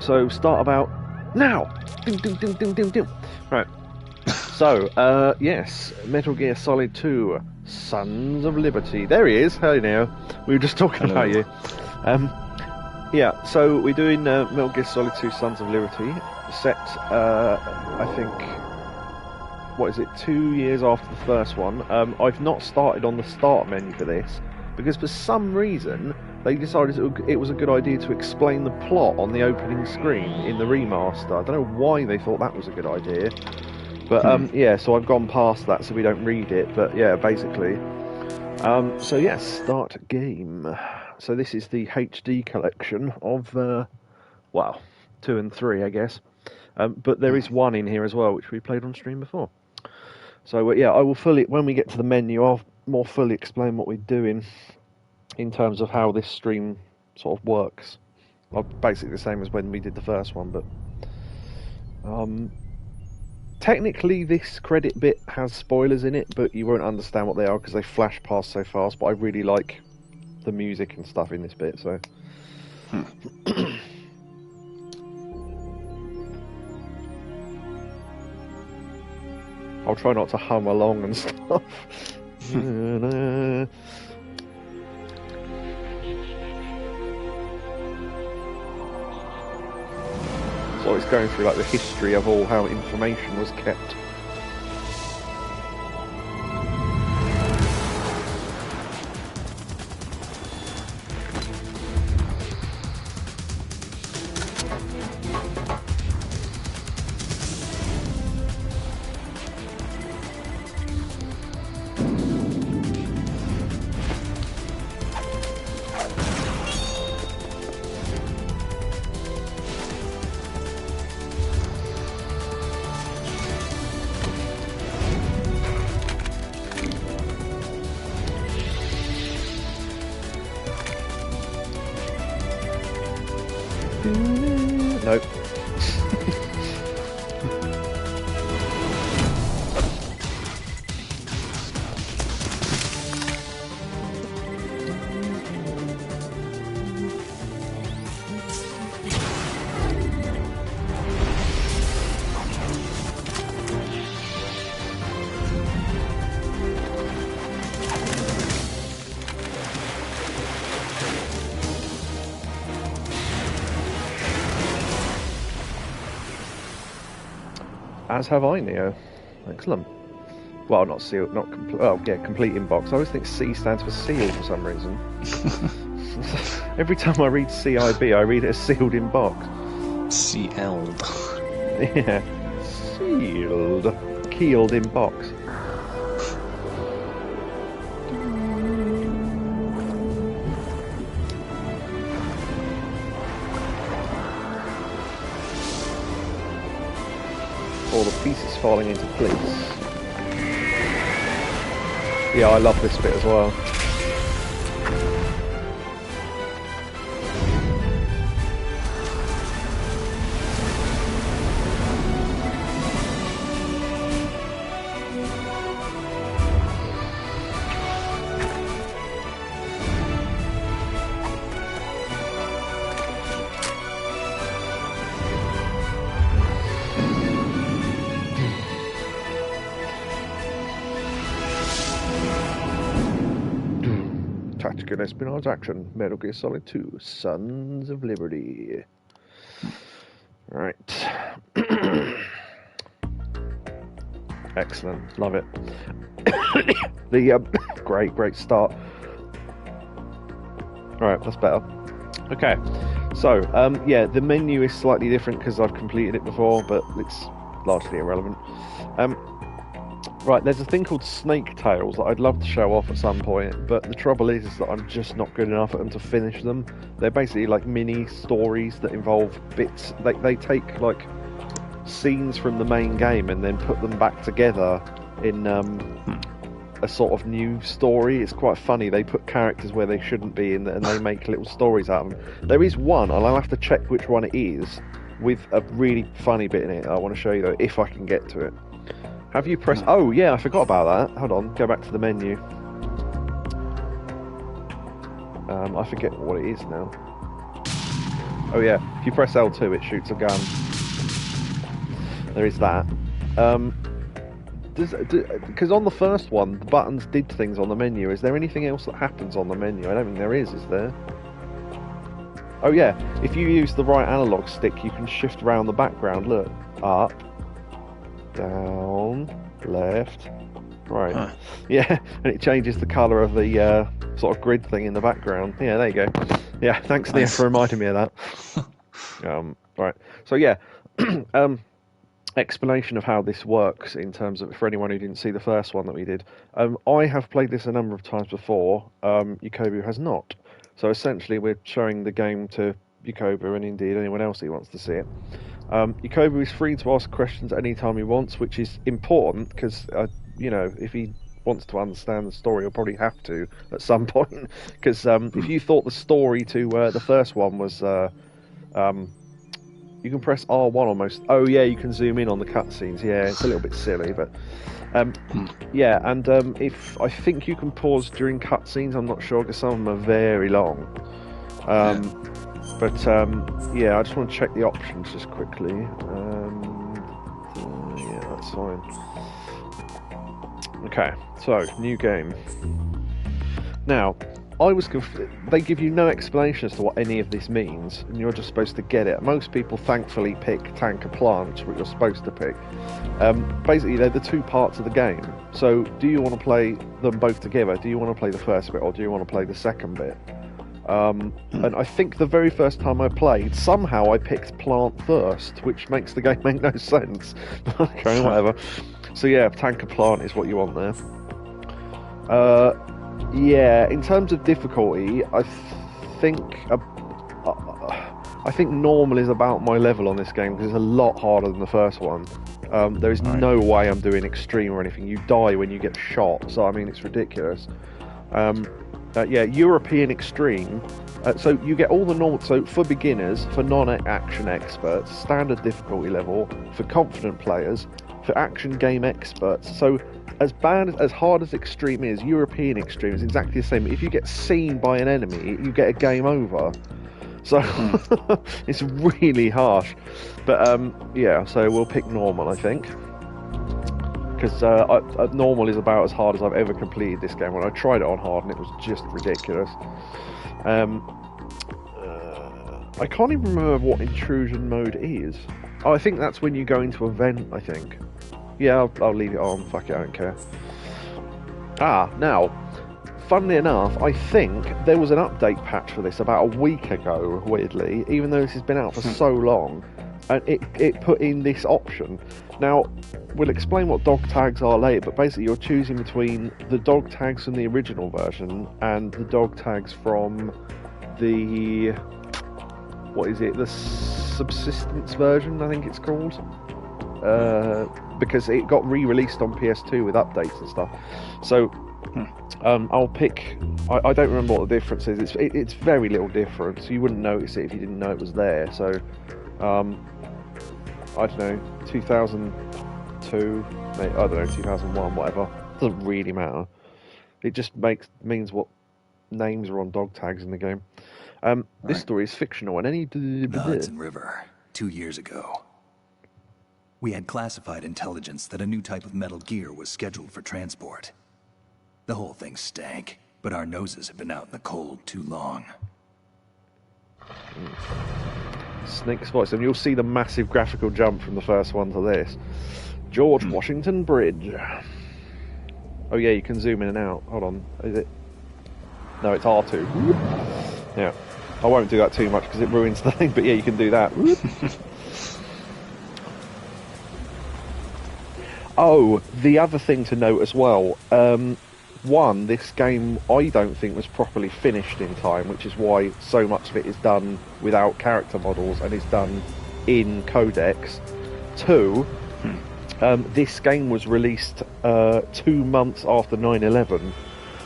So start about now. Ding, ding, ding, ding, ding, ding. Right. So, yes, Metal Gear Solid 2, Sons of Liberty. There he is. Hey, now. We were just talking about you. Yeah, so we're doing Metal Gear Solid 2, Sons of Liberty, set, I think, what is it, 2 years after the first one. I've not started on the start menu for this, because for some reason, they decided it was a good idea to explain the plot on the opening screen in the remaster. I don't know why they thought that was a good idea. But yeah, so I've gone past that so we don't read it, but yeah, basically. So yes, start game. So this is the HD collection of, well, 2 and 3, I guess. But there is 1 in here as well, which we played on stream before. So yeah, I will when we get to the menu, I'll more fully explain what we're doing in terms of how this stream sort of works. Well, basically the same as when we did the first one, but... technically, this credit bit has spoilers in it, but you won't understand what they are because they flash past so fast. But I really like the music and stuff in this bit, so. I'll try not to hum along and stuff. So it's going through like the history of all how information was kept. Nope. As have I, Neo. Excellent. Well, not sealed, not complete. Oh, yeah, complete inbox. I always think C stands for sealed for some reason. Every time I read CIB, I read it as sealed inbox. Sealed. Yeah. Sealed. Keeled inbox. All the pieces falling into place. Yeah, I love this bit as well. Tactical espionage action, Metal Gear Solid 2, Sons of Liberty. Right. Excellent, love it. The great start. Right, that's better. Okay, so yeah, the menu is slightly different because I've completed it before, but it's largely irrelevant. Right, there's a thing called Snake Tales that I'd love to show off at some point, but the trouble is that I'm just not good enough at them to finish them. They're basically like mini stories that involve bits. They take like scenes from the main game and then put them back together in a sort of new story. It's quite funny. They put characters where they shouldn't be and they make little stories out of them. There is one, and I'll have to check which one it is, with a really funny bit in it I want to show you though, if I can get to it. Have you pressed... Oh, yeah, I forgot about that. Hold on, go back to the menu. I forget what it is now. Oh yeah, if you press L2, it shoots a gun. There is that. Because on the first one, the buttons did things on the menu. Is there anything else that happens on the menu? I don't think there is there? Oh yeah, if you use the right analog stick, you can shift around the background. Look, up, down, left, right. Huh. Yeah, and it changes the colour of the sort of grid thing in the background. Yeah, there you go. Yeah, thanks Nia for reminding me of that. Right, so yeah, explanation of how this works in terms of, for anyone who didn't see the first one that we did. I have played this a number of times before. Yakobu has not. So essentially, we're showing the game to Yakobu and indeed anyone else who wants to see it. Yakobu is free to ask questions anytime he wants, which is important because, if he wants to understand the story, he'll probably have to at some point. Because if you thought the story to the first one was, you can press R1 almost. Oh yeah, you can zoom in on the cutscenes. Yeah, it's a little bit silly, but yeah. And if I think you can pause during cutscenes, I'm not sure because some of them are very long. But yeah, I just want to check the options just quickly. Yeah, that's fine. Okay, so new game. Now, they give you no explanation as to what any of this means, and you're just supposed to get it. Most people, thankfully, pick tank or plant, which is what you're supposed to pick. Basically, they're the two parts of the game. So, do you want to play them both together? Do you want to play the first bit, or do you want to play the second bit? And I think the very first time I played, somehow I picked plant first, which makes the game make no sense. Okay, whatever. So yeah, tank or plant is what you want there. Yeah, in terms of difficulty, I think normal is about my level on this game because it's a lot harder than the first one. There is no way I'm doing extreme or anything. You die when you get shot, so I mean it's ridiculous. Yeah, European extreme. So you get all the normal. So for beginners, for non-action experts, standard difficulty level. For confident players, for action game experts. So as hard as extreme is, European extreme is exactly the same. If you get seen by an enemy, you get a game over. So it's really harsh. But yeah, so we'll pick normal, I think. Because normal is about as hard as I've ever completed this game. When I tried it on hard, and it was just ridiculous. I can't even remember what intrusion mode is. Oh, I think that's when you go into a vent, I think. Yeah, I'll leave it on. Fuck it, I don't care. Now, funnily enough, I think there was an update patch for this about a week ago, weirdly, even though this has been out for so long, and it put in this option. Now, we'll explain what dog tags are later, but basically you're choosing between the dog tags from the original version and the dog tags from the... what is it? The subsistence version, I think it's called. Because it got re-released on PS2 with updates and stuff. So I'll pick... I don't remember what the difference is. It's very little difference. You wouldn't notice it if you didn't know it was there. So I don't know, 2002, I don't know, 2001, whatever. Doesn't really matter. It just means what names are on dog tags in the game. This story is fictional, and any... The Hudson River, 2 years ago. We had classified intelligence that a new type of metal gear was scheduled for transport. The whole thing stank, but our noses had been out in the cold too long. Snake's voice, and you'll see the massive graphical jump from the first one to this. George Washington Bridge. Oh yeah, you can zoom in and out. Hold on, is it? No, it's R2. Yeah, I won't do that too much because it ruins the thing, but yeah, you can do that. Oh, the other thing to note as well, one, this game I don't think was properly finished in time, which is why so much of it is done without character models and is done in codecs. Two, this game was released 2 months after 9/11,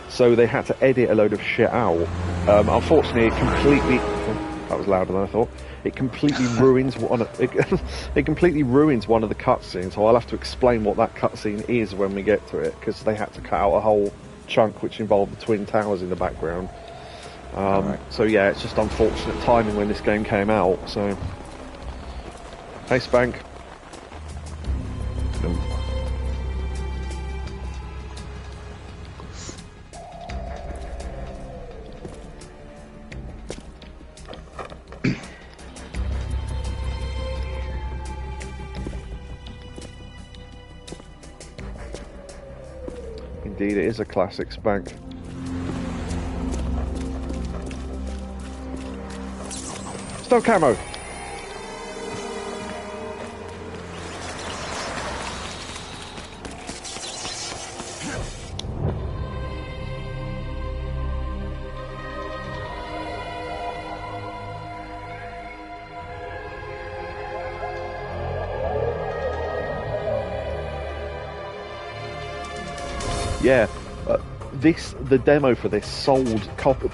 so they had to edit a load of shit out. Unfortunately, it completely... Oh, that was louder than I thought. It completely ruins one of it completely ruins one of the cutscenes, so I'll have to explain what that cutscene is when we get to it, because they had to cut out a whole chunk which involved the Twin Towers in the background. So yeah, it's just unfortunate timing when this game came out. So, hey Spank. Indeed, it is a classic Spank. Still camo. Yeah, the demo for this sold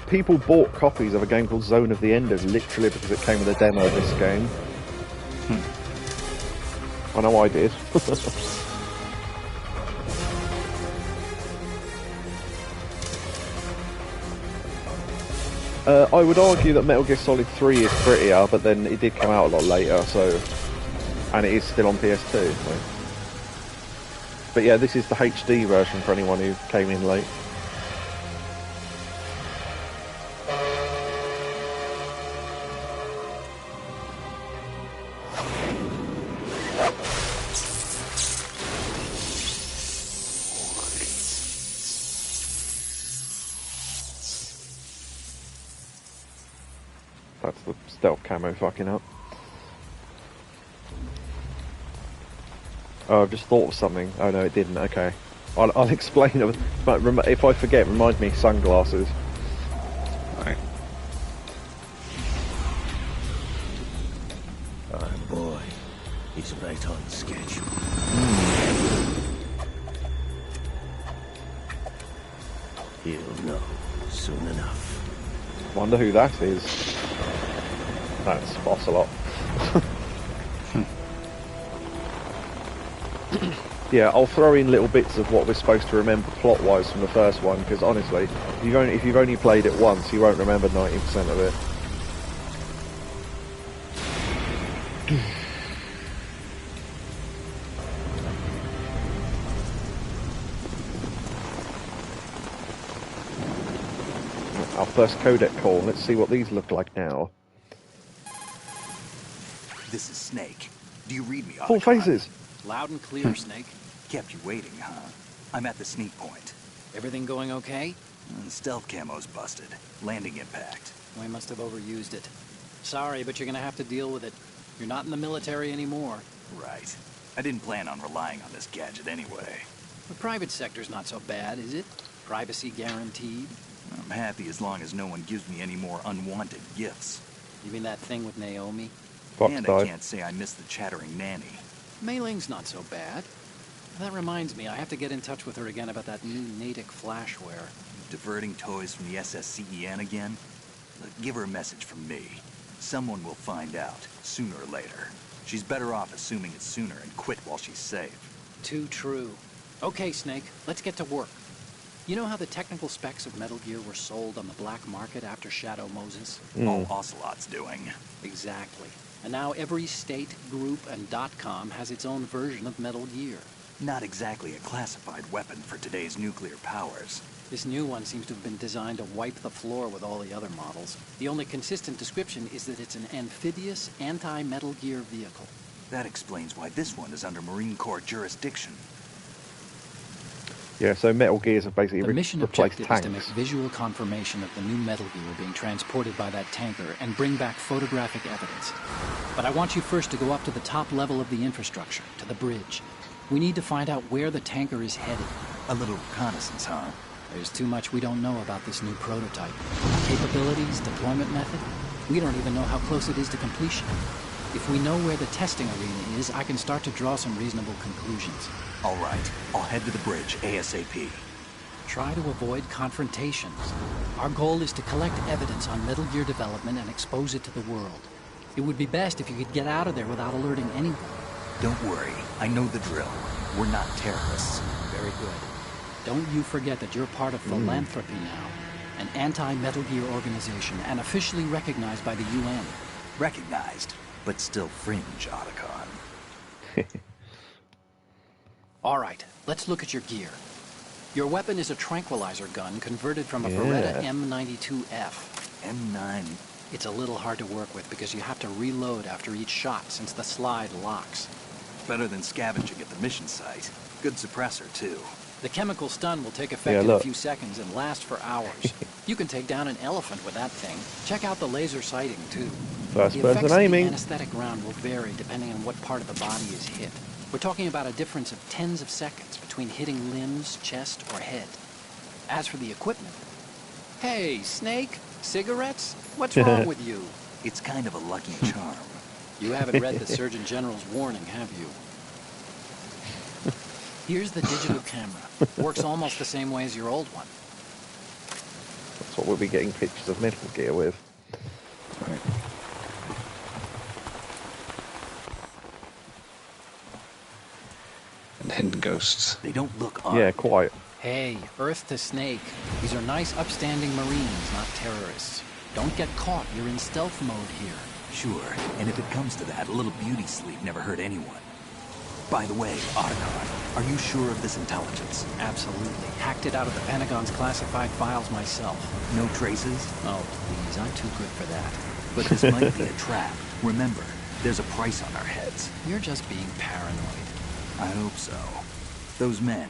people bought copies of a game called Zone of the Enders literally because it came with a demo of this game. I know I did. I would argue that Metal Gear Solid 3 is prettier, but then it did come out a lot later, so, and it is still on PS2. So. But yeah, this is the HD version for anyone who came in late. That's the stealth camo fucking up. Oh, I've just thought of something. Oh no, it didn't. Okay. I'll explain it. But if I forget, remind me, sunglasses. Alright. Oh boy, he's right on schedule. He'll know soon enough. Wonder who that is. That's Ocelot. Yeah, I'll throw in little bits of what we're supposed to remember plot-wise from the first one, because honestly, if you've only played it once, you won't remember 90% of it. Our first codec call. Let's see what these look like now. This is Snake. Do you read me, Full Otacon? faces. Loud and clear, Snake. Kept you waiting, huh? I'm at the sneak point. Everything going okay? Stealth camo's busted. Landing impact. We must have overused it. Sorry, but you're gonna have to deal with it. You're not in the military anymore. Right. I didn't plan on relying on this gadget anyway. The private sector's not so bad, is it? Privacy guaranteed. I'm happy as long as no one gives me any more unwanted gifts. You mean that thing with Naomi? Fox And died. I can't say I miss the chattering nanny. Mei Ling's not so bad. That reminds me, I have to get in touch with her again about that new Natick flashware. Diverting toys from the SSCEN again? Look, give her a message from me. Someone will find out, sooner or later. She's better off assuming it sooner and quit while she's safe. Too true. Okay, Snake, let's get to work. You know how the technical specs of Metal Gear were sold on the black market after Shadow Moses? All Ocelot's doing. Exactly. And now every state, group, and .com has its own version of Metal Gear. Not exactly a classified weapon for today's nuclear powers. This new one seems to have been designed to wipe the floor with all the other models. The only consistent description is that it's an amphibious, anti-Metal Gear vehicle. That explains why this one is under Marine Corps jurisdiction. Yeah, so Metal Gears have basically The mission replaced objective tanks. is to make visual confirmation of the new Metal Gear being transported by that tanker and bring back photographic evidence. But I want you first to go up to the top level of the infrastructure, to the bridge. We need to find out where the tanker is headed. A little reconnaissance, huh? There's too much we don't know about this new prototype. Capabilities, deployment method. We don't even know how close it is to completion. If we know where the testing arena is, I can start to draw some reasonable conclusions. All right, I'll head to the bridge ASAP. Try to avoid confrontations. Our goal is to collect evidence on Metal Gear development and expose it to the world. It would be best if you could get out of there without alerting anyone. Don't worry, I know the drill. We're not terrorists. Very good. Don't you forget that you're part of philanthropy now. an anti-Metal Gear organization and officially recognized by the UN. Recognized, but still fringe, Otacon. All right, let's look at your gear. Your weapon is a tranquilizer gun converted from a Yeah. Beretta M92F. M9. It's a little hard to work with because you have to reload after each shot since the slide locks. Better than scavenging at the mission site. Good suppressor, too. The chemical stun will take effect Yeah, in a look. few seconds and last for hours. You can take down an elephant with that thing. Check out the laser sighting, too. First The person effects of the aiming. anesthetic round will vary depending on what part of the body is hit. We're talking about a difference of tens of seconds between hitting limbs, chest, or head. As for the equipment... Hey, Snake, cigarettes? What's wrong with you? It's kind of a lucky charm. You haven't read the Surgeon General's warning, have you? Here's the digital camera. Works almost the same way as your old one. That's what we'll be getting pictures of Metal Gear with. Right. And hidden ghosts. They don't look armed. Yeah, quite. Hey, Earth to Snake. These are nice, upstanding Marines, not terrorists. Don't get caught. You're in stealth mode here. Sure, and if it comes to that, a little beauty sleep never hurt anyone. By the way, Otacon, are you sure of this intelligence? Absolutely. Hacked it out of the Pentagon's classified files myself. No traces? Oh, please, I'm too good for that. But this might be a trap. Remember, there's a price on our heads. You're just being paranoid. I hope so. Those men,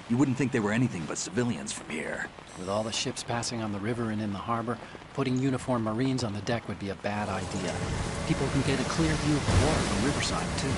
you wouldn't think they were anything but civilians from here. With all the ships passing on the river and in the harbor, putting uniformed Marines on the deck would be a bad idea. People can get a clear view of the water from Riverside, too.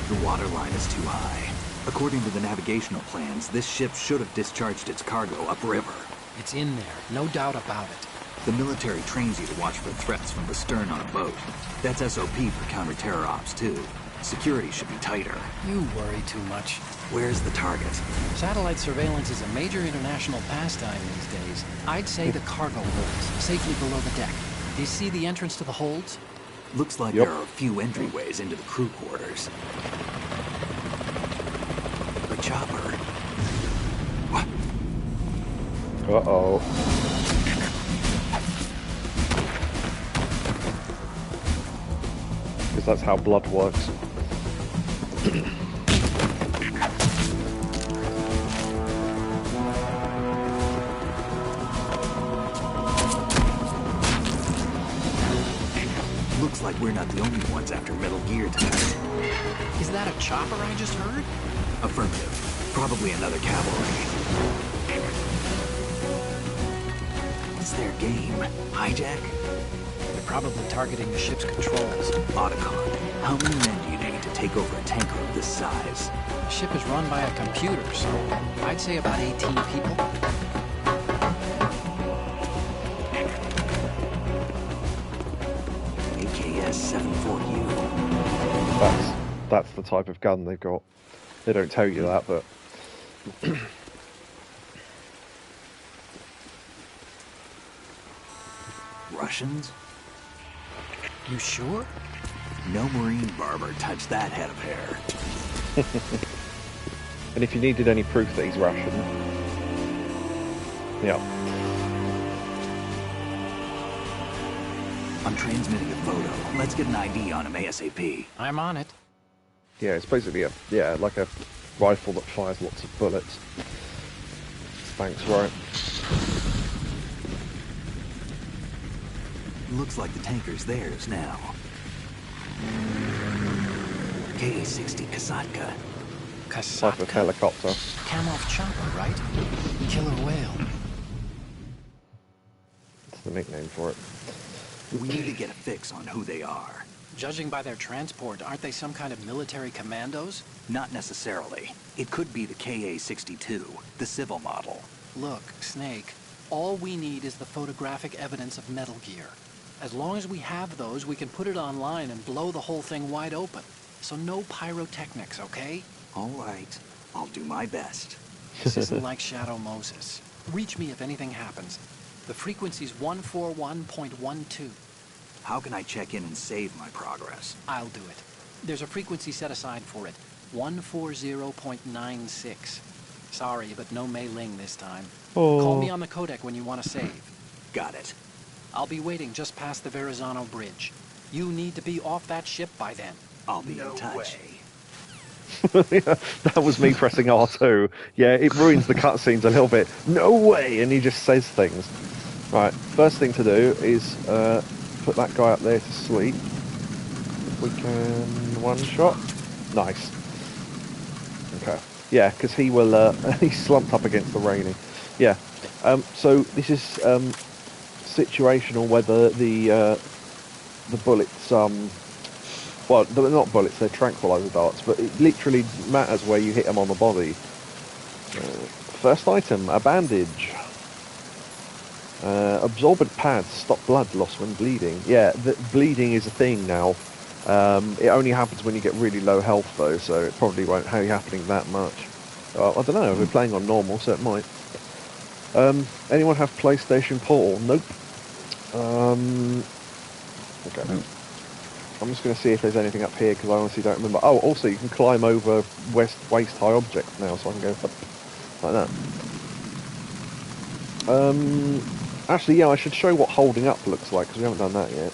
The water line is too high. According to the navigational plans, this ship should have discharged its cargo upriver. It's in there, no doubt about it. The military trains you to watch for threats from the stern on a boat. That's SOP for counter-terror ops, too. Security should be tighter. You worry too much. Where's the target? Satellite surveillance is a major international pastime these days. I'd say the cargo holds, safely below the deck. Do you see the entrance to the holds? Looks like Yep. there are a few entryways into the crew quarters. The chopper. What? Uh-oh. Because that's how blood works. Looks like we're not the only ones after Metal Gear tonight. Is that a chopper I just heard? Affirmative. Probably another cavalry. What's their game? Hijack? They're probably targeting the ship's controls. Otacon, how many men do you need to take over a tanker of this size? The ship is run by a computer, so I'd say about 18 people. AKS 74U. That's the type of gun they've got. They don't tell you that, but Russians? You sure? No Marine barber touched that head of hair. and if you needed any proof that he's Russian, yeah. I'm transmitting a photo. Let's get an ID on him ASAP. I'm on it. Yeah, it's basically like a rifle that fires lots of bullets. Thanks, right. Looks like the tanker's theirs now. K-60 Kasatka. Type of Kasatka. helicopter. Kamov chopper, right? Killer whale. That's the nickname for it. We need to get a fix on who they are. Judging by their transport, aren't they some kind of military commandos? Not necessarily. It could be the KA-62, the civil model. Look, Snake, all we need is the photographic evidence of Metal Gear. As long as we have those, we can put it online and blow the whole thing wide open. So no pyrotechnics, okay? All right. I'll do my best. This isn't like Shadow Moses. Reach me if anything happens. The frequency's 141.12. How can I check in and save my progress? I'll do it. There's a frequency set aside for it. 140.96. Sorry, but no Mei Ling this time. Oh. Call me on the codec when you want to save. Got it. I'll be waiting just past the Verrazano Bridge. You need to be off that ship by then. I'll be in touch. Yeah, that was me pressing R2. Yeah, it ruins the cutscenes a little bit. No way! And he just says things. Right, first thing to do is put that guy up there to sleep. If we can one shot. Nice. Okay. Yeah, because he will. He's slumped up against the railing. Yeah. So this is situational whether the bullets well, they're not bullets, they're tranquilizer darts, but it literally matters where you hit them on the body. First item, a bandage. Absorbent pads stop blood loss when bleeding. Yeah, bleeding is a thing now. It only happens when you get really low health though, so it probably won't be happening that much. I don't know, we're playing on normal, so it might. Anyone have PlayStation Portal? Nope. Okay. I'm just going to see if there's anything up here, because I honestly don't remember. Oh, also, you can climb over waist-high objects now, so I can go up like that. Actually, yeah, I should show what holding up looks like, because we haven't done that yet.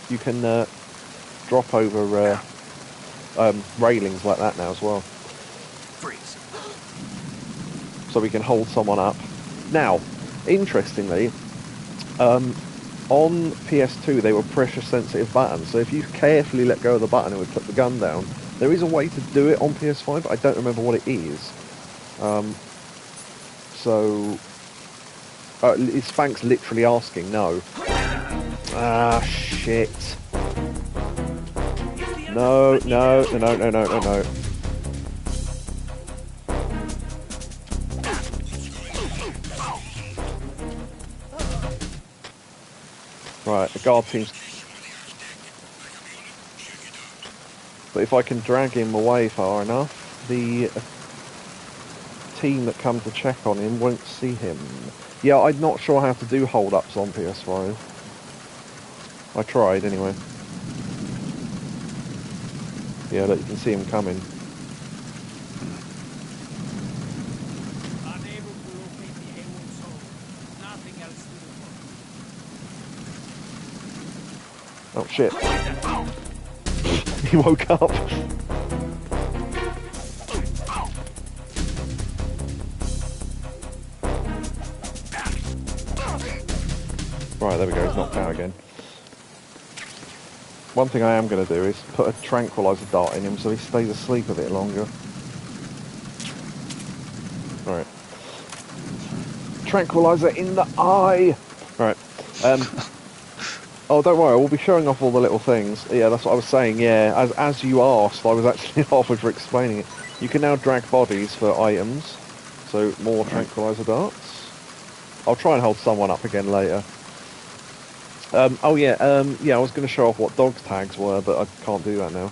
You can drop over railings like that now as well. Freeze. So we can hold someone up. Now, interestingly, on PS2 they were pressure sensitive buttons, so if you carefully let go of the button it would put the gun down. There is a way to do it on PS5, but I don't remember what it is. Is Spanx literally asking? No. Ah, shit. No. Right, the guard team's... But if I can drag him away far enough, the team that come to check on him won't see him. Yeah, I'm not sure how to do hold-ups on PS5. I tried, anyway. Yeah, look, you can see him coming. Oh shit. He woke up. Right, there we go, he's knocked out again. One thing I am going to do is put a tranquilizer dart in him so he stays asleep a bit longer. Right. Tranquilizer in the eye! Right. Oh, don't worry, we'll be showing off all the little things. Yeah, that's what I was saying, yeah. As you asked, I was actually halfway for explaining it. You can now drag bodies for items. So, more tranquilizer darts. I'll try and hold someone up again later. Yeah, I was going to show off what dog tags were, but I can't do that now.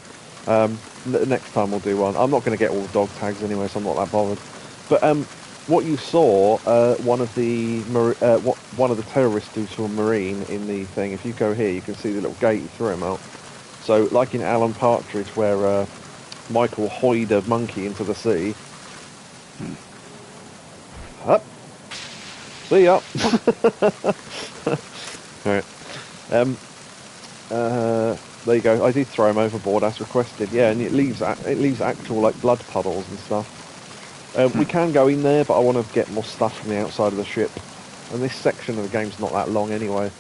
Next time we'll do one. I'm not going to get all the dog tags anyway, so I'm not that bothered. But what you saw, one of the terrorists do to a Marine in the thing. If you go here, you can see the little gate he threw him out. So, like in Alan Partridge, where Michael hoyed a monkey into the sea. Up. See ya. Alright. There you go. I did throw him overboard as requested. Yeah, and it leaves actual like blood puddles and stuff. We can go in there, but I want to get more stuff from the outside of the ship. And this section of the game's not that long anyway.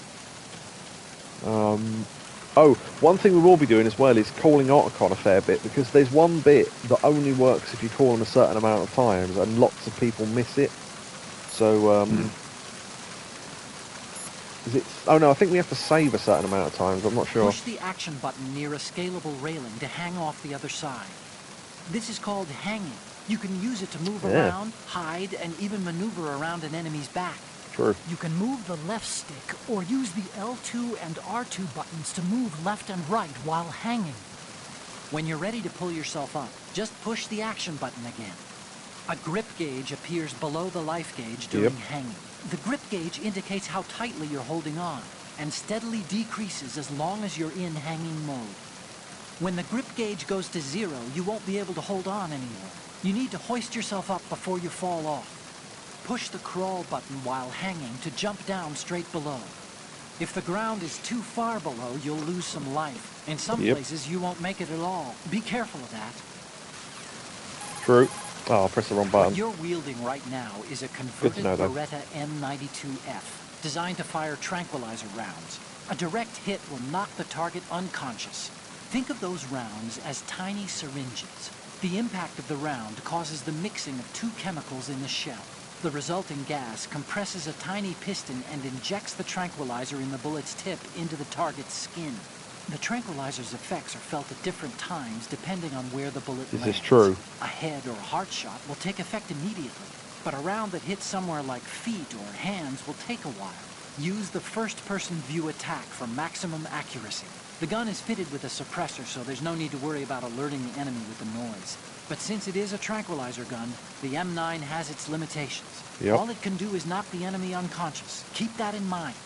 Oh, one thing we will be doing as well is calling Otacon a fair bit, because there's one bit that only works if you call him a certain amount of times, and lots of people miss it. So, oh no, I think we have to save a certain amount of times, I'm not sure. Push the action button near a scalable railing to hang off the other side. This is called hanging. You can use it to move around, hide, and even maneuver around an enemy's back. True. You can move the left stick or use the L2 and R2 buttons to move left and right while hanging. When you're ready to pull yourself up, just push the action button again. A grip gauge appears below the life gauge during hanging. The grip gauge indicates how tightly you're holding on, and steadily decreases as long as you're in hanging mode. When the grip gauge goes to 0, you won't be able to hold on anymore. You need to hoist yourself up before you fall off. Push the crawl button while hanging to jump down straight below. If the ground is too far below, you'll lose some life. In some places, you won't make it at all. Be careful of that. True. Oh, I pressed the wrong button. What you're wielding right now is a converted Beretta M92F, designed to fire tranquilizer rounds. A direct hit will knock the target unconscious. Think of those rounds as tiny syringes. The impact of the round causes the mixing of two chemicals in the shell. The resulting gas compresses a tiny piston and injects the tranquilizer in the bullet's tip into the target's skin. The tranquilizer's effects are felt at different times depending on where the bullet lands. Is this true? A head or heart shot will take effect immediately, but a round that hits somewhere like feet or hands will take a while. Use the first-person view attack for maximum accuracy. The gun is fitted with a suppressor, so there's no need to worry about alerting the enemy with the noise. But since it is a tranquilizer gun, the M9 has its limitations. Yep. All it can do is knock the enemy unconscious. Keep that in mind.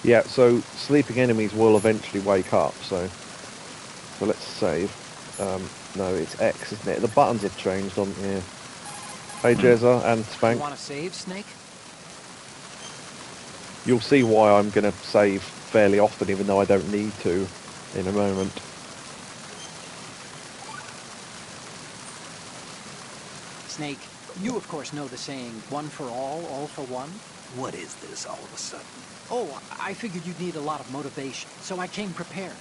Yeah, so sleeping enemies will eventually wake up, so let's save. No, it's X, isn't it? The buttons have changed on here. Hey, Jezza and Spank. You want to save, Snake? You'll see why I'm going to save fairly often, even though I don't need to in a moment. Snake, you of course know the saying, one for all for one? What is this all of a sudden? Oh, I figured you'd need a lot of motivation, so I came prepared.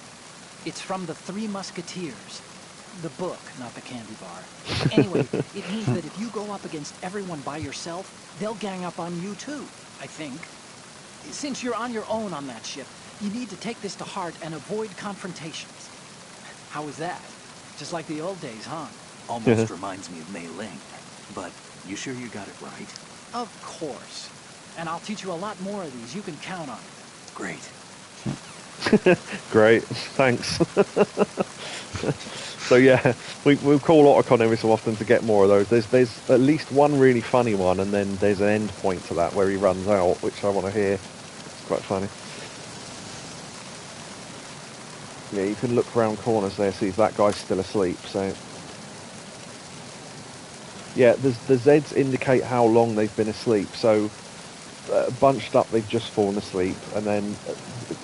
It's from the Three Musketeers. The book, not the candy bar. Anyway, it means that if you go up against everyone by yourself, they'll gang up on you too, I think. Since you're on your own on that ship, you need to take this to heart and avoid confrontations. How was that? Just like the old days, huh? Almost reminds me of Mei Ling. But you sure you got it right? Of course. And I'll teach you a lot more of these. You can count on it. Great. Great, thanks. So yeah, we'll call Otacon every so often to get more of those. There's at least one really funny one, and then there's an end point to that where he runs out, which I want to hear. It's quite funny. Yeah, you can look around corners there, see if that guy's still asleep. So yeah, the Zeds indicate how long they've been asleep. So bunched up, they've just fallen asleep, and then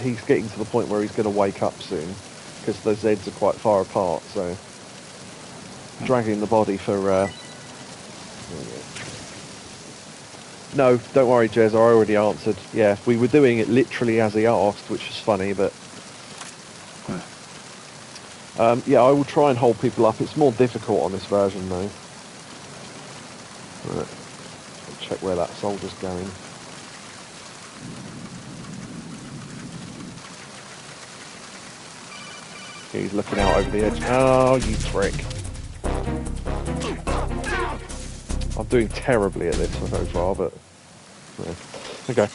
he's getting to the point where he's going to wake up soon, because the Zeds are quite far apart, so dragging the body for... No, don't worry, Jez, I already answered. Yeah, we were doing it literally as he asked, which was funny, but... yeah, I will try and hold people up. It's more difficult on this version, though. Right. Check where that soldier's going. He's looking out over the edge. Oh, you prick. I'm doing terribly at this so far, but... Yeah. Okay.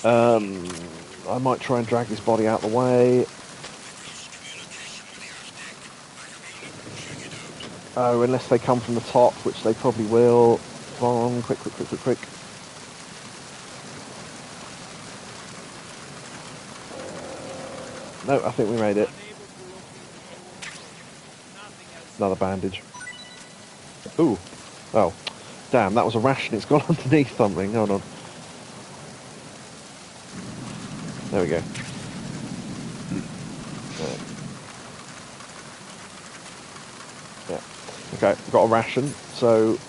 I might try and drag his body out the way. Oh, unless they come from the top, which they probably will. Come on, quick. No, I think we made it. Another bandage. Ooh. Oh. Damn, that was a ration. It's gone underneath something. Hold on. There we go. Yeah. Okay, got a ration. So,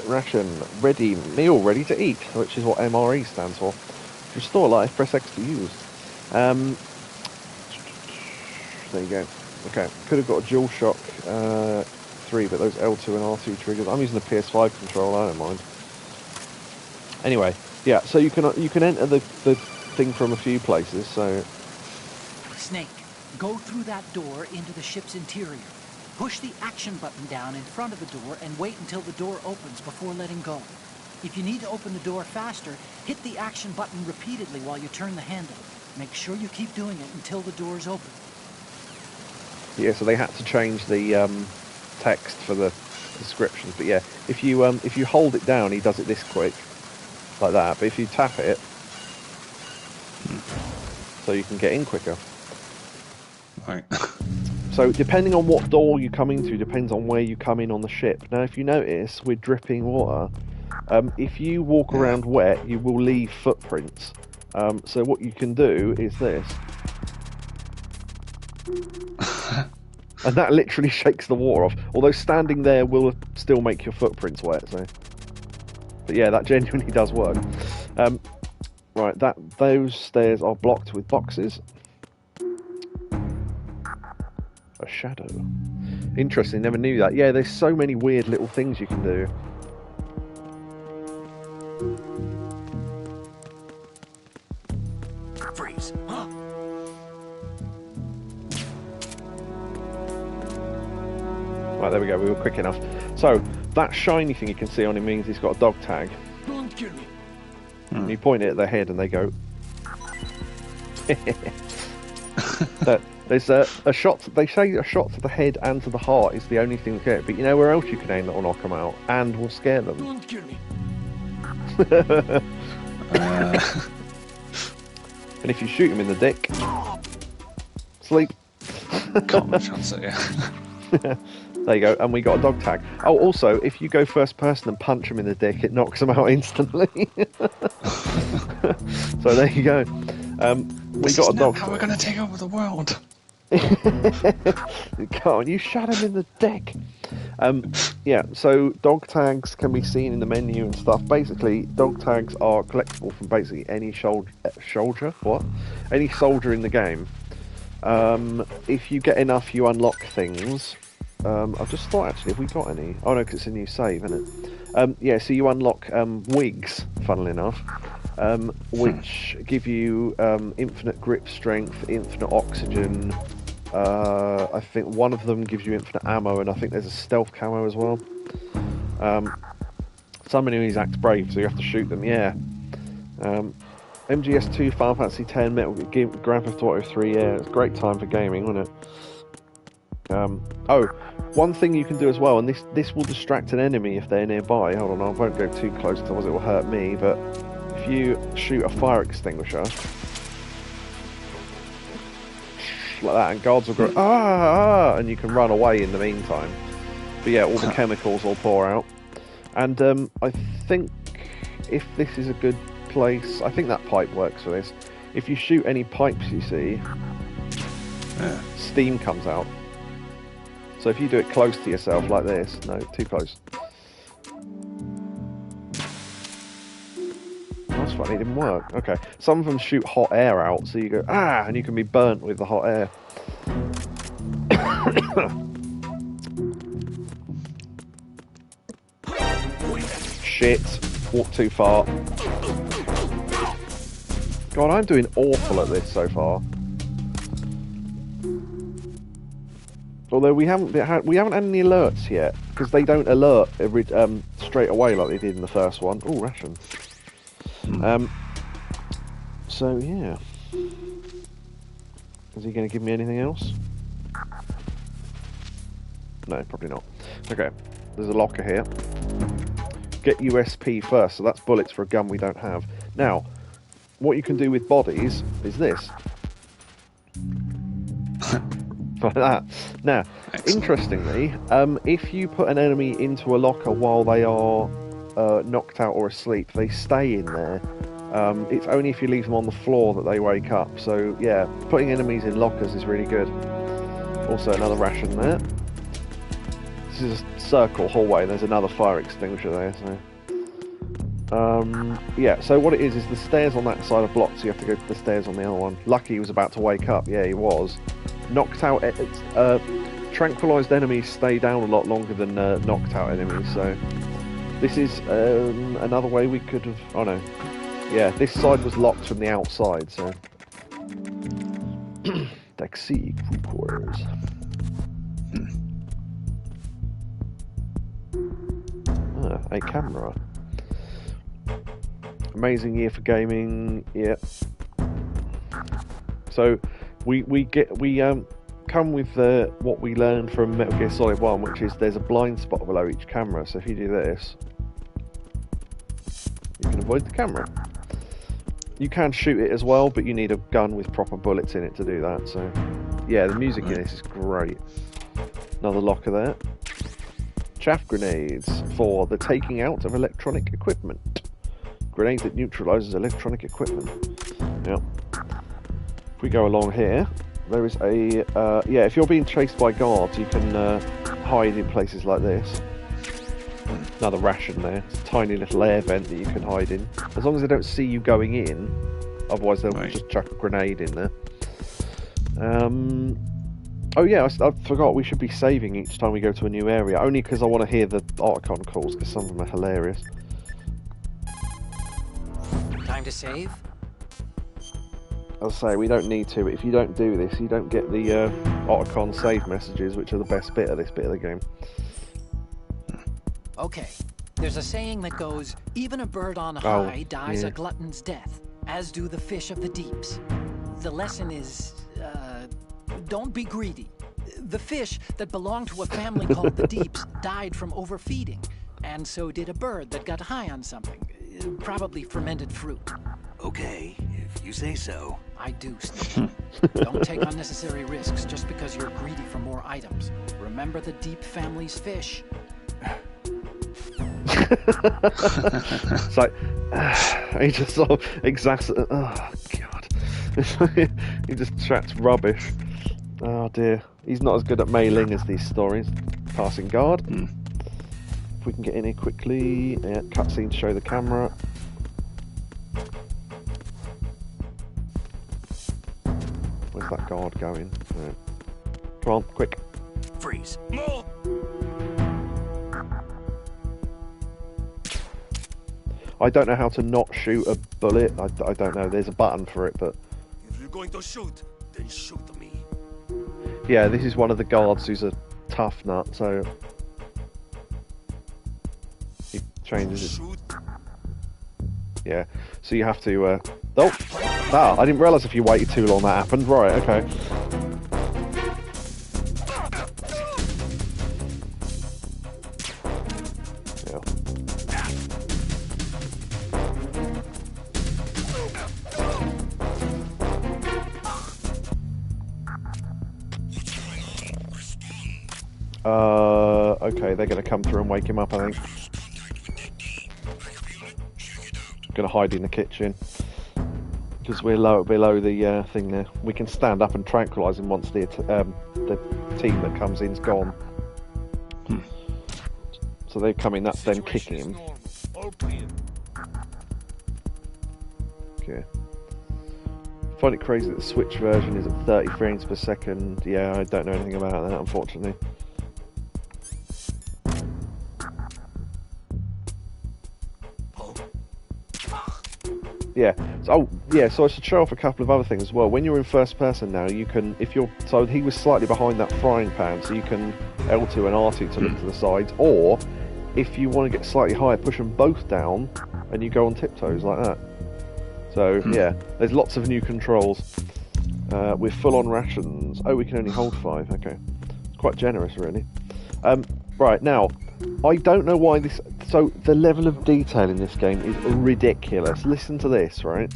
ration ready, meal ready to eat, which is what MRE stands for. Restore life, press X to use. There you go. Okay, could have got a dual shock 3, but those L2 and R2 triggers. I'm using the PS5 controller, I don't mind. Anyway, yeah. So you can enter the thing from a few places. So Snake, go through that door into the ship's interior. Push the action button down in front of the door and wait until the door opens before letting go. If you need to open the door faster, hit the action button repeatedly while you turn the handle. Make sure you keep doing it until the door's open. yeah, so they had to change the text for the descriptions. But yeah, if you hold it down, he does it this quick, like that. But if you tap it, so you can get in quicker. Right. So depending on what door you come into, depends on where you come in on the ship. Now, if you notice, we're dripping water. If you walk around wet, you will leave footprints. So what you can do is this. And that literally shakes the water off. Although standing there will still make your footprints wet. So, but yeah, that genuinely does work. Right, those stairs are blocked with boxes. A shadow. Interesting, never knew that. Yeah, there's so many weird little things you can do. Freeze. Right, there we go, we were quick enough. So, that shiny thing you can see on him means he's got a dog tag. Don't kill me. And you point it at their head and they go... There's a shot, they say a shot to the head and to the heart is the only thing to get, but you know where else you can aim that will knock them out and will scare them? Don't kill me. And if you shoot him in the dick, sleep. Common chance, yeah. There you go, and we got a dog tag. Oh, also, if you go first person and punch him in the dick, it knocks him out instantly. So there you go. We got a dog. How we're going to take over the world? Come on, you shot him in the dick. Yeah, so dog tags can be seen in the menu and stuff. Basically, dog tags are collectible from basically any soldier. What? Any soldier in the game. If you get enough, you unlock things. I just thought, actually, have we got any? Oh no, because it's a new save, isn't it? Yeah, so you unlock wigs, funnily enough, which give you infinite grip strength, infinite oxygen. I think one of them gives you infinite ammo, and I think there's a stealth camo as well. Some enemies act brave, so you have to shoot them, yeah. MGS2, Final Fantasy X, Metal Gear, Grand Theft Auto 3, yeah, it's a great time for gaming, wasn't it? Oh, one thing you can do as well, and this will distract an enemy if they're nearby. Hold on, I won't go too close, otherwise it will hurt me, but if you shoot a fire extinguisher, like that, and guards will go, ah, and you can run away in the meantime. But yeah, all the chemicals will pour out. And I think if this is a good place, I think that pipe works for this. If you shoot any pipes you see, steam comes out. So if you do it close to yourself like this, no, too close. That's funny, it didn't work. Okay, some of them shoot hot air out, so you go, ah, and you can be burnt with the hot air. Shit, walked too far. God, I'm doing awful at this so far. Although we haven't had any alerts yet, because they don't alert straight away like they did in the first one. Oh, ration. So yeah, is he going to give me anything else? No, probably not. Okay, there's a locker here. Get USP first, so that's bullets for a gun we don't have. Now, what you can do with bodies is this. Like that. Now, interestingly, if you put an enemy into a locker while they are knocked out or asleep, they stay in there. It's only if you leave them on the floor that they wake up. So yeah, putting enemies in lockers is really good. Also another ration there. This is a circle hallway. There's another fire extinguisher there. So yeah, so what it is the stairs on that side are blocked, so you have to go to the stairs on the other one. Lucky he was about to wake up. Yeah, he was. Knocked out, tranquilized enemies stay down a lot longer than knocked out enemies, so this is another way we could have, oh no, yeah, this side was locked from the outside, so taxi crew quarters. A camera. Amazing year for gaming, yeah. So we come with what we learned from Metal Gear Solid 1, which is there's a blind spot below each camera, so if you do this, you can avoid the camera. You can shoot it as well, but you need a gun with proper bullets in it to do that, so Yeah, the music in this is great. Another locker there. Chaff grenades for the taking out of electronic equipment. Grenade that neutralizes electronic equipment. Yep. If we go along here, there is a... yeah, if you're being chased by guards, you can hide in places like this. Another ration there. It's a tiny little air vent that you can hide in. As long as they don't see you going in, otherwise they'll just chuck a grenade in there. Oh yeah, I forgot we should be saving each time we go to a new area, only because I want to hear the Archon calls, because some of them are hilarious. Time to save? I'll say, we don't need to, but if you don't do this, you don't get the Archon save messages, which are the best bit of this bit of the game. Okay, there's a saying that goes, even a bird on high dies a glutton's death, as do the fish of the deeps. The lesson is, don't be greedy. The fish that belonged to a family called the Deeps died from overfeeding, and so did a bird that got high on something, probably fermented fruit. Okay, if you say so. I do, Stillman. Don't take unnecessary risks just because you're greedy for more items. Remember the Deep family's fish. It's like, he just sort of exacerbates. Oh, God. He just tracks rubbish. Oh dear, he's not as good at mailing as these stories. Passing guard. If we can get in here quickly. Yeah, cutscene to show the camera. Where's that guard going? Right. Come on, quick. Freeze. I don't know how to not shoot a bullet. I don't know. There's a button for it, but... If you're going to shoot, then shoot me. Yeah, this is one of the guards who's a tough nut, so... He changes it. Yeah, so you have to... Oh! Ah, I didn't realise if you waited too long that happened. Right, okay. Okay, they're going to come through and wake him up, I think. Going to hide in the kitchen. Because we're below the thing there. We can stand up and tranquilise him once the team that comes in's gone. So they come in, that's them kicking him. Okay. I find it crazy that the Switch version is at 30 frames per second. Yeah, I don't know anything about that, unfortunately. Yeah. So I should show off a couple of other things as well. When you're in first person now, you can, so he was slightly behind that frying pan, so you can L2 and R2 to look to the sides, or if you want to get slightly higher, push them both down, and you go on tiptoes like that. So yeah, there's lots of new controls. With full-on rations. Oh, we can only hold 5. Okay, it's quite generous, really. Right now, I don't know why this. So the level of detail in this game is ridiculous. Listen to this, right?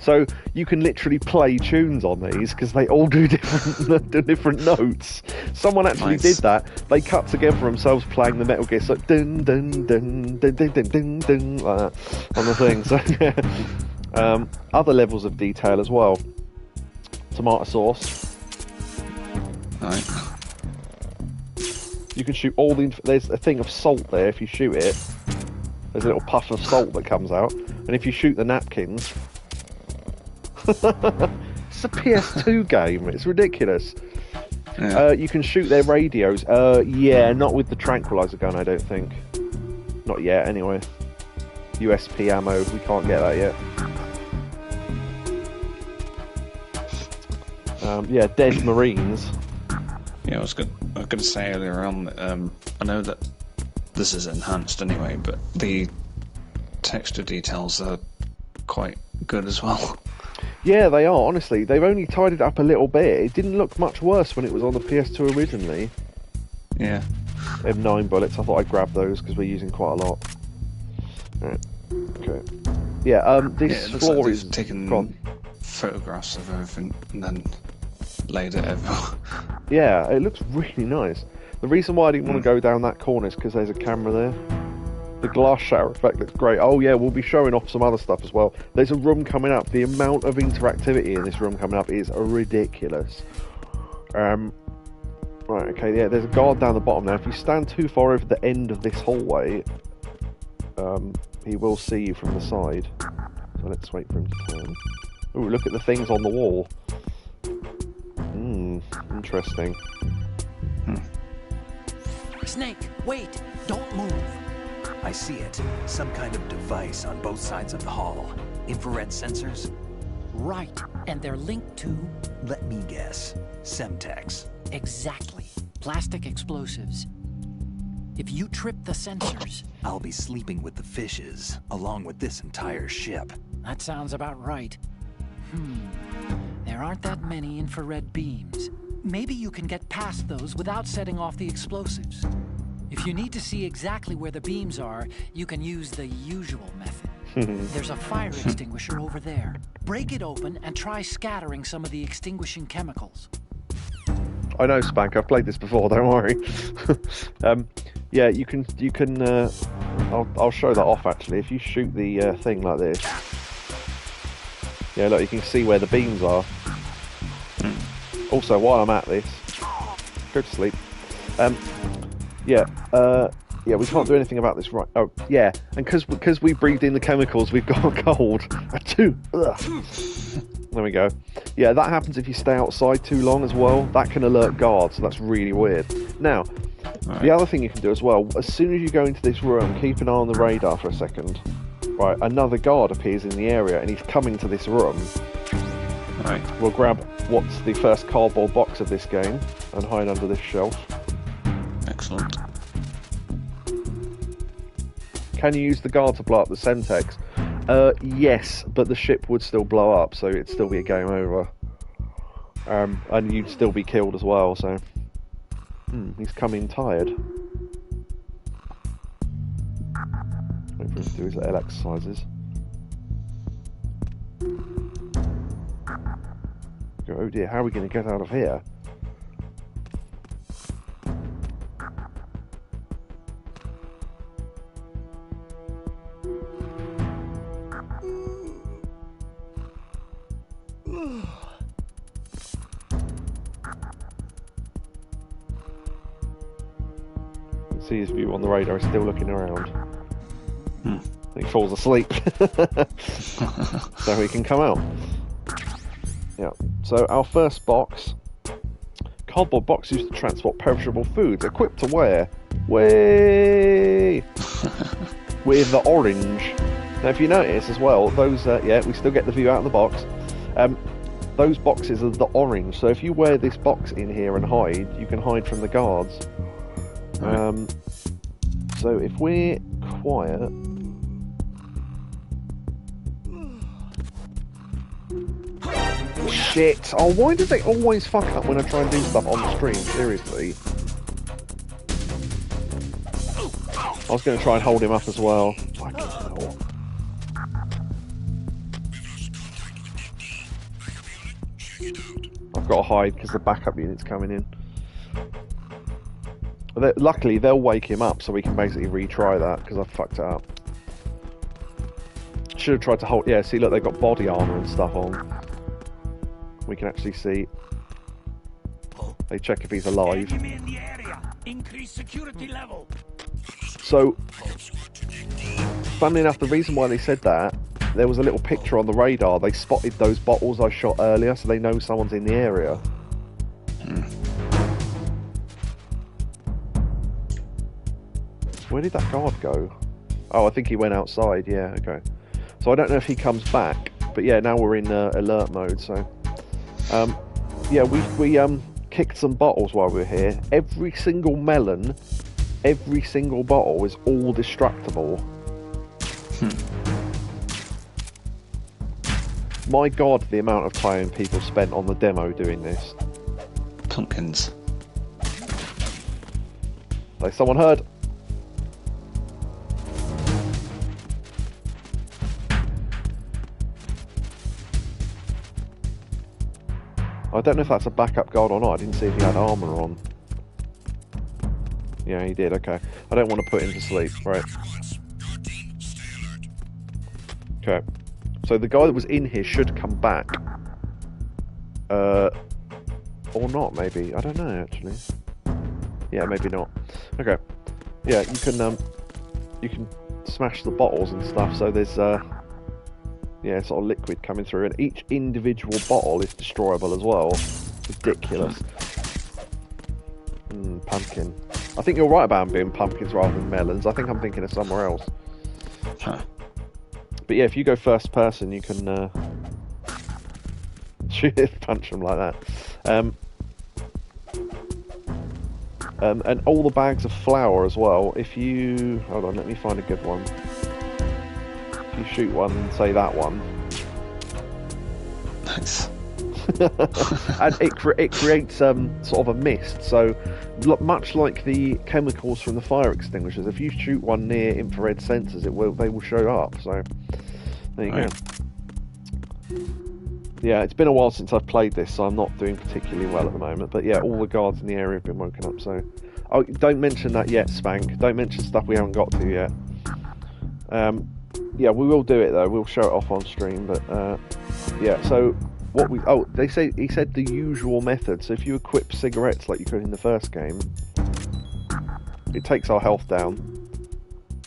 So you can literally play tunes on these because they all do different notes. Someone actually did that. They cut together themselves playing the Metal Gear, so dun dun dun dun dun dun dun dun like that on the thing. So yeah. Other levels of detail as well. Tomato sauce. Right. You can shoot all the. There's a thing of salt there. If you shoot it, there's a little puff of salt that comes out, and if you shoot the napkins. It's a PS2 game. It's ridiculous. Yeah. You can shoot their radios. Yeah, not with the tranquilizer gun, I don't think. Not yet, anyway. USP ammo, we can't get that yet. Yeah, dead Marines. Yeah, I was going to say earlier on that I know that this is enhanced anyway, but the texture details are quite good as well. Yeah, they are, honestly. They've only tidied it up a little bit. It didn't look much worse when it was on the PS2 originally. Yeah. M9 bullets, I thought I'd grab those because we're using quite a lot. Right. Okay. Yeah, this it looks floor like is... taken photographs of everything and then laid it over. Yeah, it looks really nice. The reason why I didn't want to go down that corner is because there's a camera there. The glass shatter effect looks great. Oh yeah, we'll be showing off some other stuff as well. There's a room coming up. The amount of interactivity in this room coming up is ridiculous. Right, okay, yeah, there's a guard down the bottom now. If you stand too far over the end of this hallway, he will see you from the side. So let's wait for him to turn. Ooh, look at the things on the wall. Interesting. Snake, wait! Don't move! I see it. Some kind of device on both sides of the hall. Infrared sensors? Right, and they're linked to... Let me guess. Semtex. Exactly. Plastic explosives. If you trip the sensors... I'll be sleeping with the fishes, along with this entire ship. That sounds about right. There aren't that many infrared beams. Maybe you can get past those without setting off the explosives. If you need to see exactly where the beams are, you can use the usual method. There's a fire extinguisher over there. Break it open and try scattering some of the extinguishing chemicals. I know, Spank. I've played this before. Don't worry. Yeah, you can. I'll show that off actually. If you shoot the thing like this, yeah, look, you can see where the beams are. Also, while I'm at this, go to sleep. Yeah, we can't do anything about this, right? Oh, yeah, and because we breathed in the chemicals, we've got a cold. There we go. Yeah, that happens if you stay outside too long as well. That can alert guards, so that's really weird. Now, the other thing you can do as well, as soon as you go into this room, keep an eye on the radar for a second. Right, another guard appears in the area, and he's coming to this room. Right. We'll grab what's the first cardboard box of this game and hide under this shelf. Excellent. Can you use the guard to blow up the Semtex? Yes, but the ship would still blow up, so it'd still be a game over. And you'd still be killed as well, so... he's coming tired. Wait for him to do his little exercises. Oh dear, how are we going to get out of here? See his view on the radar, he's still looking around. He falls asleep. So he can come out. Yeah, so our first box. Cardboard box used to transport perishable foods, equipped to wear. Way with the orange. Now if you notice as well, those, yeah, we still get the view out of the box. Those boxes are the orange, so if you wear this box in here and hide, you can hide from the guards. So if we're quiet... Shit! Oh, why do they always fuck up when I try and do stuff on the stream? Seriously. I was going to try and hold him up as well. Fucking hell. I've got to hide because the backup unit's coming in. Luckily, they'll wake him up so we can basically retry that because I fucked it up. Should have tried to hold... Yeah, see, look, they've got body armour and stuff on. We can actually see. They check if he's alive. Increase security level. So, funnily enough, the reason why they said that, there was a little picture on the radar. They spotted those bottles I shot earlier, so they know someone's in the area. Where did that guard go? Oh, I think he went outside. Yeah, okay. So I don't know if he comes back, but yeah, now we're in alert mode. So, yeah, we kicked some bottles while we were here. Every single melon, every single bottle is all destructible. My God, the amount of time people spent on the demo doing this. Pumpkins. Like someone heard. I don't know if that's a backup guard or not. I didn't see if he had armour on. Yeah, he did, okay. I don't want to put him to sleep, right. Okay. So the guy that was in here should come back. Or not, maybe. I don't know, actually. Yeah, maybe not. Okay. Yeah, you can smash the bottles and stuff, so there's yeah, sort of liquid coming through, and each individual bottle is destroyable as well. Ridiculous. Pumpkin. I think you're right about them being pumpkins rather than melons. I think I'm thinking of somewhere else. Huh. But yeah, if you go first person, you can punch them like that. And all the bags of flour as well. If you... Hold on, let me find a good one. If you shoot one and say that one... Nice. And it creates sort of a mist, so much like the chemicals from the fire extinguishers, if you shoot one near infrared sensors, they will show up. So there you go. Yeah, it's been a while since I've played this, so I'm not doing particularly well at the moment. But yeah, all the guards in the area have been woken up. So don't mention that yet, Spank. Don't mention stuff we haven't got to yet. Yeah, we will do it though. We'll show it off on stream. But yeah, so. He said the usual method. So if you equip cigarettes like you could in the first game, it takes our health down.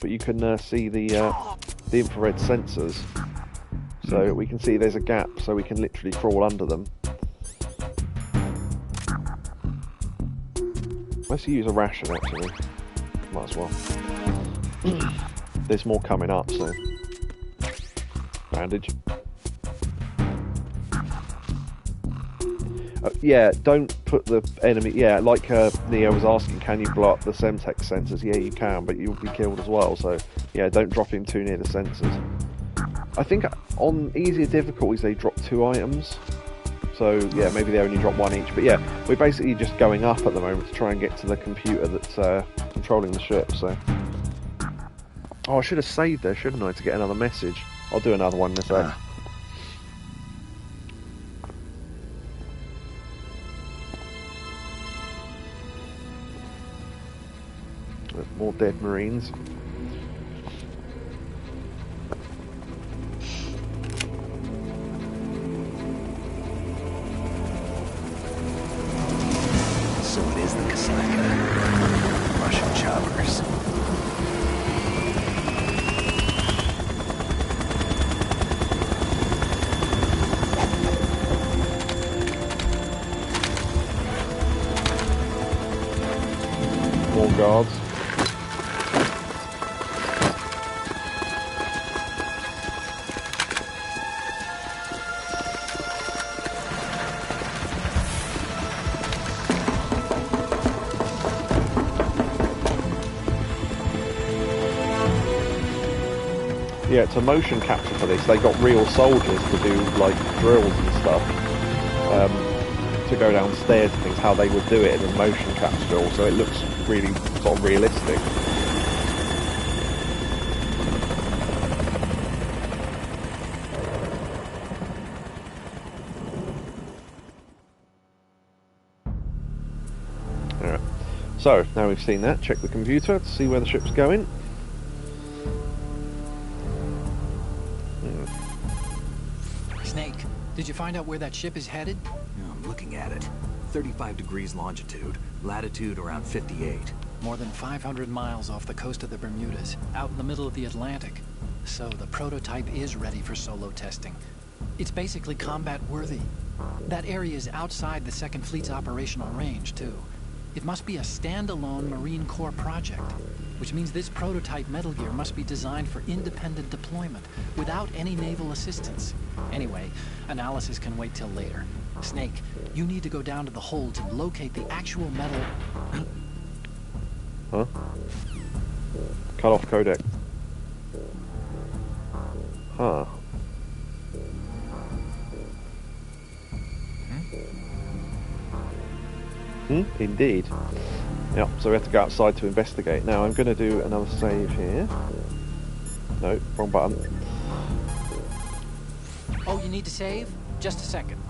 But you can see the infrared sensors, so we can see there's a gap, so we can literally crawl under them. Let's use a ration actually. Might as well. There's more coming up, so bandage. Yeah, don't put the enemy... Yeah, like Neo was asking, can you blow up the Semtex sensors? Yeah, you can, but you'll be killed as well. So, yeah, don't drop him too near the sensors. I think on easier difficulties, they drop 2 items. So, yeah, maybe they only drop 1 each. But, yeah, we're basically just going up at the moment to try and get to the computer that's controlling the ship, so... Oh, I should have saved there, shouldn't I, to get another message? I'll do another one in a sec. More dead Marines. So it is the Kasaka. Russian choppers. More guards. Yeah, it's a motion capture for this. They got real soldiers to do like drills and stuff, to go downstairs and things, how they would do it in a motion capture, so it looks really sort of realistic. Alright, so now we've seen that, check the computer to see where the ship's going. Snake, did you find out where that ship is headed? Yeah, I'm looking at it. 35 degrees longitude, latitude around 58. More than 500 miles off the coast of the Bermudas, out in the middle of the Atlantic. So the prototype is ready for solo testing. It's basically combat worthy. That area is outside the Second Fleet's operational range, too. It must be a standalone Marine Corps project, which means this prototype Metal Gear must be designed for independent deployment, without any naval assistance. Anyway, analysis can wait till later. Snake, you need to go down to the hold to locate the actual metal... Huh? Cut off codec. Huh. Indeed. Yep, so we have to go outside to investigate. Now I'm going to do another save here. No, wrong button. Oh, you need to save? Just a second.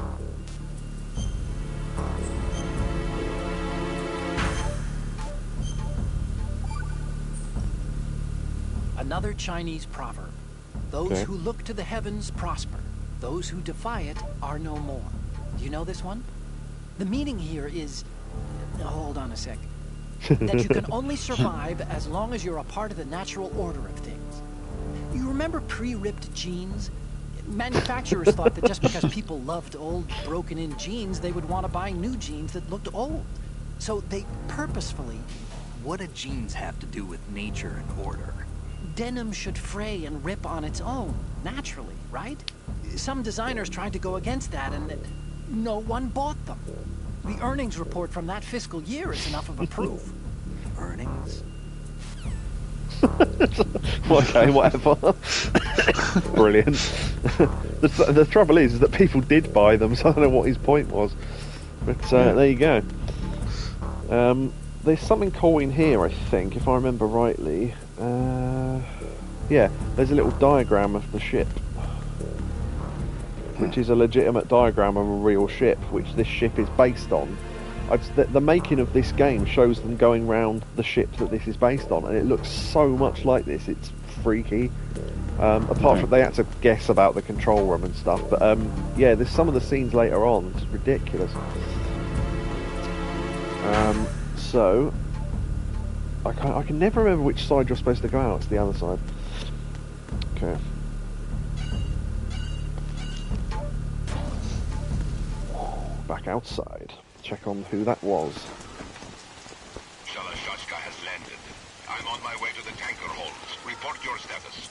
Another Chinese proverb. Those who look to the heavens prosper. Those who defy it are no more. Do you know this one? The meaning here is... Hold on a sec. That you can only survive as long as you're a part of the natural order of things. You remember pre-ripped jeans? Manufacturers thought that just because people loved old, broken-in jeans, they would want to buy new jeans that looked old. So they purposefully... What do jeans have to do with nature and order? Denim should fray and rip on its own, naturally, right? Some designers tried to go against that, and no one bought them. The earnings report from that fiscal year is enough of a proof. Earnings? Okay, whatever. Brilliant. The trouble is that people did buy them, so I don't know what his point was. But there you go. There's something cool in here, I think, if I remember rightly. Yeah, there's a little diagram of the ship, which is a legitimate diagram of a real ship, which this ship is based on. The making of this game shows them going round the ship that this is based on, and it looks so much like this. It's freaky. Apart from they had to guess about the control room and stuff, but yeah, there's some of the scenes later on. It's ridiculous. So I can never remember which side you're supposed to go out. It's the other side. Okay. Back outside. Check on who that was. Shalashashka has landed. I'm on my way to the tanker holds. Report your status.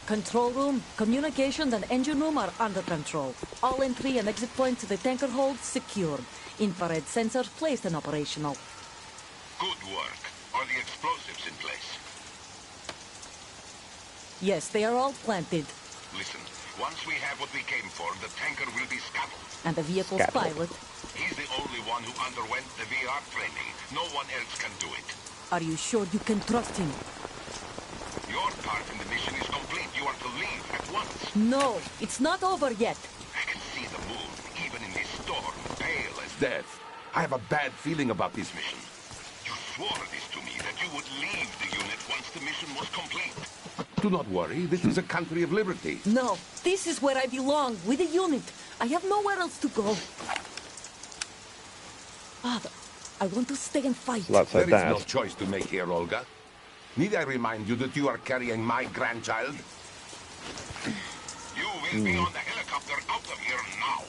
Control room, communications and engine room are under control. All entry and exit points to the tanker hold secured. Infrared sensors placed and operational. Good work. Are the explosives in place? Yes, they are all planted. Listen, once we have what we came for, the tanker will be scuttled. And the vehicle's pilot. He's the only one who underwent the VR training. No one else can do it. Are you sure you can trust him? Your part in the mission is complete. You are to leave at once. No, it's not over yet. I can see the moon, even in this storm, pale as death. I have a bad feeling about this mission. You swore this to me, that you would leave the unit once the mission was complete. Do not worry, this is a country of liberty. No, this is where I belong, with the unit. I have nowhere else to go. Father, I want to stay and fight. So that's her There is dad. no choice to make here, Olga. Need I remind you that you are carrying my grandchild? You will be on the helicopter out of here now.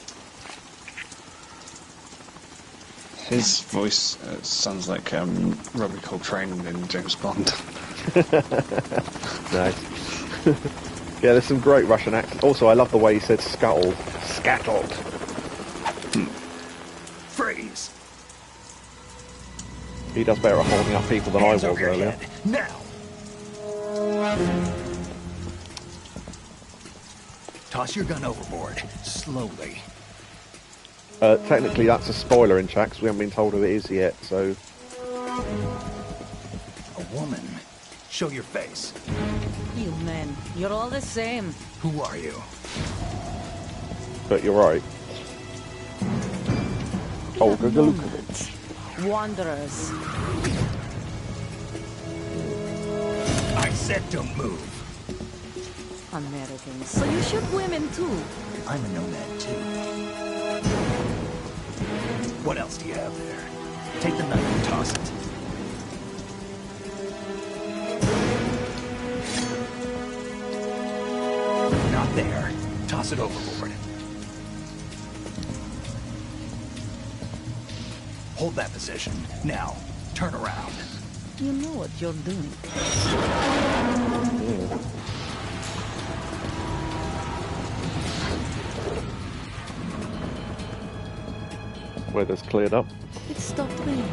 His voice sounds like Robbie Coltrane in James Bond. Nice. Yeah, there's some great Russian accents. Also, I love the way he said scuttled. Scattled. Freeze! He does better at holding up people than Hands I was over your earlier. head. Now! Toss your gun overboard. Slowly. Technically, that's a spoiler in chat, 'cause we haven't been told who it is yet, so... A woman. Show your face. You men, you're all the same. Who are you? But you're right. Olga Galukovich. Wanderers. I said don't move. Americans. So you shoot women too. I'm a nomad too. What else do you have there? Take the knife and toss it. Not there. Toss it overboard. Hold that position. Now, turn around. You know what you're doing. Weather's cleared up. It stopped raining.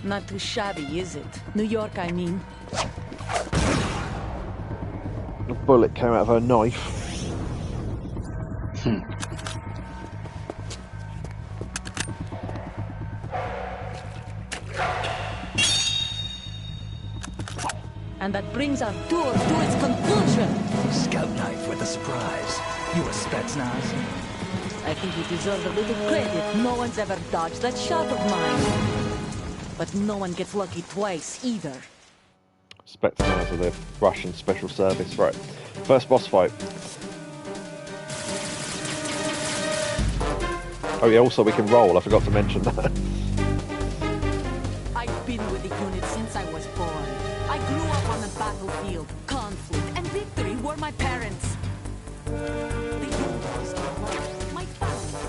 Not too shabby, is it? New York, I mean. A bullet came out of her knife. And that brings our tour to its conclusion. Scout knife with a surprise. You a Spetsnaz? I think you deserve a little credit. No one's ever dodged that shot of mine. But no one gets lucky twice, either. Spetsnaz of the Russian Special Service. Right. First boss fight. Oh yeah, also we can roll. I forgot to mention that. I've been with the unit since I was born. I grew up on the battlefield. Conflict and victory were my parents. The unit was my family.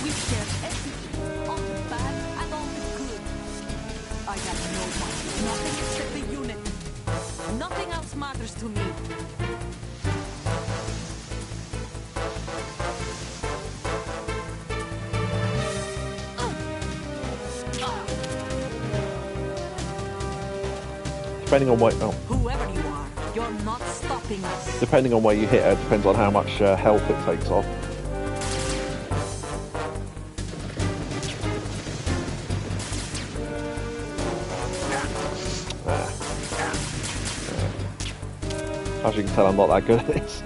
We shared everything, all the bad and all the good. I have no one, nothing except the unit. Nothing else matters to me. Depending on what, Whoever you are, you're not stopping us. depending on where you hit her, depends on how much health it takes off. As you can tell, I'm not that good at this.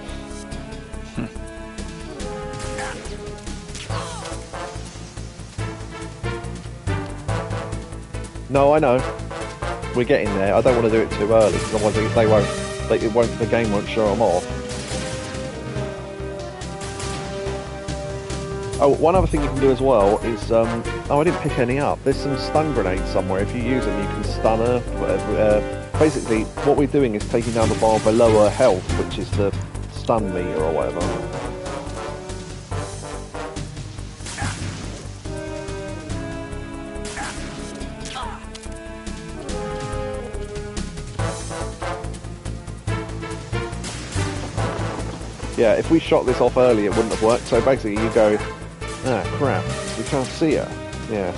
No, I know. We're getting there. I don't want to do it too early because otherwise the game won't show them off. Oh, one other thing you can do as well is, oh, I didn't pick any up. There's some stun grenades somewhere. If you use them, you can stun her. Basically, what we're doing is taking down the bar below her health, which is the stun meter or whatever. Yeah, if we shot this off early, it wouldn't have worked. So basically, you go, ah, crap, we can't see her. Yeah.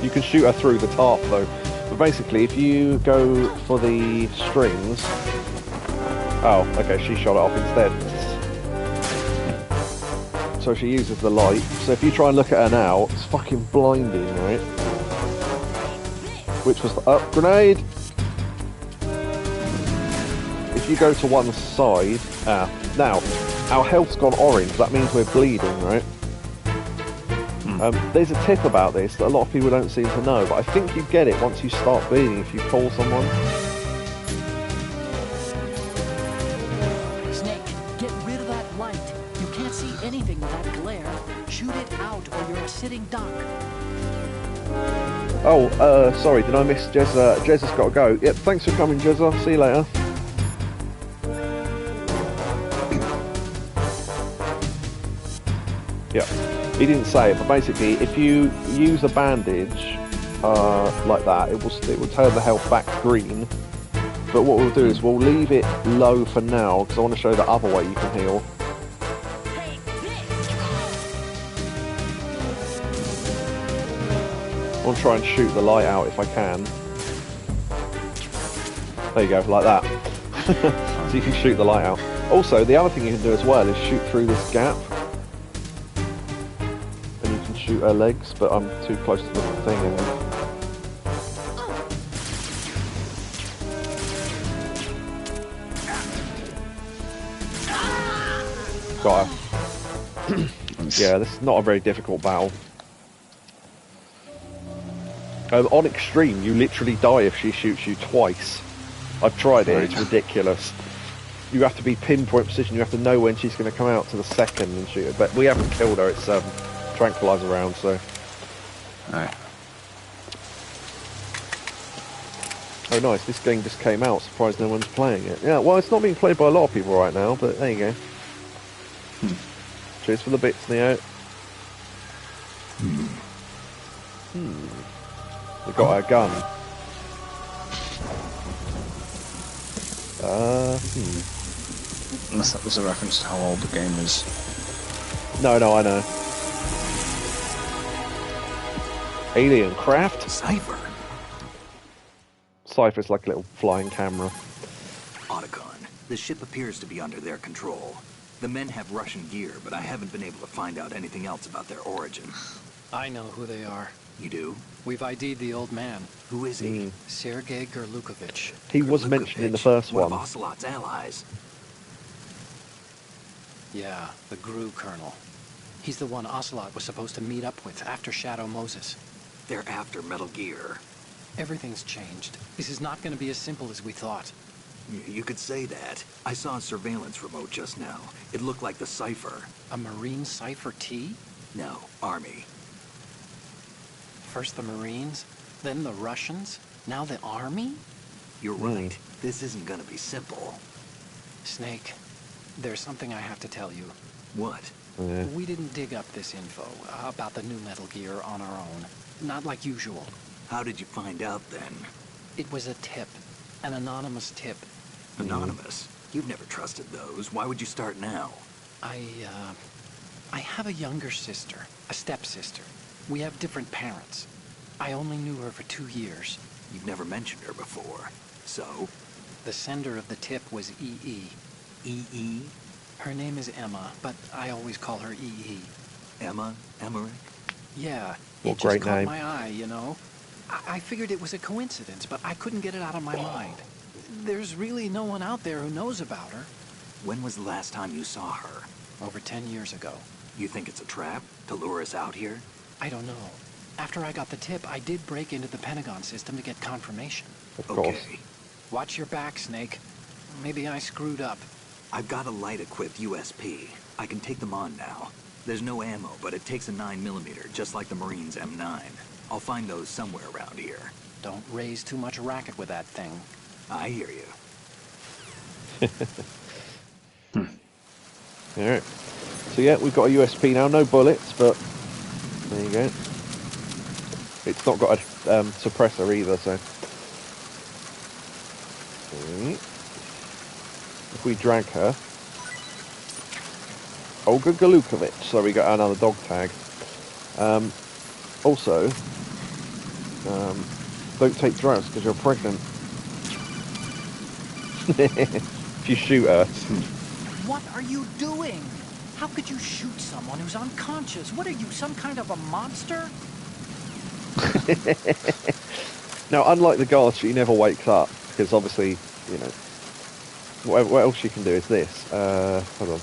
You can shoot her through the tarp, though. But basically, if you go for the strings... Oh, okay, she shot it off instead. So she uses the light. So if you try and look at her now, it's fucking blinding, right? Which was the grenade! If you go to one side, now our health's gone orange, that means we're bleeding, right? There's a tip about this that a lot of people don't seem to know, but I think you get it once you start bleeding if you call someone. Snake, get rid of that light. You can't see anything with that glare. Shoot it out or you're a sitting duck. Oh, sorry, did I miss Jezza? Jezza's got to go. Yep, thanks for coming, Jezza. See you later. Yeah, he didn't say it, but basically, if you use a bandage like that, it will turn the health back green. But what we'll do is we'll leave it low for now because I want to show the other way you can heal. I'll try and shoot the light out if I can. There you go, like that. So you can shoot the light out. Also, the other thing you can do as well is shoot through this gap. Shoot her legs, but I'm too close to the thing and got her. Yeah, this is not a very difficult battle. On extreme, you literally die if she shoots you twice. I've tried it, it's ridiculous. You have to be pinpoint precision, you have to know when she's going to come out to the second and shoot her, but we haven't killed her, it's tranquilizer round, so. Alright. Oh nice, this game just came out, surprised no one's playing it. Yeah, well it's not being played by a lot of people right now, but there you go. Cheers for the bits, Neo. We got our gun. Unless that was a reference to how old the game is. No, I know. Alien craft? Cypher. Cypher's like a little flying camera. Otacon, the ship appears to be under their control. The men have Russian gear, but I haven't been able to find out anything else about their origin. I know who they are. You do? We've ID'd the old man. Who is he? Sergei Gerlukovich. He was mentioned in the first one one. of Ocelot's allies. Yeah, the GRU colonel. He's the one Ocelot was supposed to meet up with after Shadow Moses. They're after Metal Gear. Everything's changed. This is not going to be as simple as we thought. You could say that. I saw a surveillance remote just now. It looked like the Cypher. A Marine Cypher T? No, Army. First the Marines, then the Russians, now the Army? You're right. This isn't gonna be simple. Snake, there's something I have to tell you. What? We didn't dig up this info about the new Metal Gear on our own. Not like usual. How did you find out then? It was a tip. An anonymous tip. Anonymous? You've never trusted those. Why would you start now? I have a younger sister, a stepsister. We have different parents. I only knew her for 2 years. You've never mentioned her before. So? The sender of the tip was E.E. E.E.? Her name is Emma, but I always call her E.E. Emma? Emmerich? Yeah. What it great just caught name. my eye, you know? I figured it was a coincidence, but I couldn't get it out of my mind. There's really no one out there who knows about her. When was the last time you saw her? Over 10 years ago. You think it's a trap? To lure us out here? I don't know. After I got the tip, I did break into the Pentagon system to get confirmation. Of course. Okay. Watch your back, Snake. Maybe I screwed up. I've got a light-equipped USP. I can take them on now. There's no ammo, but it takes a 9mm, just like the Marines' M9. I'll find those somewhere around here. Don't raise too much racket with that thing. I hear you. Alright. So yeah, we've got a USP now. No bullets, but there you go. It's not got a suppressor either, so... If we drag her... Olga Galukovich. So we got another dog tag. Also... don't take drugs because you're pregnant. If you shoot her. What are you doing? How could you shoot someone who's unconscious? What are you, some kind of a monster? Now, unlike the guard, she never wakes up because obviously, you know, what else she can do is this. Hold on.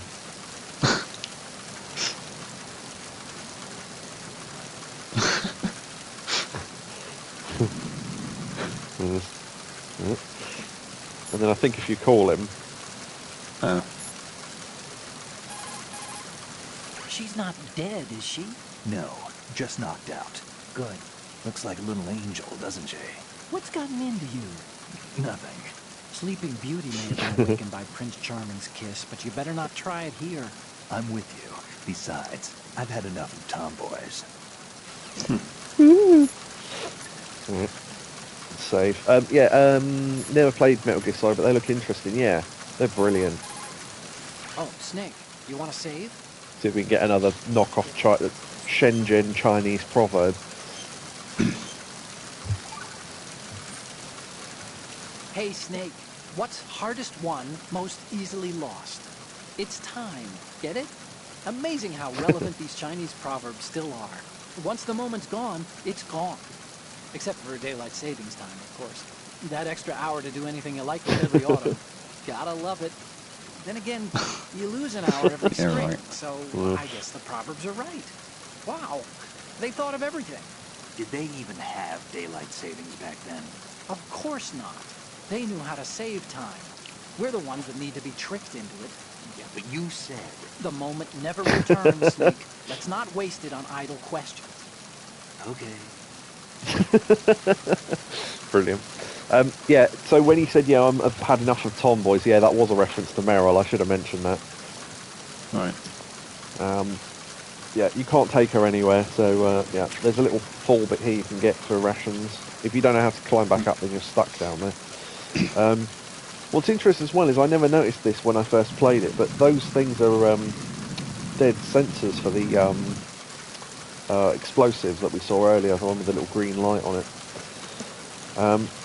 And then I think if you call him... She's not dead, is she? No, just knocked out. Good. Looks like a little angel, doesn't she? What's gotten into you? Nothing. Sleeping Beauty may have been awakened by Prince Charming's kiss, but you better not try it here. I'm with you. Besides, I've had enough of tomboys. Right. Save. Never played Metal Gear Solid, but they look interesting. Yeah, they're brilliant. Oh, Snake, you want to save? See if we can get another knockoff Shenzhen Chinese proverb. Hey, Snake, what's hardest won, most easily lost? It's time. Get it? Amazing how relevant these Chinese proverbs still are. Once the moment's gone, it's gone. Except for daylight savings time, of course. That extra hour to do anything you like with every autumn. Gotta love it. Then again, you lose an hour every spring, right. so I guess the proverbs are right. Wow, they thought of everything. Did they even have daylight savings back then? Of course not. They knew how to save time. We're the ones that need to be tricked into it. Yeah, but you said... The moment never returns, Snake. Let's not waste it on idle questions. Okay. Brilliant. Yeah, so when he said, yeah, I've had enough of tomboys, yeah, that was a reference to Meryl. I should have mentioned that. Right. Yeah, you can't take her anywhere, so yeah, there's a little fall bit here you can get for rations. If you don't know how to climb back up, then you're stuck down there. What's interesting as well is I never noticed this when I first played it, but those things are dead sensors for the explosives that we saw earlier, the one with the little green light on it.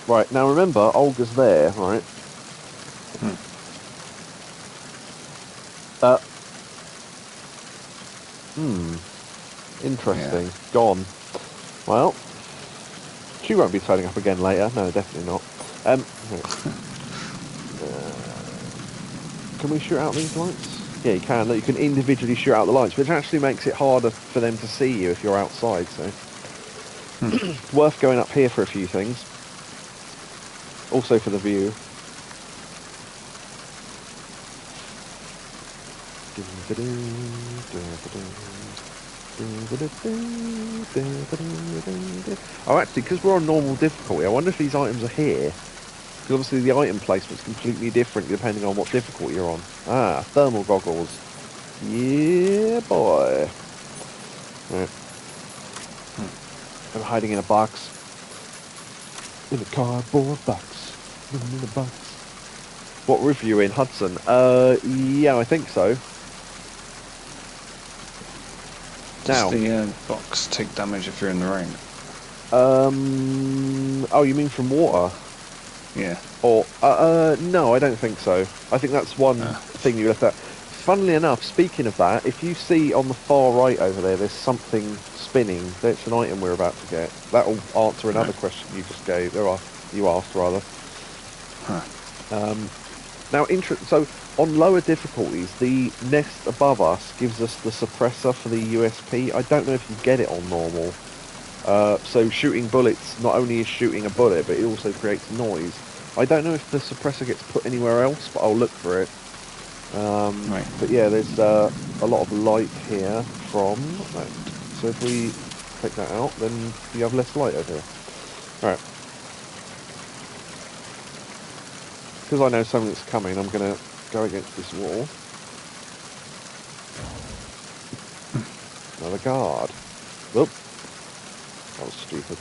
Right, now remember, Olga's there, right? Interesting. Yeah. Gone. Well, she won't be turning up again later. No, definitely not. Can we shoot out these lights? Yeah, you can. You can individually shoot out the lights, which actually makes it harder for them to see you if you're outside. So, worth going up here for a few things. Also for the view. Oh, actually, because we're on normal difficulty, I wonder if these items are here. Because obviously the item placement's completely different depending on what difficulty you're on. Ah, thermal goggles. Yeah, boy. Right. I'm hiding in a box. In a cardboard box. In a box. What roof are you in, Hudson? Yeah, I think so. Does the box take damage if you're in the rain? Oh, you mean from water? Yeah. Or, no, I don't think so. I think that's one thing you left out. Funnily enough, speaking of that, if you see on the far right over there, there's something spinning. That's an item we're about to get. That'll answer another question you just gave. You asked, rather. Huh. Now, so on lower difficulties, the nest above us gives us the suppressor for the USP. I don't know if you get it on normal. So shooting bullets not only is shooting a bullet, but it also creates noise. I don't know if the suppressor gets put anywhere else, but I'll look for it. Right. But yeah, there's a lot of light here from that. So if we take that out, then you have less light over here. Right. Because I know something's coming, I'm going to go against this wall. Another guard. Whoop. That was stupid.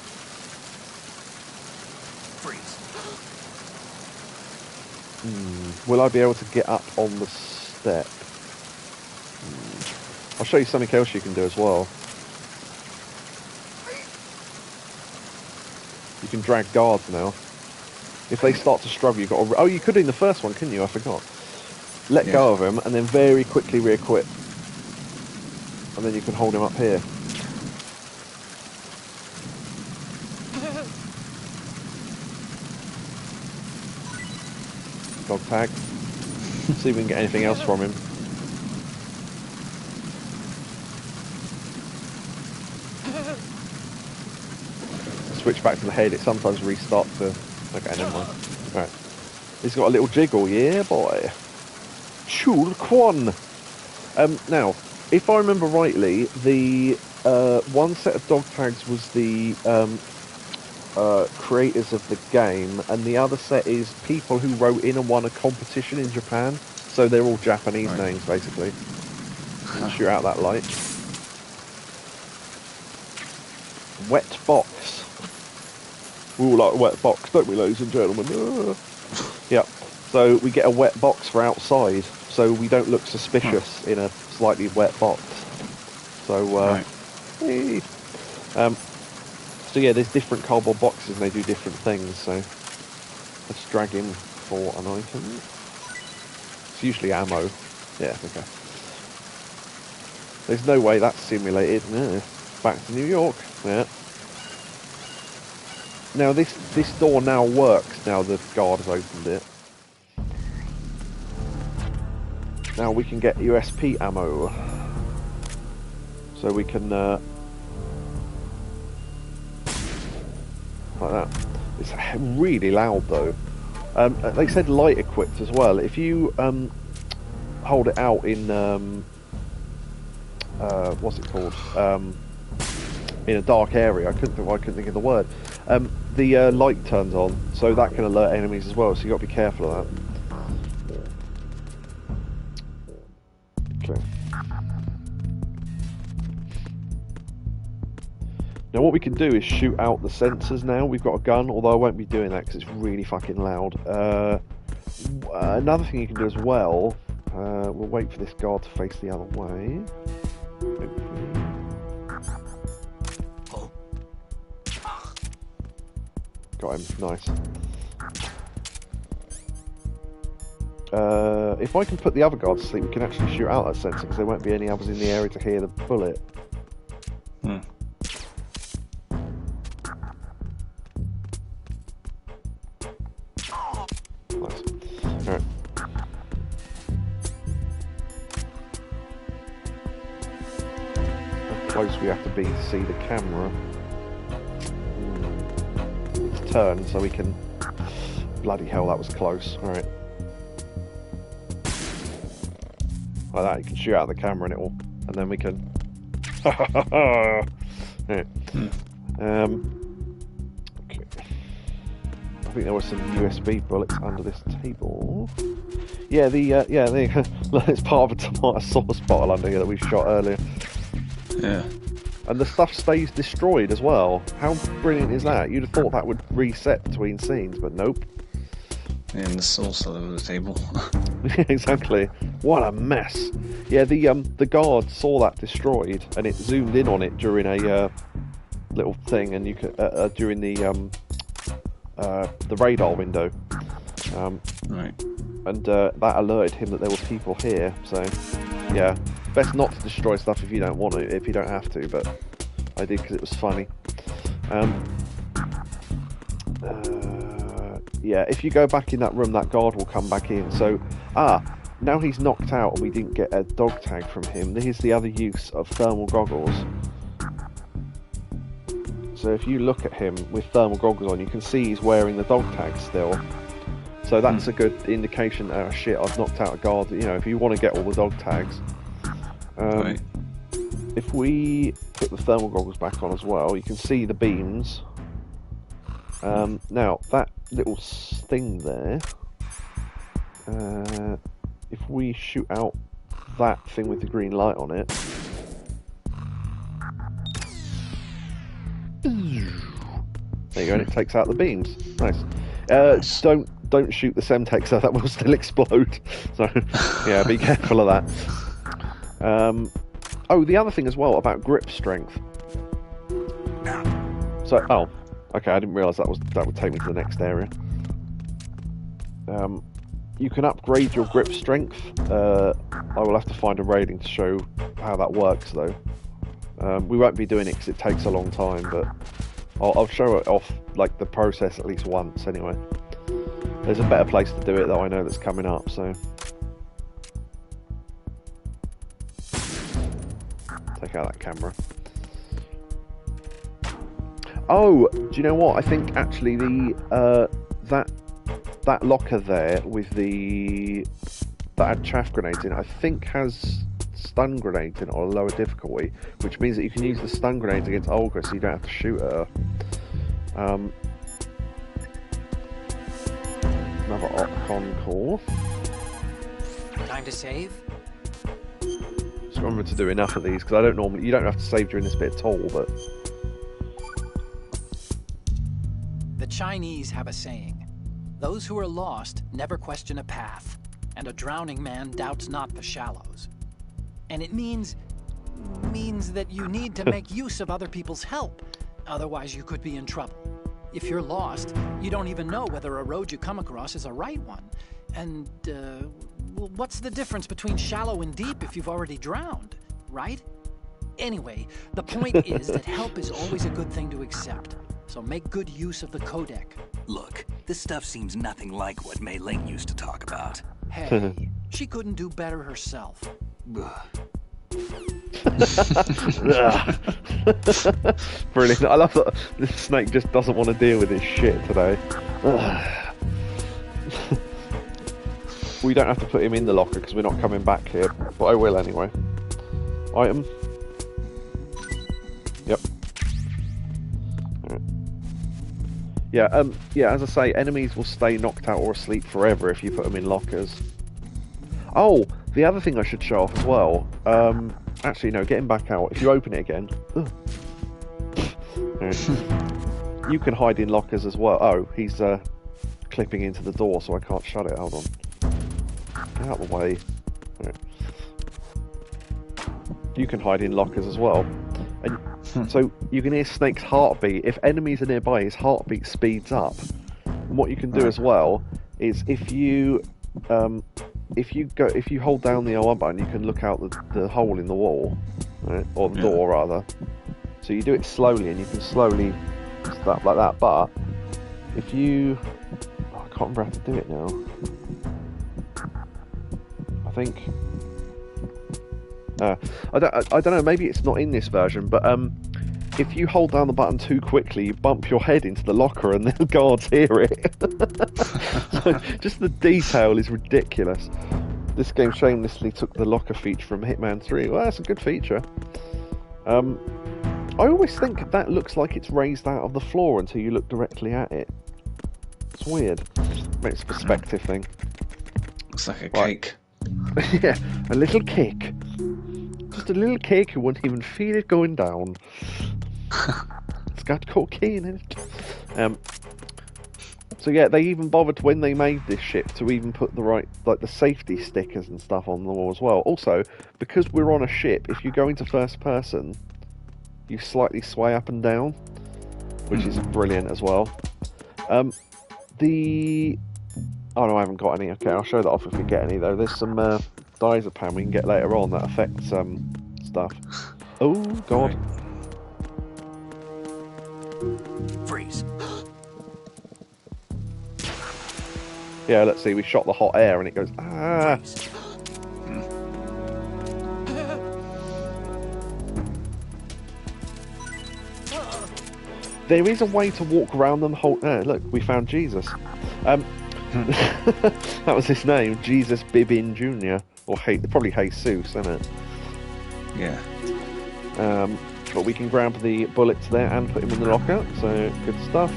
Freeze. Will I be able to get up on the step? I'll show you something else you can do as well. You can drag guards now. If they start to struggle, you've got to... Oh, you could in the first one, couldn't you? I forgot. Let go of him, and then very quickly re-equip. And then you can hold him up here. Dog tag. See if we can get anything else from him. Switch back to the head, it sometimes restarts the... Okay, never mind. Alright. He's got a little jiggle, yeah boy. Chul Quan! Now, if I remember rightly, the one set of dog tags was the creators of the game, and the other set is people who wrote in and won a competition in Japan. So they're all Japanese names, basically. Shoot out that light. Wet box. We all like a wet box, don't we, ladies and gentlemen? Yep. So we get a wet box for outside, so we don't look suspicious in a slightly wet box. So, hey. So yeah, there's different cardboard boxes and they do different things, so let's drag in for an item. It's usually ammo. Yeah, okay. There's no way that's simulated. No. Back to New York. Yeah. Now this door now works now the guard has opened it. Now we can get USP ammo. So we can like that. It's really loud though. They said light equipped as well. If you hold it out in what's it called? In a dark area, I couldn't think of the word. The light turns on, so that can alert enemies as well. So you got to be careful of that. Okay. Now what we can do is shoot out the sensors now. We've got a gun, although I won't be doing that because it's really fucking loud. Another thing you can do as well, we'll wait for this guard to face the other way. Got him, nice. If I can put the other guards to sleep, we can actually shoot out that sensor because there won't be any others in the area to hear the bullet. close we have to be to see the camera. It's turned so we can... Bloody hell, that was close. Alright. Like that, you can shoot out the camera and it will... And then we can... Right. Okay. I think there were some USB bullets under this table. Yeah, it's part of a tomato sauce bottle under here that we shot earlier. Yeah. And the stuff stays destroyed as well. How brilliant is that? You'd have thought that would reset between scenes, but nope. Yeah, and the sauce all over the table. Exactly. What a mess. Yeah, the guard saw that destroyed, and it zoomed in on it during a little thing, and you could during the radar window. Right. And that alerted him that there were people here. So, yeah, best not to destroy stuff if you don't want to, if you don't have to. But I did because it was funny. Yeah, if you go back in that room, that guard will come back in. So, now he's knocked out and we didn't get a dog tag from him. Here's the other use of thermal goggles. So if you look at him with thermal goggles on, you can see he's wearing the dog tag still. So that's a good indication, oh shit, I've knocked out a guard. You know, if you want to get all the dog tags. Right. If we put the thermal goggles back on as well, you can see the beams. Now, that little thing there, if we shoot out that thing with the green light on it, there you go, and it takes out the beams. Nice. Don't shoot the Semtex, so that will still explode. So, yeah, be careful of that. Oh, the other thing as well about grip strength. So, okay, I didn't realise that would take me to the next area. You can upgrade your grip strength. I will have to find a Raiden to show how that works, though. We won't be doing it because it takes a long time, but I'll show it off, like the process, at least once anyway. There's a better place to do it, though, I know that's coming up, so... Take out that camera. Oh, do you know what? I think actually the that locker there with that had chaff grenades in it, I think has stun grenades in it, or a lower difficulty, which means that you can use the stun grenades against Olga, so you don't have to shoot at her. Another Opcon core. Time to save? Just remember to do enough of these, because you don't have to save during this bit at all, but... The Chinese have a saying, those who are lost never question a path, and a drowning man doubts not the shallows. And it means that you need to make use of other people's help, otherwise you could be in trouble. If you're lost, you don't even know whether a road you come across is a right one. And, well, what's the difference between shallow and deep if you've already drowned, right? Anyway, the point is that help is always a good thing to accept. So make good use of the codec. Look, this stuff seems nothing like what Mei Ling used to talk about. Hey, she couldn't do better herself. Brilliant. I love that this snake just doesn't want to deal with this shit today. We don't have to put him in the locker because we're not coming back here, but I will anyway. Item. Yep. Yeah, as I say, enemies will stay knocked out or asleep forever if you put them in lockers. Oh, the other thing I should show off as well. Actually, no, get him back out. If you open it again, you can hide in lockers as well. Oh, he's clipping into the door, so I can't shut it. Hold on. Get out of the way. Right. You can hide in lockers as well. And so you can hear Snake's heartbeat. If enemies are nearby, his heartbeat speeds up. And what you can do as well is if you hold down the R1 button, you can look out the hole in the wall, right? Or the door rather. So you do it slowly, and you can slowly start like that. But if you, I can't remember how to do it now. I think I don't know. Maybe it's not in this version, but if you hold down the button too quickly, you bump your head into the locker, and the guards hear it. So just the detail is ridiculous. This game shamelessly took the locker feature from Hitman 3. Well, that's a good feature. I always think that looks like it's raised out of the floor until you look directly at it. It's weird. Maybe it's a perspective thing. Looks like a cake. Yeah, a little cake. Just a little cake, you wouldn't even feel it going down. It's got cocaine in it. So yeah, they even bothered when they made this ship to even put the right, like the safety stickers and stuff on the wall as well. Also, because we're on a ship, if you go into first person, you slightly sway up and down, which is brilliant as well. Oh no, I haven't got any. Okay, I'll show that off if we get any though. There's some diazepam we can get later on that affects stuff. Oh god. Freeze. Yeah, let's see, we shot the hot air and it goes, ah. There is a way to walk around them whole... look, we found Jesus. That was his name, Jesus Bibin Jr. Or probably Jesus, isn't it? Yeah. But we can grab the bullets there and put him in the locker, so good stuff.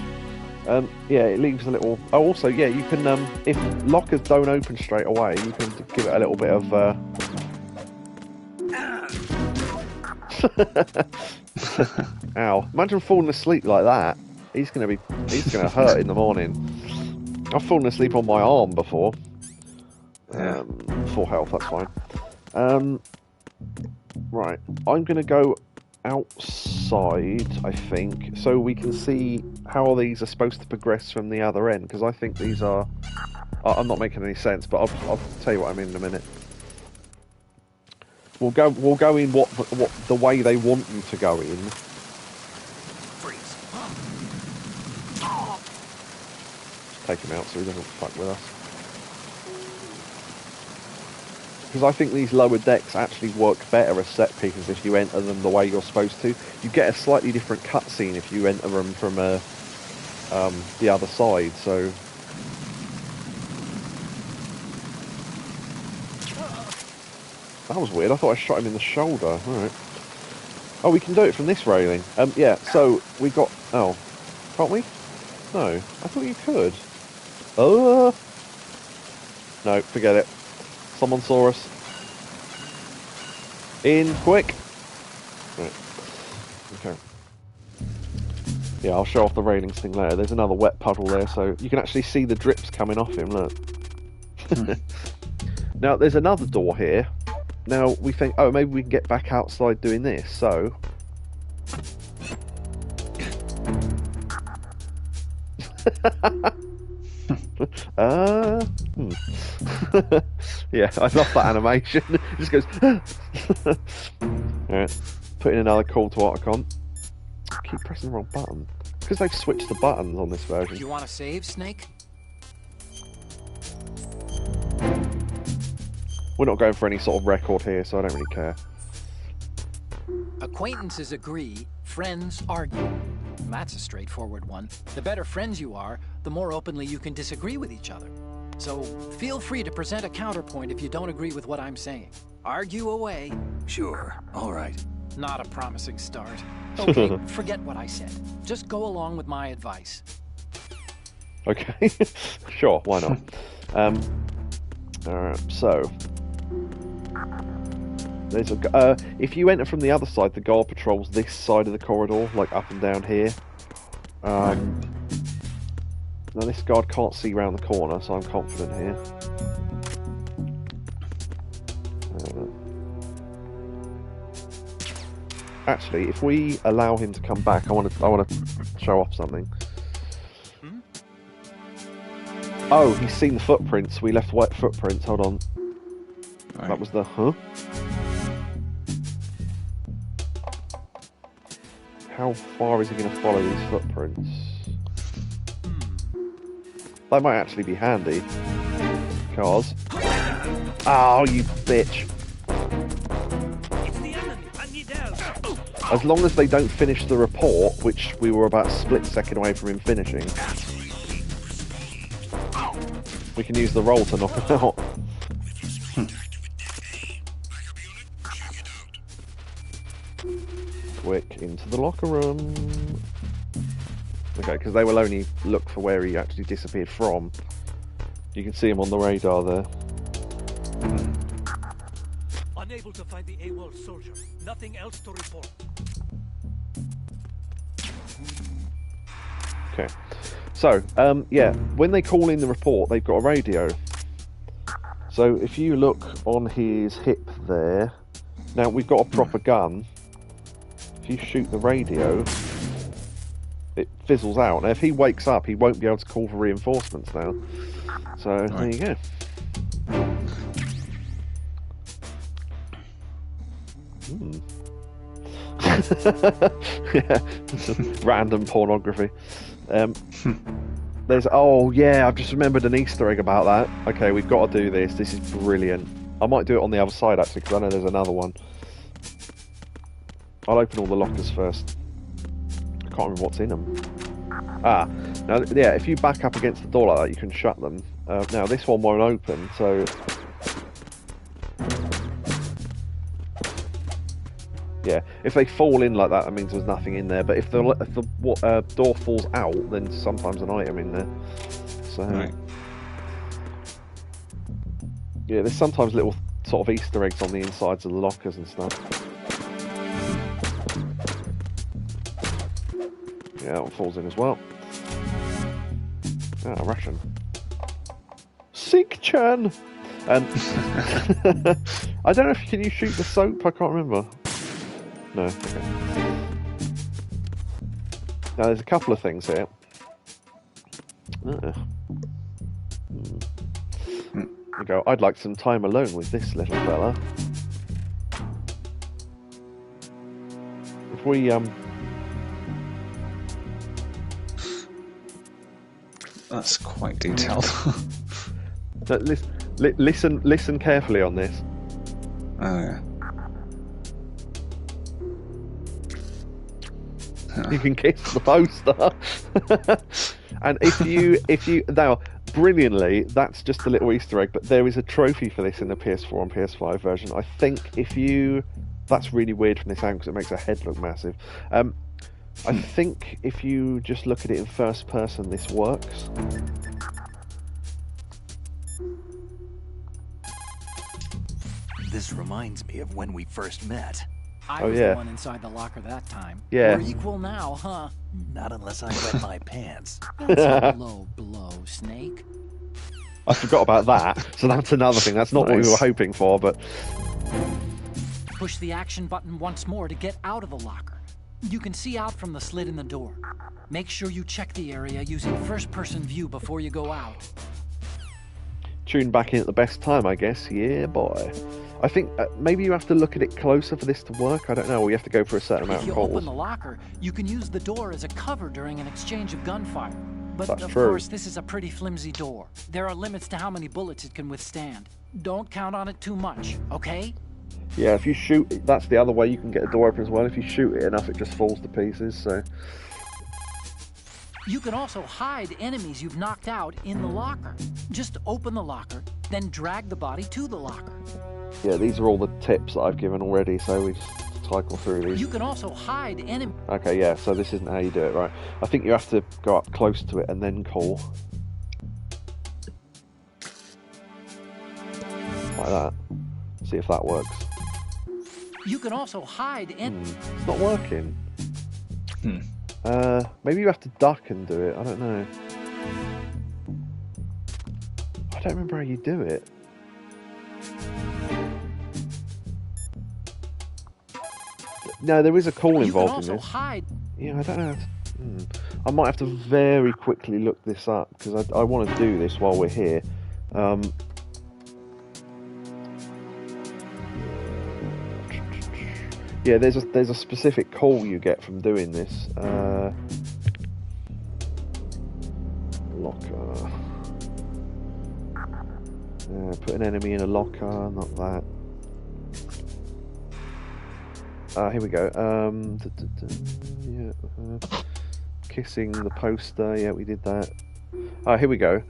Yeah, it leaves a little... Oh, also, yeah, you can... if lockers don't open straight away, you can give it a little bit of... Ow. Imagine falling asleep like that. He's gonna hurt in the morning. I've fallen asleep on my arm before. Full health, that's fine. Right, I'm gonna go outside, I think, so we can see how these are supposed to progress from the other end, because I think these are... I'm not making any sense, but I'll tell you what I mean in a minute. We'll go in what the way they want you to go in. Freeze. Take him out so he doesn't fuck with us. Because I think these lower decks actually work better as set pieces if you enter them the way you're supposed to. You get a slightly different cutscene if you enter them from the other side, so... That was weird, I thought I shot him in the shoulder. Alright. Oh, we can do it from this railing. Yeah, so we got... Oh. Can't we? No. I thought you could. Oh! No, forget it. Someone saw us. In, quick! Right. Okay. Yeah, I'll show off the railings thing later. There's another wet puddle there, so you can actually see the drips coming off him, look. Now, there's another door here. Now, we think, oh, maybe we can get back outside doing this, so... Yeah, I love that animation. It just goes... Alright, put in another call to Otacon. Keep pressing the wrong button. Because they've switched the buttons on this version. You want to save, Snake? We're not going for any sort of record here, so I don't really care. Acquaintances agree, friends argue. That's a straightforward one. The better friends you are, the more openly you can disagree with each other. So feel free to present a counterpoint if you don't agree with what I'm saying. Argue away. Sure, all right. Not a promising start. Okay, forget what I said. Just go along with my advice. Okay, sure, why not? Alright, so... There's a, if you enter from the other side, the guard patrols this side of the corridor, like up and down here. Now this guard can't see round the corner, so I'm confident here. Actually, if we allow him to come back, I want to show off something. Oh, he's seen the footprints. We left wet footprints. Hold on. Right. That was the How far is he going to follow these footprints? That might actually be handy. Because... Oh, you bitch. As long as they don't finish the report, which we were about a split second away from him finishing, we can use the roll to knock him out. Quick, into the locker room. Okay, because they will only look for where he actually disappeared from. You can see him on the radar there. Unable to find the AWOL soldier. Nothing else to report. Okay. So, yeah, when they call in the report, they've got a radio. So if you look on his hip there, now we've got a proper gun. If you shoot the radio, it fizzles out. Now if he wakes up, he won't be able to call for reinforcements now. So there you go. Yeah, random pornography. There's I've just remembered an Easter egg about that. Okay, we've got to do this. This is brilliant. I might do it on the other side actually, because I know there's another one. I'll open all the lockers first. I can't remember what's in them. Now yeah, if you back up against the door like that, you can shut them. Now this one won't open, so yeah, if they fall in like that, that means there's nothing in there. But if the door falls out, then sometimes an item in there. So yeah, there's sometimes little sort of Easter eggs on the insides of the lockers and stuff. Yeah, that one falls in as well. Russian. Sig-chan! And I don't know can you shoot the soap? I can't remember. No, okay. Now there's a couple of things here. There you go. I'd like some time alone with this little fella. If we That's quite detailed. listen carefully on this. Oh yeah. You can kiss the poster. And if you now brilliantly, that's just a little Easter egg, but there is a trophy for this in the PS4 and PS5 version. I think that's really weird from this angle because it makes a head look massive. I think if you just look at it in first person, this works. This reminds me of when we first met. I was the one inside the locker that time. Yeah. We're equal now, huh? Not unless I wet my pants. That's a low blow, Snake. I forgot about that, so that's another thing. That's not what we were hoping for, but... Push the action button once more to get out of the locker. You can see out from the slit in the door. Make sure you check the area using first-person view before you go out. Tune back in at the best time, I guess. Yeah, boy. I think maybe you have to look at it closer for this to work. I don't know. We have to go for a certain amount of calls. If you open the locker, you can use the door as a cover during an exchange of gunfire. But That's of true. course, this is a pretty flimsy door. There are limits to how many bullets it can withstand. Don't count on it too much, okay? Yeah, if you shoot it, that's the other way you can get a door open as well. If you shoot it enough, it just falls to pieces, so... You can also hide enemies you've knocked out in the locker. Just open the locker, then drag the body to the locker. Yeah, these are all the tips that I've given already, so we just cycle through these. You can also hide enemies. Okay, yeah, so this isn't how you do it, right? I think you have to go up close to it and then call. Like that. See if that works. You can also hide enemies. It's not working. Maybe you have to duck and do it. I don't know. I don't remember how you do it. No, there is a call involved in this. Hide. Yeah, I don't know. I might have to very quickly look this up because I want to do this while we're here. Yeah, there's a specific call you get from doing this. Locker. Put an enemy in a locker, not that. Here we go. Kissing the poster. Yeah, we did that. Here we go.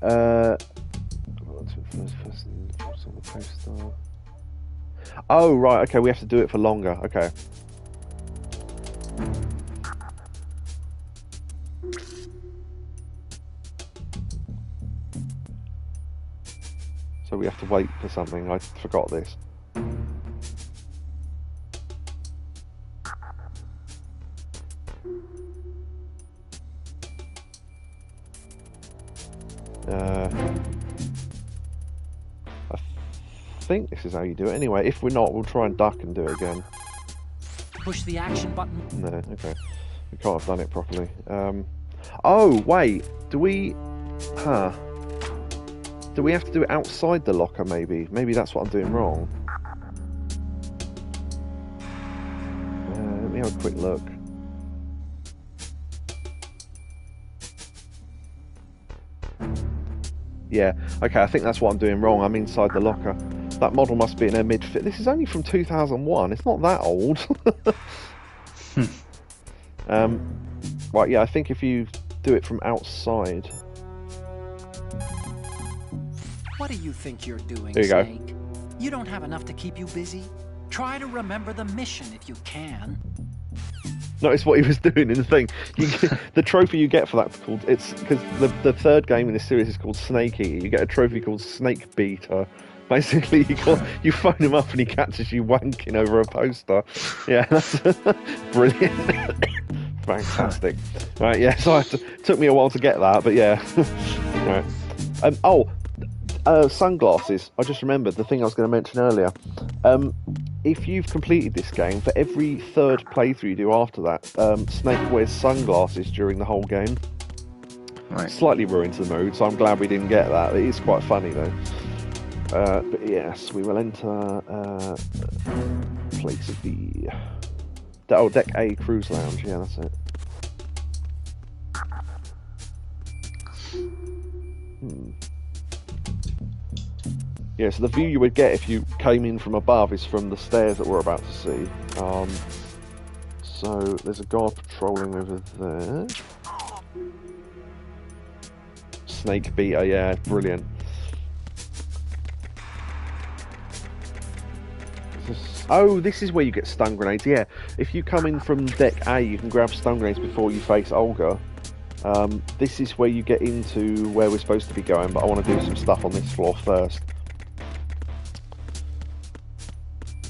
First on the poster. Oh, right. Okay, we have to do it for longer. Okay. So we have to wait for something. I forgot this. I think this is how you do it. Anyway, if we're not, we'll try and duck and do it again. Push the action button. No, okay. We can't have done it properly. Oh, wait. Do we... Huh. Do we have to do it outside the locker, maybe? Maybe that's what I'm doing wrong. Let me have a quick look. Yeah, okay, I think that's what I'm doing wrong. I'm inside the locker. That model must be in a mid-fit. This is only from 2001. It's not that old. Right, yeah, I think if you do it from outside... What do you think you're doing, there you Snake? go. You don't have enough to keep you busy? Try to remember the mission if you can. Notice what he was doing in the thing. The trophy you get for that called... It's because the third game in this series is called Snake Eater. You get a trophy called Snake Beater. Basically, you phone him up and he catches you wanking over a poster. Yeah, that's brilliant. Fantastic. Right, yeah, so it took me a while to get that, but yeah. Right. Sunglasses. I just remembered the thing I was going to mention earlier. If you've completed this game, for every third playthrough you do after that, Snake wears sunglasses during the whole game. Right. Slightly ruins the mood, so I'm glad we didn't get that. It is quite funny though. But yes, we will enter place of the... Oh, Deck A Cruise Lounge. Yeah, that's it. Yeah, so the view you would get if you came in from above is from the stairs that we're about to see. So there's a guard patrolling over there. Snake Beater, yeah, brilliant. Oh, this is where you get stun grenades, yeah. If you come in from Deck A, you can grab stun grenades before you face Olga. This is where you get into where we're supposed to be going, but I want to do some stuff on this floor first.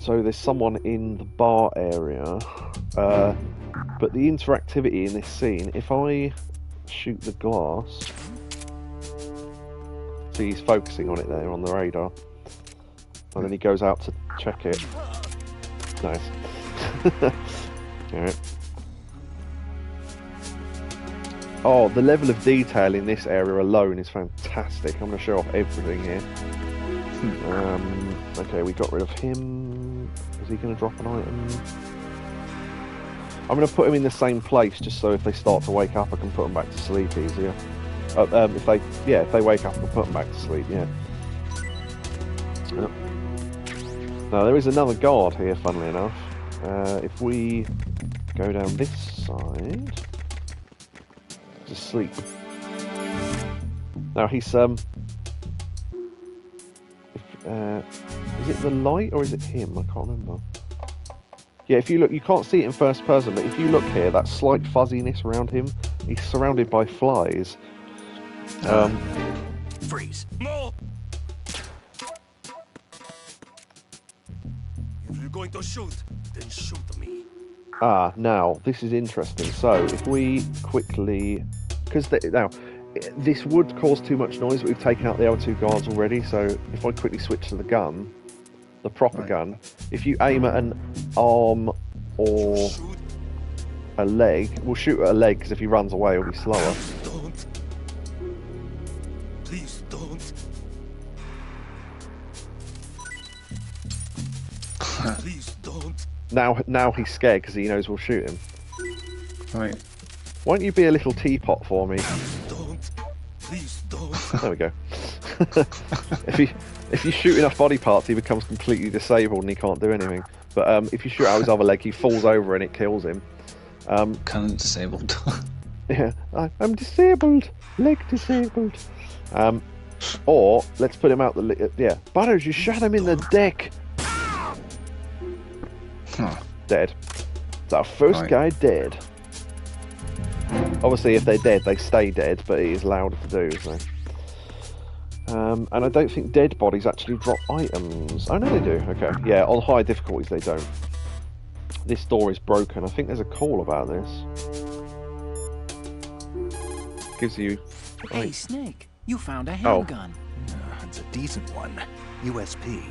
So there's someone in the bar area, but the interactivity in this scene, if I shoot the glass, see he's focusing on it there on the radar, and then he goes out to check it. Nice. Alright. Oh, the level of detail in this area alone is fantastic. I'm going to show off everything here. Okay, we got rid of him. Is he going to drop an item? I'm going to put him in the same place just so if they start to wake up I can put them back to sleep easier. If they wake up I can put them back to sleep, yeah. Now there is another guard here, funnily enough. If we go down this side to sleep. Now he's is it the light or is it him? I can't remember. Yeah, if you look, you can't see it in first person, but if you look here, that slight fuzziness around him, he's surrounded by flies. Freeze. No! If you're going to shoot, then shoot me. Now, this is interesting. So, if we quickly... Now, this would cause too much noise, but we've taken out the other two guards already, so if I quickly switch to the gun, the proper gun, if you aim at an arm or a leg, we'll shoot at a leg, because if he runs away, he'll be slower. Don't. Please don't. Please don't. Now he's scared, because he knows we'll shoot him. Right. Why don't you be a little teapot for me? Don't. Please don't. There we go. If you shoot enough body parts, he becomes completely disabled and he can't do anything. But if you shoot out his other leg, he falls over and it kills him. Kind of disabled. Yeah, I'm disabled. Leg disabled. Or let's put him out the yeah. Butters, you shot him in the dick. Huh. Dead. It's our first guy dead. Obviously, if they're dead, they stay dead, but it is louder to do. So. And I don't think dead bodies actually drop items. Oh no, they do. Okay, yeah. On high difficulties, they don't. This door is broken. I think there's a call about this. Gives you. Hey, Snake. You found a handgun. It's a decent one. USP.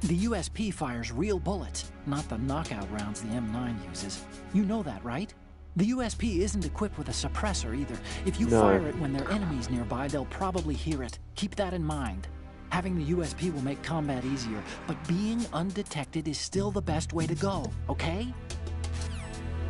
The USP fires real bullets, not the knockout rounds the M9 uses. You know that, right? The USP isn't equipped with a suppressor either. If you fire it when there are enemies nearby, they'll probably hear it. Keep that in mind. Having the USP will make combat easier, but being undetected is still the best way to go, okay?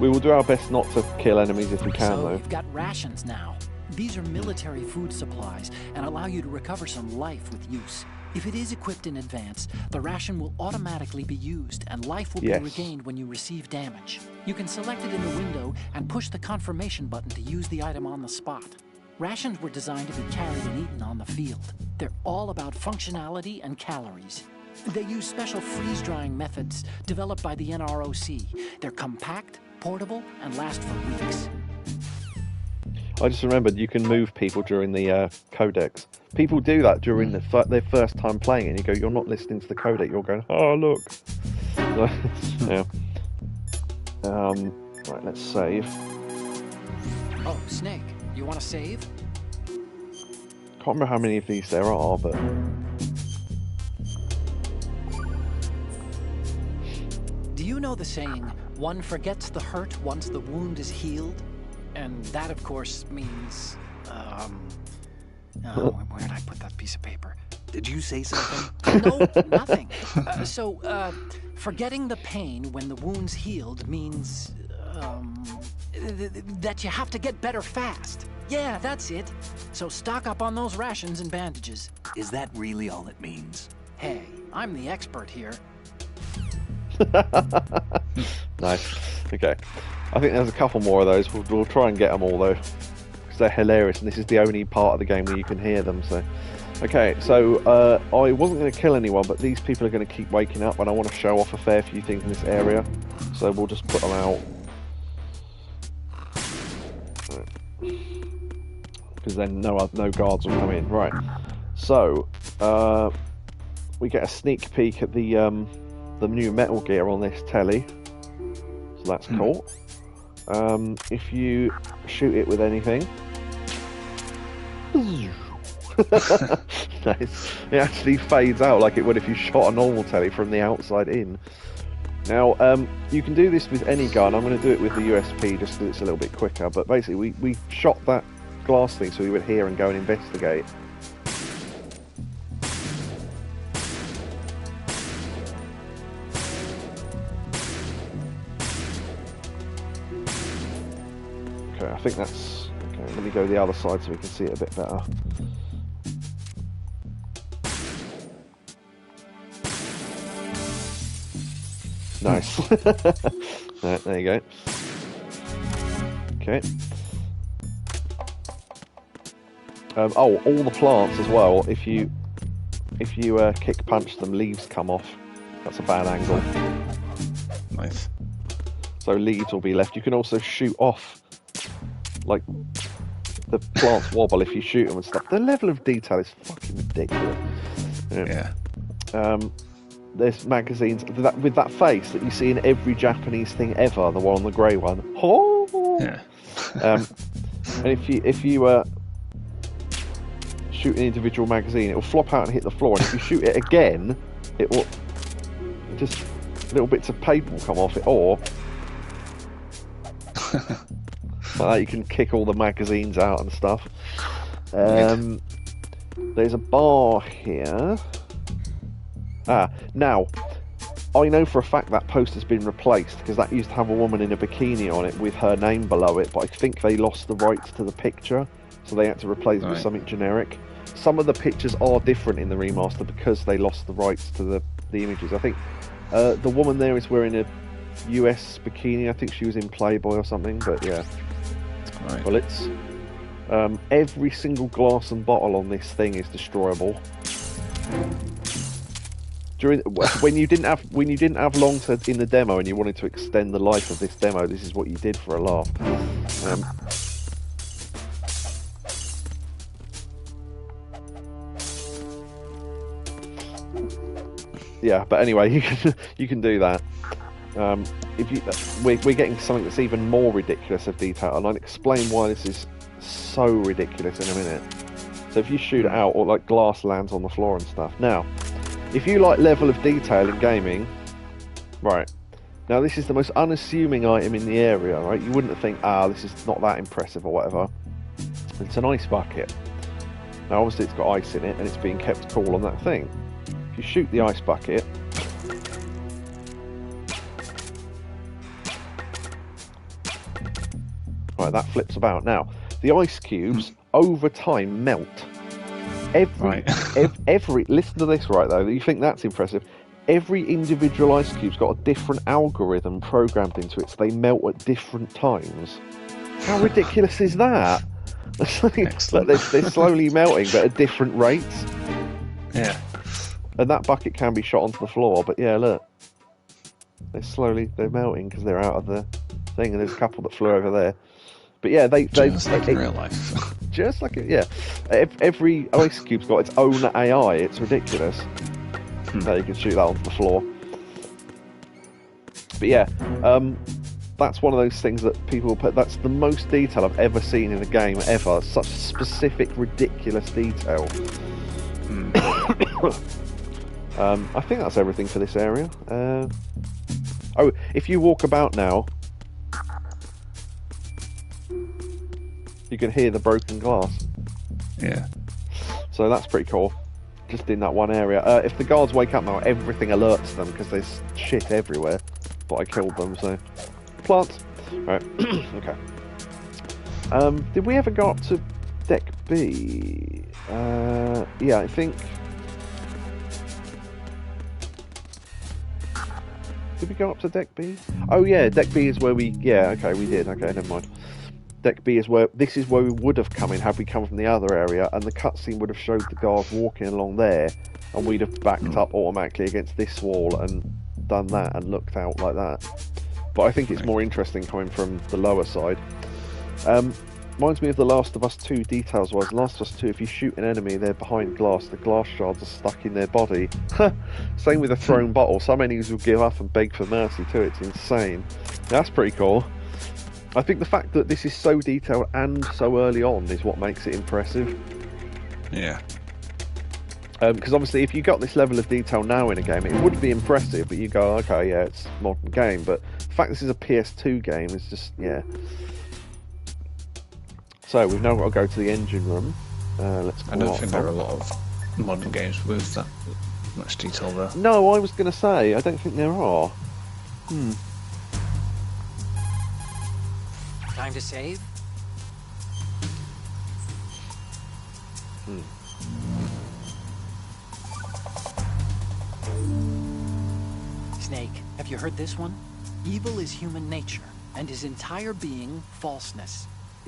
We will do our best not to kill enemies if we can, So though. you've got rations now. These are military food supplies and allow you to recover some life with use. If it is equipped in advance, the ration will automatically be used and life will be regained when you receive damage. You can select it in the window and push the confirmation button to use the item on the spot. Rations were designed to be carried and eaten on the field. They're all about functionality and calories. They use special freeze-drying methods developed by the NROC. They're compact, portable, and last for weeks. I just remembered you can move people during the codex. People do that during their first time playing it, and you go, you're not listening to the codec, you're going, oh, look. Yeah. Right, let's save. Oh, Snake, you want to save? Can't remember how many of these there are, but... Do you know the saying, one forgets the hurt once the wound is healed? And that, of course, means, oh, where did I put that piece of paper? Did you say something? No, nothing. Forgetting the pain when the wound's healed means, that you have to get better fast. Yeah, that's it. So stock up on those rations and bandages. Is that really all it means? Hey, I'm the expert here. Nice. Okay. I think there's a couple more of those. We'll try and get them all, though. Because they're hilarious, and this is the only part of the game where you can hear them, so... Okay, so I wasn't going to kill anyone, but these people are going to keep waking up, and I want to show off a fair few things in this area. So we'll just put them out. Because then no guards will come in. Right. So, we get a sneak peek at the new Metal Gear on this telly. So that's cool. If you shoot it with anything... Nice. It actually fades out like it would if you shot a normal telly from the outside in. Now, you can do this with any gun. I'm going to do it with the USP just because it's a little bit quicker. But basically, we shot that glass thing so we would hear and go and investigate. Okay, I think that's... Okay, let me go the other side so we can see it a bit better. Nice. Right, there you go. Okay. Oh, all the plants as well. If you kick punch them, leaves come off. That's a bad angle. Nice. So leaves will be left. You can also shoot off, like, the plants wobble if you shoot them and stuff. The level of detail is fucking ridiculous. Yeah. There's magazines with that face that you see in every Japanese thing ever, the one on the grey one. Oh! Yeah. And if you shoot an individual magazine, it will flop out and hit the floor, and if you shoot it again, it will just little bits of paper will come off it, or like that you can kick all the magazines out and stuff. There's a bar here. Now, I know for a fact that poster's been replaced because that used to have a woman in a bikini on it with her name below it, but I think they lost the rights to the picture, so they had to replace it with something generic. Some of the pictures are different in the remaster because they lost the rights to the images. I think The woman there is wearing a US bikini. I think she was in Playboy or something, but yeah. Right. Well, it's every single glass and bottle on this thing is destroyable. When you didn't have long in the demo and you wanted to extend the life of this demo, this is what you did for a laugh. Yeah, but anyway, you can do that. We're getting something that's even more ridiculous of detail, and I'll explain why this is so ridiculous in a minute. So if you shoot it out, or like glass lands on the floor and stuff. Now, if you like level of detail in gaming, right? Now this is the most unassuming item in the area, right? You wouldn't think, this is not that impressive or whatever. It's an ice bucket. Now obviously it's got ice in it, and it's being kept cool on that thing. If you shoot the ice bucket, right, that flips about. Now, the ice cubes over time melt. Every listen to this, right, though. You think that's impressive? Every individual ice cube's got a different algorithm programmed into it, so they melt at different times. How ridiculous is that? Like they're slowly melting, but at different rates. Yeah. And that bucket can be shot onto the floor, but yeah, look. They're melting because they're out of the thing, and there's a couple that flew over there. But yeah, just like in real life. Just like it, yeah. Every ice cube's got its own AI. It's ridiculous. So you can shoot that onto the floor. But yeah, that's one of those things that people put. That's the most detail I've ever seen in a game ever. Such specific, ridiculous detail. I think that's everything for this area. If you walk about now, you can hear the broken glass. Yeah. So that's pretty cool. Just in that one area. If the guards wake up now, everything alerts them because there's shit everywhere. But I killed them, so... Plants! Right, okay. Did we ever go up to Deck B? Yeah, I think... Did we go up to Deck B? Oh yeah, Deck B is where we... Yeah, okay, we did. Okay, never mind. Deck B is where... This is where we would have come in had we come from the other area, and the cutscene would have showed the guards walking along there, and we'd have backed up automatically against this wall and done that and looked out like that. But I think it's more interesting coming from the lower side. Reminds me of The Last of Us 2 details-wise. Last of Us 2, if you shoot an enemy, they're behind glass, the glass shards are stuck in their body. Same with a thrown bottle. Some enemies will give up and beg for mercy too. It's insane. That's pretty cool. I think the fact that this is so detailed and so early on is what makes it impressive. Yeah. Because obviously if you got this level of detail now in a game, it would be impressive, but you go, okay, yeah, it's a modern game. But the fact this is a PS2 game is just, yeah. So we've now got to go to the engine room. Let's I don't think there are a lot of modern games with that much detail there. No, I was going to say, I don't think there are. Time to save? Snake, have you heard this one? Evil is human nature, and his entire being falseness.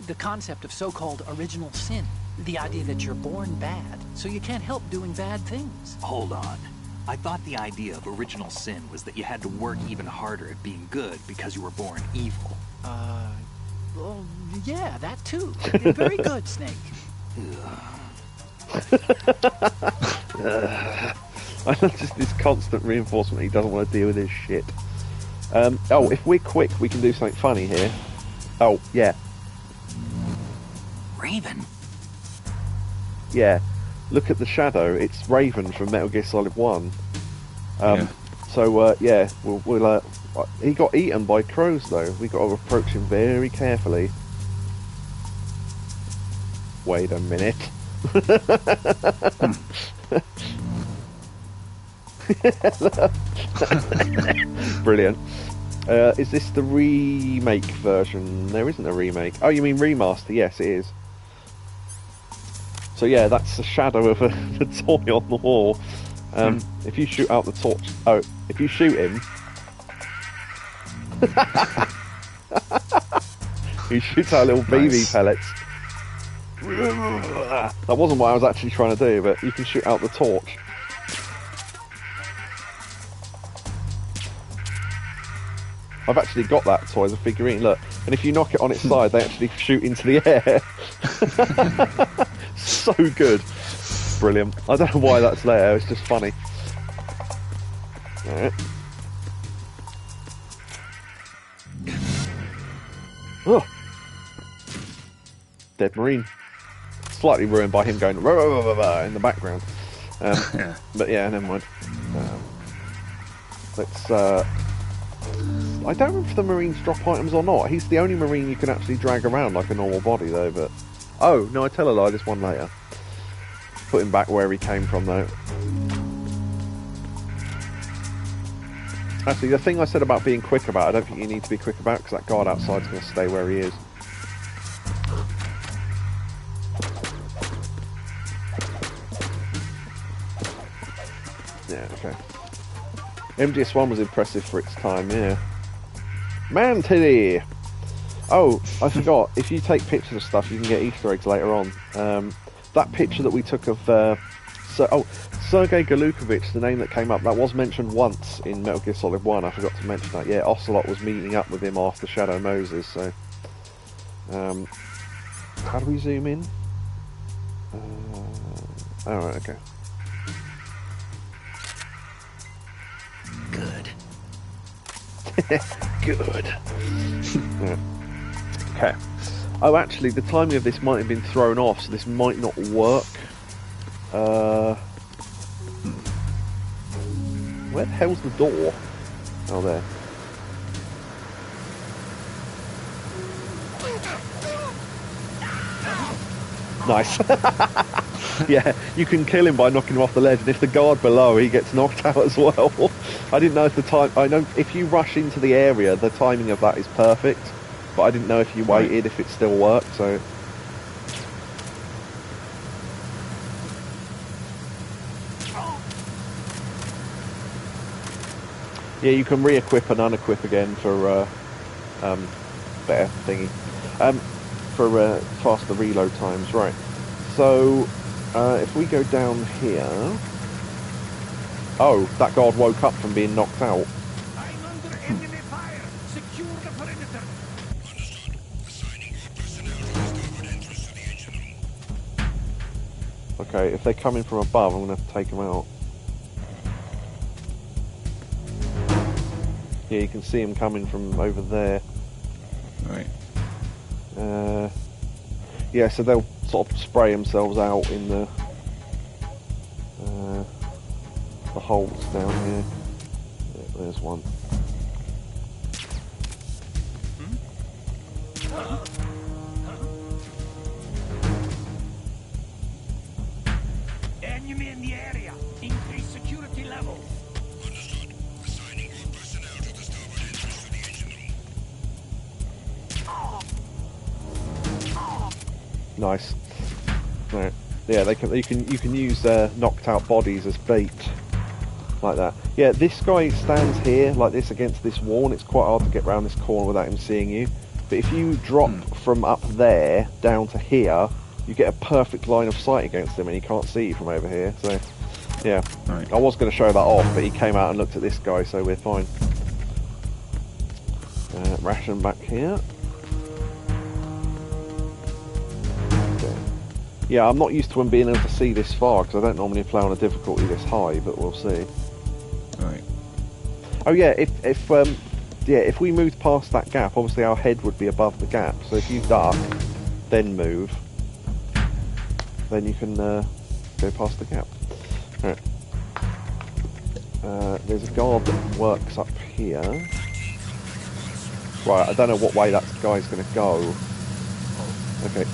The concept of so-called original sin. The idea that you're born bad, so you can't help doing bad things. Hold on. I thought the idea of original sin was that you had to work even harder at being good because you were born evil. Well, yeah, that too. Very good, Snake. I love just this constant reinforcement he doesn't want to deal with his shit. If we're quick, we can do something funny here. Oh, yeah. Raven? Yeah. Look at the shadow. It's Raven from Metal Gear Solid 1. So, yeah, we'll he got eaten by crows, though. We got to approach him very carefully. Wait a minute. Brilliant. Is this the remake version? There isn't a remake. Oh, you mean remaster? Yes, it is. So yeah, that's the shadow of the toy on the wall. If you shoot out the torch... Oh, If you shoot him... he shoots out little BB pellets. That wasn't what I was actually trying to do, but you can shoot out the torch. I've actually got that toy as a figurine, look. And if you knock it on its side, they actually shoot into the air. So good. Brilliant. I don't know why that's there, it's just funny. Alright. Oh. Dead Marine. Slightly ruined by him going rah, rah, rah, rah, in the background. Yeah. But yeah, never mind. Let's... I don't know if the Marines drop items or not. He's the only Marine you can actually drag around like a normal body, though, but... Oh, no, I tell a lie, this one later. Put him back where he came from, though. Actually, the thing I said about being quick about, I don't think you need to be quick about, because that guard outside's going to stay where he is. Yeah, okay. MGS1 was impressive for its time, yeah. Man titty! Oh, I forgot. If you take pictures of stuff, you can get Easter eggs later on. That picture that we took of... Sergei Galukovich, the name that came up, that was mentioned once in Metal Gear Solid 1. I forgot to mention that. Yeah, Ocelot was meeting up with him after Shadow Moses, so... how do we zoom in? Alright, okay. Good. Good. Yeah. Okay. Oh, actually, the timing of this might have been thrown off, so this might not work. Where the hell's the door? Oh, there. Nice. Yeah, you can kill him by knocking him off the ledge, and if the guard below, he gets knocked out as well. I didn't know if the time... I know if you rush into the area, the timing of that is perfect, but I didn't know if you waited, if it still worked, so... Yeah, you can re-equip and unequip again for better thingy. For faster reload times, right. So, if we go down here... Oh, that guard woke up from being knocked out. I'm under enemy fire. Secure the perimeter. Understood. Assigning our personnel to the starboard entrance to the engine room. Okay, if they're coming from above, I'm going to have to take them out. Yeah, you can see them coming from over there. Right. Yeah, so they'll sort of spray themselves out in the holes down here. Yeah, there's one. Enemy in the area. Increase security level. Understood. Assigning our personnel to the starboard entrance to the engine room. Nice. Right. Yeah, you can use knocked out bodies as bait, like that. Yeah, this guy stands here like this against this wall, and it's quite hard to get around this corner without him seeing you. But if you drop from up there down to here, you get a perfect line of sight against him, and he can't see you from over here. So, yeah. Right. I was going to show that off, but he came out and looked at this guy, so we're fine. Ration back here. Yeah, I'm not used to him being able to see this far, because I don't normally play on a difficulty this high, but we'll see. Right. Oh yeah, if we moved past that gap, obviously our head would be above the gap, so if you duck, then move, then you can go past the gap. Right. There's a guard that works up here. Right, I don't know what way that guy's going to go. Okay.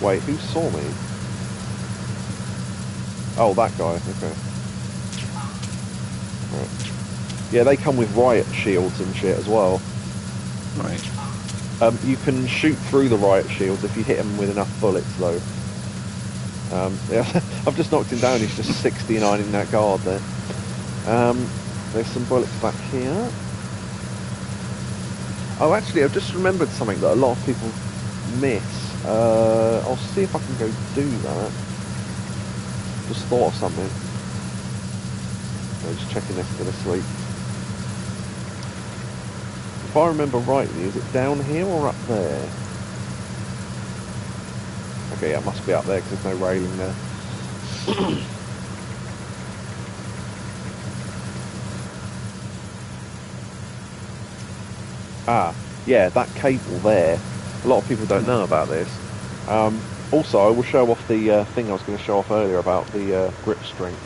Wait, who saw me? Oh, that guy, okay. Right. Yeah, they come with riot shields and shit as well. Right. You can shoot through the riot shields if you hit them with enough bullets, though. Yeah, I've just knocked him down. He's just 69 in that guard there. There's some bullets back here. Oh, actually, I've just remembered something that a lot of people miss. I'll see if I can go do that. Just thought of something. I'm just checking if they're asleep. If I remember rightly, is it down here or up there? Okay, yeah, it must be up there because there's no railing there. Ah, yeah, that cable there. A lot of people don't know about this. Also, I will show off the thing I was going to show off earlier about the grip strength.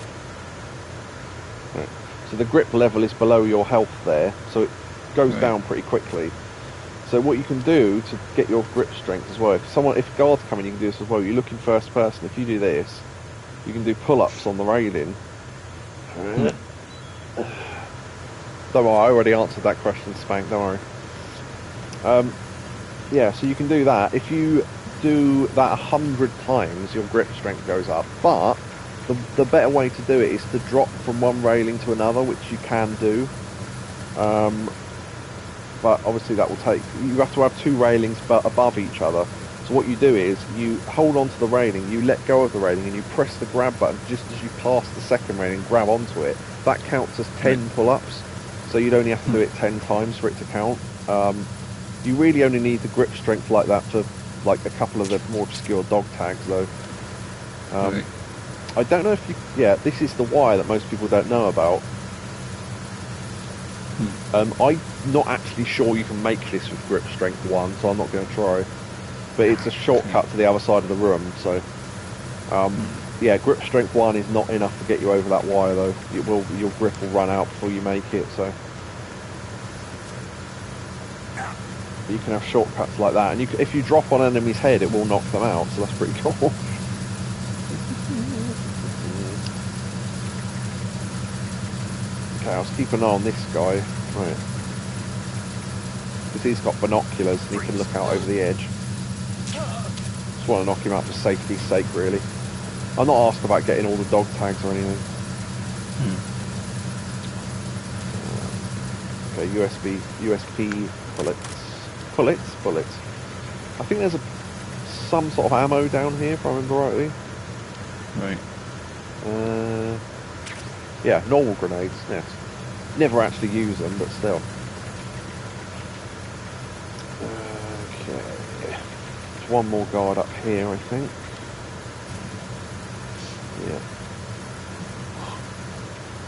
Right. So the grip level is below your health there, so it goes down pretty quickly. So what you can do to get your grip strength as well, if guards come in, you can do this as well. You look in first person. If you do this, you can do pull-ups on the railing. Don't worry, I already answered that question, Spank. Don't worry. Yeah, so you can do that. If you do that 100 times, your grip strength goes up. But the better way to do it is to drop from one railing to another, which you can do. But obviously that will take... You have to have two railings but above each other. So what you do is, you hold onto the railing, you let go of the railing, and you press the grab button just as you pass the second railing and grab onto it. That counts as 10 pull-ups. So you'd only have to do it 10 times for it to count. You really only need the grip strength like that for like a couple of the more obscure dog tags though. I don't know if you... Yeah, this is the wire that most people don't know about. I'm not actually sure you can make this with grip strength 1, so I'm not going to try. But it's a shortcut to the other side of the room, so... yeah, grip strength 1 is not enough to get you over that wire though. Your grip will run out before you make it, so... You can have shortcuts like that, and if you drop on an enemy's head, it will knock them out, so that's pretty cool. Okay, I'll keep an eye on this guy. Right. Because he's got binoculars and he can look out over the edge. Just want to knock him out for safety's sake, really. I'm not asked about getting all the dog tags or anything. Okay, USP bullets. Bullets. I think there's some sort of ammo down here, if I remember rightly. Right. Yeah, normal grenades, yes. Never actually use them, but still. Okay. There's one more guard up here, I think. Yeah.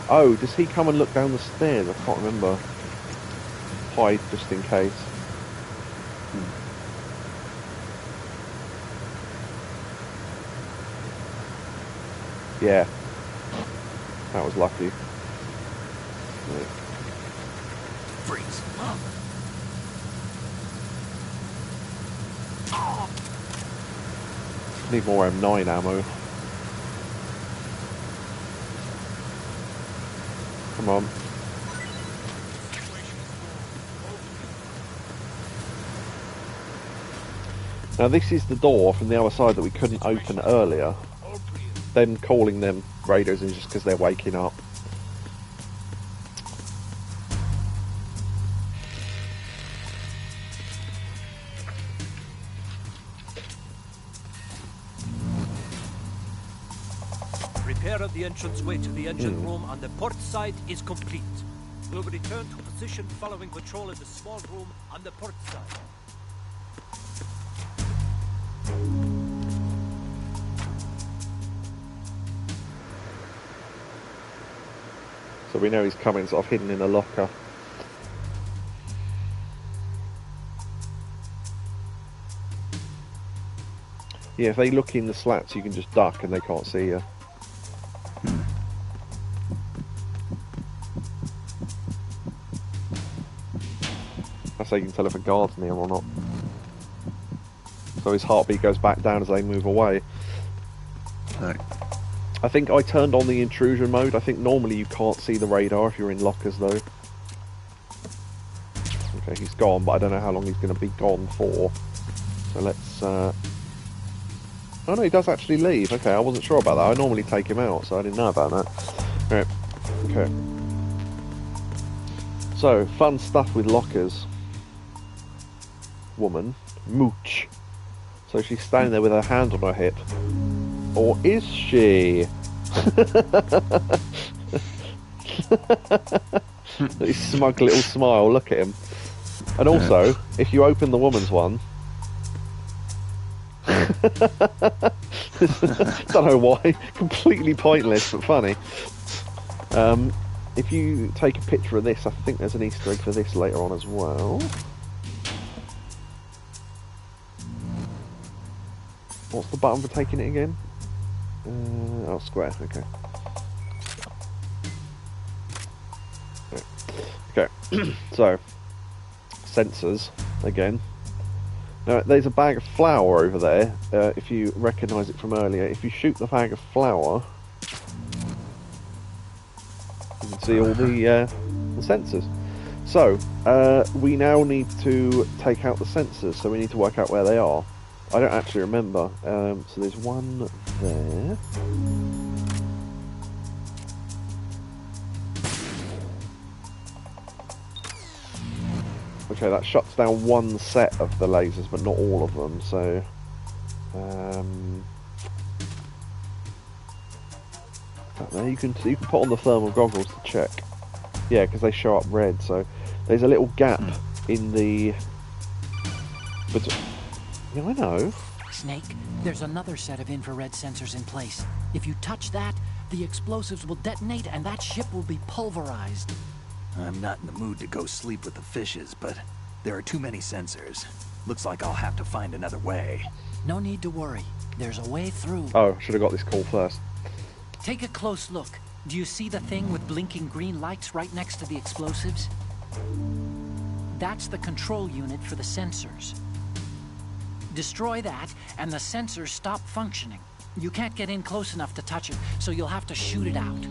Oh, does he come and look down the stairs? I can't remember. Hide just in case. Yeah. That was lucky. Yeah. Freeze. Need more M9 ammo. Come on. Now this is the door from the other side that we couldn't open earlier. Them calling them raiders is just because they're waking up. Repair of the entranceway to the engine room on the port side is complete. We'll return to position following patrol in the small room on the port side. So we know he's coming sort of hidden in a locker. Yeah, if they look in the slats you can just duck and they can't see you. That's how you can tell if a guard's near or not. So his heartbeat goes back down as they move away. Right. I think I turned on the intrusion mode. I think normally you can't see the radar if you're in lockers though. Okay, he's gone, but I don't know how long he's going to be gone for. So let's Oh no, he does actually leave. Okay, I wasn't sure about that. I normally take him out, so I didn't know about that. Right. Okay. So, fun stuff with lockers. Woman. Mooch. So she's standing there with her hand on her hip. Or is she? His smug little smile, look at him. And also, if you open the woman's one... Don't know why. Completely pointless, but funny. If you take a picture of this, I think there's an Easter egg for this later on as well. What's the button for taking it again? Oh, square, okay. Okay, so, sensors, again. Now, there's a bag of flour over there, if you recognise it from earlier. If you shoot the bag of flour, you can see all the sensors. So, we now need to take out the sensors, so we need to work out where they are. I don't actually remember. So there's one there. Okay, that shuts down one set of the lasers, but not all of them. So, there you can put on the thermal goggles to check. Yeah, because they show up red. So there's a little gap in the. But yeah, I know. Snake, there's another set of infrared sensors in place. If you touch that, the explosives will detonate and that ship will be pulverized. I'm not in the mood to go sleep with the fishes, but there are too many sensors. Looks like I'll have to find another way. No need to worry. There's a way through. Oh, should have got this call first. Take a close look. Do you see the thing with blinking green lights right next to the explosives? That's the control unit for the sensors. Destroy that, and the sensors stop functioning. You can't get in close enough to touch it, so you'll have to shoot it out.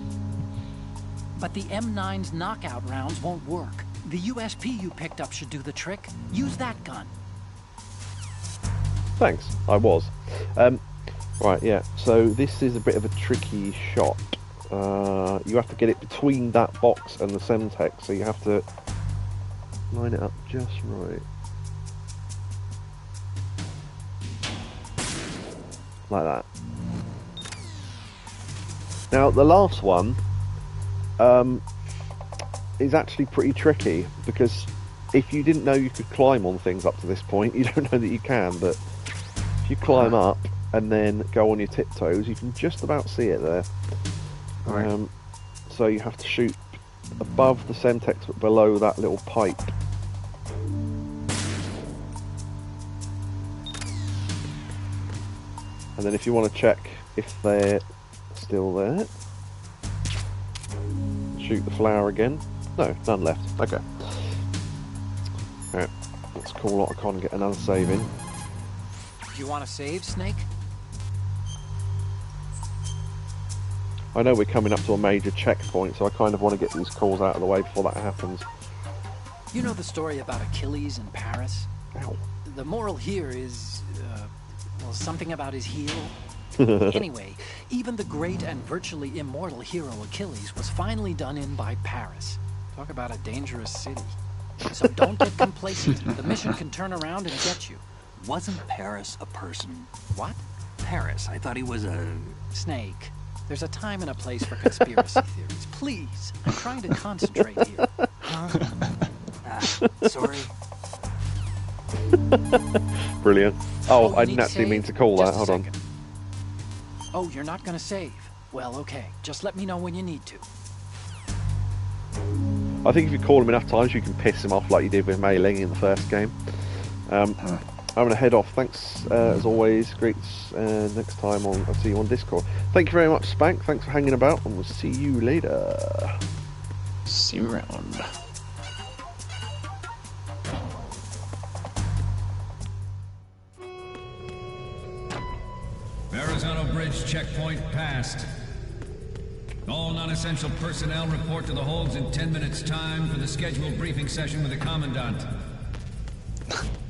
But the M9's knockout rounds won't work. The USP you picked up should do the trick. Use that gun. Thanks, I was. Right, yeah, so this is a bit of a tricky shot. You have to get it between that box and the Semtex, so you have to line it up just right. Like that. Now, the last one is actually pretty tricky, because if you didn't know you could climb on things up to this point, you don't know that you can, but if you climb up and then go on your tiptoes, you can just about see it there. Right. So you have to shoot above the Semtex but below that little pipe. And then if you want to check if they're still there, shoot the flower again. No, none left. Okay. Alright, let's call Otacon and get another save in. Do you want to save, Snake? I know we're coming up to a major checkpoint, so I kind of want to get these calls out of the way before that happens. You know the story about Achilles in Paris? Ow. The moral here is, well, something about his heel. Anyway, even the great and virtually immortal hero Achilles was finally done in by Paris. Talk about a dangerous city. So don't get complacent. The mission can turn around and get you. Wasn't Paris a person? What? Paris, I thought he was a... Snake. There's a time and a place for conspiracy theories. Please, I'm trying to concentrate here. Sorry. Brilliant. Oh, I didn't actually mean to call that. Hold on. Oh, you're not going to save. Well, okay. Just let me know when you need to. I think if you call him enough times, you can piss him off like you did with Mei Ling in the first game. I'm going to head off. Thanks, as always. Greets. Next time I'll see you on Discord. Thank you very much, Spank. Thanks for hanging about, and we'll see you later. See you around. Verrazano Bridge checkpoint passed. All non-essential personnel report to the holds in 10 minutes' time for the scheduled briefing session with the Commandant.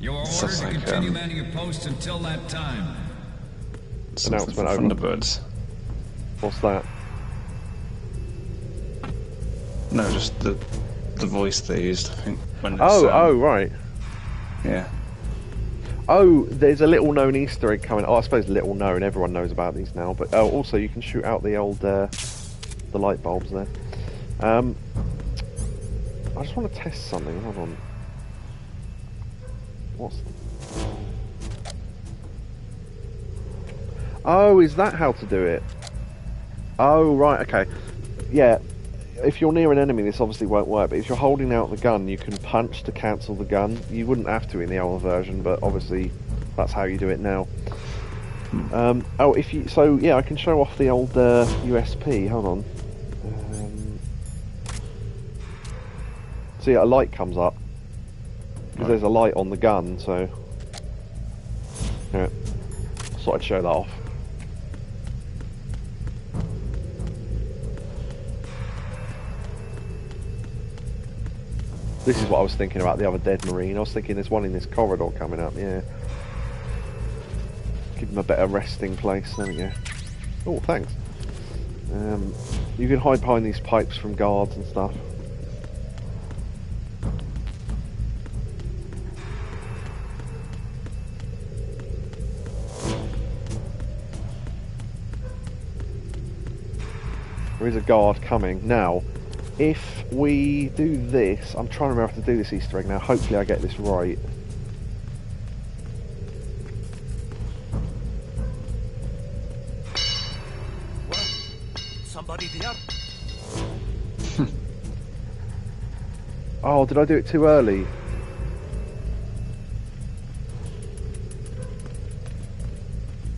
You are ordered to continue manning your posts until that time. announcement over. Thunderbirds. What's that? No, just the voice they used, I think. When it's, oh, right. Yeah. Oh, there's a little known Easter egg coming. Oh, I suppose little known. Everyone knows about these now. But also, you can shoot out the old the light bulbs there. I just want to test something. Hold on. What's? Oh, is that how to do it? Oh, right. Okay. Yeah. If you're near an enemy, this obviously won't work, but if you're holding out the gun, you can punch to cancel the gun. You wouldn't have to in the older version, but obviously that's how you do it now. Oh, if you... So, yeah, I can show off the old USP. Hold on. See, a light comes up. Because there's a light on the gun, so... Yeah. So I'd show that off. This is what I was thinking about the other dead Marine. I was thinking there's one in this corridor coming up, yeah. Give him a better resting place, there we go. Oh, thanks. You can hide behind these pipes from guards and stuff. There is a guard coming. Now, if we do this, I'm trying to remember how to do this Easter egg now. Hopefully I get this right. Well, somebody there? Oh, did I do it too early?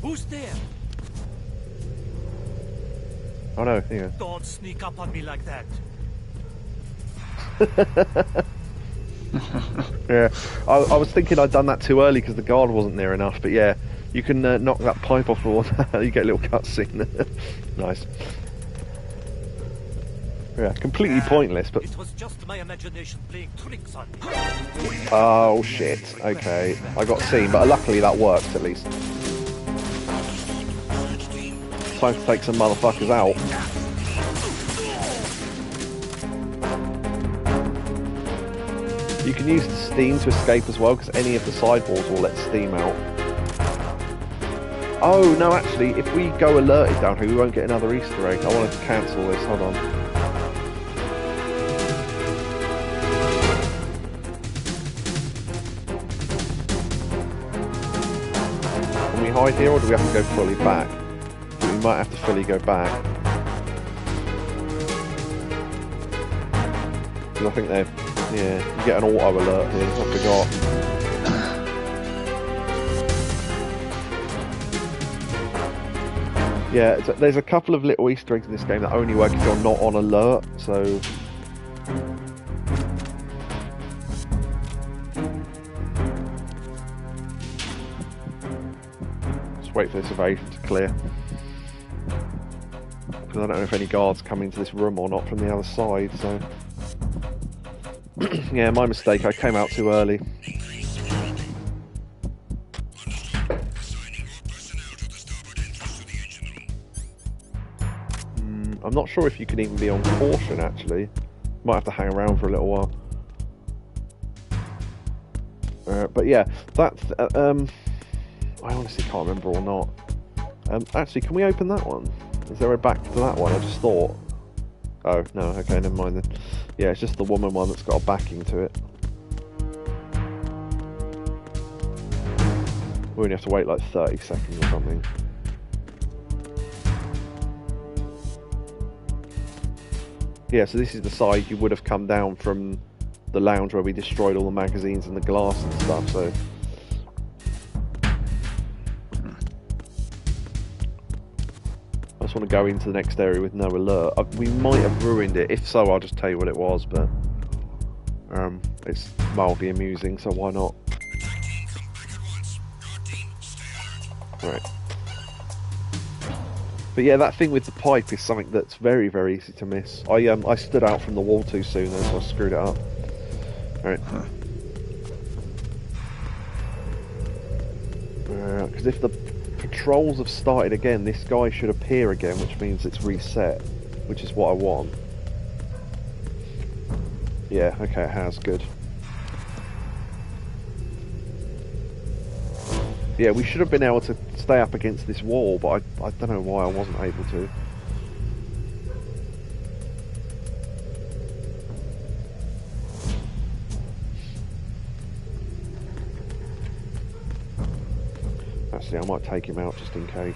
Who's there? Oh no, here you go. Don't sneak up on me like that. Yeah, I was thinking I'd done that too early because the guard wasn't near enough, but yeah, you can knock that pipe off the wall. You get a little cutscene. Nice. Yeah, completely pointless, but... It was just my imagination playing tricks on me. Oh shit, okay. I got seen, but luckily that worked at least. Time to take some motherfuckers out. You can use the steam to escape as well, because any of the sidewalls will let steam out. Oh, no, actually, if we go alerted down here, we won't get another Easter egg. I wanted to cancel this, hold on. Can we hide here, or do we have to go fully back? We might have to fully go back. Because I think they're... Yeah, you get an auto alert here, I forgot. Yeah, there's a couple of little Easter eggs in this game that only work if you're not on alert, so... Just wait for this evasion to clear. Because I don't know if any guards come into this room or not from the other side, so... Yeah, my mistake, I came out too early. I'm not sure if you can even be on caution, actually. Might have to hang around for a little while. But yeah, that's... I honestly can't remember or not. Actually, can we open that one? Is there a back to that one? I just thought... Oh, no, okay, never mind then. Yeah, it's just the woman one that's got a backing to it. We only have to wait like 30 seconds or something. Yeah, so this is the side you would have come down from the lounge where we destroyed all the magazines and the glass and stuff, so... I just want to go into the next area with no alert. We might have ruined it. If so, I'll just tell you what it was, but it's mildly amusing, so why not? Right. But yeah, that thing with the pipe is something that's very, very easy to miss. I stood out from the wall too soon, then, so I screwed it up. Right. Because if the patrols have started again. This guy should appear again, which means it's reset, which is what I want. Yeah, okay, it has. Good. Yeah, we should have been able to stay up against this wall, but I don't know why I wasn't able to. Actually, I might take him out just in case.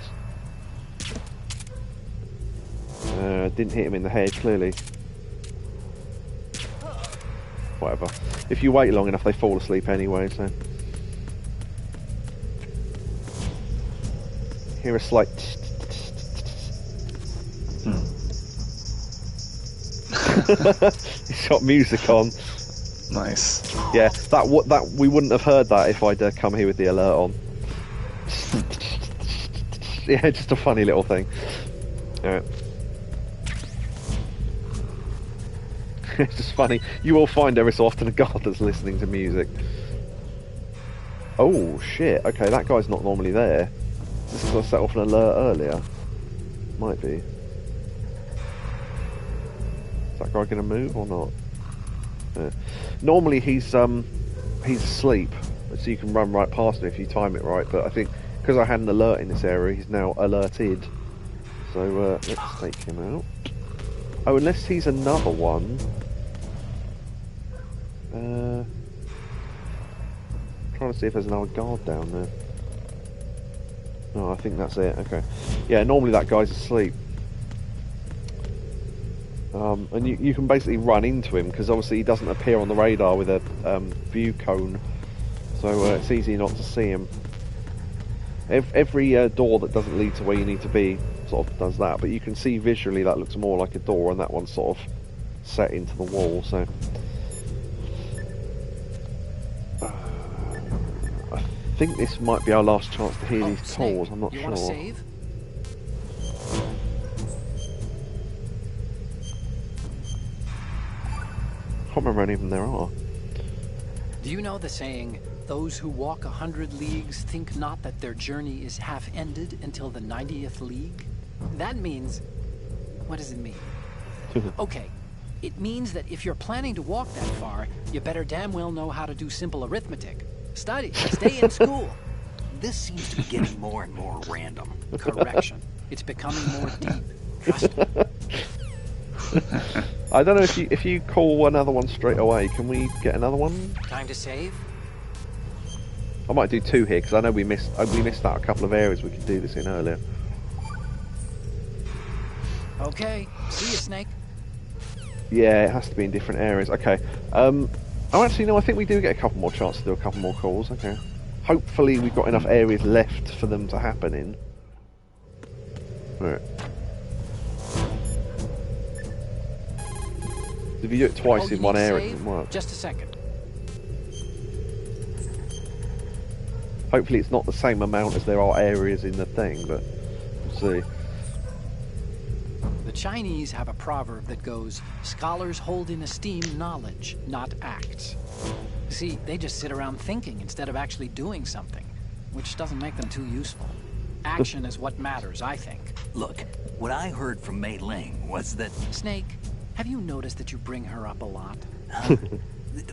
Didn't hit him in the head, clearly. Whatever. If you wait long enough, they fall asleep anyway, so... Hear a slight... It's got music on. Nice. Yeah, that we wouldn't have heard that if I'd come here with the alert on. Yeah, just a funny little thing. Alright. It's just funny. You will find every so often a guard that's listening to music. Oh shit, okay, that guy's not normally there. This is I set off an alert earlier. Might be. Is that guy gonna move or not? Yeah. Normally he's asleep, so you can run right past him if you time it right, but I think because I had an alert in this area, he's now alerted. So let's take him out. Oh, unless he's another one. Trying to see if there's another guard down there. No, I think that's it. Okay. Yeah, normally that guy's asleep. And you can basically run into him because obviously he doesn't appear on the radar with a view cone, so it's easy not to see him. Every door that doesn't lead to where you need to be sort of does that, but you can see visually that looks more like a door, and that one's sort of set into the wall. So I think this might be our last chance to hear these calls. I'm not sure. Want to save? I can't remember any of them there are. Do you know the saying, those who walk 100 leagues think not that their journey is half ended until the 90th league? That means... what does it mean? Okay, it means that if you're planning to walk that far, you better damn well know how to do simple arithmetic. Study, stay in school. This seems to be getting more and more random. Correction. It's becoming more deep. Trust me. I don't know if you call another one straight away. Can we get another one? Time to save? I might do two here because I know we missed out a couple of areas we could do this in earlier. Okay, see you, Snake. Yeah, it has to be in different areas. Okay. Oh, actually, no. I think we do get a couple more chances to do a couple more calls. Okay. Hopefully, we've got enough areas left for them to happen in. Right. If you do it twice in one area, it doesn't work. Just a second. Hopefully it's not the same amount as there are areas in the thing, but we'll see. The Chinese have a proverb that goes, scholars hold in esteem knowledge, not acts. See, they just sit around thinking instead of actually doing something, which doesn't make them too useful. Action is what matters, I think. Look, what I heard from Mei Ling was that... Snake, have you noticed that you bring her up a lot?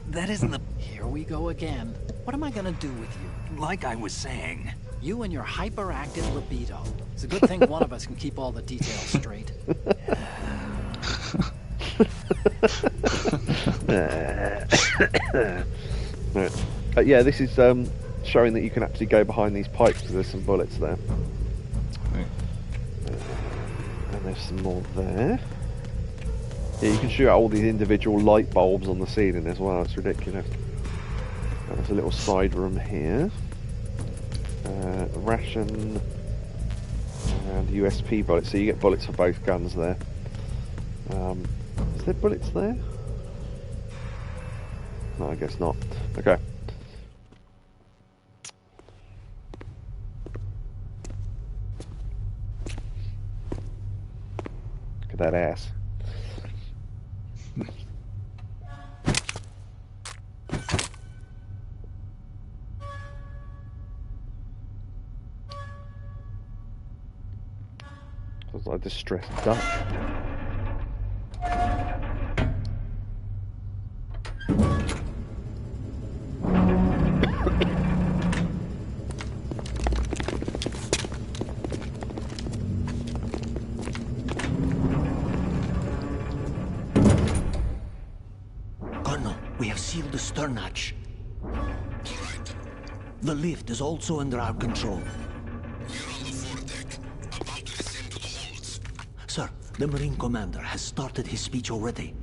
That isn't the... Here we go again. What am I gonna do with you? Like I was saying... You and your hyperactive libido. It's a good thing one of us can keep all the details straight. Right. Yeah, this is showing that you can actually go behind these pipes because there's some bullets there. And there's some more there. Yeah, you can shoot out all these individual light bulbs on the ceiling as well. It's ridiculous. And there's a little side room here. Ration and USP bullets, so you get bullets for both guns there. Is there bullets there? No, I guess not. Okay. Look at that ass. Sounds like a distressed duck. Colonel, we have sealed the stern hatch. The lift is also under our control. Sir, the Marine Commander has started his speech already.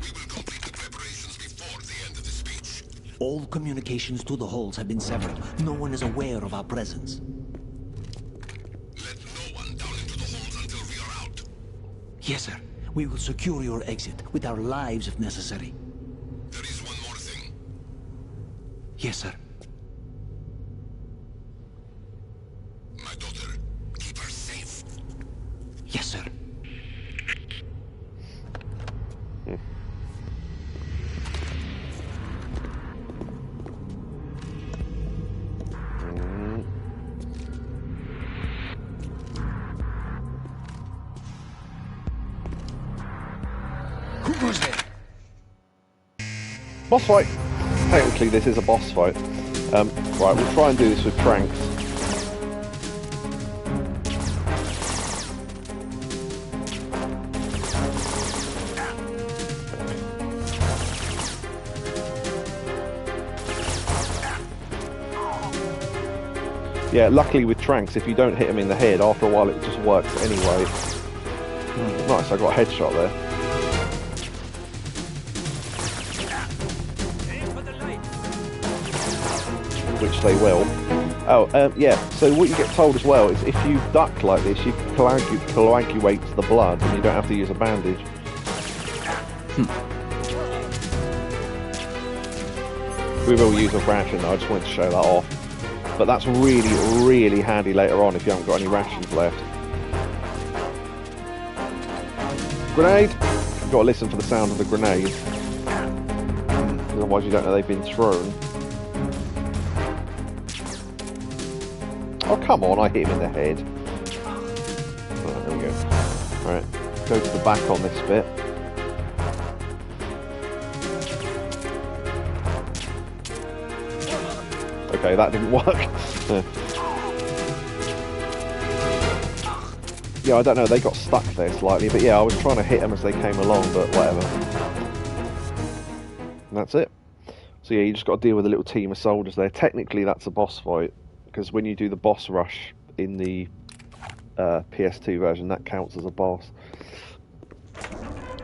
We will complete the preparations before the end of the speech. All communications to the holds have been severed. No one is aware of our presence. Let no one down into the holds until we are out. Yes, sir. We will secure your exit with our lives if necessary. There is one more thing. Yes, sir. My daughter, keep her safe. Yes, sir. Who goes there? Boss fight! Technically this is a boss fight. Right, we'll try and do this with Franks. Yeah, luckily with Tranks, if you don't hit him in the head, after a while it just works anyway. Nice, I got a headshot there. Which they will. Oh, yeah, so what you get told as well is if you duck like this, you coagulate the blood and you don't have to use a bandage. We will use a ration though, I just wanted to show that off. But that's really, really handy later on if you haven't got any rations left. Grenade! You've got to listen for the sound of the grenade. Otherwise you don't know they've been thrown. Oh, come on, I hit him in the head. Right, there we go. Alright, go to the back on this bit. Okay, that didn't work. Yeah, I don't know, they got stuck there slightly, but yeah, I was trying to hit them as they came along, but whatever. And that's it. So yeah, you just got to deal with a little team of soldiers there. Technically, that's a boss fight, because when you do the boss rush in the PS2 version, that counts as a boss.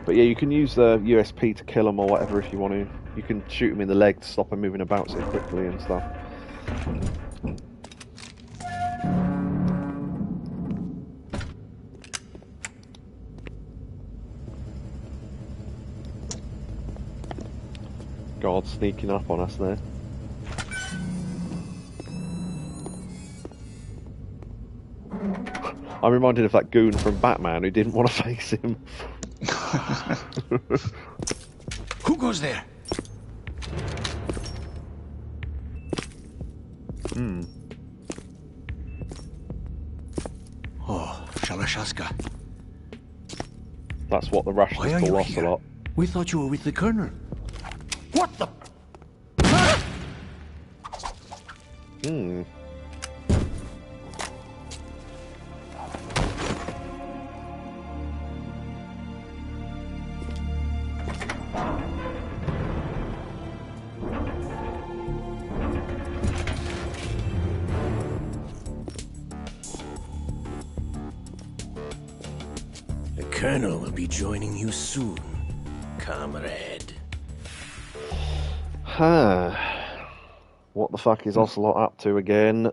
But yeah, you can use the USP to kill them or whatever if you want to. You can shoot them in the leg to stop them moving about so quickly and stuff. God, sneaking up on us there. I'm reminded of that goon from Batman who didn't want to face him. Who goes there? Oh, Shalashaska. That's what the Russians call Ocelot. We thought you were with the Colonel. What the? The Colonel will be joining you soon, comrade. What the fuck is Ocelot up to again?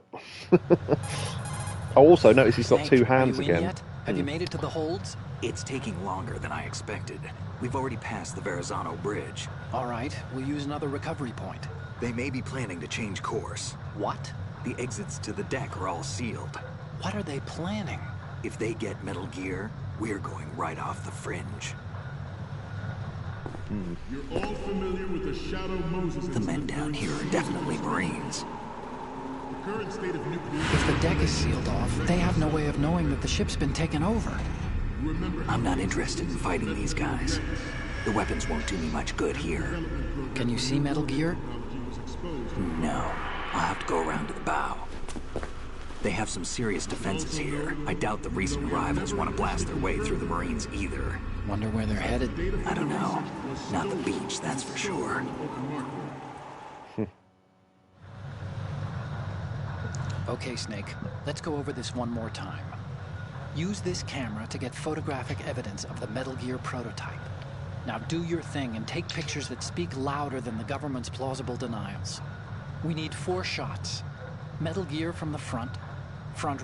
Oh, also notice he's got two hands again. Yet? Have you made it to the holds? It's taking longer than I expected. We've already passed the Verrazano Bridge. All right, we'll use another recovery point. They may be planning to change course. What? The exits to the deck are all sealed. What are they planning? If they get Metal Gear, we're going right off the fringe. You're all familiar with the Shadow Moses. The men down here are definitely Marines. If the deck is sealed off, they have no way of knowing that the ship's been taken over. I'm not interested in fighting these guys. The weapons won't do me much good here. Can you see Metal Gear? No. I'll have to go around to the bow. They have some serious defenses here. I doubt the recent arrivals want to blast their way through the Marines either. Wonder where they're headed? I don't know. Not the beach, that's for sure. Okay, Snake. Let's go over this one more time. Use this camera to get photographic evidence of the Metal Gear prototype. Now do your thing and take pictures that speak louder than the government's plausible denials. We need 4 shots. Metal Gear from the front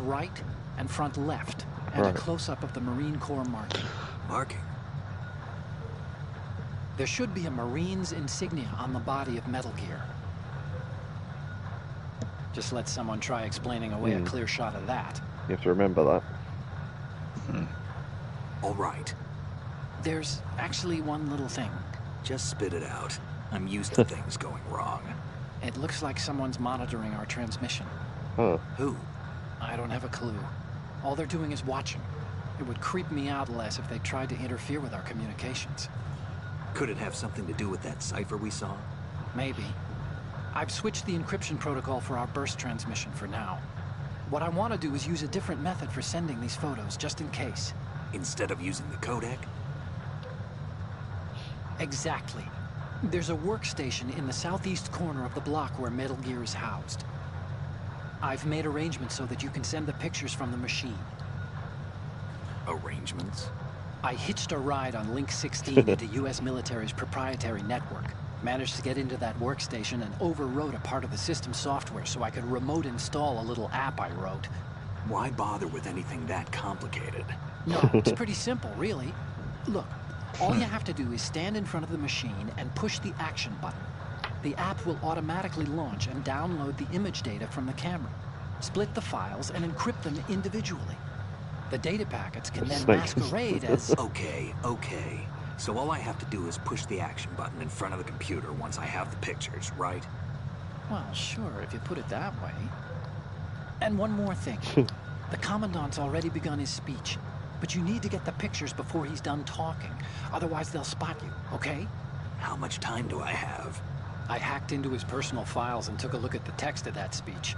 right, and front left, and a close-up of the Marine Corps marking. Marking? There should be a Marine's insignia on the body of Metal Gear. Just let someone try explaining away a clear shot of that. You have to remember that. All right. There's actually one little thing. Just spit it out. I'm used to things going wrong. It looks like someone's monitoring our transmission. Huh. Who? I don't have a clue. All they're doing is watching. It would creep me out less if they tried to interfere with our communications. Could it have something to do with that cipher we saw? Maybe. I've switched the encryption protocol for our burst transmission for now. What I want to do is use a different method for sending these photos, just in case. Instead of using the codec? Exactly. There's a workstation in the southeast corner of the block where Metal Gear is housed. I've made arrangements so that you can send the pictures from the machine. Arrangements? I hitched a ride on Link 16 into U.S. military's proprietary network. Managed to get into that workstation and overwrote a part of the system software so I could remote install a little app I wrote. Why bother with anything that complicated? No, it's pretty simple, really. Look, all you have to do is stand in front of the machine and push the action button. The app will automatically launch and download the image data from the camera, split the files, and encrypt them individually. The data packets can then masquerade as... Okay. So all I have to do is push the action button in front of the computer once I have the pictures, right? Well, sure, if you put it that way. And one more thing. The Commandant's already begun his speech, but you need to get the pictures before he's done talking. Otherwise, they'll spot you, okay? How much time do I have? I hacked into his personal files and took a look at the text of that speech.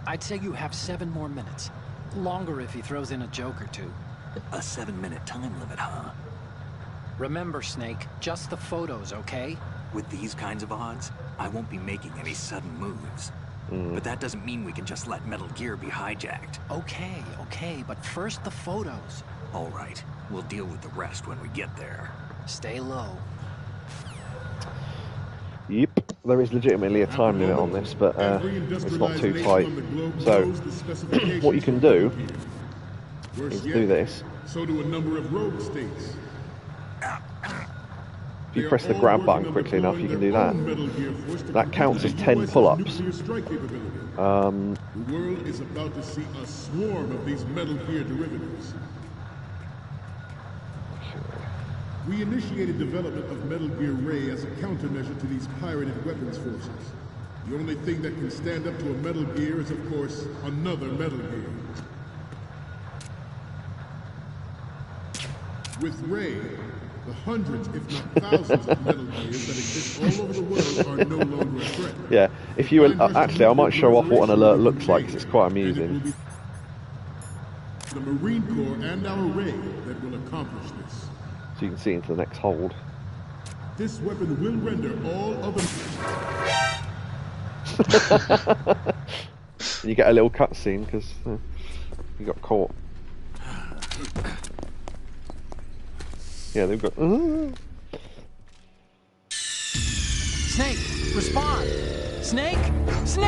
I'd say you have 7 more minutes. Longer if he throws in a joke or two. A 7-minute time limit, huh? Remember, Snake, just the photos, okay? With these kinds of odds, I won't be making any sudden moves. But that doesn't mean we can just let Metal Gear be hijacked. Okay, but first the photos. All right, we'll deal with the rest when we get there. Stay low. Yep, there is legitimately a time limit on this, but it's not too tight. So, what you can do is do this. So do a number of rogue states. If you press the grab button quickly enough, you can do that. That counts as 10 pull-ups. The world is about to see a swarm of these Metal Gear derivatives. We initiated development of Metal Gear Ray as a countermeasure to these pirated weapons forces. The only thing that can stand up to a Metal Gear is, of course, another Metal Gear. With Ray, the hundreds, if not thousands, of Metal Gears that exist all over the world are no longer a threat. Yeah, if you actually, I might show off what an alert looks like, because it's quite amusing. The Marine Corps and our Ray that will accomplish this. So you can see into the next hold. This weapon will render all other... You get a little cutscene because you got caught. Yeah, they've got... Snake, respond! Snake! Snake!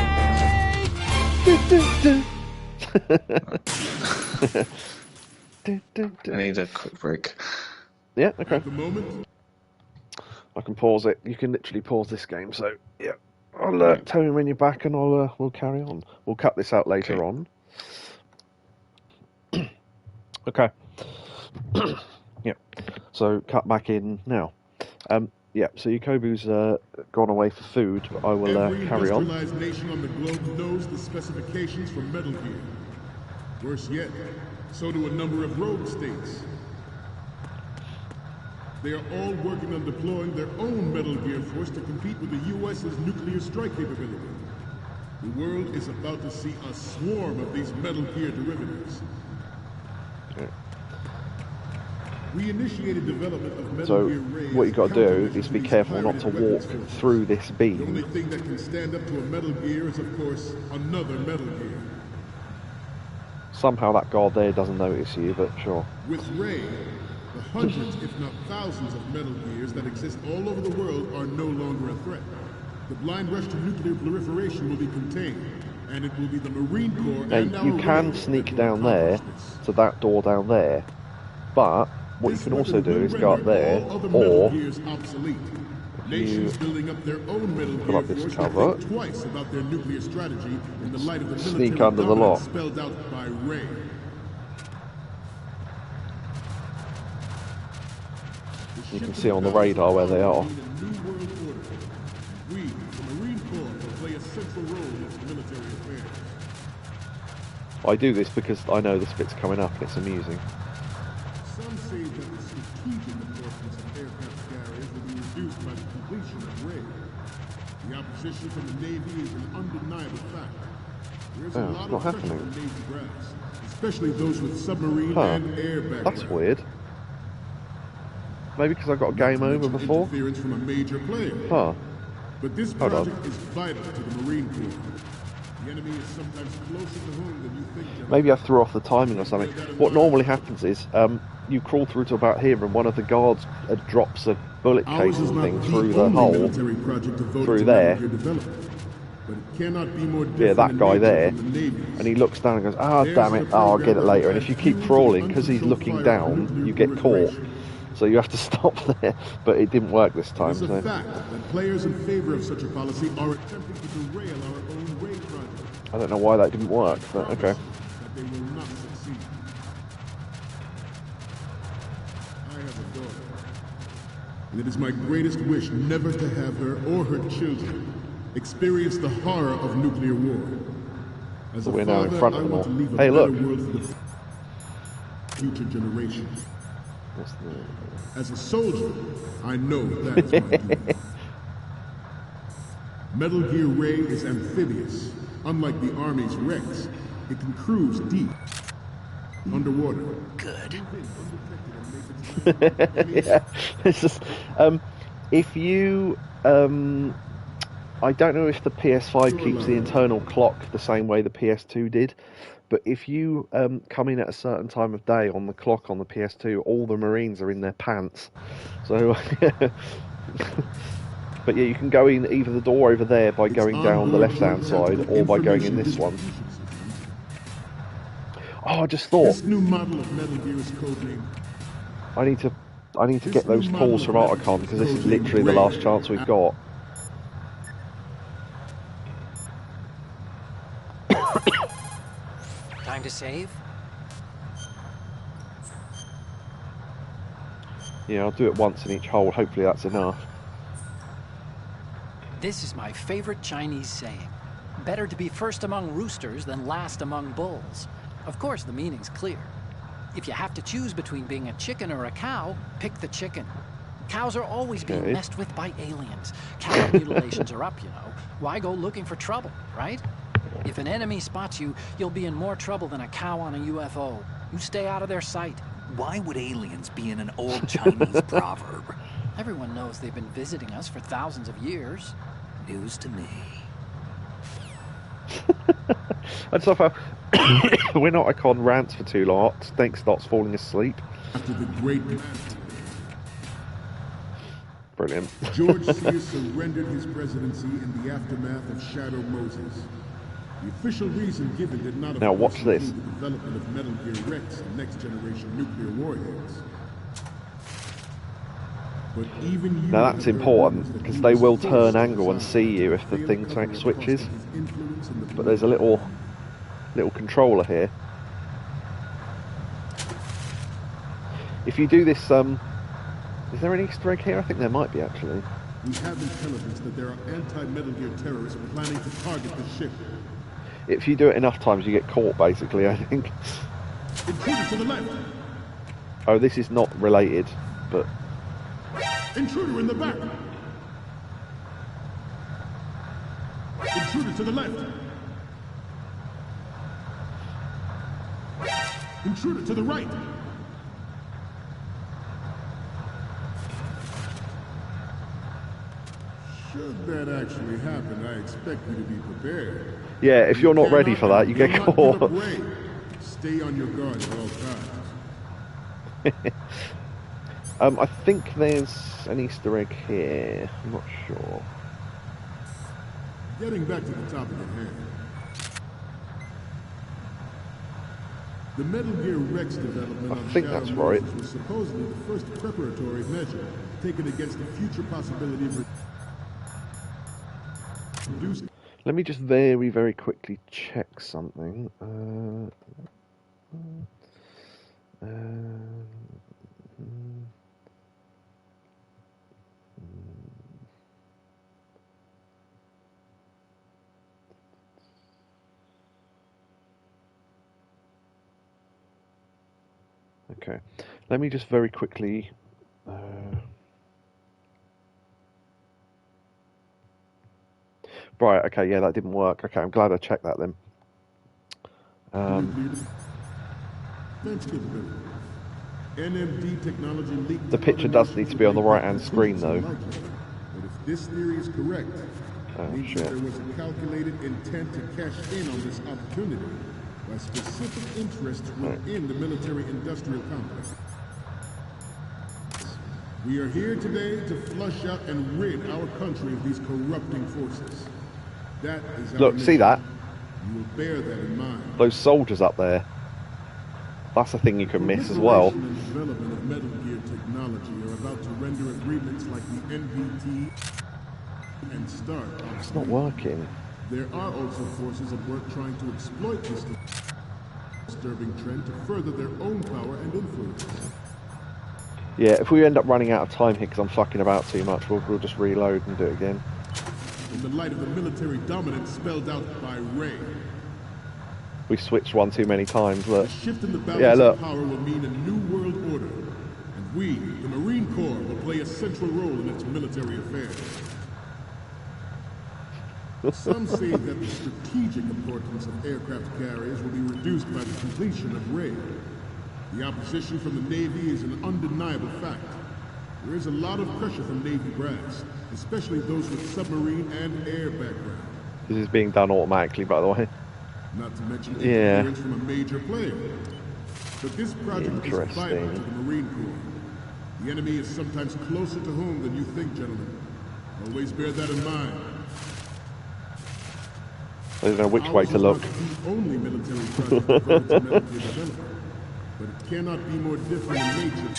I need a quick break. Yeah, okay. At the moment, I can pause it. You can literally pause this game, so yeah. I'll tell you when you're back and we'll carry on. We'll cut this out later on. Okay. Yeah. So cut back in now. Yeah, so Yakobu's gone away for food, but I will carry on. Every industrialized nation on the globe knows the specifications for Metal Gear. Worse yet, so do a number of rogue states. They are all working on deploying their own Metal Gear force to compete with the U.S.'s nuclear strike capability. The world is about to see a swarm of these Metal Gear derivatives. Okay. We initiated development of Metal So, Gear Ray what you got to do is be careful not to walk through this The beam. only thing that can stand up to a Metal Gear is, of course, another Metal Gear. Somehow that guard there doesn't notice you, but sure. With Ray, the hundreds, if not thousands, of Metal Gears that exist all over the world are no longer a threat. The blind rush to nuclear proliferation will be contained, and it will be the Marine Corps and our you can sneak down there to that door down there, but what you can also do is go up there, or nations building up their own Metal pull Gear up this force cover, think twice about their nuclear strategy in the light of the sneak military under the lock. spelled out by Ray. You can see on the radar where they are. We, the Marine Corps, will play a central role in its military affairs. I do this because I know this bit's coming up and it's amusing. Some say that the strategic importance of aircraft carriers will be reduced by the completion of Ray. The opposition from the Navy is an undeniable fact. There's a lot of pressure on Navy brass, especially those with submarine and air background. That's weird. Maybe because I got a game over before? Interference from a major player. Huh. But this project is vital to the Marine Corps. The enemy is sometimes closer to home than you think. Maybe I threw off the timing or something. What normally happens is, you crawl through to about here and one of the guards drops a bullet casing thing through the hole, through there. But it cannot be more yeah, that guy there. And he looks down and goes, ah, damn it, I'll get it later. And if you keep crawling, because he's looking down, you get caught. So you have to stop there, but it didn't work this time. It's a fact that players in favor of such a policy are attempting to derail our own Ray project. I don't know why that didn't work, but okay. That they will not succeed. I have a daughter, and it is my greatest wish never to have her or her children experience the horror of nuclear war. As a We're now in father, front I of them want all. to leave a Hey, better look. world for the future generations. As a soldier, I know that's my duty. Metal Gear Ray is amphibious. Unlike the Army's Rex, it can cruise deep underwater. Good. Yeah, it's just, if you, I don't know if the PS5 keeps the internal clock the same way the PS2 did, but if you come in at a certain time of day on the clock on the PS2, all the Marines are in their pants. So, but yeah, you can go in either the door over there by going down the left-hand side, or by going in this one. Oh, I just thought. This new model of Metal Gear is codenamed. I need to get those calls from Articon because this is literally the last chance we've got. Time to save? Yeah, I'll do it once in each hole. Hopefully that's enough. This is my favorite Chinese saying. Better to be first among roosters than last among bulls. Of course, the meaning's clear. If you have to choose between being a chicken or a cow, pick the chicken. Cows are always being messed with by aliens. Cow mutilations are up, you know. Why go looking for trouble, right? If an enemy spots you, you'll be in more trouble than a cow on a UFO. You stay out of their sight. Why would aliens be in an old Chinese proverb? Everyone knows they've been visiting us for thousands of years. News to me. And so far, we're not Icon rants for too long. Snake starts falling asleep. After the great Brilliant. George Sears surrendered his presidency in the aftermath of Shadow Moses. The official reason given did not Now watch this. include the development of Metal Gear Rex and next-generation nuclear warheads. But even you Now that's important because they will turn angle and see you if the thing switches. But there's a little controller here. If you do this Is there an Easter egg here? I think there might be, actually. We have intelligence that there are anti-Metal Gear terrorists planning to target the ship. If you do it enough times, you get caught, basically, I think. Intruder to the left! Oh, this is not related, but... Intruder in the back! Intruder to the left! Intruder to the right! Should that actually happen, I expect you to be prepared. Yeah, if you're not ready for that, you get caught. Stay on your guard at all times. I think there's an Easter egg here. I'm not sure. Getting back to the topic at hand. The Metal Gear Rex development I think that's right. was supposedly the first preparatory measure taken against the future possibility of producing. Let me just very, very quickly check something. Okay, let me just very quickly. Right, okay, yeah, that didn't work. Okay, I'm glad I checked that then. NMD technology leaked. The picture does need to be on the right-hand screen, though. But if this theory is correct, it means that there was a calculated intent to cash in on this opportunity by specific interests within the military-industrial complex. We are here today to flush out and rid our country of these corrupting forces. That is our Look, mission. see that? You will bear that in mind. Those soldiers up there. That's a thing you can miss as well. Proliferation and development of Metal Gear technology are about to render agreements like the NVT and START. It's not working. There are also forces at work trying to exploit this disturbing trend to further their own power and influence. Yeah, if we end up running out of time here because I'm fucking about too much, we'll just reload and do it again. In the light of the military dominance spelled out by Ray. We switched one too many times, look. A shift in the balance look. of power will mean a new world order. And we, the Marine Corps, will play a central role in its military affairs. Some say that the strategic importance of aircraft carriers will be reduced by the completion of Ray. The opposition from the Navy is an undeniable fact. There is a lot of pressure from Navy brass, especially those with submarine and air background. This is being done automatically, by the way. Not to mention interference from a major player. But this project is vital to the Marine Corps. The enemy is sometimes closer to home than you think, gentlemen. Always bear that in mind. I don't know which way to look. The only military project devoted to Metal Gear development, but it cannot be more different in nature.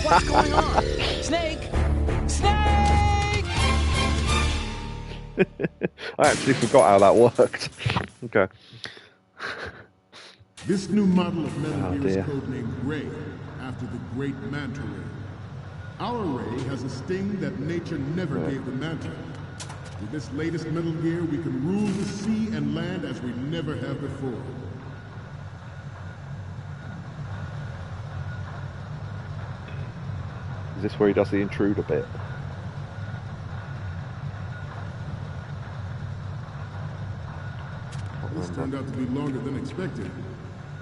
What's going on? Snake! Snake! I actually forgot how that worked. Okay. This new model of Metal Gear is codenamed Ray, after the great Manta Ray. Our Ray has a sting that nature never gave the Manta. With this latest Metal Gear, we can rule the sea and land as we never have before. Is this where he does the intruder bit? This turned out to be longer than expected.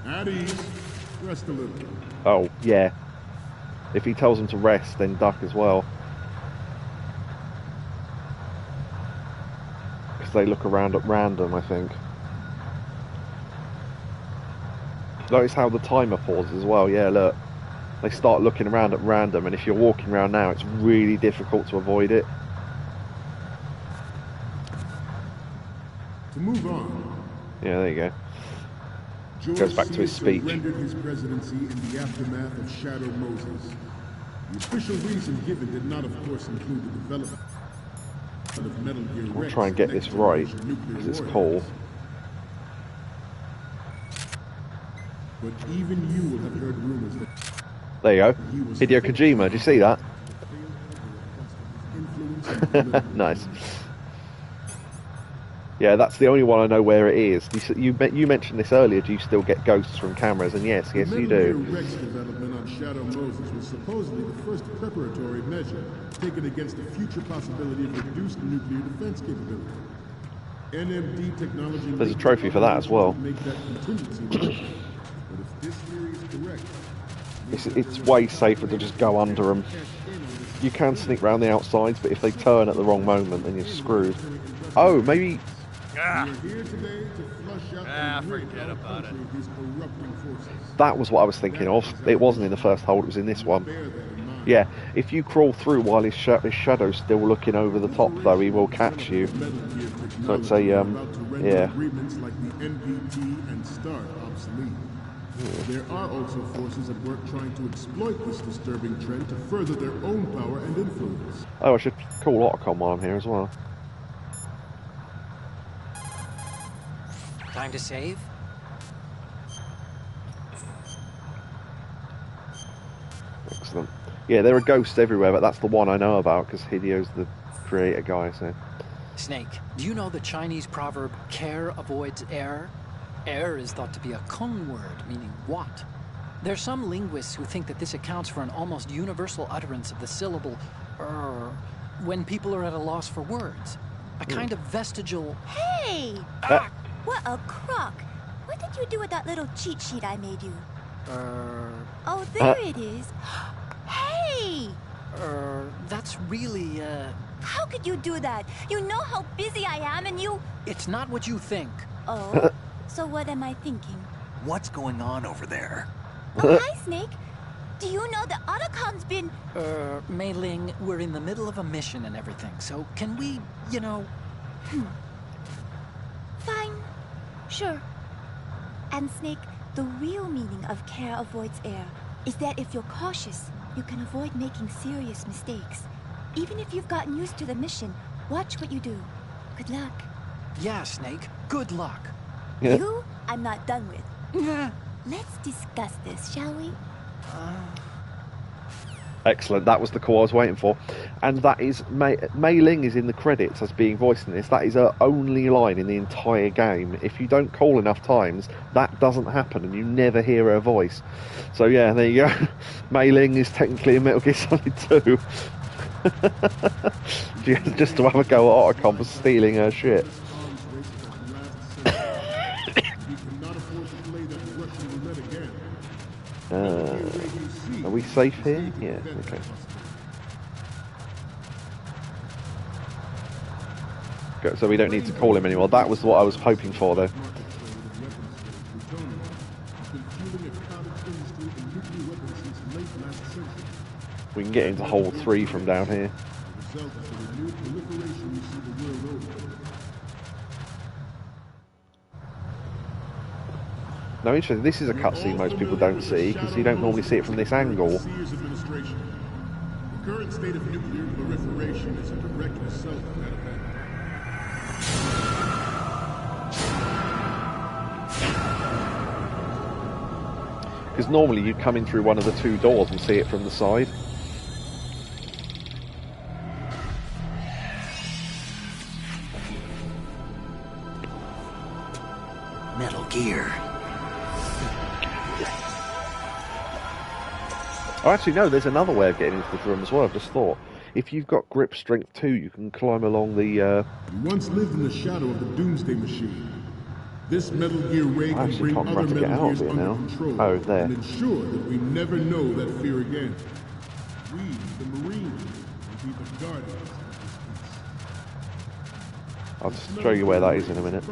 At ease. Rest a little. Oh, yeah. If he tells him to rest, then duck as well. Because they look around at random, I think. Notice how the timer pauses as well. Yeah, look. They start looking around at random, and if you're walking around now, it's really difficult to avoid it. To move on. Yeah, there you go. George Goes back to his speech. surrendered his presidency in the aftermath of Shadow Moses. The official reason given did not, of course, include the development of Metal Gear Rex. I'll try and get this right, because it's cool. But even you will have heard rumors that... There you go. Hideo Kojima, do you see that? Nice. Yeah, that's the only one I know where it is. You mentioned this earlier. Do you still get ghosts from cameras? And yes, you do. The Rex development on Shadow Moses was supposedly the first preparatory measure taken against the future possibility of reduced nuclear defense capability. NMD technology. There's a trophy for that as well. Make that contingency measure. But if this theory is correct, it's way safer to just go under them. You can sneak around the outsides, but if they turn at the wrong moment, then you're screwed. Oh, maybe. Forget about it. That was what I was thinking of. It wasn't in the first hold, it was in this one. Yeah, if you crawl through while his shadow's still looking over the top, though, he will catch you. So it's a, yeah. There are also forces at work trying to exploit this disturbing trend to further their own power and influence. Oh, I should call Otacon while I'm here as well. Time to save? Excellent. Yeah, there are ghosts everywhere, but that's the one I know about because Hideo's the creator guy, so... Snake, do you know the Chinese proverb, care avoids error? Error is thought to be a Kung word, meaning what? There's some linguists who think that this accounts for an almost universal utterance of the syllable when people are at a loss for words. A kind of vestigial... Hey! What a crock! What did you do with that little cheat sheet I made you? Oh, there it is. Hey! That's really, How could you do that? You know how busy I am and you... It's not what you think. Oh? So what am I thinking? What's going on over there? Oh, hi, Snake. Do you know that Otacon's been... Mei Ling, we're in the middle of a mission and everything, so can we, you know... Fine. Sure. And Snake, the real meaning of care avoids error is that if you're cautious, you can avoid making serious mistakes. Even if you've gotten used to the mission, watch what you do. Good luck. Yeah, Snake. Good luck. You, I'm not done with. Let's discuss this, shall we? Excellent. That was the call I was waiting for. And that is... Mei Ling is in the credits as being voiced in this. That is her only line in the entire game. If you don't call enough times, that doesn't happen and you never hear her voice. So yeah, there you go. Mei Ling is technically in Metal Gear Solid 2. Just to have a go at Otacon for stealing her shit. Are we safe here? Yeah, okay. Good, so we don't need to call him anymore. That was what I was hoping for, though. We can get into hole 3 from down here. Now, interesting, this is a cutscene most people don't see, because you don't normally see it from this angle. The current state of nuclear proliferation is a direct result of that event. Because normally you come in through one of the 2 doors and see it from the side. Metal Gear. Oh, actually, no, there's another way of getting into this room as well, I've just thought. If you've got grip strength 2, you can climb along the... You once lived in the shadow of the Doomsday Machine. This Metal Gear Ray can bring other Metal Gears under control and ensure that we never know that fear again. We, the Marines, will be the guardians of this peace. I'll just show you where that is in a minute.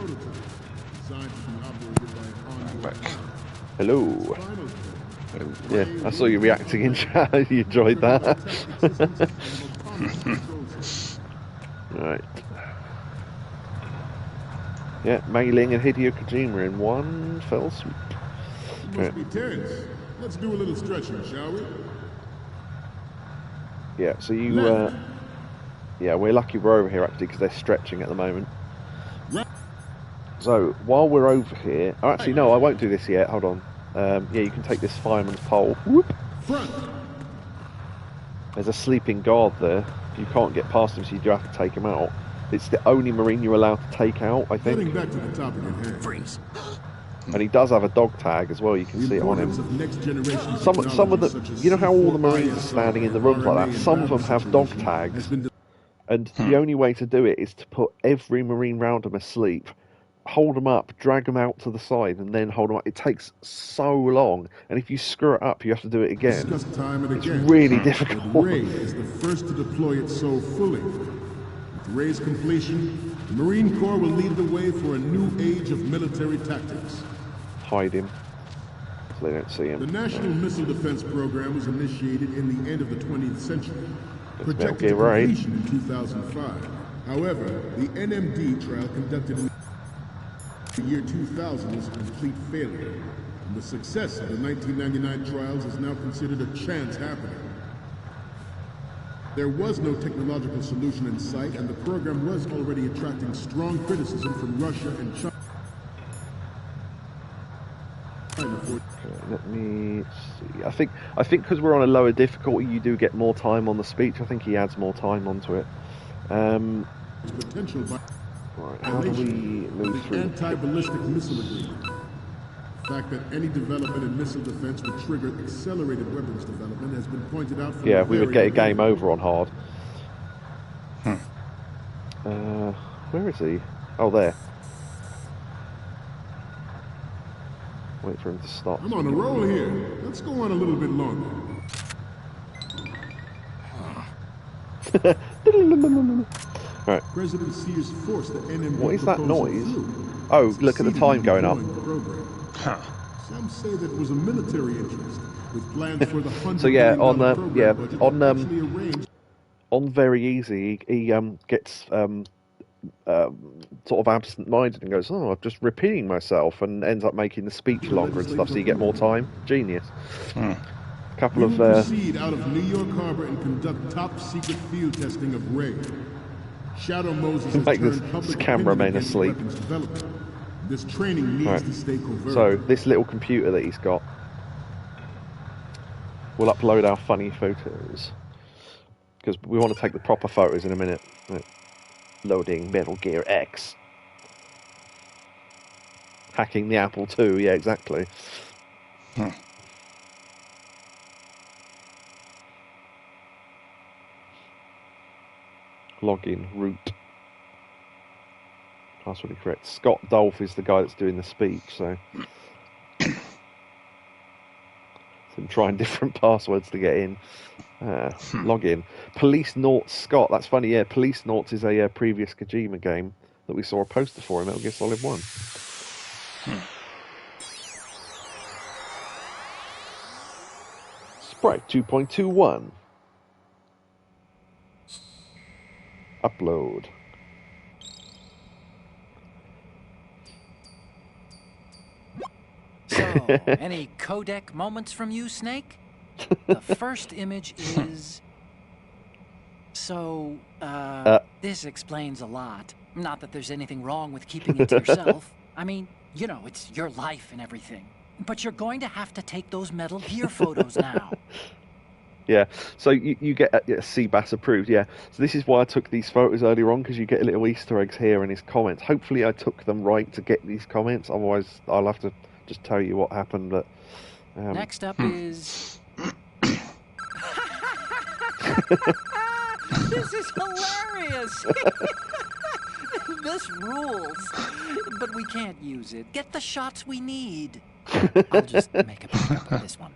Hello. Yeah, I saw you reacting in chat. You enjoyed that. Right. Yeah, Mei Ling and Hideo Kojima in one fell swoop. You must be tense. Let's do a little stretching, shall we? Yeah, so you... yeah, we're lucky we're over here, actually, because they're stretching at the moment. So, while we're over here... Oh, actually, no, I won't do this yet. Hold on. Yeah, you can take this fireman's pole. Whoop. Front. There's a sleeping guard there. You can't get past him, so you do have to take him out. It's the only Marine you're allowed to take out, I think. Getting back to the topic at hand. Freeze. And he does have a dog tag as well. You can see it on him. Some of the, you know how all the Marines are standing in the rooms like that. Some of them have dog tags, and the only way to do it is to put every Marine round them asleep, hold them up, drag them out to the side, and then hold them up. It takes so long, and if you screw it up, you have to do it again. It's really difficult. Ray is the first to deploy it so fully. With Ray's completion, the Marine Corps will lead the way for a new age of military tactics. Hide him, so they don't see him. The National Missile Defense Program was initiated in the end of the 20th century, projected to completion in 2005. However, the NMD trial conducted in the year 2000 was a complete failure, and the success of the 1999 trials is now considered a chance happening. There was no technological solution in sight, and the program was already attracting strong criticism from Russia and China. Let me see. I think because we're on a lower difficulty, you do get more time on the speech. I think he adds more time onto it. Right, how do we move through? Anti-ballistic missile agreement. The fact that any development in missile defense would trigger accelerated weapons development has been pointed out from we would get a game over on hard. Where is he? Oh, there. Wait for him to stop. I'm on a roll here. Let's go on a little bit longer. Right. President Sears forced the NMD. What is that noise? Oh, look at the time going up. Some say that it was a military interest with plans for the So yeah, on Very Easy, he gets sort of absent-minded and goes, "Oh, I'm just repeating myself," and ends up making the speech longer and stuff, so you get more time. Genius. Couple of proceed out of New York Harbor and conduct top-secret field testing of Ray. Shadow Moses has make turned this cameraman asleep. This training needs to stay covert. So this little computer that he's got, we'll upload our funny photos because we want to take the proper photos in a minute. Loading Metal Gear X. Hacking the Apple II, yeah, exactly. Login, root. Password incorrect. Scott Dolph is the guy that's doing the speech, so... I'm trying different passwords to get in. Login. Police Noughts Scott. That's funny, yeah. Police Noughts is a previous Kojima game that we saw a poster for in Metal Gear Solid 1. Sprite 2.21. Upload. So, any codec moments from you, Snake? The first image is... So, this explains a lot. Not that there's anything wrong with keeping it to yourself. I mean, you know, it's your life and everything. But you're going to have to take those Metal Gear photos now. Yeah, so you get CBAS approved, yeah. So this is why I took these photos earlier on, because you get little Easter eggs here in his comments. Hopefully I took them right to get these comments, otherwise I'll have to just tell you what happened. But next up is... This is hilarious! This rules. But we can't use it. Get the shots we need. I'll just make a backup of this one.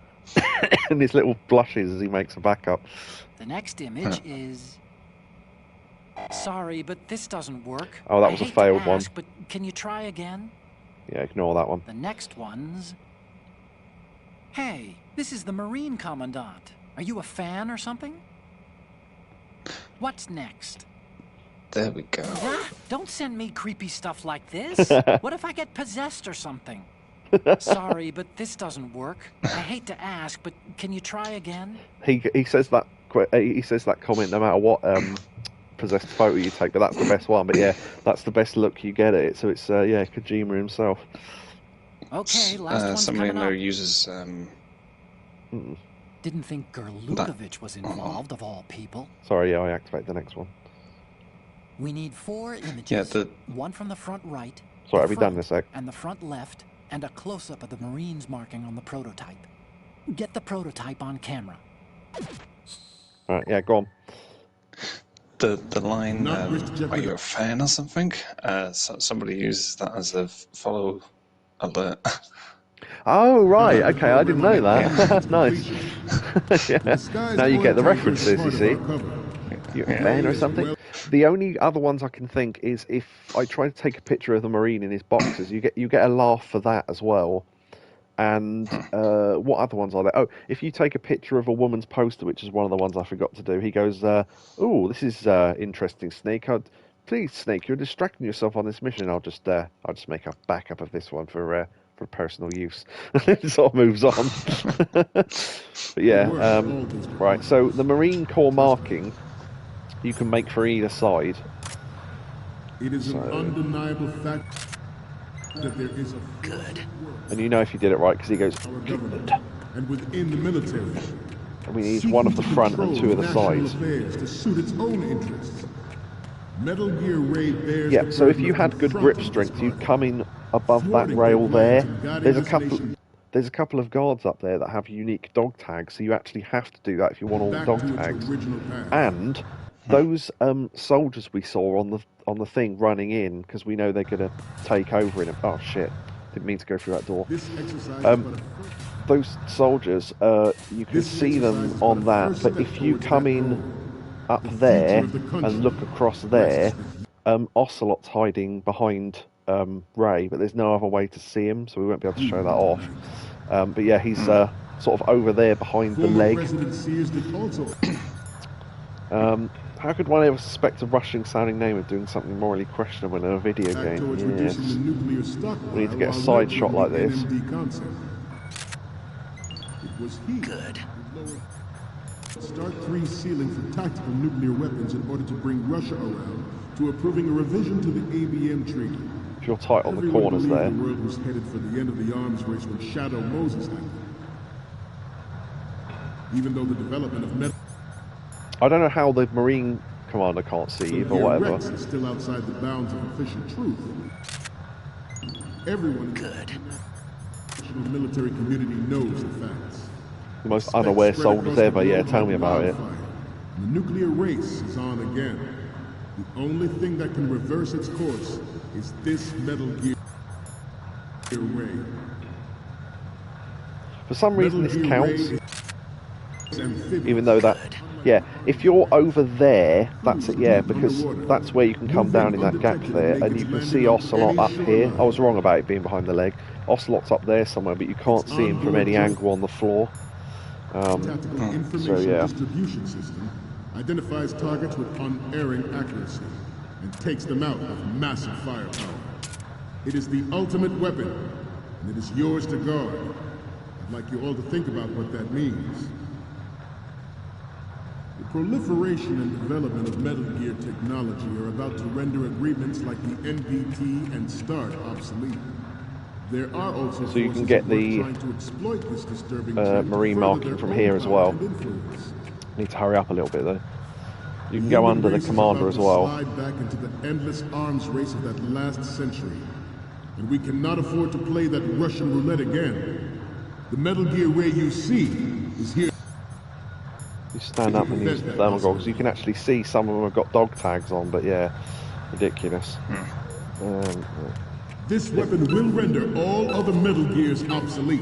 And his little blushes as he makes a backup. The next image is... Sorry, but this doesn't work. Oh, that was a failed one. But can you try again? Yeah, ignore that one. The next one's... Hey, this is the Marine Commandant. Are you a fan or something? What's next? There we go. Don't send me creepy stuff like this. What if I get possessed or something? Sorry, but this doesn't work. I hate to ask, but can you try again? He says that comment no matter what possessed photo you take, but that's the best one. But yeah, that's the best look you get at it. So it's yeah, Kojima himself. Okay, last one's somebody coming up. uses Didn't think Gerludovich was involved, of all people. Sorry, yeah, I activate the next one. We need 4 images. Yeah, one from the front right. Sorry, have we done this, and the front left, and a close-up of the Marines marking on the prototype. Get the prototype on camera. Alright, yeah, go on. The line, are you a fan or something? Somebody uses that as a follow alert. Oh, right, okay, I didn't know that. Nice. Yeah. Now you get the references, you see. You're a fan or something? The only other ones I can think is if I try to take a picture of the Marine in his boxes, you get a laugh for that as well. And what other ones are there? Oh, if you take a picture of a woman's poster, which is one of the ones I forgot to do, he goes, "Oh, this is interesting, Snake. Please, Snake, you're distracting yourself on this mission. I'll just make a backup of this one for personal use." It sort of moves on. But yeah, right. So the Marine Corps marking you can make for either side. It is an undeniable fact that there is a good. And you know if you did it right because he goes good. And within the military. And we need one of the front and 2 of the sides. To suit its own interests. Metal Gear Raid bears yeah, so if you had good grip strength, you'd come in above that rail there. There's a couple of guards up there that have unique dog tags, so you actually have to do that if you want all dog tags. And those soldiers we saw on the thing running in, because we know they're going to take over in a... Oh shit, didn't mean to go through that door. Those soldiers, you can see them on that, but if you come in up there and look across there, Ocelot's hiding behind Ray, but there's no other way to see him, so we won't be able to show that off. But yeah, he's sort of over there behind the leg. How could one ever suspect a Russian-sounding name of doing something morally questionable in a video game? Yes. We need to get a side shot like this. Good. Start 3 sealing for tactical nuclear weapons in order to bring Russia around to approving a revision to the ABM treaty. If you're tight on the corners there. The world was headed for the end of the arms race when Shadow Moses ended. Even though the development of metal... I don't know how the Marine commander can't see you, but whatever. Rex is still outside the bounds of official truth. Everyone good. In the military community knows the facts. The most unaware soldiers ever, yeah, tell me about it. The nuclear race is on again. The only thing that can reverse its course is this Metal Gear Raid. For some reason this counts. Even though that... Yeah, if you're over there, that's it, yeah, because that's where you can come down in that gap there, and you can see Ocelot up here. I was wrong about it being behind the leg. Ocelot's up there somewhere, but you can't see him from any angle on the floor. So yeah. Distribution system identifies targets with unerring accuracy and takes them out with massive firepower. It is the ultimate weapon, and it is yours to guard. I'd like you all to think about what that means. The proliferation and development of Metal Gear technology are about to render agreements like the NPT and START obsolete. There are also so you can get the Marine marking from here as well. Need to hurry up a little bit though. You can go under the commander as well. Slide back into the endless arms race of that last century, and we cannot afford to play that Russian roulette again. The Metal Gear Ray you see is here. You stand up and use the thermal goggles. You can actually see some of them have got dog tags on, but yeah, ridiculous. This weapon will render all other Metal Gears obsolete.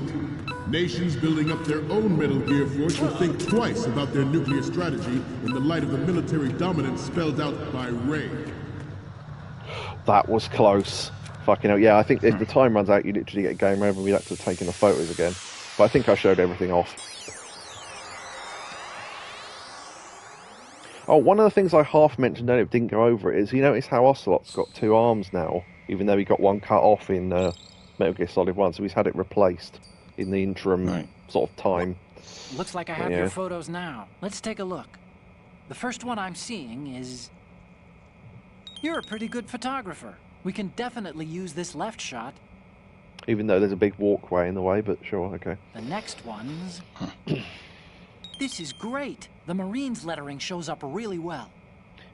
Nations building up their own Metal Gear force will think twice about their nuclear strategy in the light of the military dominance spelled out by Ray. That was close. Fucking hell. Yeah, I think if the time runs out, you literally get game over and we'd have to take in the photos again. But I think I showed everything off. Oh, one of the things I half mentioned earlier, didn't go over it, is you notice how Ocelot's got 2 arms now, even though he got one cut off in Metal Gear Solid 1, so he's had it replaced in the interim sort of time. Looks like I have your photos now. Let's take a look. The first one I'm seeing is... You're a pretty good photographer. We can definitely use this left shot. Even though there's a big walkway in the way, but sure, okay. The next one's... This is great. The Marines lettering shows up really well.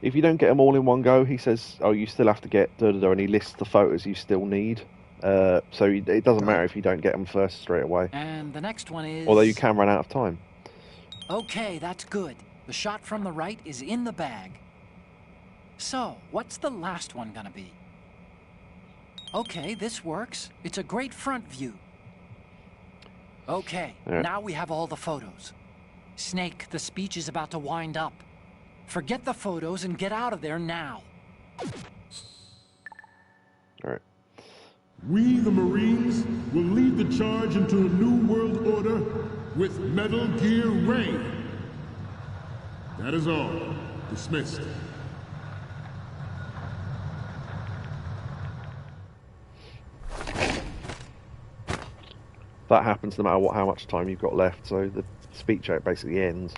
If you don't get them all in one go, he says, oh, you still have to get and he lists the photos you still need. So it doesn't matter if you don't get them first straight away. And the next one is... Although you can run out of time. Okay, that's good. The shot from the right is in the bag. So, what's the last one gonna be? Okay, this works. It's a great front view. Okay, now we have all the photos. Snake, the speech is about to wind up. Forget the photos and get out of there now. Alright. We, the Marines, will lead the charge into a new world order with Metal Gear Raiden. That is all. Dismissed. That happens no matter how much time you've got left, so the speech out basically ends.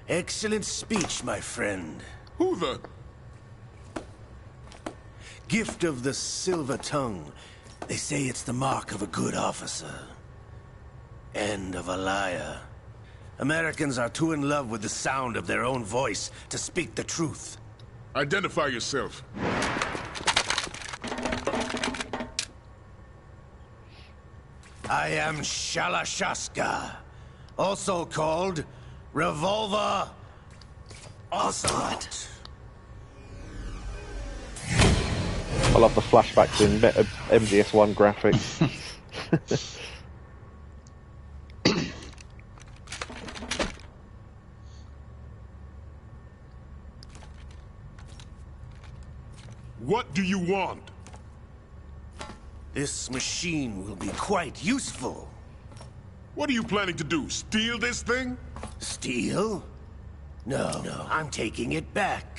Excellent speech, my friend. Who the? Gift of the silver tongue. They say it's the mark of a good officer. And of a liar. Americans are too in love with the sound of their own voice to speak the truth. Identify yourself. I am Shalashaska, also called Revolver Ocelot. I love the flashbacks in MGS1 graphics. What do you want? This machine will be quite useful. What are you planning to do? Steal this thing? Steal? No, I'm taking it back.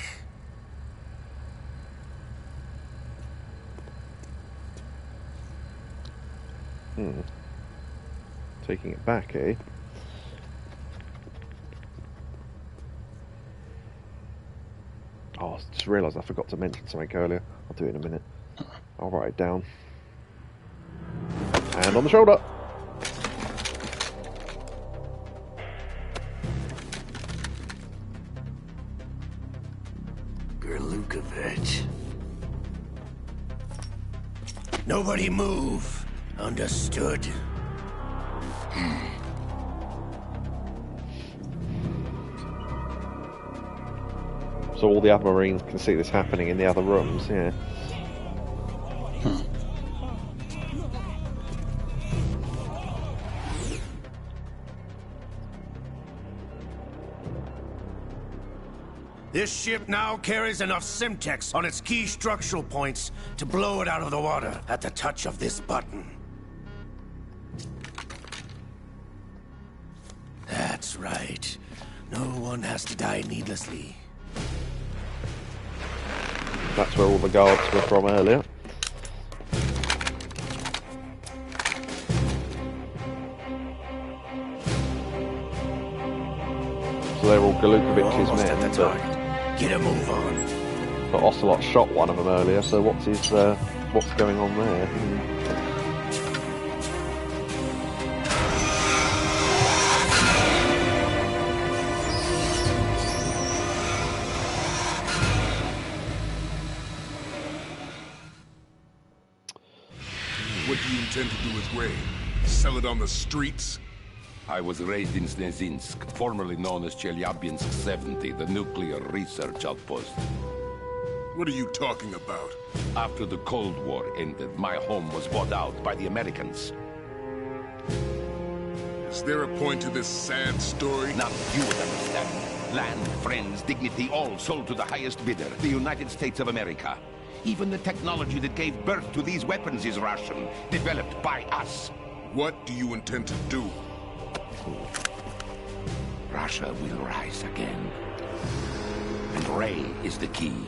Taking it back, eh? Oh, I just realised I forgot to mention something earlier. I'll do it in a minute. I'll write it down. Hand on the shoulder. Gerlukovich. Nobody move. Understood? So all the other Marines can see this happening in the other rooms, yeah. This ship now carries enough Simtex on its key structural points to blow it out of the water at the touch of this button. That's right. No one has to die needlessly. That's where all the guards were from earlier. So they're all Galukovich's men, but get a move on. But Ocelot shot one of them earlier, so what's going on there? What do you intend to do with Ray? Sell it on the streets? I was raised in Snezinsk, formerly known as Chelyabinsk 70, the nuclear research outpost. What are you talking about? After the Cold War ended, my home was bought out by the Americans. Is there a point to this sad story? Now you would understand. Land, friends, dignity, all sold to the highest bidder, the United States of America. Even the technology that gave birth to these weapons is Russian, developed by us. What do you intend to do? Russia will rise again. And Ray is the key.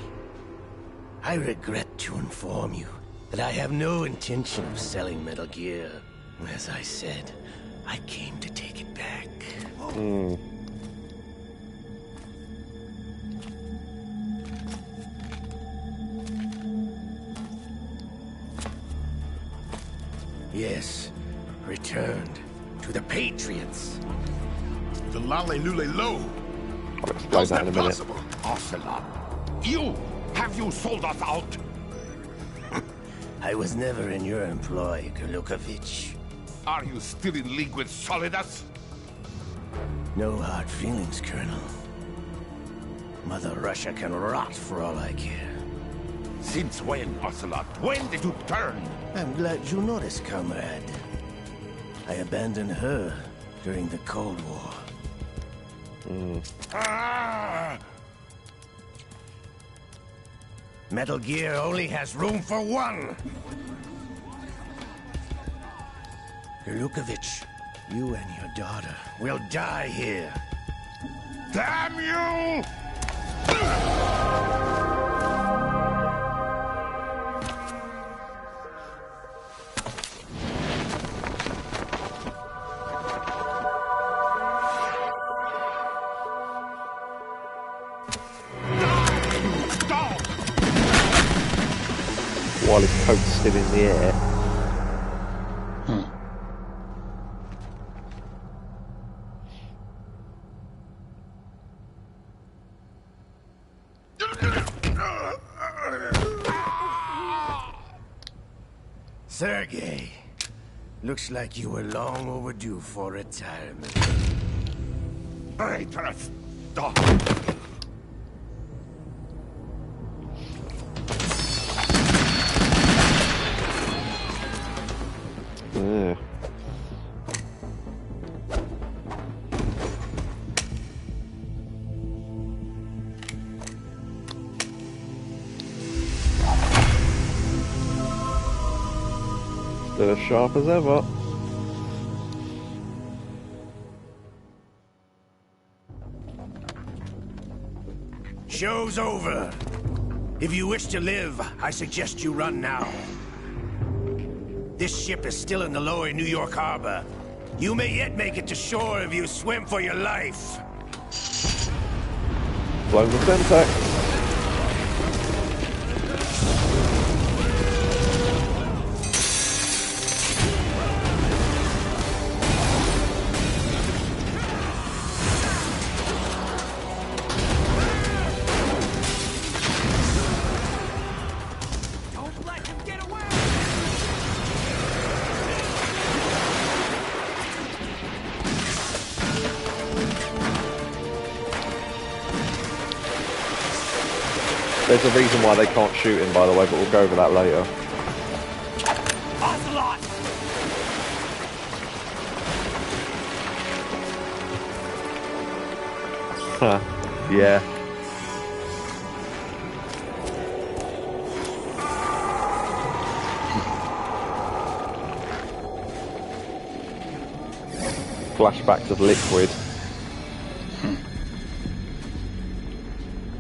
I regret to inform you that I have no intention of selling Metal Gear. As I said, I came to take it back. Yes, returned to the Patriots. The Lale Lule Lo. I'll explain How's that in a minute. possible? Ocelot, have you sold us out? I was never in your employ, Golukovich. Are you still in league with Solidus? No hard feelings, Colonel. Mother Russia can rot for all I care. Since when, Ocelot? When did you turn? I'm glad you noticed, comrade. I abandoned her during the Cold War. Ah! Metal Gear only has room for one! Golukovich, you and your daughter will die here. Damn you! While his coat's still in the air. Sergei, looks like you were long overdue for retirement. Traitorous dog! Yeah. Still as sharp as ever. Show's over. If you wish to live, I suggest you run now. This ship is still in the lower New York harbor. You may yet make it to shore if you swim for your life. Blown the Semtex. There's a reason why they can't shoot him, by the way, but we'll go over that later. Ocelot! Huh. Yeah. Flashbacks of Liquid.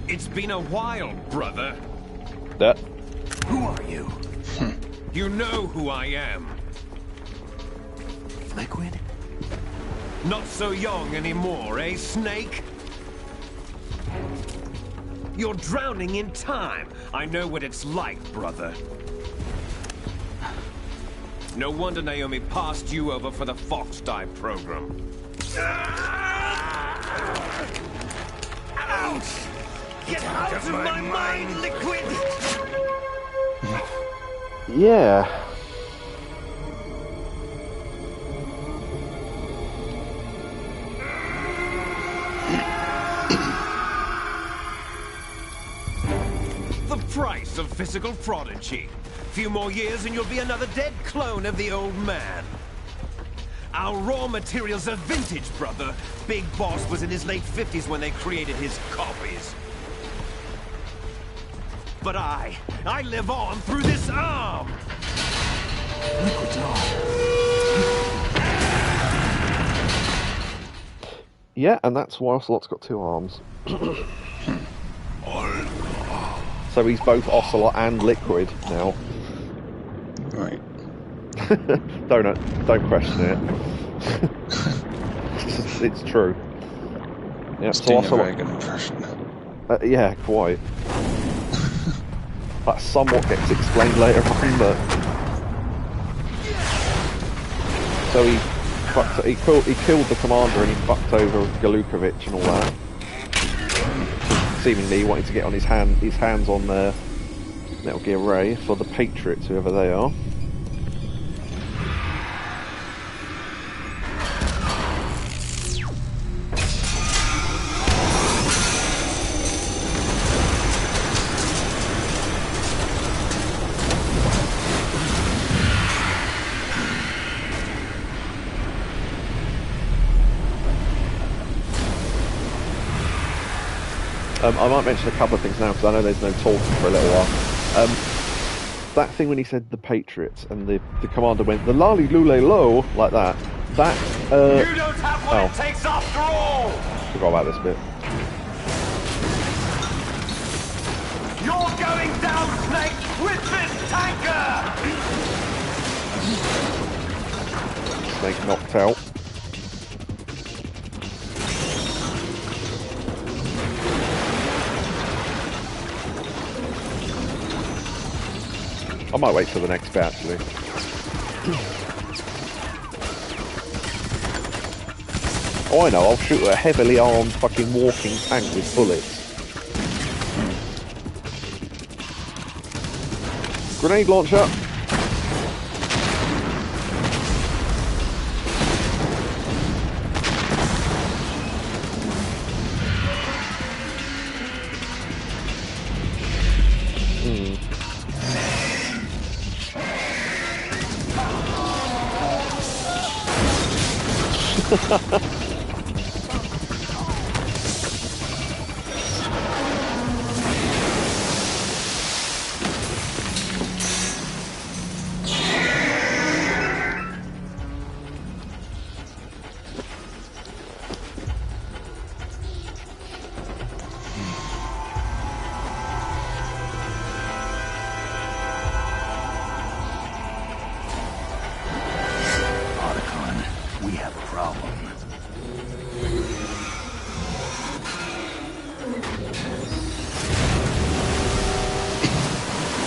It's been a while, brother. That. Who are you? You know who I am. Liquid? Not so young anymore, eh, Snake? You're drowning in time. I know what it's like, brother. No wonder Naomi passed you over for the Fox Dive program. Ouch! Get out of my mind, Liquid! Yeah. The price of physical prodigy. Few more years and you'll be another dead clone of the old man. Our raw materials are vintage, brother. Big Boss was in his late 50s when they created his copies. But I live on through this arm! Liquid's arm. Yeah, and that's why Ocelot's got two arms. So he's both Ocelot and Liquid now. Right. Don't question it. It's true. Yeah, It's so doing a Ocelot, very good impression. yeah, quite. That somewhat gets explained later on, but So he killed the commander and he fucked over Galukovich and all that. Seemingly he wanted to get on his hands on Metal Gear Ray for the Patriots, whoever they are. I might mention a couple of things now because I know there's no talking for a little while. That thing when he said the Patriots and the commander went the lolly lule low like that. That you don't have what it takes after all. Forgot about this bit. You're going down, Snake, with this tanker. Snake knocked out. I might wait till the next bit, actually. Oh, I know, I'll shoot a heavily armed fucking walking tank with bullets. Grenade launcher!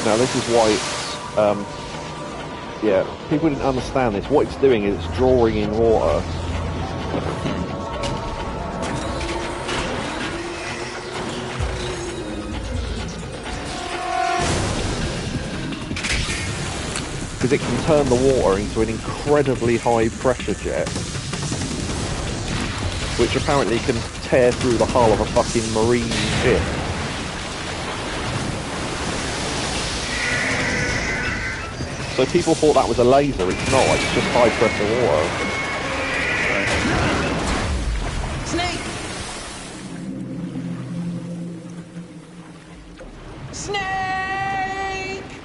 Now this is why it's, yeah, people didn't understand this. What it's doing is it's drawing in water. Because it can turn the water into an incredibly high pressure jet, which apparently can tear through the hull of a fucking marine ship. So people thought that was a laser, it's not, it's just high pressure water. Snake! Snake!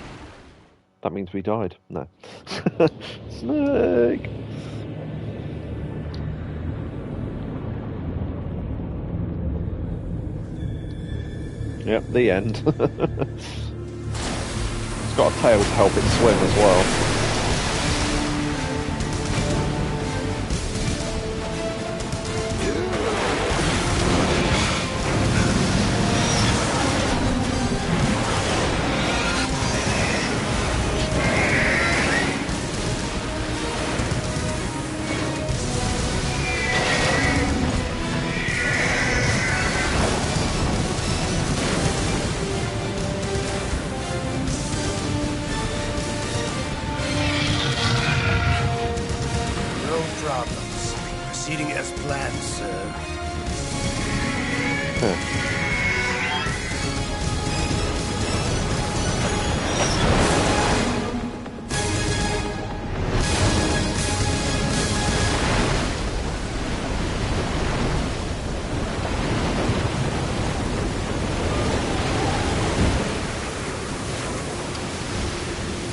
That means we died. No. Snake! Yep, the end. It's got a tail to help it swim as well.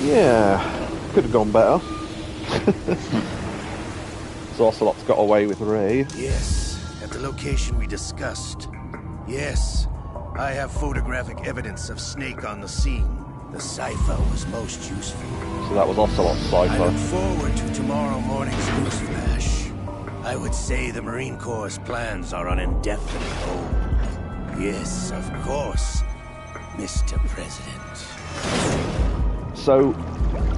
Yeah, could have gone better. So Ocelot's got away with Ray. Yes, at the location we discussed. Yes, I have photographic evidence of Snake on the scene. The cipher was most useful. So that was Ocelot's cipher. I look forward to tomorrow morning's news flash. I would say the Marine Corps' plans are on indefinite hold. Yes, of course, Mr. President. So,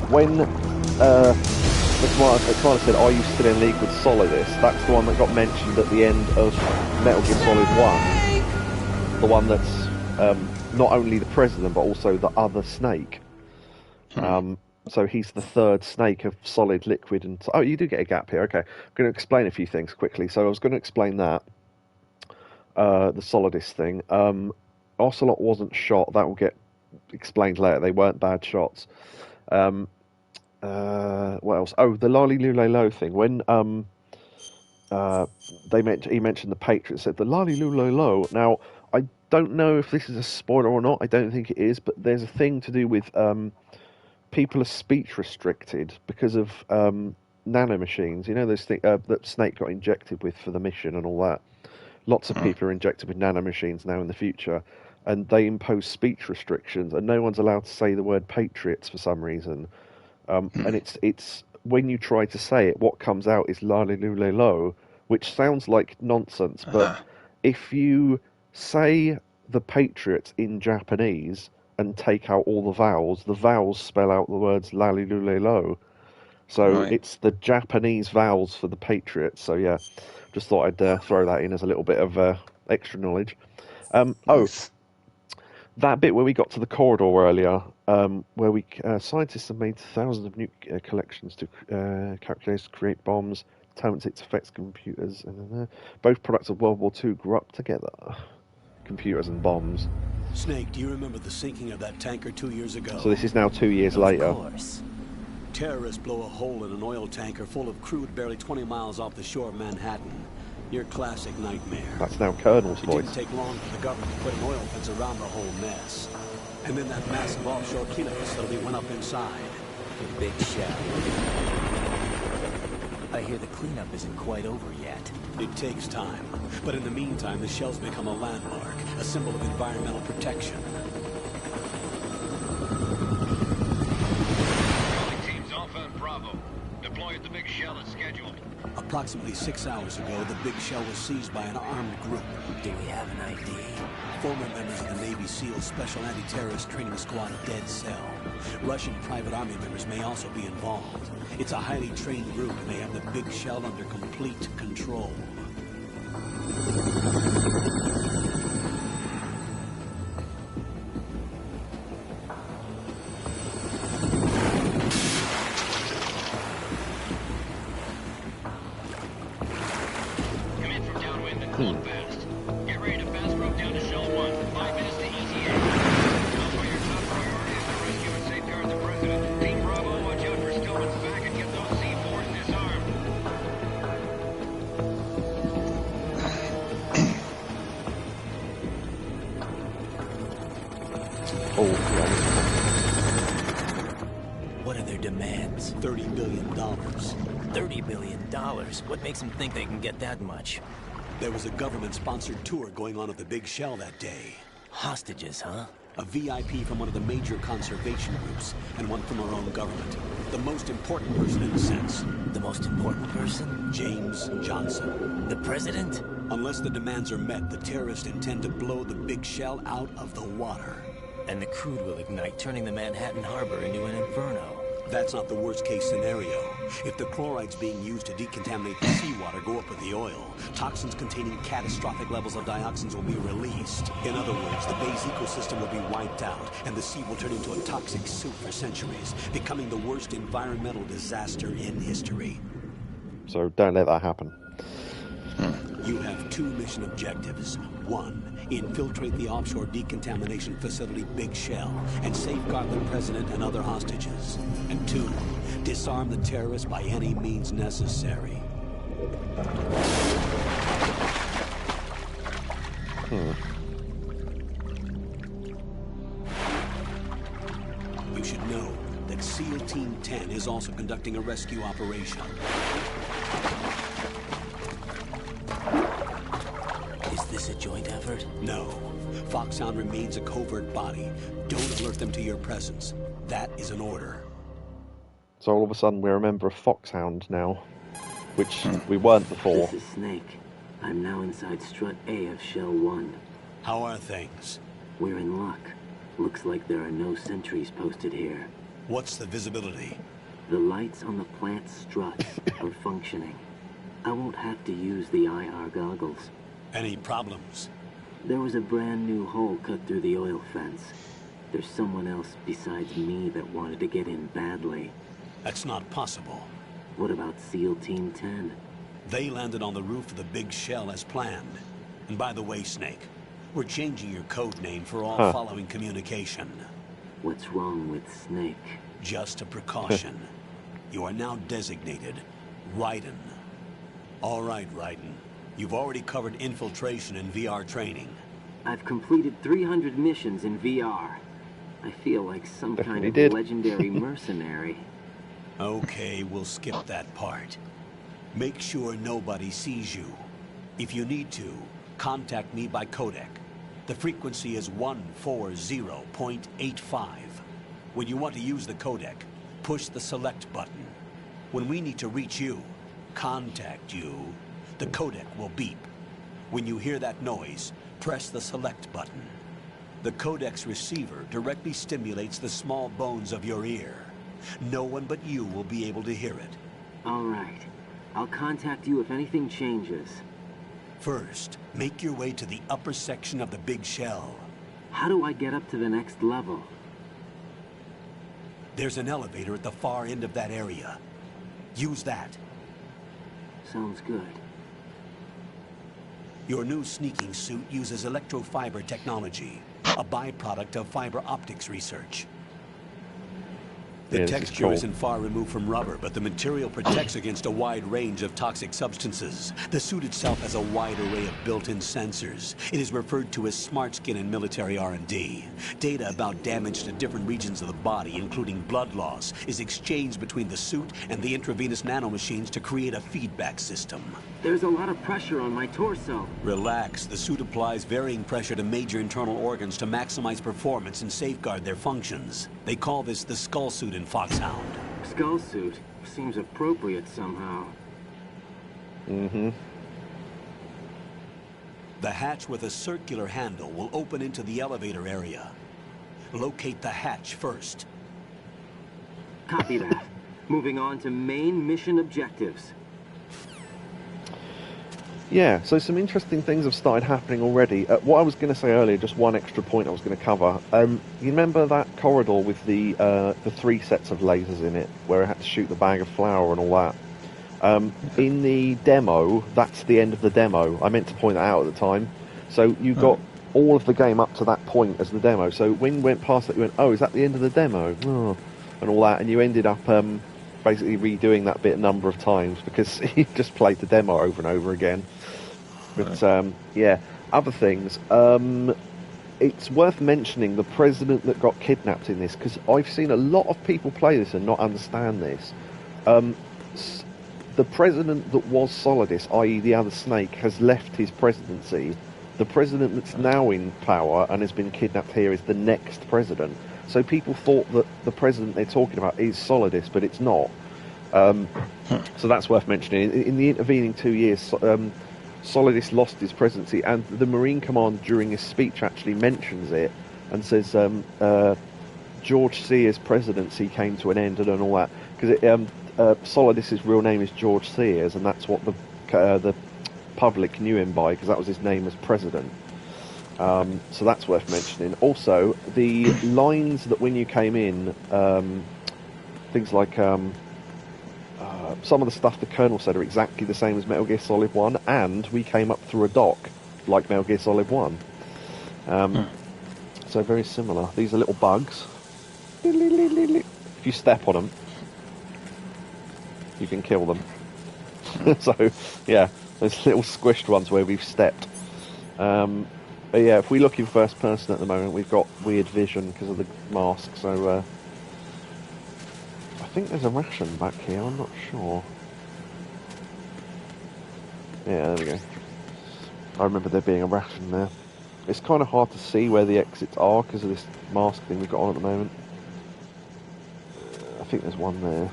when That's why I kind of said, are you still in league with Solidus? That's the one that got mentioned at the end of Metal Gear Solid 1. The one that's not only the president, but also the other Snake. So he's the third Snake of Solid, Liquid, and... Oh, you do get a gap here. Okay. I'm going to explain a few things quickly. So I was going to explain that. The Solidus thing. Ocelot wasn't shot. That will get explained later. They weren't bad shots. What else? Oh, the Lali Lulelo thing. When he mentioned the Patriots, said the Lali Lulelo. Now, I don't know if this is a spoiler or not. I don't think it is, but there's a thing to do with people are speech restricted because of nanomachines. You know those things that Snake got injected with for the mission and all that. Lots of people are injected with nanomachines now in the future, and they impose speech restrictions, and no one's allowed to say the word Patriots for some reason. And it's when you try to say it, what comes out is la li lu le lo, which sounds like nonsense. But if you say the Patriots in Japanese and take out all the vowels spell out the words la li lu le lo. So it's the Japanese vowels for the Patriots. So yeah, just thought I'd throw that in as a little bit of extra knowledge. Nice. That bit where we got to the corridor earlier, where we scientists have made thousands of new collections to calculate, create bombs, determine its effects, computers, both products of World War II grew up together. Computers and bombs. Snake, do you remember the sinking of that tanker 2 years ago? So this is now 2 years later. Of course. Terrorists blow a hole in an oil tanker full of crude barely 20 miles off the shore of Manhattan. Your classic nightmare. That's now Colonel's voice. It didn't take long for the government to put an oil fence around the whole mess. And then that massive offshore cleanup facility went up inside. The big shell. I hear the cleanup isn't quite over yet. It takes time. But in the meantime, the shell's become a landmark, a symbol of environmental protection. Teams Alpha and Bravo. Deploy at the big shell as scheduled. Approximately 6 hours ago, the big shell was seized by an armed group. Do we have an ID? Former members of the Navy SEAL Special Anti-Terrorist Training Squad Dead Cell. Russian private army members may also be involved. It's a highly trained group, and they have the big shell under complete control. What are their demands? $30 billion. $30 billion? What makes them think they can get that much? There was a government-sponsored tour going on at the Big Shell that day. Hostages, huh? A VIP from one of the major conservation groups, and one from our own government. The most important person in a sense. The most important person? James Johnson. The president? Unless the demands are met, the terrorists intend to blow the Big Shell out of the water. And the crude will ignite, turning the Manhattan Harbor into an inferno. That's not the worst-case scenario. If the chlorides being used to decontaminate the seawater go up with the oil, toxins containing catastrophic levels of dioxins will be released. In other words, the bay's ecosystem will be wiped out, and the sea will turn into a toxic soup for centuries, becoming the worst environmental disaster in history. So don't let that happen. You have 2 mission objectives. 1, infiltrate the offshore decontamination facility Big Shell and safeguard the president and other hostages. And 2, disarm the terrorists by any means necessary. You should know that SEAL Team 10 is also conducting a rescue operation. Is this a joint effort? No. Foxhound remains a covert body. Don't alert them to your presence. That is an order. So all of a sudden we're a member of Foxhound now, which we weren't before. This is Snake. I'm now inside Strut A of Shell 1. How are things? We're in luck. Looks like there are no sentries posted here. What's the visibility? The lights on the plant struts are functioning. I won't have to use the IR goggles. Any problems? There was a brand new hole cut through the oil fence. There's someone else besides me that wanted to get in badly. That's not possible. What about SEAL Team 10? They landed on the roof of the big shell as planned. And by the way, Snake, we're changing your code name for all following communication. What's wrong with Snake? Just a precaution. You are now designated Raiden. All right, Raiden. You've already covered infiltration and VR training. I've completed 300 missions in VR. I feel like some kind of legendary mercenary. Okay, we'll skip that part. Make sure nobody sees you. If you need to, contact me by codec. The frequency is 140.85. When you want to use the codec, push the select button. When we need to reach you, contact you, the codec will beep. When you hear that noise, press the select button. The codec's receiver directly stimulates the small bones of your ear. No one but you will be able to hear it. All right. I'll contact you if anything changes. First, make your way to the upper section of the big shell. How do I get up to the next level? There's an elevator at the far end of that area. Use that. Sounds good. Your new sneaking suit uses electrofiber technology, a byproduct of fiber optics research. The texture isn't far removed from rubber, but the material protects against a wide range of toxic substances. The suit itself has a wide array of built-in sensors. It is referred to as smart skin in military R&D. Data about damage to different regions of the body, including blood loss, is exchanged between the suit and the intravenous nanomachines to create a feedback system. There's a lot of pressure on my torso. Relax. The suit applies varying pressure to major internal organs to maximize performance and safeguard their functions. They call this the skull suit in Foxhound. Skull suit seems appropriate somehow. Mm-hmm. The hatch with a circular handle will open into the elevator area. Locate the hatch first. Copy that. Moving on to main mission objectives. Yeah, so some interesting things have started happening already. What I was going to say earlier, just one extra point I was going to cover. You remember that corridor with the 3 sets of lasers in it, where I had to shoot the bag of flour and all that? In the demo, that's the end of the demo. I meant to point that out at the time. So you got all of the game up to that point as the demo. So when you went past that, you went, oh, is that the end of the demo? Oh, and all that, and you ended up basically redoing that bit a number of times because you just played the demo over and over again. But yeah, other things. It's worth mentioning the president that got kidnapped in this, because I've seen a lot of people play this and not understand this. The president that was Solidus, i.e. the other Snake, has left his presidency. The president that's now in power and has been kidnapped here is the next president. So people thought that the president they're talking about is Solidus, but it's not. So that's worth mentioning. In the intervening 2 years, Solidus lost his presidency, and the Marine Commander during his speech actually mentions it and says George Sears' presidency came to an end and all that, because Solidus' real name is George Sears, and that's what the public knew him by, because that was his name as president. So that's worth mentioning. Also, the lines that when you came in, things like some of the stuff the Colonel said are exactly the same as Metal Gear Solid 1, and we came up through a dock like Metal Gear Solid 1. So very similar. These are little bugs. If you step on them, you can kill them. So, yeah, there's little squished ones where we've stepped. But yeah, if we look in first person at the moment, we've got weird vision because of the mask, so I think there's a ration back here, I'm not sure. Yeah, there we go. I remember there being a ration there. It's kind of hard to see where the exits are because of this mask thing we've got on at the moment. I think there's one there.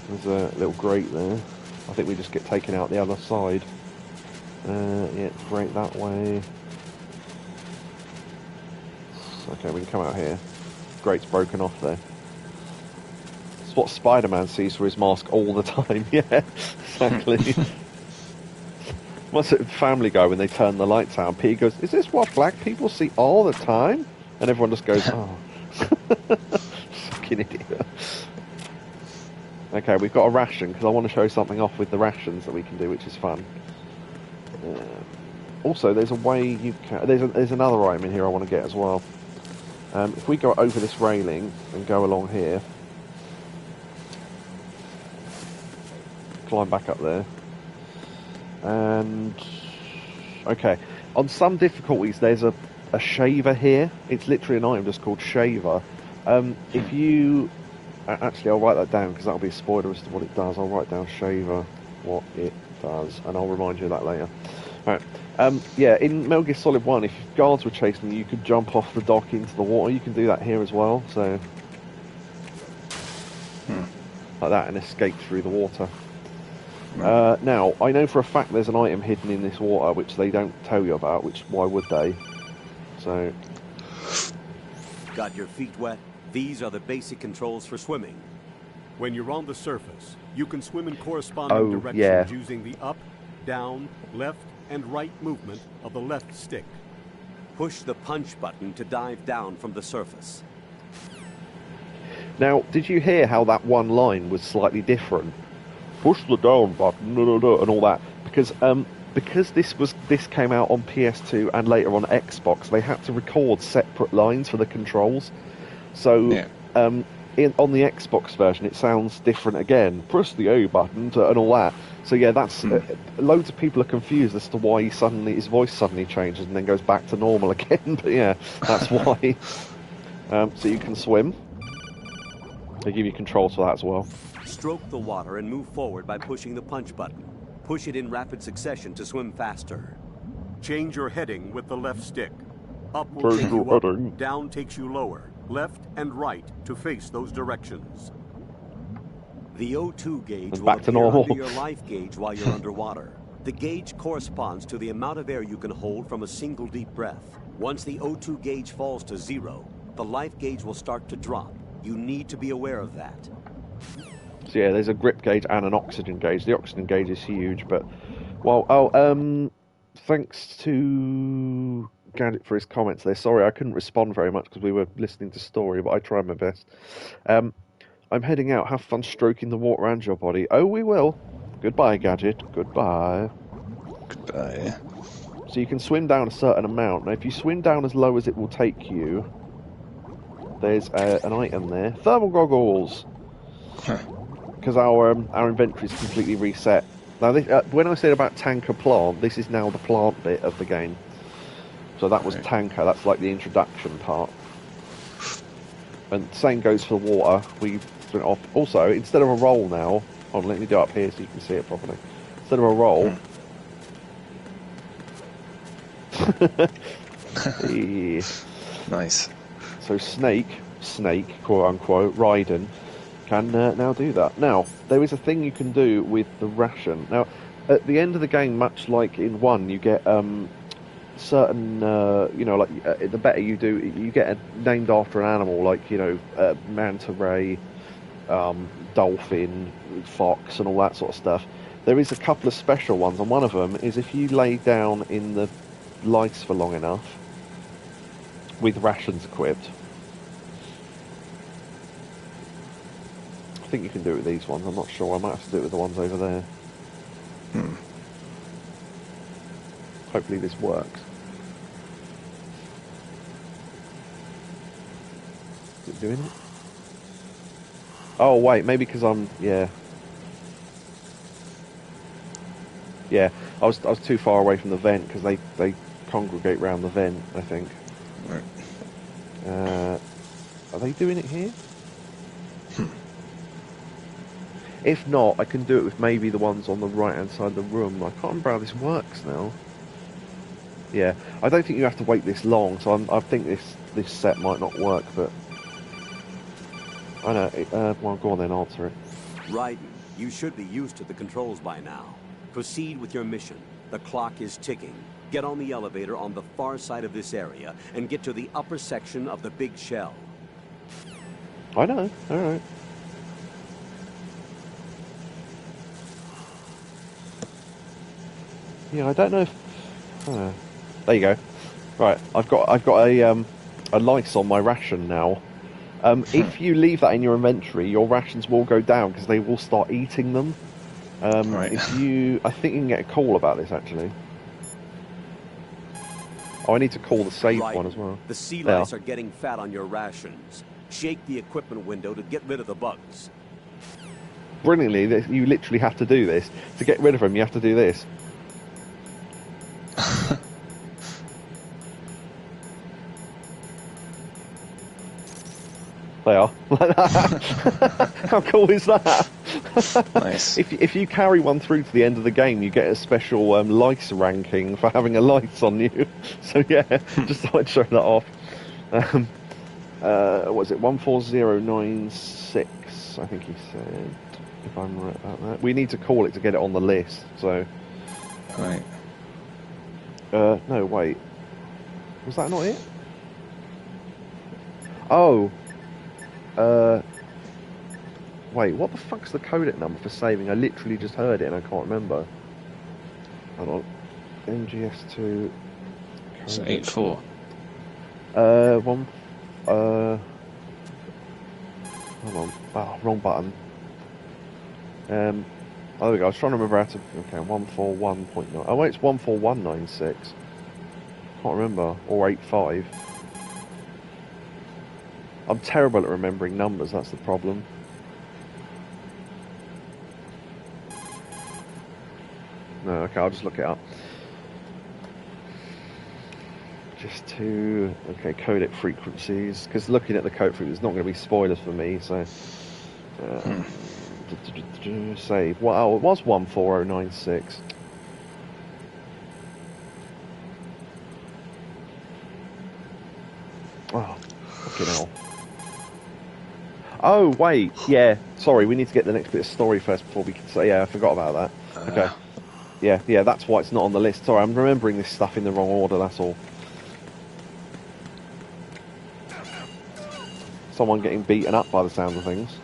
There's a little grate there. I think we just get taken out the other side. Yeah, grate that way. Okay, we can come out here. Grate's broken off there. It's what Spider-Man sees through his mask all the time. Yeah, exactly. What's it, Family Guy, when they turn the lights out, Peter goes, "Is this what black people see all the time?" And everyone just goes, "Oh." Fucking idiot. Okay, we've got a ration, because I want to show something off with the rations that we can do, which is fun. Also, there's a way you can... There's another item in here I want to get as well. If we go over this railing and go along here, climb back up there, and... Okay, on some difficulties there's a shaver here. It's literally an item just called shaver. If you... Actually, I'll write that down because that'll be a spoiler as to what it does. I'll write down shaver, what it does, and I'll remind you of that later. Right. Yeah, in Metal Gear Solid 1, if guards were chasing you, you could jump off the dock into the water. You can do that here as well, so... Like that, and escape through the water. Now, I know for a fact there's an item hidden in this water which they don't tell you about, which why would they? So... Got your feet wet? These are the basic controls for swimming. When you're on the surface, you can swim in corresponding directions using the up, down, left, and right movement of the left stick. Push the punch button to dive down from the surface. Now, did you hear how that one line was slightly different? Push the down button, and all that. Because this came out on PS2 and later on Xbox, they had to record separate lines for the controls. So, on the Xbox version, it sounds different again. Press the A button and all that. So yeah, that's loads of people are confused as to why his voice suddenly changes and then goes back to normal again. But yeah, that's why. So you can swim. They give you controls for that as well. Stroke the water and move forward by pushing the punch button. Push it in rapid succession to swim faster. Change your heading with the left stick. Up will take you up, down takes you lower. Left and right to face those directions. The O2 gauge will appear under your life gauge while you're underwater. The gauge corresponds to the amount of air you can hold from a single deep breath. Once the O2 gauge falls to 0, the life gauge will start to drop. You need to be aware of that. So yeah, there's a grip gauge and an oxygen gauge. The oxygen gauge is huge, but... Well, thanks to... Gadget for his comments there. Sorry, I couldn't respond very much because we were listening to story, but I tried my best. I'm heading out. Have fun stroking the water around your body. Oh, we will. Goodbye, Gadget. Goodbye. Goodbye. So you can swim down a certain amount. Now, if you swim down as low as it will take you, there's an item there. Thermal goggles. Because our inventory is completely reset. Now, when I said about tanker plant, this is now the plant bit of the game. So that was tanker, that's like the introduction part. And same goes for water, we spin it off. Also, instead of a roll now, hold on, let me do it up here so you can see it properly. Instead of a roll... Nice. So Snake, quote unquote, Raiden, can now do that. Now, there is a thing you can do with the ration. Now, at the end of the game, much like in 1, you get... certain, the better you do, you get named after an animal, like, manta ray, dolphin, fox, and all that sort of stuff. There is a couple of special ones, and one of them is if you lay down in the lice for long enough, with rations equipped. I think you can do it with these ones, I'm not sure, I might have to do it with the ones over there. Hopefully this works. Is it doing it? Oh wait, maybe because I'm... Yeah, I was too far away from the vent because they congregate round the vent, I think. Right. Are they doing it here? If not, I can do it with maybe the ones on the right hand side of the room. I can't remember how this works now. Yeah, I don't think you have to wait this long, so I think this set might not work, but... I know, well, go on then, answer it. Raiden, you should be used to the controls by now. Proceed with your mission. The clock is ticking. Get on the elevator on the far side of this area and get to the upper section of the big shell. I know. All right. Yeah, I don't know if... there you go. Right, I've got a lice on my ration now. If you leave that in your inventory, your rations will go down because they will start eating them. Right. I think you can get a call about this actually. Oh, I need to call the save one as well. The sea lice are getting fat on your rations. Shake the equipment window to get rid of the bugs. Brilliantly, you literally have to do this. To get rid of them, you have to do this. They are. How cool is that? Nice. If you carry one through to the end of the game, you get a special lice ranking for having a lice on you. So yeah, just thought I'd show that off. What was it 14096? I think he said. If I'm right about that, we need to call it to get it on the list. So. Right. No, wait. Was that not it? Oh. Wait, what the fuck's the codec number for saving? I literally just heard it and I can't remember. Hold on. MGS2. It's 84. Hold on. Oh, wrong button. Oh, there we go. I was trying to remember how to. Okay, 141.9. Oh, wait, it's 14196. Can't remember. Or 85. I'm terrible at remembering numbers, that's the problem. No, okay, I'll just look it up. Just to... Okay, codec frequencies. Because looking at the code frequencies is not going to be spoilers for me, so... Save. Well, oh, it was 14096. Oh, fucking hell. Oh, wait, yeah, sorry, we need to get the next bit of story first before we can say, yeah, I forgot about that. Okay. Yeah, that's why it's not on the list. Sorry, I'm remembering this stuff in the wrong order, that's all. Someone getting beaten up by the sound of things.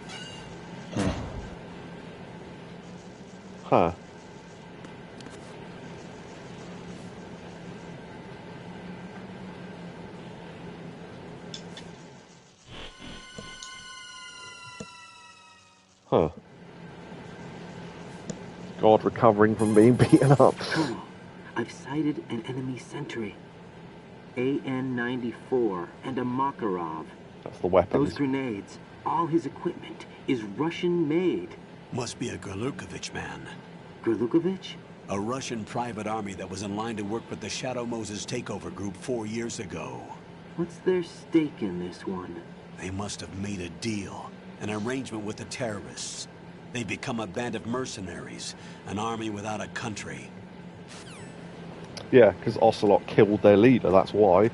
Huh. Huh. God, recovering from being beaten up. I've sighted an enemy sentry. AN-94 and a Makarov. That's the weapons. Those grenades, all his equipment, is Russian-made. Must be a Gerlukovich man. Gerlukovich? A Russian private army that was in line to work with the Shadow Moses takeover group 4 years ago. What's their stake in this one? They must have made a deal, an arrangement with the terrorists. They become a band of mercenaries, an army without a country. Yeah, because Ocelot killed their leader, that's why.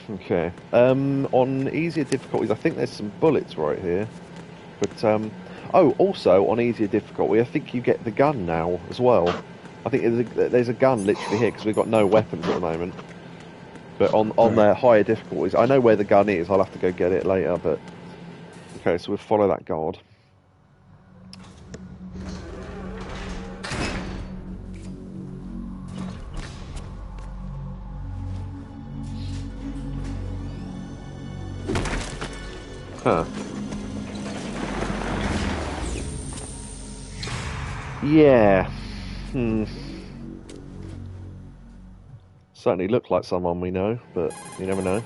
Okay. On easier difficulties, I think there's some bullets right here. But, oh, also, on easier difficulty, I think you get the gun now, as well. I think there's a gun literally here, because we've got no weapons at the moment. But on the higher difficulties, I know where the gun is, I'll have to go get it later, but... Okay, so we'll follow that guard. Huh. Yeah. Certainly look like someone we know, but you never know.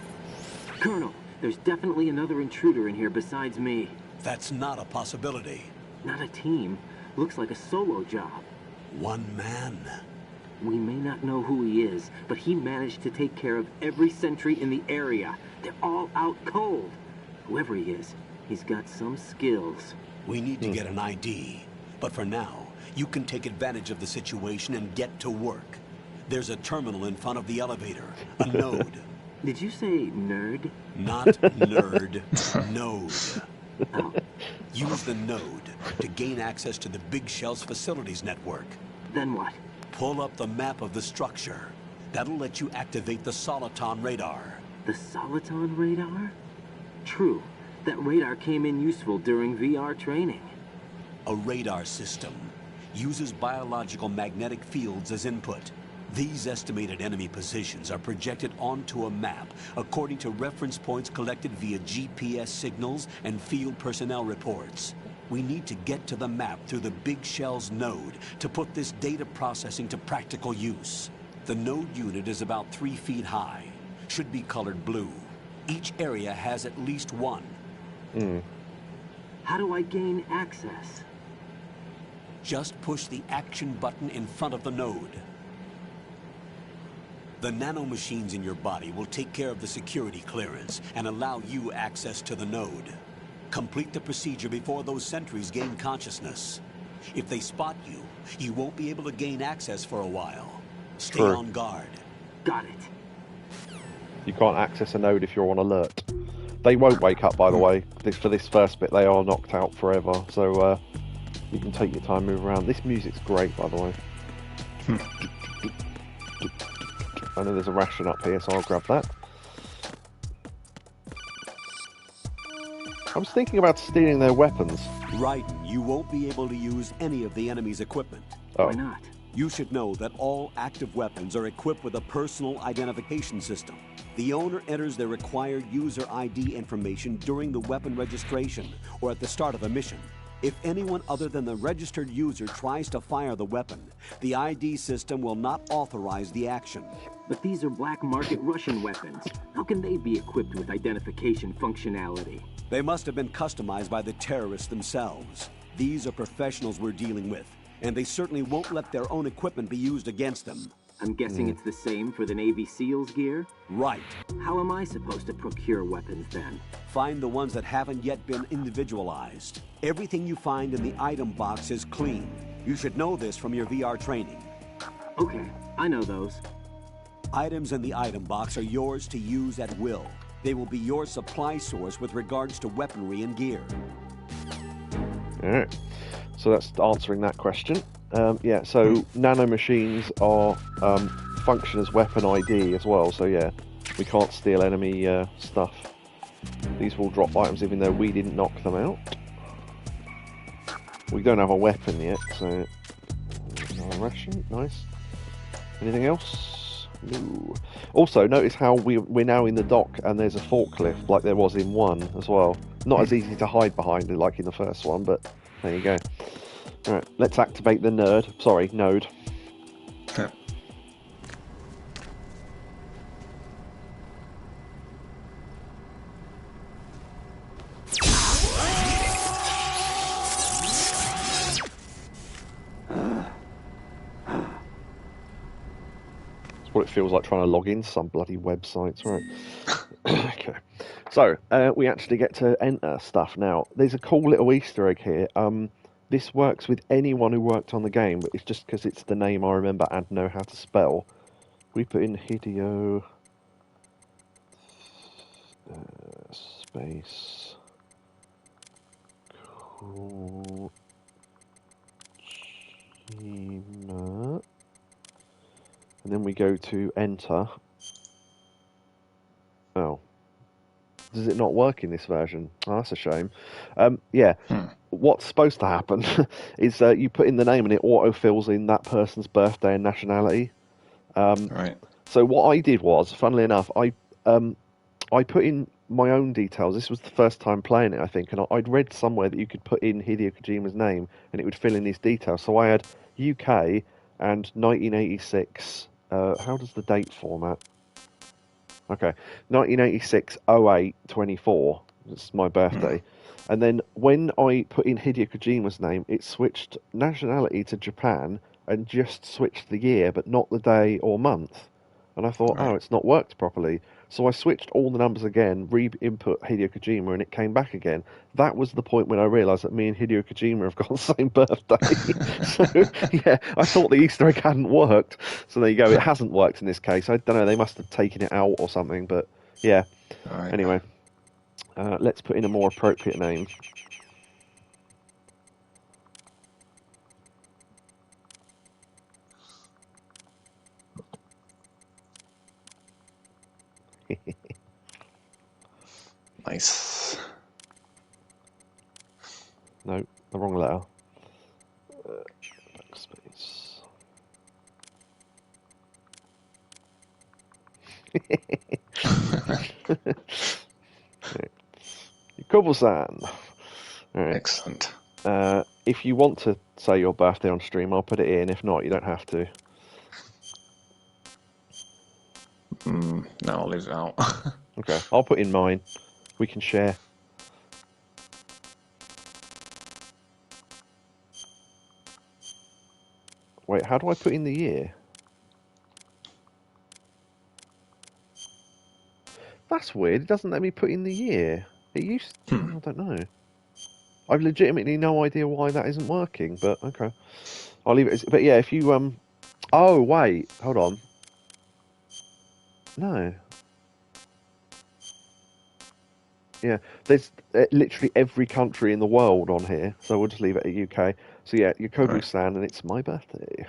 Colonel, there's definitely another intruder in here besides me. That's not a possibility. Not a team. Looks like a solo job. One man. We may not know who he is, but he managed to take care of every sentry in the area. They're all out cold. Whoever he is, he's got some skills. We need to get an ID. But for now, you can take advantage of the situation and get to work. There's a terminal in front of the elevator. A node. Did you say nerd? Not nerd. Node. Oh. Use the node to gain access to the Big Shell's facilities network. Then what? Pull up the map of the structure. That'll let you activate the Soliton radar. The Soliton radar? True. That radar came in useful during VR training. A radar system uses biological magnetic fields as input. These estimated enemy positions are projected onto a map according to reference points collected via GPS signals and field personnel reports. We need to get to the map through the Big Shell's node to put this data processing to practical use. The node unit is about 3 feet high. Should be colored blue. Each area has at least one. How do I gain access? Just push the action button in front of the node. The nanomachines in your body will take care of the security clearance and allow you access to the node. Complete the procedure before those sentries gain consciousness. If they spot you, you won't be able to gain access for a while. Stay on guard. Got it. You can't access a node if you're on alert. They won't wake up, by the way. For this first bit, they are knocked out forever. So you can take your time, move around. This music's great, by the way. I know there's a ration up here, so I'll grab that. I was thinking about stealing their weapons. Raiden, you won't be able to use any of the enemy's equipment. Why not? You should know that all active weapons are equipped with a personal identification system. The owner enters their required user ID information during the weapon registration or at the start of a mission. If anyone other than the registered user tries to fire the weapon, the ID system will not authorize the action. But these are black market Russian weapons. How can they be equipped with identification functionality? They must have been customized by the terrorists themselves. These are professionals we're dealing with, and they certainly won't let their own equipment be used against them. I'm guessing it's the same for the Navy SEALs gear? Right. How am I supposed to procure weapons then? Find the ones that haven't yet been individualized. Everything you find in the item box is clean. You should know this from your VR training. Okay, I know those. Items in the item box are yours to use at will. They will be your supply source with regards to weaponry and gear. Alright, so that's answering that question. Yeah, so nanomachines are function as weapon ID as well, so yeah, we can't steal enemy stuff. These will drop items even though we didn't knock them out. We don't have a weapon yet, so... Another ration, nice. Anything else? No. Also, notice how we're now in the dock and there's a forklift like there was in 1 as well. Not as easy to hide behind it like in the first one, but there you go. Alright, let's activate the node. Okay. That's what it feels like trying to log into some bloody websites, right? Okay. So, we actually get to enter stuff now. There's a cool little Easter egg here. This works with anyone who worked on the game, but it's just because it's the name I remember and know how to spell. We put in Hideo... space... Kojima... And then we go to enter. Oh. Does it not work in this version? Oh, that's a shame. Yeah. What's supposed to happen is you put in the name and it auto-fills in that person's birthday and nationality. Right. So what I did was, funnily enough, I put in my own details. This was the first time playing it, I think, and I'd read somewhere that you could put in Hideo Kojima's name and it would fill in his details. So I had UK and 1986. How does the date format? Okay, 1986 08 24. It's my birthday. And then when I put in Hideo Kojima's name, it switched nationality to Japan and just switched the year, but not the day or month. And I thought, oh, it's not worked properly. So I switched all the numbers again, re-input Hideo Kojima, and it came back again. That was the point when I realised that me and Hideo Kojima have got the same birthday. So, yeah, I thought the Easter egg hadn't worked. So there you go, it hasn't worked in this case. I don't know, they must have taken it out or something, but yeah. Anyway, let's put in a more appropriate name. Nice. No, the wrong letter. Backspace. Yakobu-san. Right. Excellent. If you want to say your birthday on stream, I'll put it in. If not, you don't have to. No, I'll leave it out. Okay, I'll put in mine. We can share. Wait, how do I put in the year? That's weird. It doesn't let me put in the year. It used to, I don't know. I've legitimately no idea why that isn't working, but okay. I'll leave it. But yeah, if you oh wait, hold on. No. Yeah, there's literally every country in the world on here, so we'll just leave it at UK. So yeah, Yakobu-san, and it's my birthday.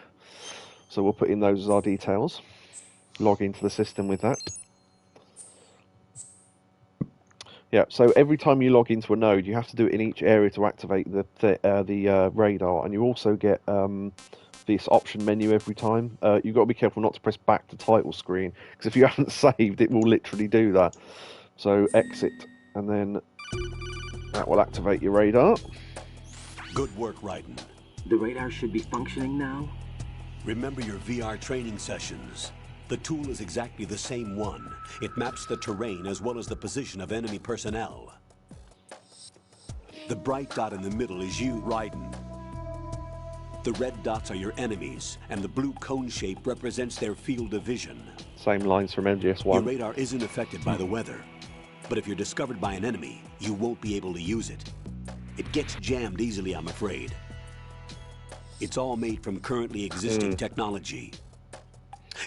So we'll put in those as our details. Log into the system with that. Yeah, so every time you log into a node, you have to do it in each area to activate the radar, and you also get this option menu every time. You've got to be careful not to press back to title screen, because if you haven't saved, it will literally do that. So exit, and then that will activate your radar. Good work, Raiden. The radar should be functioning now? Remember your VR training sessions. The tool is exactly the same one. It maps the terrain as well as the position of enemy personnel. The bright dot in the middle is you, Raiden. The red dots are your enemies, and the blue cone shape represents their field of vision. Same lines from MGS1. Your radar isn't affected by the weather, but if you're discovered by an enemy, you won't be able to use it. It gets jammed easily, I'm afraid. It's all made from currently existing technology.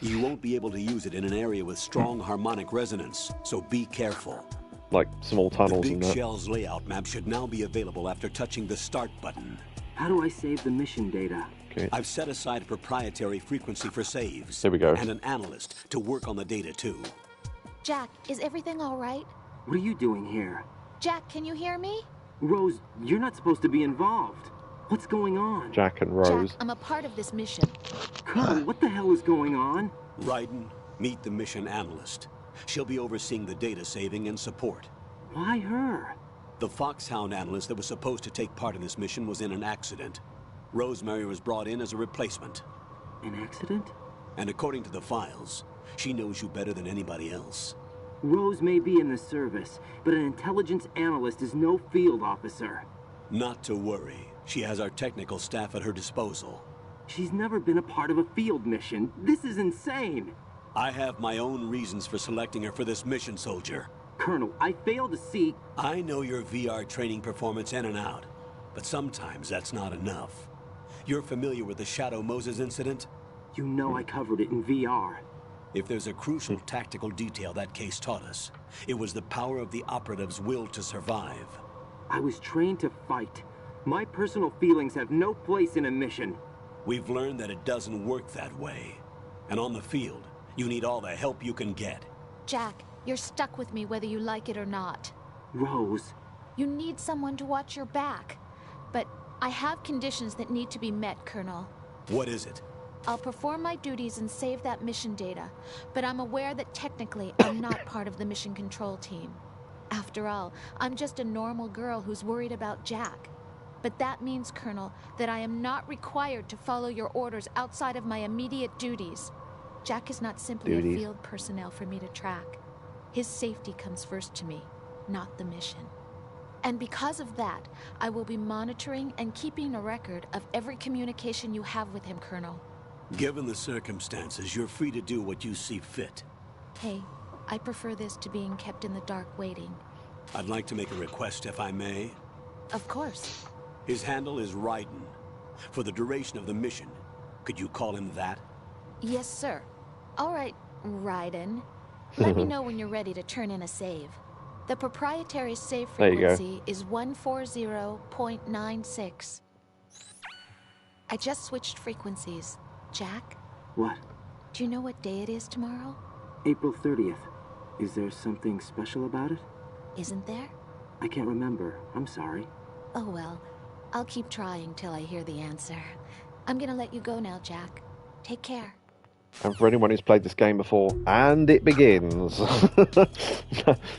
You won't be able to use it in an area with strong harmonic resonance, so be careful. Like small tunnels the and Big that. Shell's layout map should now be available after touching the Start button. How do I save the mission data? Okay. I've set aside a proprietary frequency for saves. There we go. And an analyst to work on the data, too. Jack, is everything all right? What are you doing here? Jack, can you hear me? Rose, you're not supposed to be involved. What's going on? Jack and Rose. Jack, I'm a part of this mission. Colonel, what the hell is going on? Raiden, meet the mission analyst. She'll be overseeing the data saving and support. Why her? The Foxhound analyst that was supposed to take part in this mission was in an accident. Rosemary was brought in as a replacement. An accident? And according to the files, she knows you better than anybody else. Rose may be in the service, but an intelligence analyst is no field officer. Not to worry. She has our technical staff at her disposal. She's never been a part of a field mission. This is insane. I have my own reasons for selecting her for this mission, soldier. Colonel, I fail to see... I know your VR training performance in and out, but sometimes that's not enough. You're familiar with the Shadow Moses incident? You know I covered it in VR. If there's a crucial tactical detail that case taught us, it was the power of the operative's will to survive. I was trained to fight. My personal feelings have no place in a mission. We've learned that it doesn't work that way. And on the field, you need all the help you can get. Jack, you're stuck with me whether you like it or not. Rose. You need someone to watch your back. But I have conditions that need to be met, Colonel. What is it? I'll perform my duties and save that mission data, but I'm aware that technically I'm not part of the mission control team. After all, I'm just a normal girl who's worried about Jack. But that means, Colonel, that I am not required to follow your orders outside of my immediate duties. Jack is not simply a field personnel for me to track. His safety comes first to me, not the mission. And because of that, I will be monitoring and keeping a record of every communication you have with him, Colonel. Given the circumstances, you're free to do what you see fit. Hey, I prefer this to being kept in the dark waiting. I'd like to make a request, if I may. Of course. His handle is Raiden. For the duration of the mission, could you call him that? Yes, sir. All right, Raiden. Let me know when you're ready to turn in a save. The proprietary save frequency is 140.96. I just switched frequencies. Jack? What? Do you know what day it is tomorrow? April 30th. Is there something special about it? Isn't there? I can't remember. I'm sorry. Oh well. I'll keep trying till I hear the answer. I'm gonna let you go now, Jack. Take care. And for anyone who's played this game before, and it begins.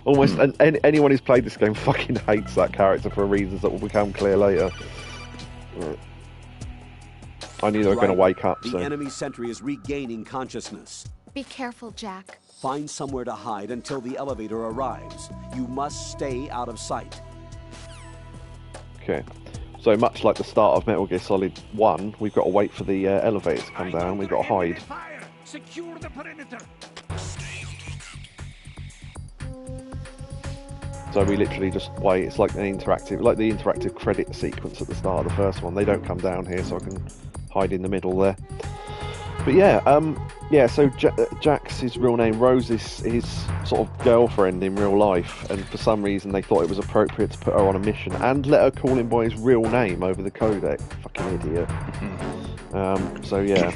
Almost anyone who's played this game fucking hates that character for reasons that will become clear later. I knew they were going to wake up. The enemy sentry is regaining consciousness. Be careful, Jack. Find somewhere to hide until the elevator arrives. You must stay out of sight. Okay. So much like the start of Metal Gear Solid 1, we've got to wait for the elevator to come down. We've got to hide. Secure the perimeter. So we literally just wait. It's like an interactive, like the interactive credit sequence at the start of the first one. They don't come down here, so I can hide in the middle there. But yeah, so Jack's his real name. Rose is his sort of girlfriend in real life, and for some reason they thought it was appropriate to put her on a mission and let her call him by his real name over the codec. Fucking idiot. So yeah.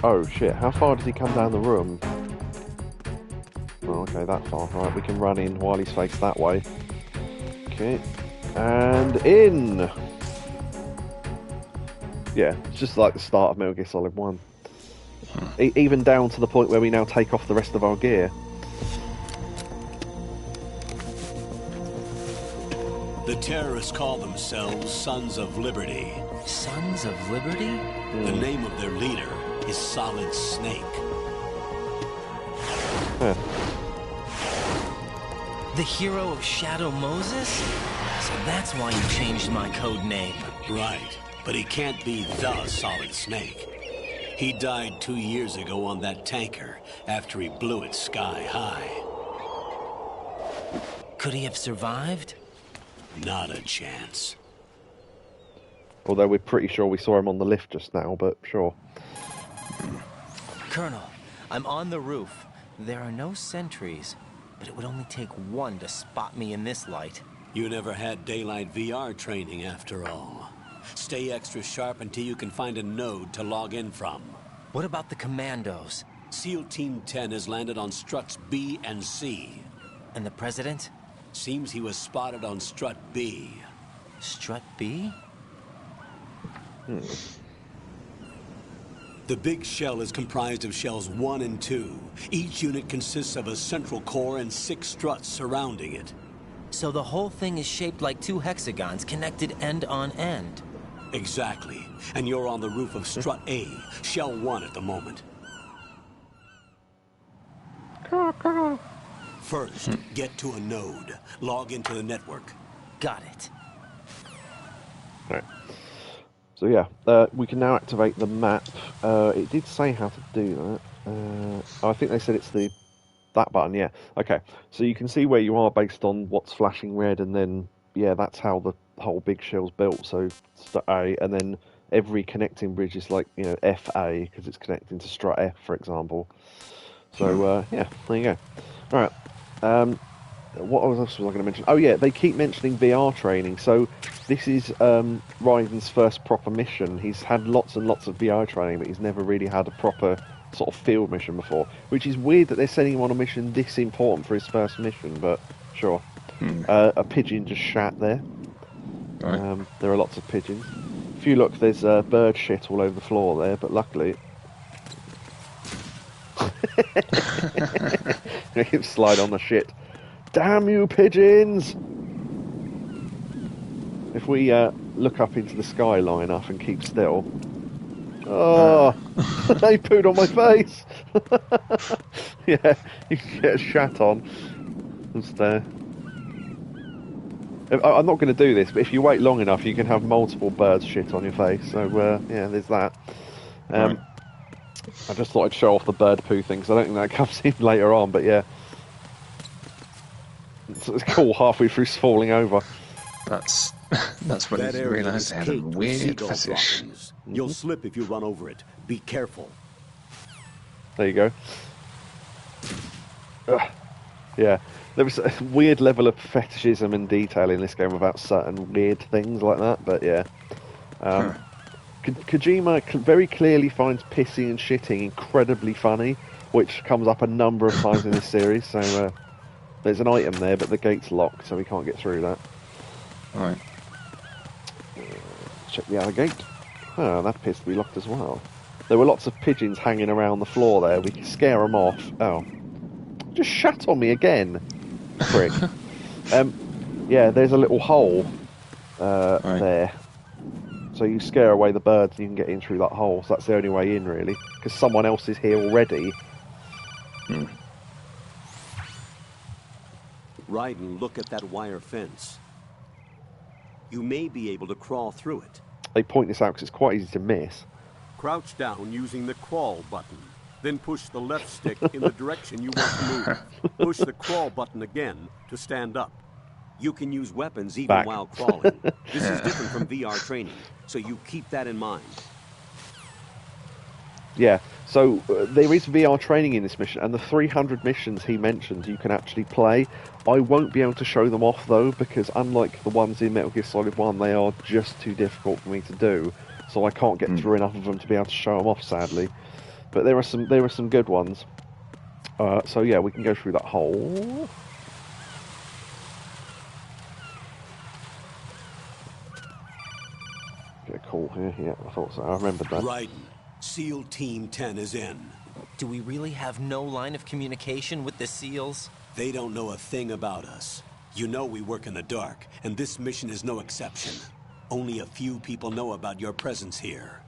Oh shit, how far does he come down the room? Oh, okay, that far. Right, we can run in while he's faced that way. Okay. And in! Yeah, it's just like the start of Metal Gear Solid 1. Even down to the point where we now take off the rest of our gear. The terrorists call themselves Sons of Liberty. Sons of Liberty? The name of their leader is Solid Snake. Huh. The hero of Shadow Moses? So that's why you changed my code name. Right, but he can't be the Solid Snake. He died 2 years ago on that tanker after he blew it sky high. Could he have survived? Not a chance. Although we're pretty sure we saw him on the lift just now, but sure. Colonel, I'm on the roof. There are no sentries, but it would only take one to spot me in this light. You never had daylight VR training after all. Stay extra sharp until you can find a node to log in from. What about the commandos? SEAL Team 10 has landed on struts B and C. And the President? Seems he was spotted on strut B. Strut B? The big shell is comprised of shells 1 and 2. Each unit consists of a central core and 6 struts surrounding it. So the whole thing is shaped like 2 hexagons connected end on end. Exactly. And you're on the roof of strut A, shell 1 at the moment. First, get to a node. Log into the network. Got it. Right. So yeah, we can now activate the map. It did say how to do that. I think they said it's that button, yeah. Okay, so you can see where you are based on what's flashing red, and then, yeah, that's how the whole big shell's built. So strut A, and then every connecting bridge is like, you know, FA, because it's connecting to strut F, for example. So, yeah, there you go. Alright, what else was I going to mention? Oh yeah, they keep mentioning VR training. So this is Raiden's first proper mission. He's had lots and lots of VR training, but he's never really had a proper sort of field mission before. Which is weird that they're sending him on a mission this important for his first mission, but sure. A pigeon just shat there. Right. There are lots of pigeons. If you look, there's bird shit all over the floor there, but luckily... Make him slide on the shit. Damn you, pigeons! If we look up into the sky long enough and keep still... Oh! They pooed on my face! Yeah, you can get a shat on. Just there. I'm not going to do this, but if you wait long enough, you can have multiple birds shit on your face. So, yeah, there's that. Right. I just thought I'd show off the bird poo thing, because I don't think that comes in later on, but yeah. It's cool halfway through falling over. That's when you realise they had a weird fetish. You'll slip if you run over it. Be careful. There you go. Yeah, there was a weird level of fetishism and detail in this game about certain weird things like that, but yeah. Kojima very clearly finds pissing and shitting incredibly funny, which comes up a number of times in this series. So there's an item there, but the gate's locked, so we can't get through that. Alright. Check the other gate. Oh, that appears to be locked as well. There were lots of pigeons hanging around the floor there. We can scare them off. Oh. Just shat on me again, prick. Yeah, there's a little hole there. So you scare away the birds and you can get in through that hole. So that's the only way in, really. Because someone else is here already. Raiden, look at that wire fence. You may be able to crawl through it. They point this out because it's quite easy to miss. Crouch down using the crawl button. Then push the left stick in the direction you want to move. Push the crawl button again to stand up. You can use weapons even while crawling. This is different from VR training, so you keep that in mind. Yeah, so there is VR training in this mission, and the 300 missions he mentioned you can actually play. I won't be able to show them off, though, because unlike the ones in Metal Gear Solid 1, they are just too difficult for me to do, so I can't get through enough of them to be able to show them off, sadly. But there are some good ones. So yeah, we can go through that hole. Get a call here. Yeah, I thought so. I remembered that. Raiden, SEAL Team 10 is in. Do we really have no line of communication with the SEALs? They don't know a thing about us. You know we work in the dark, and this mission is no exception. Only a few people know about your presence here.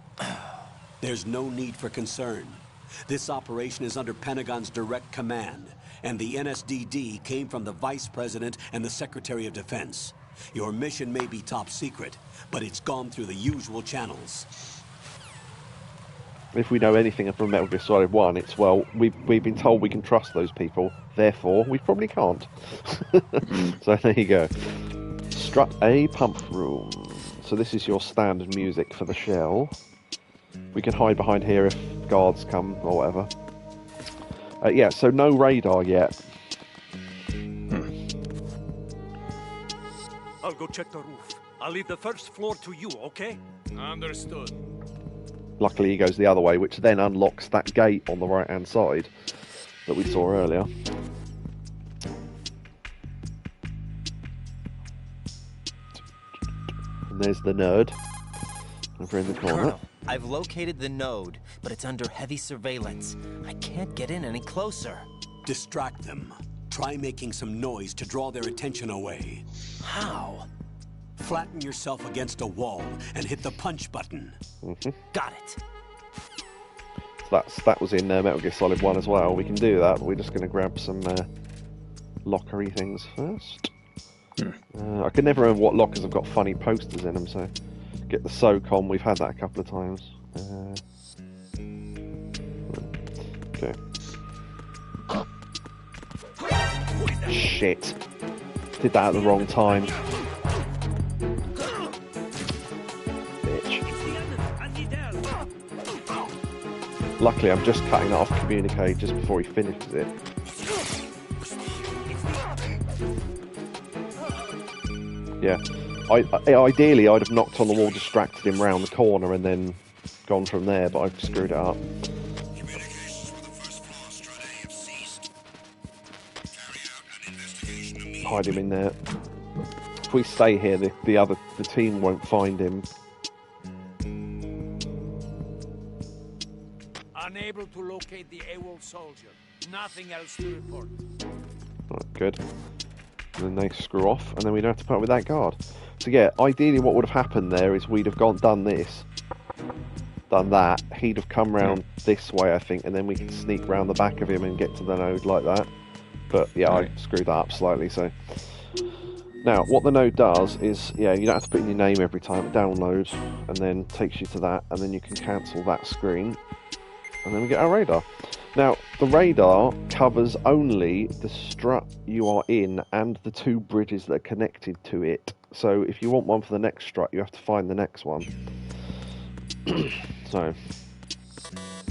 There's no need for concern. This operation is under Pentagon's direct command, and the NSDD came from the Vice President and the Secretary of Defense. Your mission may be top secret, but it's gone through the usual channels. If we know anything from Metal Gear Solid 1, it's, well, we've been told we can trust those people, therefore we probably can't. So there you go. Strut A pump room. So this is your standard music for the shell. We can hide behind here if guards come or whatever. Yeah, so no radar yet. I'll go check the roof. I'll leave the first floor to you, okay? Understood. Luckily he goes the other way, which then unlocks that gate on the right-hand side that we saw earlier. And there's the nerd over in the corner. Colonel, I've located the node, but it's under heavy surveillance. I can't get in any closer. Distract them. Try making some noise to draw their attention away. How? Flatten yourself against a wall and hit the punch button. Got it. That was in Metal Gear Solid 1 as well. We can do that, but we're just going to grab some lockery things first. I can never remember what lockers have got funny posters in them, so get the SOCOM. We've had that a couple of times. Okay. Shit. Did that at the wrong time. Bitch. Luckily, I'm just cutting that off communique just before he finishes it. Yeah. Ideally, I'd have knocked on the wall, distracted him round the corner, and then gone from there, but I've screwed it up. Hide him in there. If we stay here, the team won't find him. Unable to locate the AWOL soldier. Nothing else to report. Right, good. And then they screw off, and then we don't have to put up with that guard. So yeah, ideally what would have happened there is we'd have done this, done that, he'd have come round this way, I think, and then we could sneak round the back of him and get to the node like that. But yeah, I screwed that up slightly, so... Now, what the node does is, yeah, you don't have to put in your name every time, it downloads, and then takes you to that, and then you can cancel that screen, and then we get our radar. Now, the radar covers only the strut you are in and the two bridges that are connected to it. So if you want one for the next strut, you have to find the next one. So,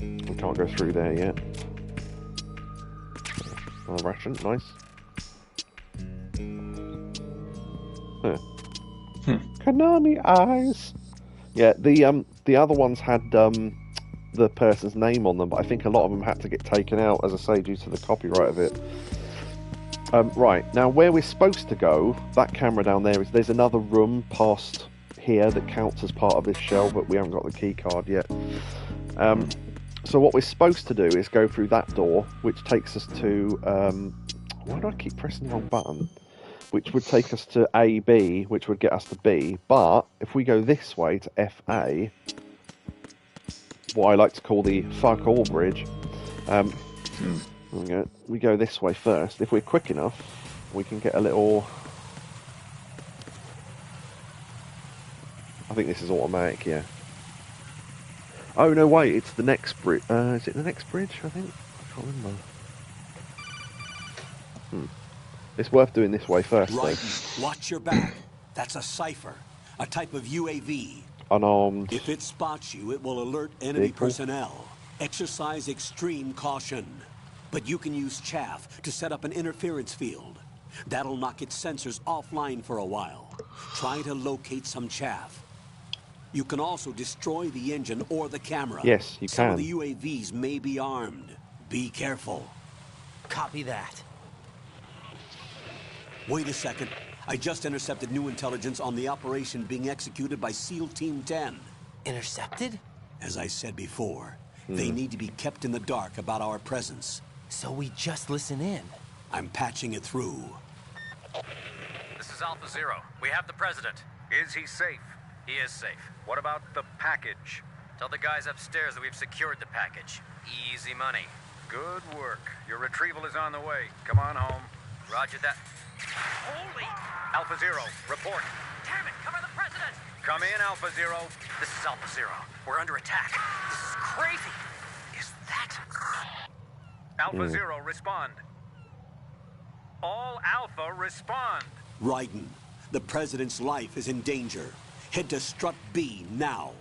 we can't go through there yet. Another ration, nice. Konami eyes! Yeah, the other ones had the person's name on them, but I think a lot of them had to get taken out, as I say, due to the copyright of it. Right, now where we're supposed to go, that camera down there, there's another room past here that counts as part of this shell, but we haven't got the key card yet. So what we're supposed to do is go through that door, which takes us to... why do I keep pressing the wrong button? Which would take us to AB, which would get us to B. But if we go this way to FA, what I like to call the fuck all bridge, we go this way first. If we're quick enough, we can get a little... I think this is automatic, yeah. Oh, no, wait, it's the next bridge. Is it the next bridge, I think? I can't remember. It's worth doing this way first, though. Raiden, watch your back. That's a cipher, a type of UAV. Unarmed. If it spots you, it will alert enemy personnel. Exercise extreme caution. But you can use chaff to set up an interference field. That'll knock its sensors offline for a while. Try to locate some chaff. You can also destroy the engine or the camera. Yes, you Some can. of the UAVs may be armed. Be careful. Copy that. Wait a second. I just intercepted new intelligence on the operation being executed by SEAL Team 10. Intercepted? As I said before, they need to be kept in the dark about our presence. So we just listen in. I'm patching it through. This is Alpha Zero. We have the president. Is he safe? He is safe. What about the package? Tell the guys upstairs that we've secured the package. Easy money. Good work. Your retrieval is on the way. Come on home. Roger that. Holy! Alpha Zero, report. Damn it, cover the president! Come in, Alpha Zero. This is Alpha Zero. We're under attack. This is crazy. Is that... Alpha Zero, respond. All Alpha, respond. Raiden, the president's life is in danger. Head to Strut B now.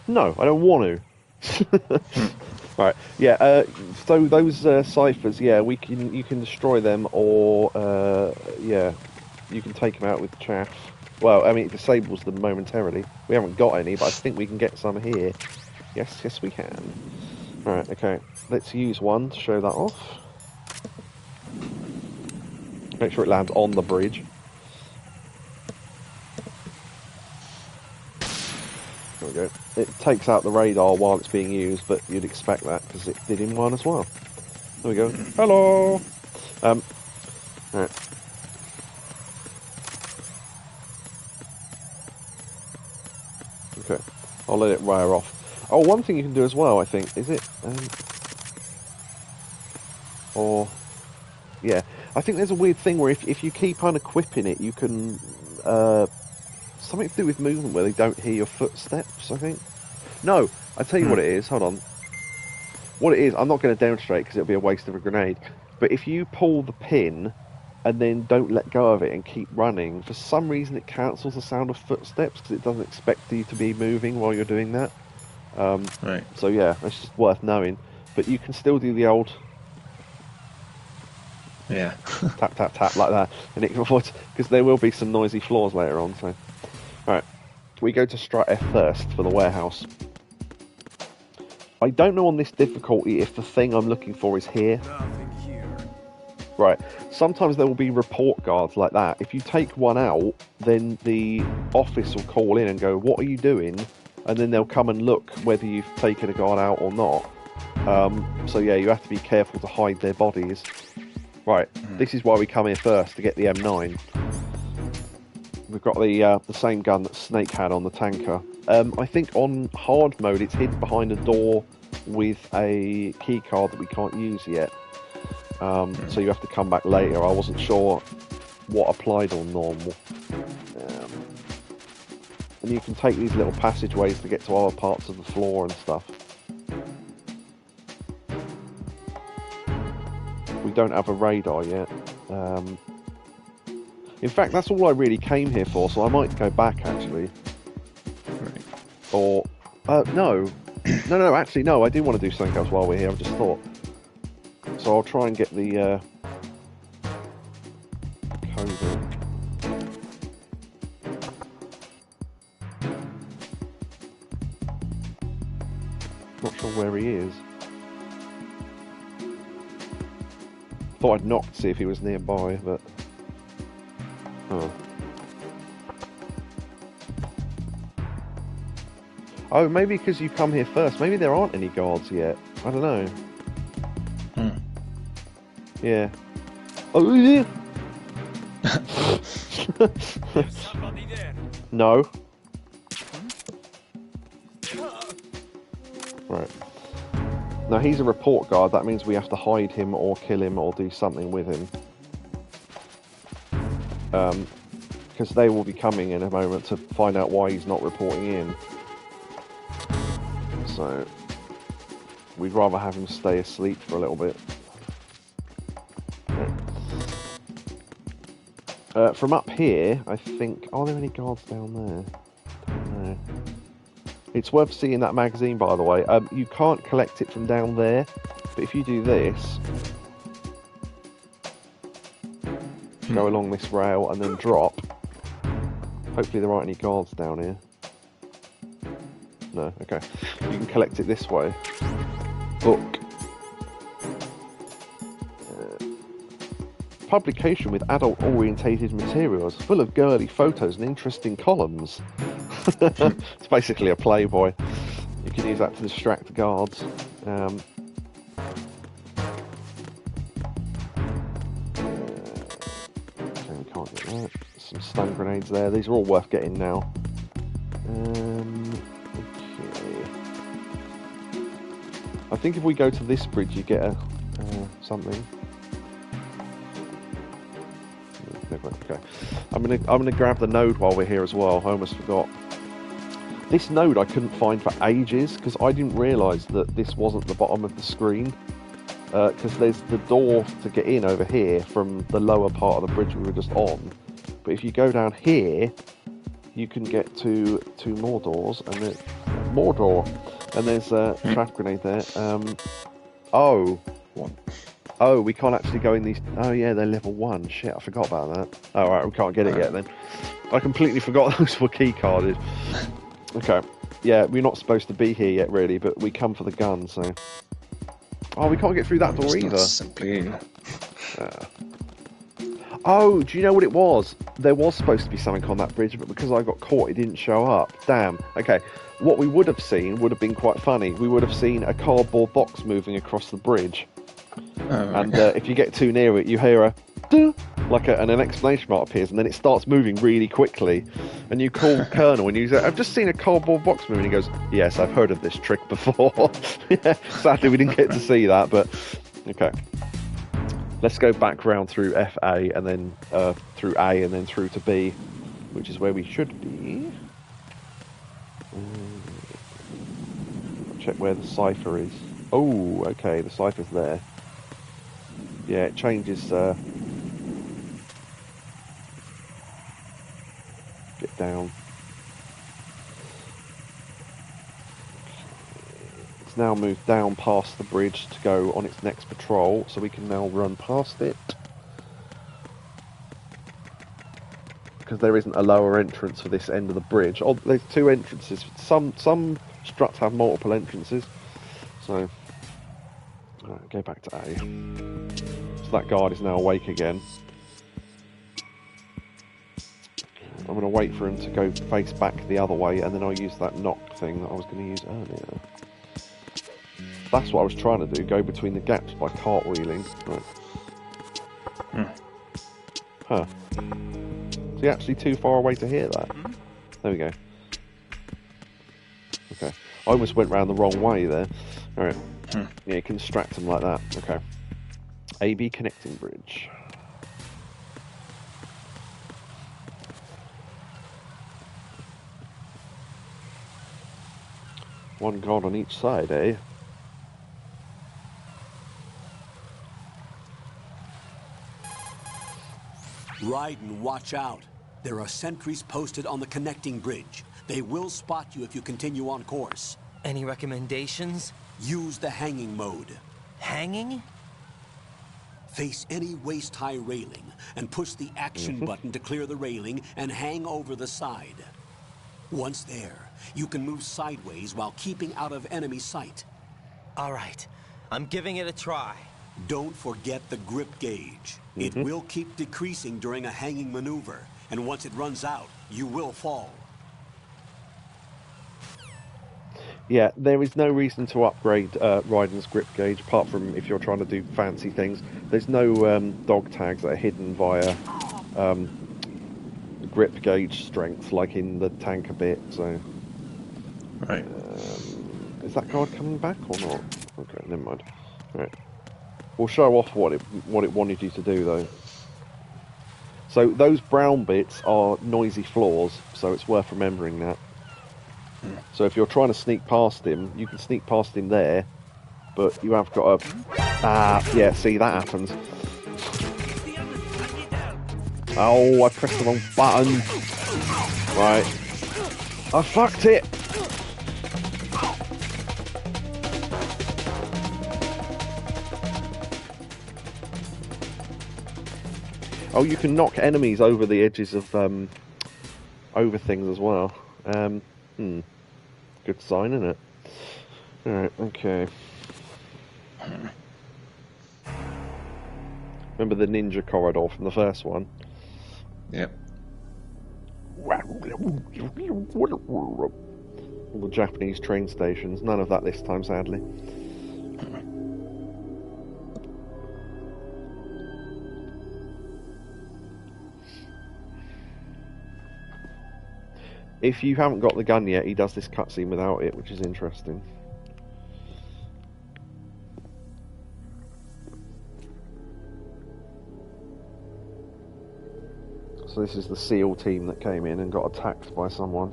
No, I don't want to. Right, yeah, so those ciphers, yeah, you can destroy them, or, yeah, you can take them out with chaff. Well, I mean, it disables them momentarily. We haven't got any, but I think we can get some here. Yes, we can. Right, okay, let's use one to show that off. Make sure it lands on the bridge. There we go. It takes out the radar while it's being used, but you'd expect that because it did in one as well. There we go. Hello. Right. Okay. I'll let it wear off. Oh, one thing you can do as well, I think, is it? Or yeah, I think there's a weird thing where if you keep unequipping it, you can something to do with movement where they don't hear your footsteps, I think. No, I tell you what it is. Hold on. What it is, I'm not going to demonstrate because it'll be a waste of a grenade. But if you pull the pin and then don't let go of it and keep running, for some reason it cancels the sound of footsteps because it doesn't expect you to be moving while you're doing that. Right. So yeah, it's just worth knowing. But you can still do the old... Yeah. tap, tap, tap like that. And it can avoid... Because there will be some noisy floors later on, so... Right. We go to Strut F first for the warehouse. I don't know on this difficulty if the thing I'm looking for is here. Nothing here. Right. Sometimes there will be report guards like that. If you take one out, then the office will call in and go, "What are you doing?" And then they'll come and look whether you've taken a guard out or not. So yeah, you have to be careful to hide their bodies. Right. This is why we come here first, to get the M9. We've got the same gun that Snake had on the tanker. I think on hard mode it's hidden behind a door with a key card that we can't use yet. So you have to come back later. I wasn't sure what applied on normal. And you can take these little passageways to get to other parts of the floor and stuff. We don't have a radar yet. In fact, that's all I really came here for, so I might go back, actually. Right. Or... no. No, actually, no, I do want to do something else while we're here, I've just thought. So I'll try and get the... code in. saw where he is. Thought I'd knock to see if he was nearby, but... Oh. Oh, maybe because you come here first. Maybe there aren't any guards yet. I don't know. Yeah. Oh, yeah. No. Right. Now he's a report guard. That means we have to hide him or kill him or do something with him. Because they will be coming in a moment to find out why he's not reporting in. So we'd rather have him stay asleep for a little bit. From up here, I think... Are there any guards down there? Don't know. It's worth seeing that magazine, by the way. You can't collect it from down there, but if you do this... Go along this rail and then drop. Hopefully there aren't any guards down here. No, okay. You can collect it this way. Book. Publication with adult-orientated materials, full of girly photos and interesting columns. It's basically a Playboy. You can use that to distract guards. Okay, we can't get that. Some stun grenades there. These are all worth getting now. Okay. I think if we go to this bridge, you get a something. Okay, I'm gonna grab the node while we're here as well. I almost forgot. This node I couldn't find for ages because I didn't realise that this wasn't the bottom of the screen. Because there's the door to get in over here from the lower part of the bridge we were just on. But if you go down here, you can get to two more doors and then more door. And there's a trap grenade there. Oh. Oh, we can't actually go in these... Oh, yeah, they're level 1. Shit, I forgot about that. Oh, right, we can't get it yet, then. I completely forgot those were key-carded. Okay. Yeah, we're not supposed to be here yet, really, but we come for the gun, so... Oh, we can't get through that door either. Simply... Oh, do you know what it was? There was supposed to be something on that bridge, but because I got caught, it didn't show up. Damn. Okay. What we would have seen would have been quite funny. We would have seen a cardboard box moving across the bridge. And if you get too near it, you hear a doo, like and an exclamation mark appears, and then it starts moving really quickly. And you call Colonel, and you say, "I've just seen a cardboard box moving." And he goes, "Yes, I've heard of this trick before." Yeah, sadly, we didn't get to see that, but okay. Let's go back round through FA, and then through A, and then through to B, which is where we should be. Check where the cipher is. Oh, okay, the cipher's there. Yeah, it changes. Get down. It's now moved down past the bridge to go on its next patrol, so we can now run past it. Because there isn't a lower entrance for this end of the bridge. Oh, there's two entrances. Some struts have multiple entrances. So, right, go back to A. So that guard is now awake again. I'm going to wait for him to go face back the other way, and then I'll use that knock thing that I was going to use earlier. That's what I was trying to do, go between the gaps by cartwheeling. Right. Huh. Is he actually too far away to hear that? There we go. Okay. I almost went round the wrong way there. Alright. Yeah, you can distract him like that. Okay. AB connecting bridge. One guard on each side, eh? Raiden, watch out. There are sentries posted on the connecting bridge. They will spot you if you continue on course. Any recommendations? Use the hanging mode. Hanging? Face any waist-high railing and push the action button to clear the railing and hang over the side. Once there, you can move sideways while keeping out of enemy sight. All right. I'm giving it a try. Don't forget the grip gauge. It will keep decreasing during a hanging maneuver, and once it runs out, you will fall. Yeah, there is no reason to upgrade Raiden's grip gauge, apart from if you're trying to do fancy things. There's no dog tags that are hidden via grip gauge strength, like in the tanker bit, so... Right. Is that guard coming back or not? Okay, never mind. Right. We'll show off what it wanted you to do, though. So those brown bits are noisy floors, so it's worth remembering that. So if you're trying to sneak past him, you can sneak past him there, but you have got to... yeah, see, that happens. Oh, I pressed the wrong button. Right. I fucked it! Oh, you can knock enemies over the edges of, over things as well. Good sign, isn't it? Alright, okay. Remember the ninja corridor from the first one? Yep. All the Japanese train stations. None of that this time, sadly. If you haven't got the gun yet, he does this cutscene without it, which is interesting. So this is the SEAL team that came in and got attacked by someone.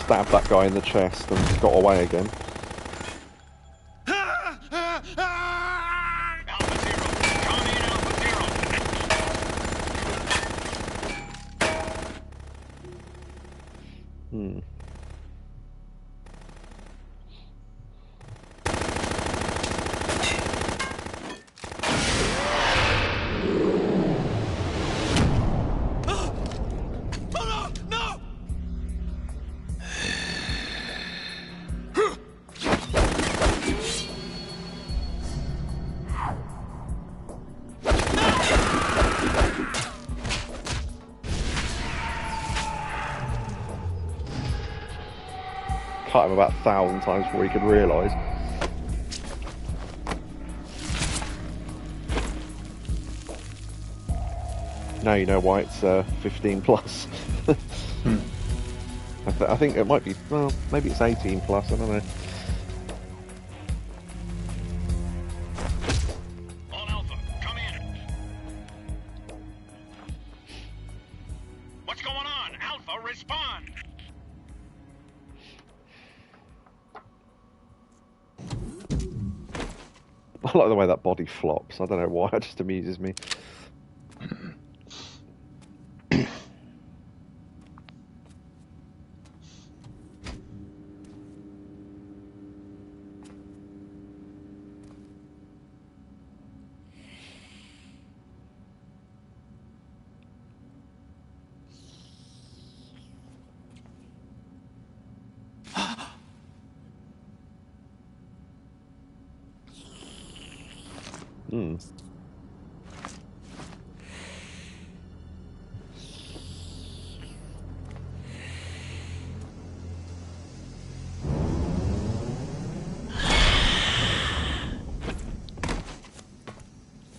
Stabbed that guy in the chest and got away again. Cut him about 1,000 times before he could realise. Now you know why it's 15 plus. I think it might be, well, maybe it's 18 plus, I don't know. All Alpha, come in. What's going on? Alpha, respond! I like the way that body flops. I don't know why, it just amuses me.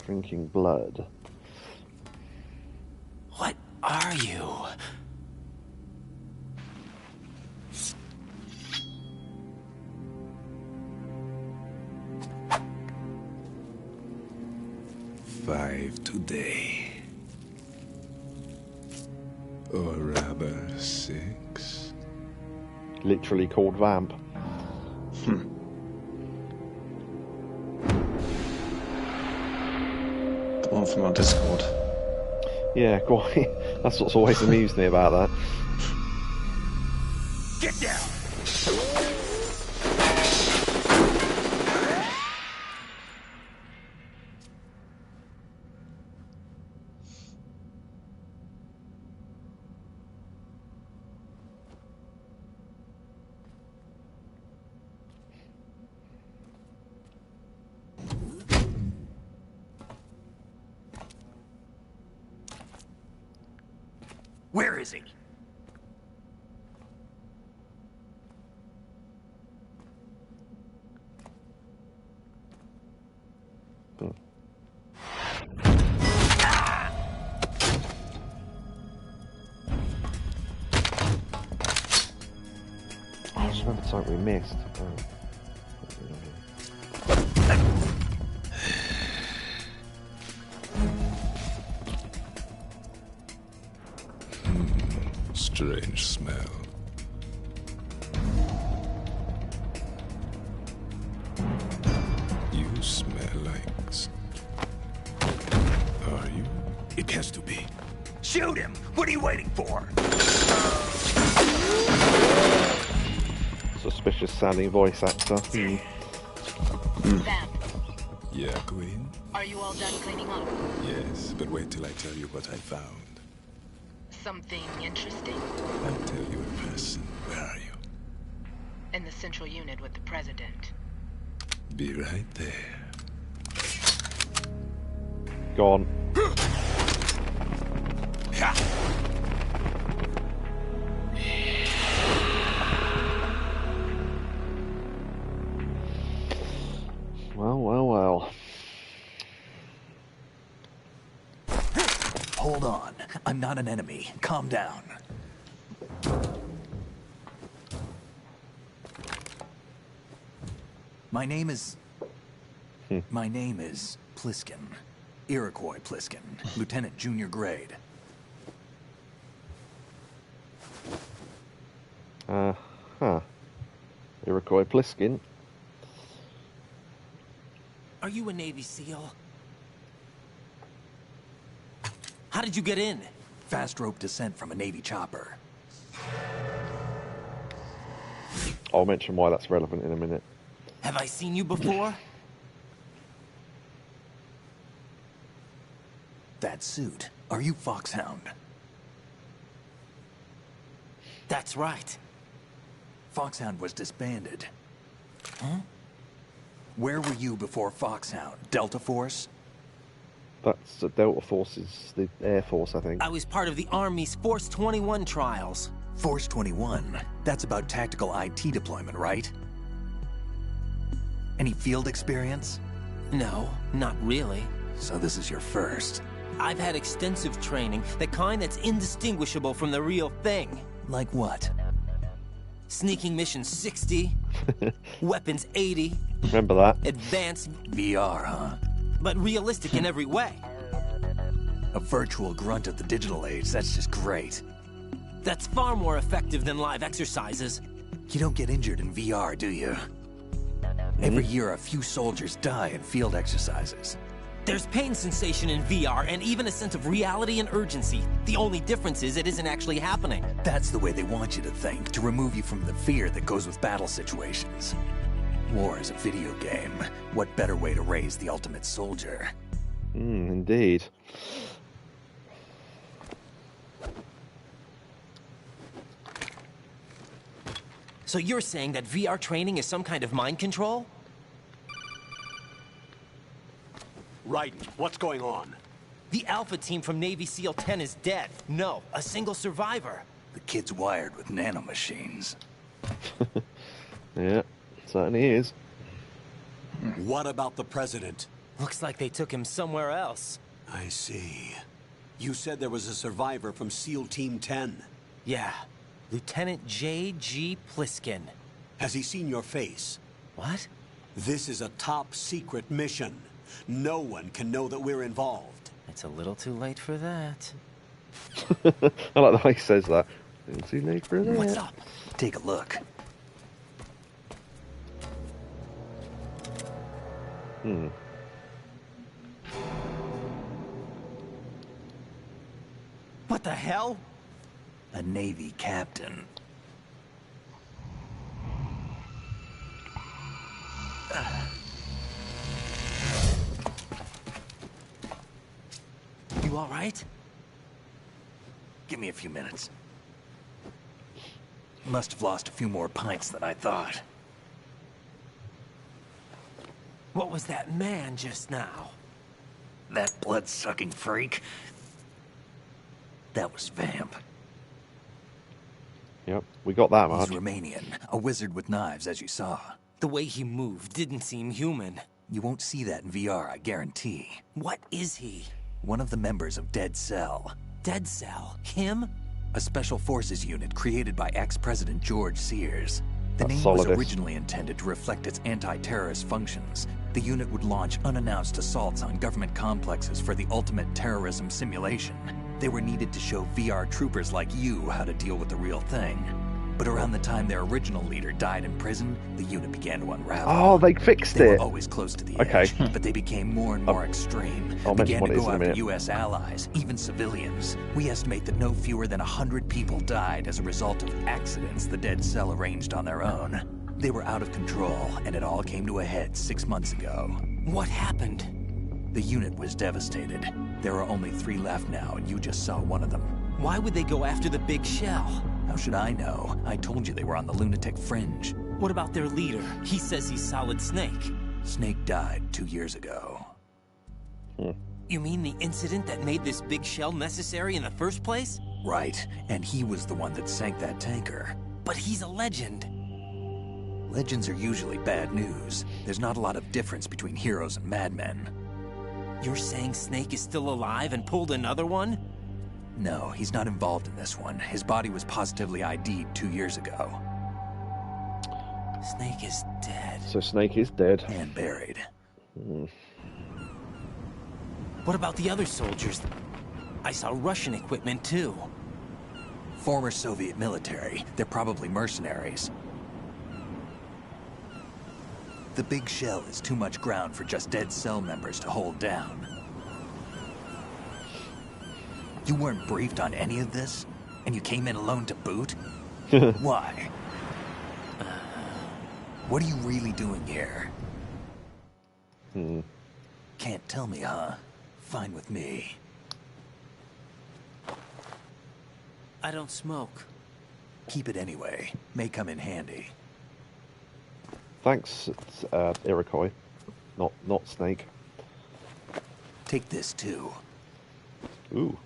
Drinking blood. What are you? Five today. Or rather, 6. Literally called Vamp. The one from our Discord. Yeah, quite. That's what's always amused me about that. Get down! Where is he? I just remembered something we missed. Strange smell. You smell like... Are you? It has to be. Shoot him! What are you waiting for? Suspicious sounding voice actor. Sam, Yeah, Queen? are you all done cleaning up? Yes, but wait till I tell you what I found. Something interesting? I'll tell you in person. Where are you? In the central unit with the president. Be right there. Gone. Well, well, well. Hold on. I'm not an enemy. Calm down. My name is Pliskin. Iroquois Pliskin. Lieutenant Junior Grade. Iroquois Pliskin. Are you a Navy SEAL? How did you get in? Fast rope descent from a Navy chopper. I'll mention why that's relevant in a minute. Have I seen you before? That suit. Are you Foxhound? That's right. Foxhound was disbanded. Huh? Where were you before Foxhound? Delta Force? That's the Delta Force, is the Air Force, I think. I was part of the Army's Force 21 trials. Force 21? That's about tactical IT deployment, right? Any field experience? No, not really. So this is your first? I've had extensive training, the kind that's indistinguishable from the real thing. Like what? Sneaking mission 60, weapons 80. Remember that? Advanced VR, huh? But realistic in every way. A virtual grunt of the digital age, that's just great. That's far more effective than live exercises. You don't get injured in VR, do you? Every year a few soldiers die in field exercises. There's pain sensation in VR and even a sense of reality and urgency. The only difference is it isn't actually happening. That's the way they want you to think, to remove you from the fear that goes with battle situations. War is a video game. What better way to raise the ultimate soldier? Indeed. So you're saying that VR training is some kind of mind control? Raiden, what's going on? The Alpha team from Navy SEAL 10 is dead. No, a single survivor. The kid's wired with nanomachines. Yeah, certainly is. What about the president? Looks like they took him somewhere else. I see. You said there was a survivor from SEAL Team 10. Yeah, Lieutenant J.G. Pliskin. Has he seen your face? What? This is a top secret mission. No one can know that we're involved. It's a little too late for that. I like the way he says that. It's too late for that. What's up? Take a look. What the hell? A Navy captain. You all right? Give me a few minutes. Must have lost a few more pints than I thought. What was that man just now? That blood-sucking freak? That was Vamp. Yep, we got that much. He's Romanian, a wizard with knives, as you saw. The way he moved didn't seem human. You won't see that in VR, I guarantee. What is he? One of the members of Dead Cell. Dead Cell? Him? A special forces unit created by ex-President George Sears. The name was originally intended to reflect its anti-terrorist functions. The unit would launch unannounced assaults on government complexes for the ultimate terrorism simulation. They were needed to show VR troopers like you how to deal with the real thing. But around the time their original leader died in prison, the unit began to unravel. Oh, they fixed They it. were always close to the edge, but they became more and more extreme. Began to go after U.S. allies, even civilians. We estimate that no fewer than 100 people died as a result of accidents the Dead Cell arranged on their own. They were out of control, and it all came to a head 6 months ago. What happened? The unit was devastated. There are only 3 left now, and you just saw one of them. Why would they go after the big shell? How should I know? I told you they were on the lunatic fringe. What about their leader? He says he's Solid Snake. Snake died 2 years ago. You mean the incident that made this big shell necessary in the first place? Right, and he was the one that sank that tanker. But he's a legend. Legends are usually bad news. There's not a lot of difference between heroes and madmen. You're saying Snake is still alive and pulled another one? No, he's not involved in this one. His body was positively ID'd 2 years ago. Snake is dead. So Snake is dead. And buried. What about the other soldiers? I saw Russian equipment too. Former Soviet military. They're probably mercenaries. The big shell is too much ground for just Dead Cell members to hold down. You weren't briefed on any of this? And you came in alone to boot? Why? What are you really doing here? Can't tell me, huh? Fine with me. I don't smoke. Keep it anyway. May come in handy. Thanks, Iroquois. Not Snake. Take this too. Ooh.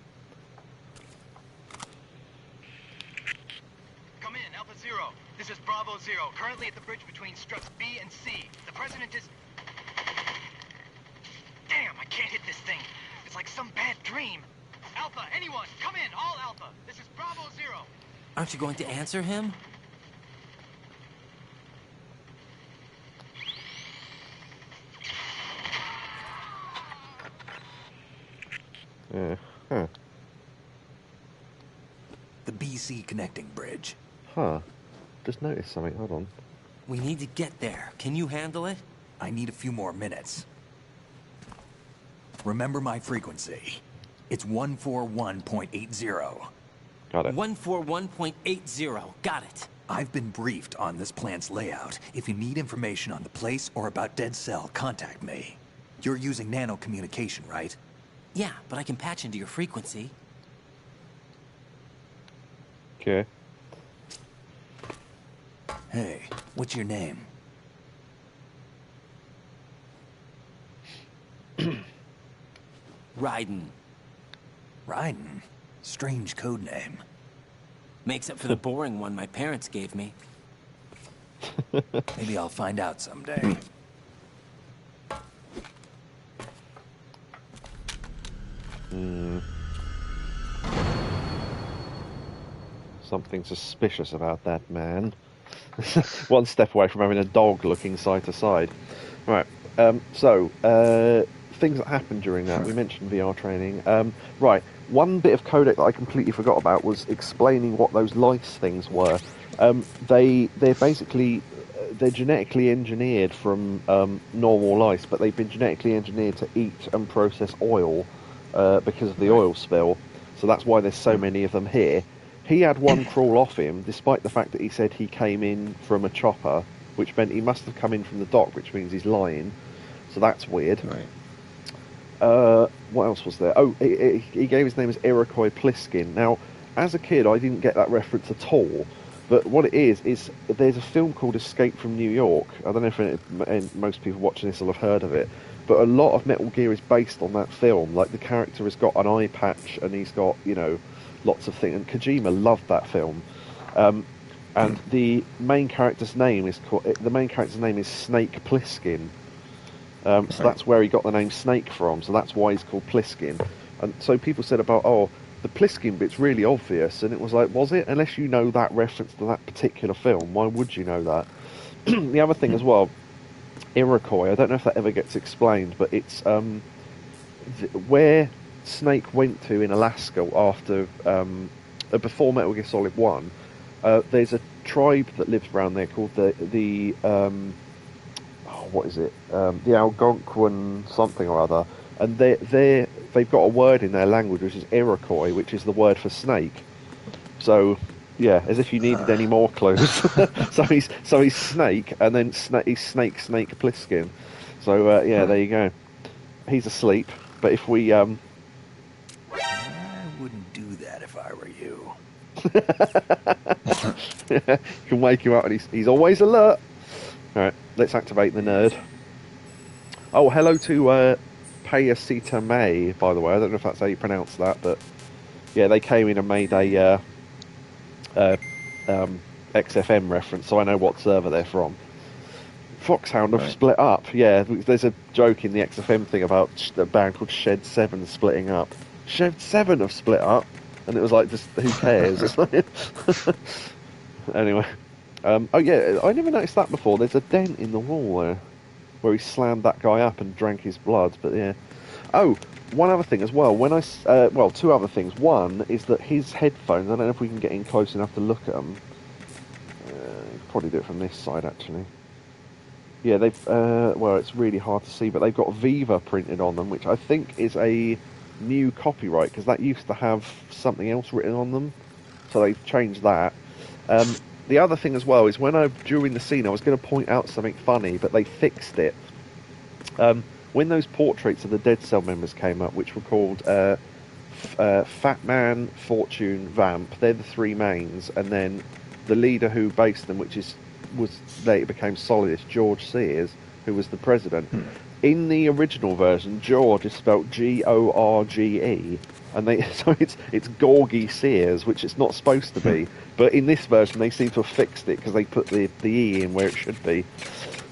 Come in, Alpha Zero. This is Bravo Zero, currently at the bridge between struts B and C. The President is... Damn, I can't hit this thing. It's like some bad dream. Alpha, anyone, come in, all Alpha. This is Bravo Zero. Aren't you going to answer him? The BC connecting bridge. Just noticed something. Hold on. We need to get there. Can you handle it? I need a few more minutes. Remember my frequency. It's 141.80. Got it. 141.80. Got it. I've been briefed on this plant's layout. If you need information on the place or about Dead Cell, contact me. You're using nano communication, right? Yeah, but I can patch into your frequency. Okay. Hey, what's your name? Raiden. Raiden? Strange code name. Makes up for the boring one my parents gave me. Maybe I'll find out someday. Something suspicious about that man. One step away from having a dog looking side to side. Right, things that happened during that. We mentioned VR training. Right, one bit of codec that I completely forgot about was explaining what those lice things were. They're basically... They're genetically engineered from normal lice, but they've been genetically engineered to eat and process oil because of the oil spill. So that's why there's so many of them here. He had one crawl off him, despite the fact that he said he came in from a chopper, which meant he must have come in from the dock, which means he's lying. So that's weird. Right. what else was there? Oh, he gave his name as Iroquois Pliskin. Now, as a kid, I didn't get that reference at all. But what it is there's a film called Escape from New York. I don't know if most people watching this will have heard of it. But a lot of Metal Gear is based on that film. Like, the character has got an eye patch and he's got, lots of things. And Kojima loved that film. And the main character's name is Snake Plissken. So that's where he got the name Snake from. So that's why he's called Pliskin. And so people said about, the Pliskin bit's really obvious, and it was like, was it? Unless you know that reference to that particular film, why would you know that? The other thing as well, Iroquois, I don't know if that ever gets explained, but it's where Snake went to in Alaska after before Metal Gear Solid 1. There's a tribe that lives around there called the what is it? The Algonquin something or other, and they've got a word in their language which is Iroquois, which is the word for snake. So, yeah, as if you needed any more clues. so he's Snake, and then he's Snake Plissken. So there you go. He's asleep, but if we I wouldn't do that if I were you. can wake him up, and he's always alert. All right, let's activate the nerd. Oh, hello to Payasita May, by the way. I don't know if that's how you pronounce that, but yeah, they came in and made a XFM reference, so I know what server they're from. Foxhound have split up. Yeah, there's a joke in the XFM thing about a band called Shed 7 splitting up. Shed 7 have split up, and it was like, just who cares? Anyway. Oh yeah, I never noticed that before. There's a dent in the wall there, where he slammed that guy up and drank his blood, but yeah. Oh, one other thing as well. Two other things. One is that his headphones, I don't know if we can get in close enough to look at them. Probably do it from this side, actually. Yeah, they've, it's really hard to see, but they've got Viva printed on them, which I think is a new copyright, because that used to have something else written on them, so they've changed that. The other thing as well is during the scene, I was going to point out something funny, but they fixed it. When those portraits of the Dead Cell members came up, which were called Fat Man, Fortune, Vamp, they're the three mains, and then the leader who based them, was later became Solidus, George Sears, who was the president. In the original version, George is spelled Gorge, and so it's Gorgie Sears, which it's not supposed to be. But in this version, they seem to have fixed it because they put the E in where it should be.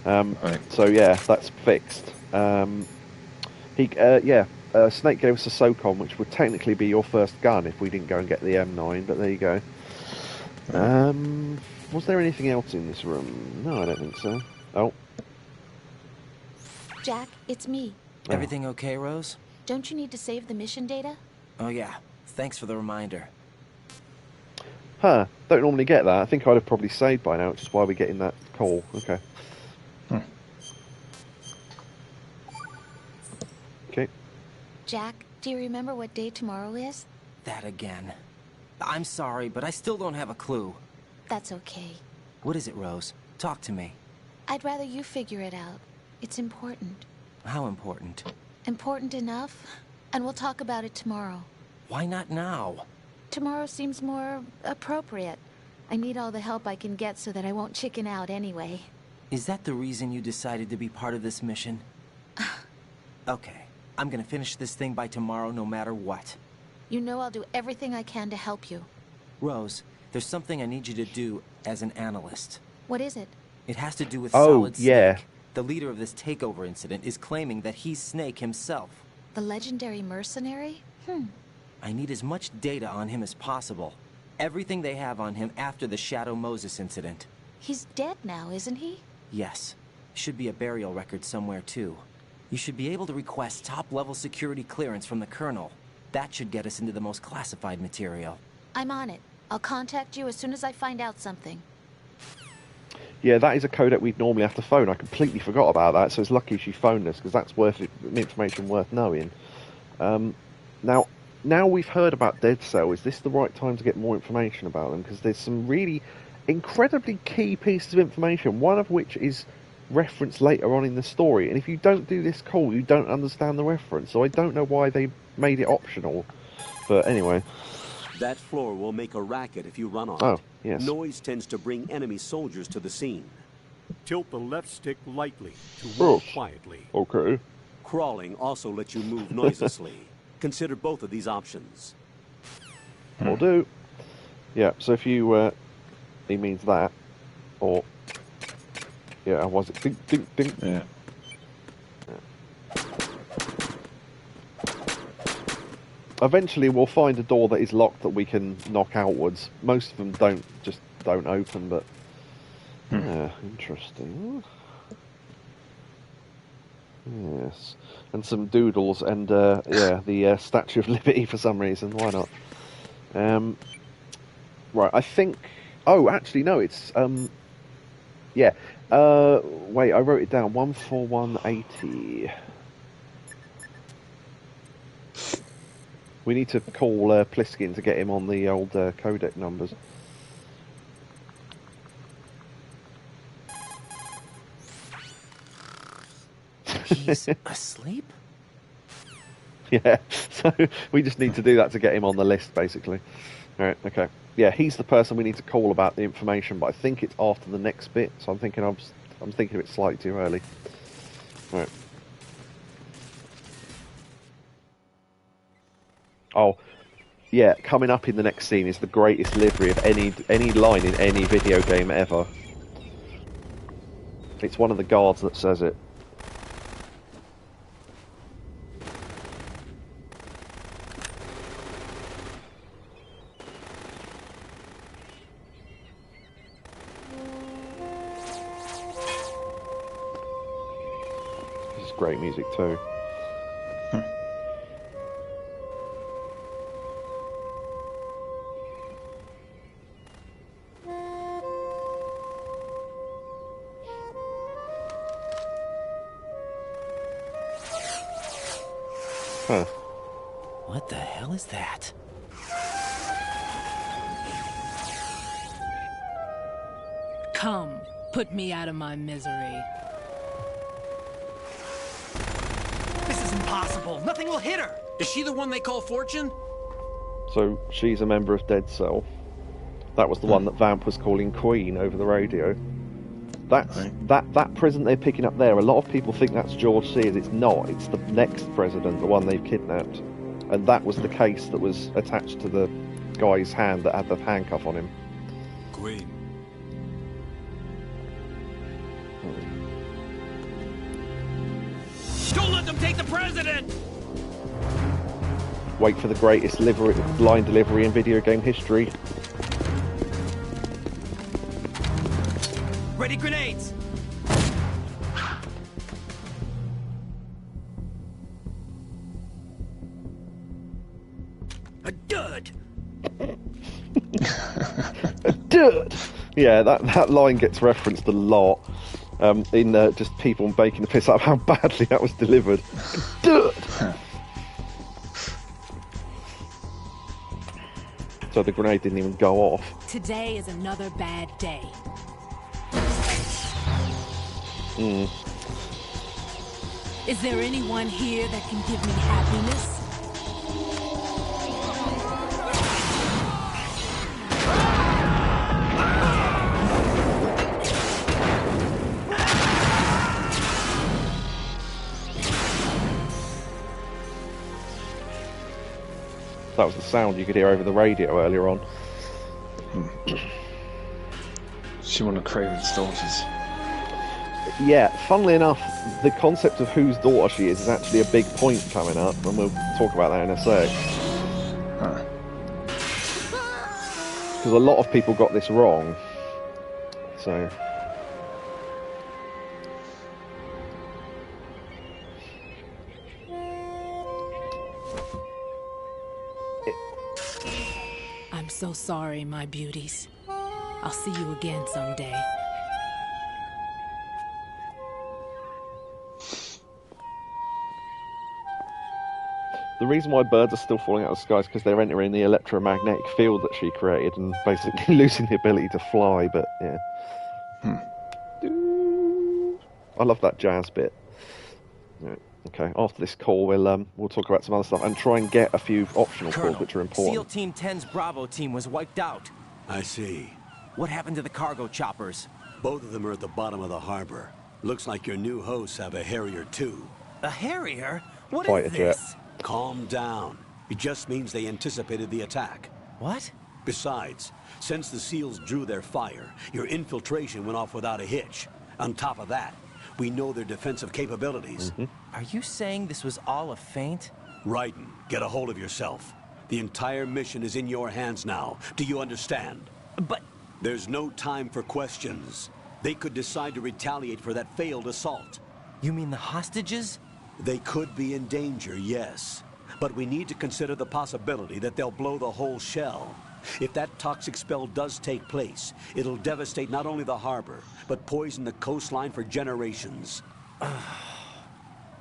So yeah, that's fixed. Snake gave us a SOCOM, which would technically be your first gun if we didn't go and get the M9. But there you go. Was there anything else in this room? No, I don't think so. Oh. Jack, it's me. Everything okay, Rose? Don't you need to save the mission data? Oh yeah, thanks for the reminder. Don't normally get that. I think I'd have probably saved by now, which is why we're getting that call. Okay. Okay. Jack, do you remember what day tomorrow is? That again. I'm sorry, but I still don't have a clue. That's okay. What is it, Rose? Talk to me. I'd rather you figure it out. It's important. How important? Important enough, and we'll talk about it tomorrow. Why not now? Tomorrow seems more appropriate. I need all the help I can get so that I won't chicken out anyway. Is that the reason you decided to be part of this mission? Okay, I'm gonna finish this thing by tomorrow no matter what. You know I'll do everything I can to help you. Rose, there's something I need you to do as an analyst. What is it? It has to do with Solid Snake. Yeah. The leader of this takeover incident is claiming that he's Snake himself. The legendary mercenary? I need as much data on him as possible. Everything they have on him after the Shadow Moses incident. He's dead now, isn't he? Yes. Should be a burial record somewhere, too. You should be able to request top-level security clearance from the Colonel. That should get us into the most classified material. I'm on it. I'll contact you as soon as I find out something. Yeah, that is a codec we'd normally have to phone. I completely forgot about that, so it's lucky she phoned us, because that's information worth knowing. Now we've heard about Dead Cell, is this the right time to get more information about them? Because there's some really incredibly key pieces of information, one of which is reference later on in the story. And if you don't do this call, you don't understand the reference. So I don't know why they made it optional. But anyway. That floor will make a racket if you run on Oh, it. yes. Noise tends to bring enemy soldiers to the scene. Tilt the left stick lightly to walk quietly. Okay. Crawling also lets you move noiselessly. Consider both of these options. Will do. Yeah, so if you, he means that, or, yeah, was it ding, ding, ding? Yeah. Eventually we'll find a door that is locked that we can knock outwards. Most of them don't open, but, yeah, interesting. Yes. And some doodles and, yeah, the Statue of Liberty for some reason. Why not? Right, I think... Oh, actually, no, it's... Yeah. Wait, I wrote it down. 14180. We need to call Pliskin to get him on the old codec numbers. He's asleep? Yeah, so we just need to do that to get him on the list, basically. Alright, okay. Yeah, he's the person we need to call about the information, but I think it's after the next bit, so I'm thinking of it slightly too early. Alright. Oh, yeah, coming up in the next scene is the greatest livery of any line in any video game ever. It's one of the guards that says it. This is great music too. Huh. What the hell is that? Come, put me out of my misery. This is impossible. Nothing will hit her. Is she the one they call Fortune? So she's a member of Dead Cell. That was the one that Vamp was calling Queen over the radio. That's that prison they're picking up there. A lot of people think that's George Sears. It's not. It's the next president, the one they've kidnapped. And that was the case that was attached to the guy's hand that had the handcuff on him. Queen. Don't let them take the president! Wait for the greatest line delivery in video game history. Ready grenades! A dud! A dud! Yeah, that line gets referenced a lot in just people making the piss out of how badly that was delivered. A dud! So the grenade didn't even go off. Today is another bad day. Is there anyone here that can give me happiness? That was the sound you could hear over the radio earlier on. She one of Craven's daughters. Yeah, funnily enough, the concept of whose daughter she is actually a big point coming up, and we'll talk about that in a sec. Because a lot of people got this wrong. So... I'm so sorry, my beauties. I'll see you again someday. The reason why birds are still falling out of the sky is because they're entering the electromagnetic field that she created and basically losing the ability to fly, but yeah. I love that jazz bit. Right, okay, after this call, we'll talk about some other stuff and try and get a few optional calls which are important. SEAL Team 10's Bravo team was wiped out. I see. What happened to the cargo choppers? Both of them are at the bottom of the harbor. Looks like your new hosts have a Harrier too. A Harrier? What Fighter is this? jet. Calm down. It just means they anticipated the attack. What? Besides, since the SEALs drew their fire, your infiltration went off without a hitch. On top of that, we know their defensive capabilities. Are you saying this was all a feint? Raiden, get a hold of yourself. The entire mission is in your hands now. Do you understand? But... There's no time for questions. They could decide to retaliate for that failed assault. You mean the hostages? They could be in danger, yes. But we need to consider the possibility that they'll blow the whole shell. If that toxic spell does take place, it'll devastate not only the harbor, but poison the coastline for generations.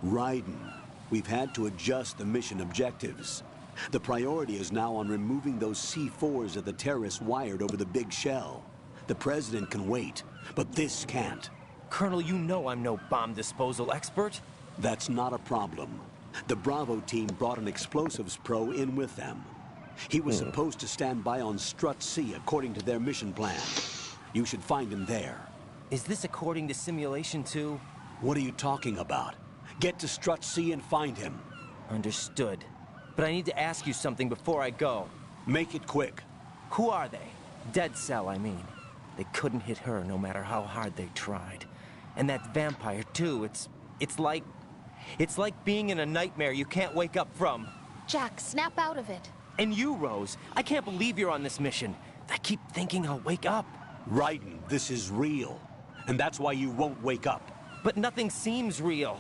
Raiden, we've had to adjust the mission objectives. The priority is now on removing those C4s that the terrorists wired over the big shell. The president can wait, but this can't. Colonel, you know I'm no bomb disposal expert. That's not a problem. The Bravo team brought an explosives pro in with them. He was supposed to stand by on Strut C according to their mission plan. You should find him there. Is this according to Simulation 2? What are you talking about? Get to Strut C and find him. Understood. But I need to ask you something before I go. Make it quick. Who are they? Dead Cell, I mean. They couldn't hit her no matter how hard they tried. And that vampire, too, it's like being in a nightmare you can't wake up from. Jack, snap out of it. And you, Rose, I can't believe you're on this mission. I keep thinking I'll wake up. Raiden, this is real. And that's why you won't wake up. But nothing seems real.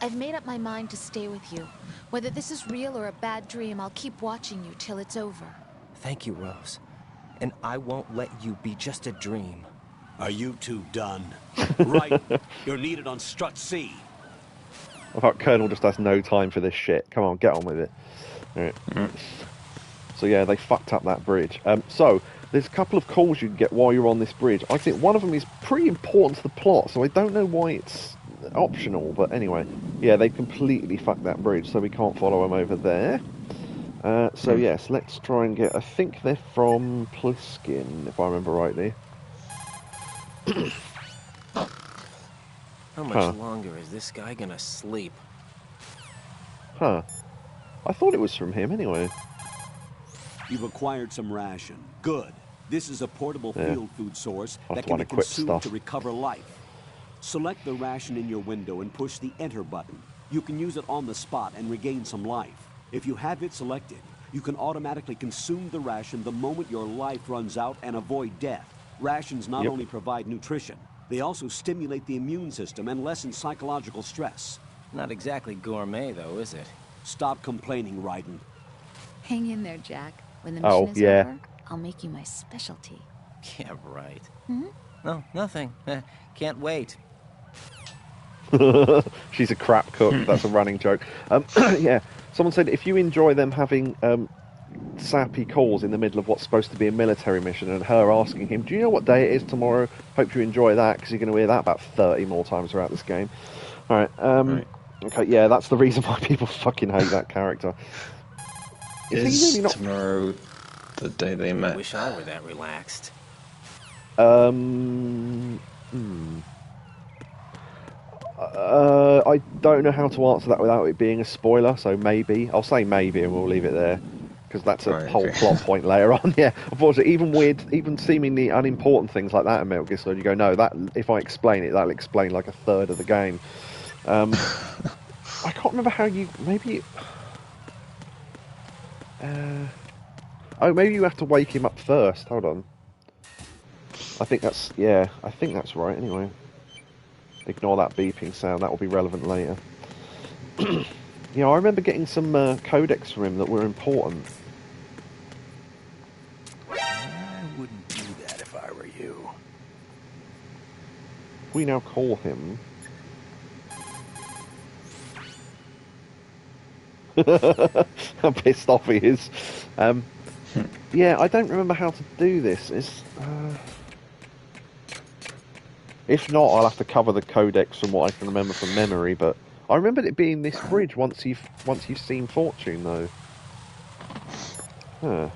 I've made up my mind to stay with you. Whether this is real or a bad dream, I'll keep watching you till it's over. Thank you, Rose. And I won't let you be just a dream. Are you two done? Right. You're needed on Strut C. I thought Colonel just has no time for this shit. Come on, get on with it. All right. So yeah, they fucked up that bridge. So there's a couple of calls you can get while you're on this bridge. I think one of them is pretty important to the plot, so I don't know why it's optional, but anyway, yeah, they completely fucked that bridge, so we can't follow them over there. So yes, let's try and get, I think they're from Pliskin, if I remember rightly. How much longer is this guy gonna sleep? I thought it was from him anyway. You've acquired some ration. Good. This is a portable field food source that can be equip consumed stuff. to recover life. Select the ration in your window and push the enter button. You can use it on the spot and regain some life. If you have it selected, you can automatically consume the ration the moment your life runs out and avoid death. Rations not only provide nutrition, they also stimulate the immune system and lessen psychological stress. Not exactly gourmet, though, is it? Stop complaining, Raiden. Hang in there, Jack. When the mission is over, I'll make you my specialty. Yeah, right. Hmm? No, nothing. Can't wait. She's a crap cook. That's a running joke. Yeah, someone said if you enjoy them having sappy calls in the middle of what's supposed to be a military mission and her asking him, do you know what day it is tomorrow? Hope you enjoy that, because you're going to hear that about 30 more times throughout this game. Alright, okay, yeah, that's the reason why people fucking hate that character. Is really tomorrow the day they met? I wish I were that relaxed. I don't know how to answer that without it being a spoiler, so maybe. I'll say maybe and we'll leave it there, because that's a whole plot point later on. Yeah, unfortunately, even seemingly unimportant things like that in Metal Gear Solid, you go, no, that if I explain it, that'll explain like a third of the game. I can't remember how you... Maybe... maybe you have to wake him up first. Hold on. I think that's right anyway. Ignore that beeping sound, that will be relevant later. Yeah, I remember getting some codecs from him that were important. I wouldn't do that if I were you. We now call him... How pissed off he is. Yeah, I don't remember how to do this. If not, I'll have to cover the codex from what I can remember from memory. But I remembered it being this bridge once you've seen Fortune, though. Huh.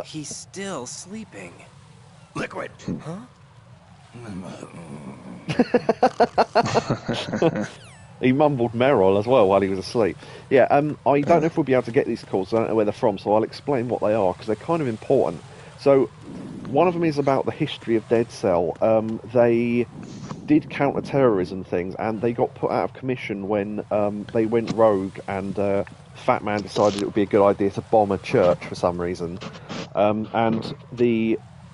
He's still sleeping. Liquid. Huh? He mumbled Merrill as well while he was asleep. Yeah, I don't know if we'll be able to get these calls, I don't know where they're from, so I'll explain what they are, because they're kind of important. So, one of them is about the history of Dead Cell. They did counter-terrorism things, and they got put out of commission when they went rogue, and Fat Man decided it would be a good idea to bomb a church for some reason. And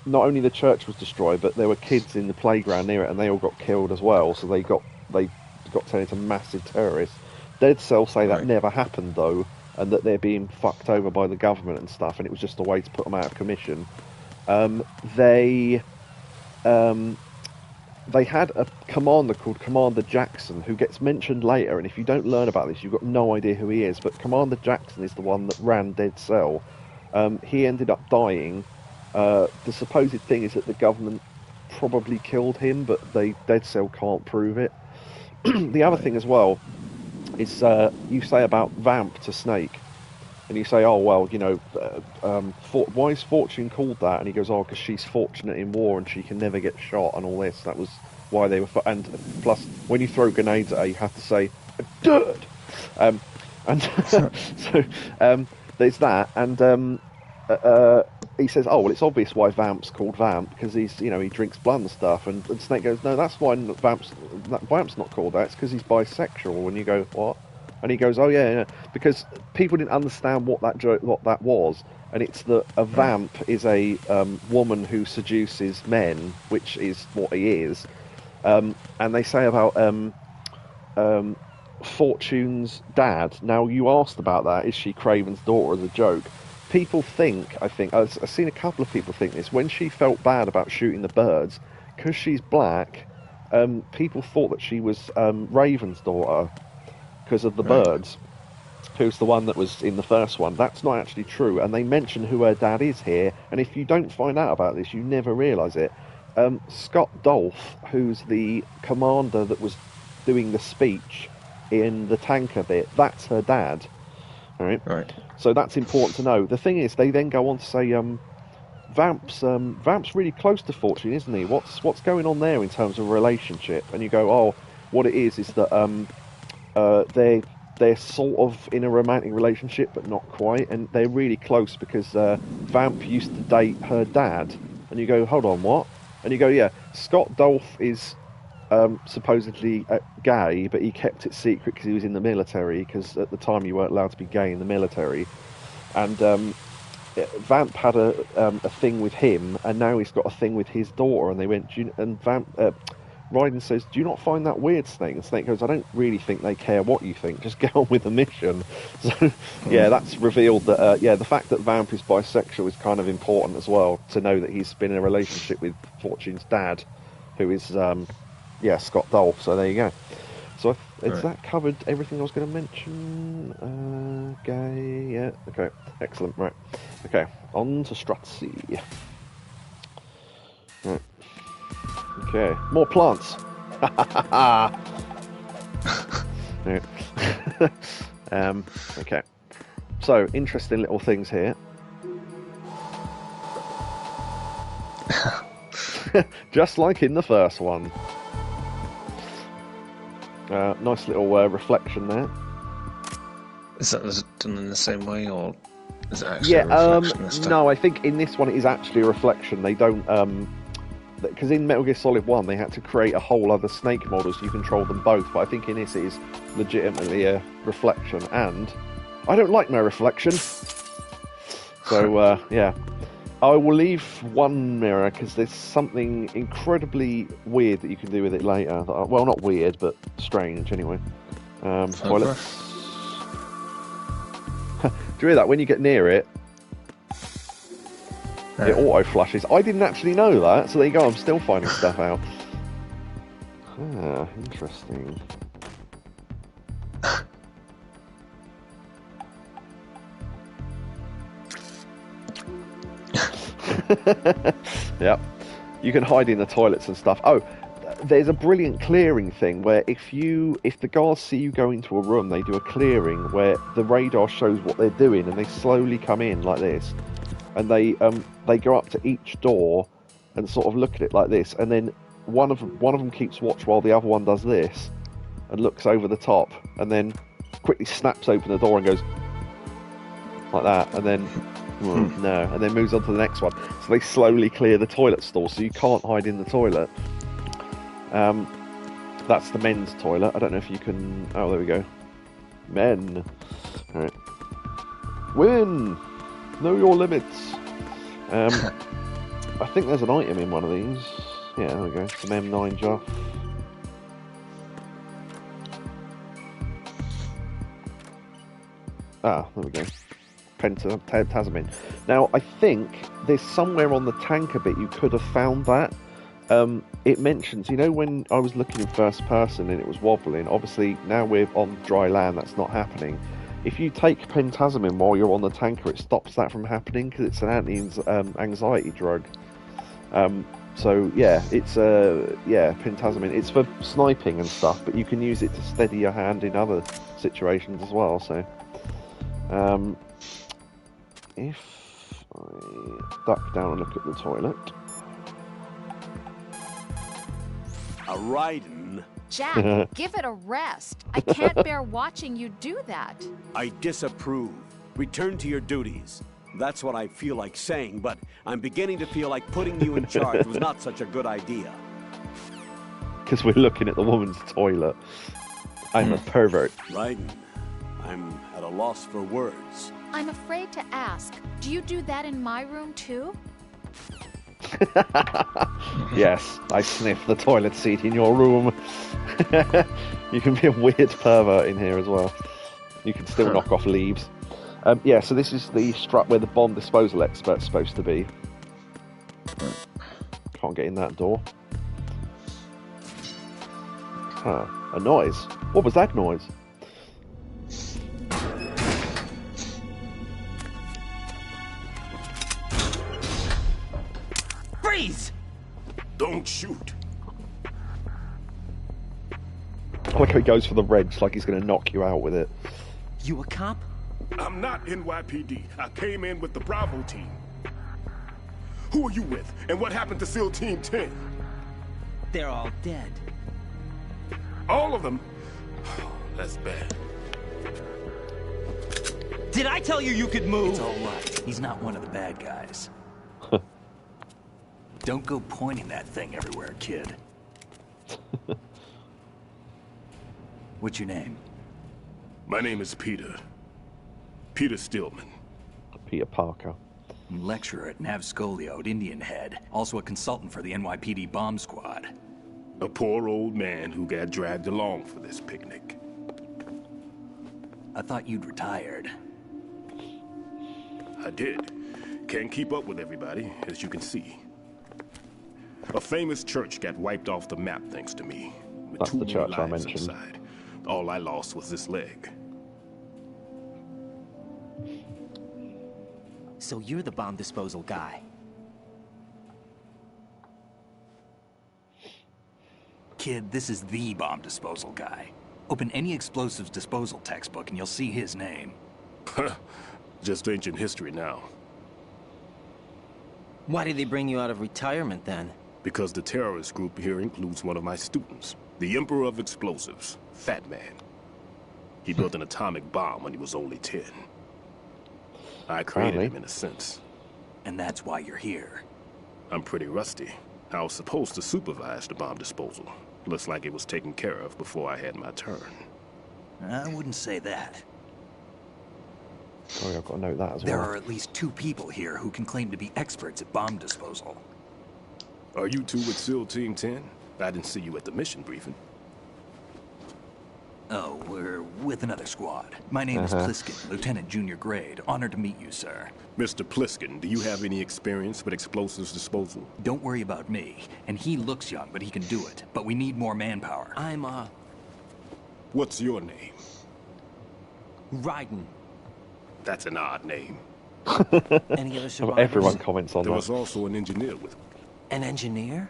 not only the church was destroyed, but there were kids in the playground near it, and they all got killed as well, so they got turned into massive terrorists. Dead Cell say that never happened though, and that they're being fucked over by the government and stuff, and it was just a way to put them out of commission. They had a commander called Commander Jackson, who gets mentioned later, and if you don't learn about this, you've got no idea who he is, but Commander Jackson is the one that ran Dead Cell. He ended up dying. The supposed thing is that the government probably killed him, but Dead Cell can't prove it. The other thing as well is you say about Vamp to Snake, and you say, oh well, you know, why is Fortune called that? And he goes, oh, because she's fortunate in war and she can never get shot and all this. That was why they were. And plus, when you throw grenades at her, you have to say dirt. And so there's that, and he says, oh well, it's obvious why Vamp's called Vamp, because he drinks blood and stuff. And Snake goes, no, that's why Vamp's not called that. It's because he's bisexual. And you go, what? And he goes, oh yeah, because people didn't understand what that was, and it's that a vamp is a woman who seduces men, which is what he is. And they say about Fortune's dad. Now, you asked about that. Is she Craven's daughter as a joke? People think, I've seen a couple of people think this, when she felt bad about shooting the birds, because she's black, people thought that she was Raven's daughter because of the birds, who's the one that was in the first one. That's not actually true, and they mention who her dad is here, and if you don't find out about this, you never realise it. Scott Dolph, who's the commander that was doing the speech in the tanker bit, that's her dad. Right. So that's important to know. The thing is, they then go on to say, Vamp's really close to Fortune, isn't he? What's going on there in terms of a relationship? And you go, oh, what it is that they're sort of in a romantic relationship, but not quite, and they're really close because Vamp used to date her dad. And you go, hold on, what? And you go, yeah, Scott Dolph is supposedly gay, but he kept it secret because he was in the military, because at the time you weren't allowed to be gay in the military. And Vamp had a thing with him, and now he's got a thing with his daughter, and they went, Raiden says, do you not find that weird, Snake? And Snake goes, I don't really think they care what you think, just get on with the mission. So, yeah, that's revealed that, the fact that Vamp is bisexual is kind of important as well, to know that he's been in a relationship with Fortune's dad, who is, Scott Dolph, so there you go. So, has that covered everything I was going to mention? Gay, yeah, okay, excellent, right. Okay, on to Strutzy. Right. Okay, more plants. Okay. So, interesting little things here. Just like in the first one. Nice little reflection there. Is that done in the same way, or is it actually a reflection this time? No, I think in this one it is actually a reflection. They don't... because in Metal Gear Solid 1 they had to create a whole other Snake model so you control them both, but I think in this it is legitimately a reflection, and I don't like my reflection. So, yeah. I will leave one mirror because there's something incredibly weird that you can do with it later. Well, not weird, but strange anyway. Toilets. Do you hear that? When you get near it, it auto flushes. I didn't actually know that, so there you go. I'm still finding stuff out. Ah, interesting. Yep. You can hide in the toilets and stuff. Oh, there's a brilliant clearing thing where if the guards see you go into a room, they do a clearing where the radar shows what they're doing, and they slowly come in like this, and they go up to each door and sort of look at it like this, and then one of them keeps watch while the other one does this and looks over the top, and then quickly snaps open the door and goes like that, and then no, and then moves on to the next one. So they slowly clear the toilet stall, so you can't hide in the toilet. That's the men's toilet. I don't know if you can... Oh, there we go. Men. Alright. Women! Know your limits. I think there's an item in one of these. Yeah, there we go. Some M9 jar. Ah, there we go. Pentatasmin. Now, I think there's somewhere on the tanker bit you could have found that. It mentions, you know, when I was looking in first person and it was wobbling, obviously now we're on dry land, that's not happening. If you take Pentatasmin while you're on the tanker, it stops that from happening because it's an anti-anxiety drug. So yeah, it's Pentatasmin. It's for sniping and stuff, but you can use it to steady your hand in other situations as well. So, if I duck down and look at the toilet. A Raiden? Jack, give it a rest. I can't bear watching you do that. I disapprove. Return to your duties. That's what I feel like saying, but I'm beginning to feel like putting you in charge was not such a good idea. Because we're looking at the woman's toilet. I'm a pervert. Raiden, I'm at a loss for words. I'm afraid to ask. Do you do that in my room too? Yes, I sniff the toilet seat in your room. You can be a weird pervert in here as well. You can still knock off leaves. Yeah, so this is the strut where the bomb disposal expert's supposed to be. Can't get in that door. Huh, a noise. What was that noise? Freeze! Don't shoot. I like how he goes for the wrench, like he's going to knock you out with it. You a cop? I'm not NYPD. I came in with the Bravo team. Who are you with? And what happened to SEAL Team 10? They're all dead. All of them? That's bad. Did I tell you you could move? It's all right. He's not one of the bad guys. Don't go pointing that thing everywhere, kid. What's your name? My name is Peter. Peter Stillman. Peter Parker. Lecturer at Nav Scolio at Indian Head. Also a consultant for the NYPD bomb squad. A poor old man who got dragged along for this picnic. I thought you'd retired. I did. Can't keep up with everybody, as you can see. A famous church got wiped off the map thanks to me. With That's the church I lives mentioned. Inside. All I lost was this leg. So you're the bomb disposal guy. Kid, this is the bomb disposal guy. Open any explosives disposal textbook and you'll see his name. Just ancient history now. Why did they bring you out of retirement then? Because the terrorist group here includes one of my students, the Emperor of Explosives, Fat Man. He built an atomic bomb when he was only 10. I created him in a sense. And that's why you're here. I'm pretty rusty. I was supposed to supervise the bomb disposal. Looks like it was taken care of before I had my turn. I wouldn't say that. Sorry, I've got to note that as well. There are at least 2 people here who can claim to be experts at bomb disposal. Are you two with SEAL Team 10? I didn't see you at the mission briefing. Oh, we're with another squad. My name is Pliskin, Lieutenant Junior Grade. Honored to meet you, sir. Mr. Pliskin, do you have any experience with explosives disposal? Don't worry about me. And he looks young, but he can do it. But we need more manpower. I'm, What's your name? Raiden. That's an odd name. Any other survivors? Everyone comments on There that. was also an engineer with him. An engineer?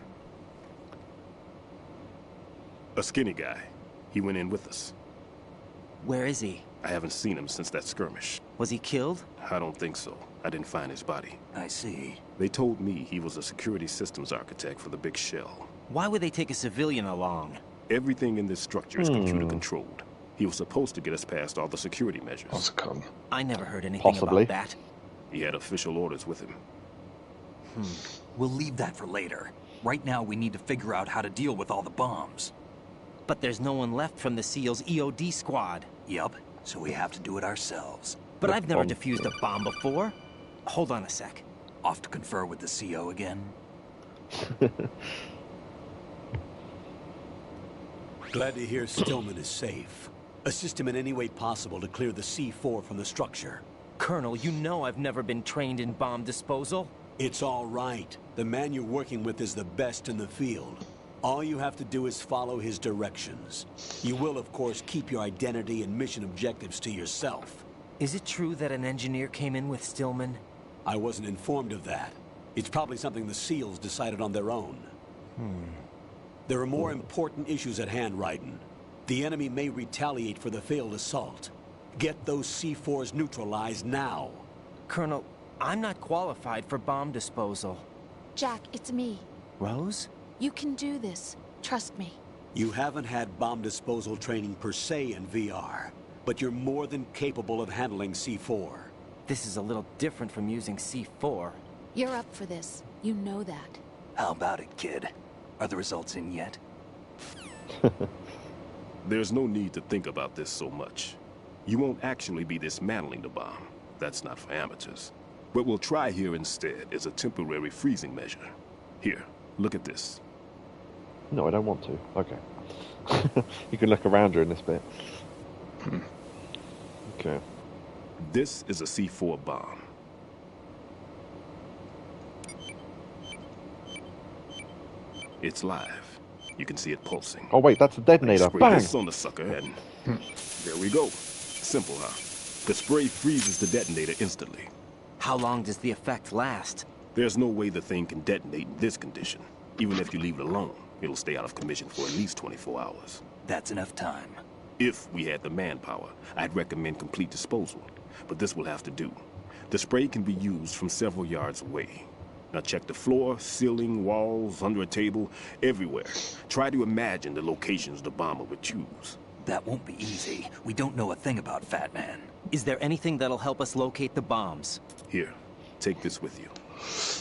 A skinny guy. He went in with us. Where is he? I haven't seen him since that skirmish. Was he killed? I don't think so. I didn't find his body. I see. They told me he was a security systems architect for the big shell. Why would they take a civilian along? Everything in this structure is computer controlled. He was supposed to get us past all the security measures. What's it called? I never heard anything about that. He had official orders with him. We'll leave that for later. Right now, we need to figure out how to deal with all the bombs. But there's no one left from the SEAL's EOD squad. Yup, so we have to do it ourselves. But I've never defused a bomb before. Hold on a sec. Off to confer with the CO again? Glad to hear Stillman is safe. Assist him in any way possible to clear the C4 from the structure. Colonel, you know I've never been trained in bomb disposal. It's all right. The man you're working with is the best in the field. All you have to do is follow his directions. You will, of course, keep your identity and mission objectives to yourself. Is it true that an engineer came in with Stillman? I wasn't informed of that. It's probably something the SEALs decided on their own. There are more important issues at hand, Raiden. The enemy may retaliate for the failed assault. Get those C4s neutralized now. Colonel, I'm not qualified for bomb disposal. Jack, it's me. Rose? You can do this. Trust me. You haven't had bomb disposal training per se in VR, but you're more than capable of handling C4. This is a little different from using C4. You're up for this. You know that. How about it, kid? Are the results in yet? There's no need to think about this so much. You won't actually be dismantling the bomb. That's not for amateurs. What we'll try here instead is a temporary freezing measure. Here, look at this. No, I don't want to. Okay. You can look around during this bit. Okay. This is a C4 bomb. It's live. You can see it pulsing. Oh wait, that's a detonator. Spray Bang! this on the sucker and there we go. Simple, huh? The spray freezes the detonator instantly. How long does the effect last? There's no way the thing can detonate in this condition. Even if you leave it alone, it'll stay out of commission for at least 24 hours. That's enough time. If we had the manpower, I'd recommend complete disposal. But this will have to do. The spray can be used from several yards away. Now check the floor, ceiling, walls, under a table, everywhere. Try to imagine the locations the bomber would choose. That won't be easy. We don't know a thing about Fat Man. Is there anything that'll help us locate the bombs? Here, take this with you.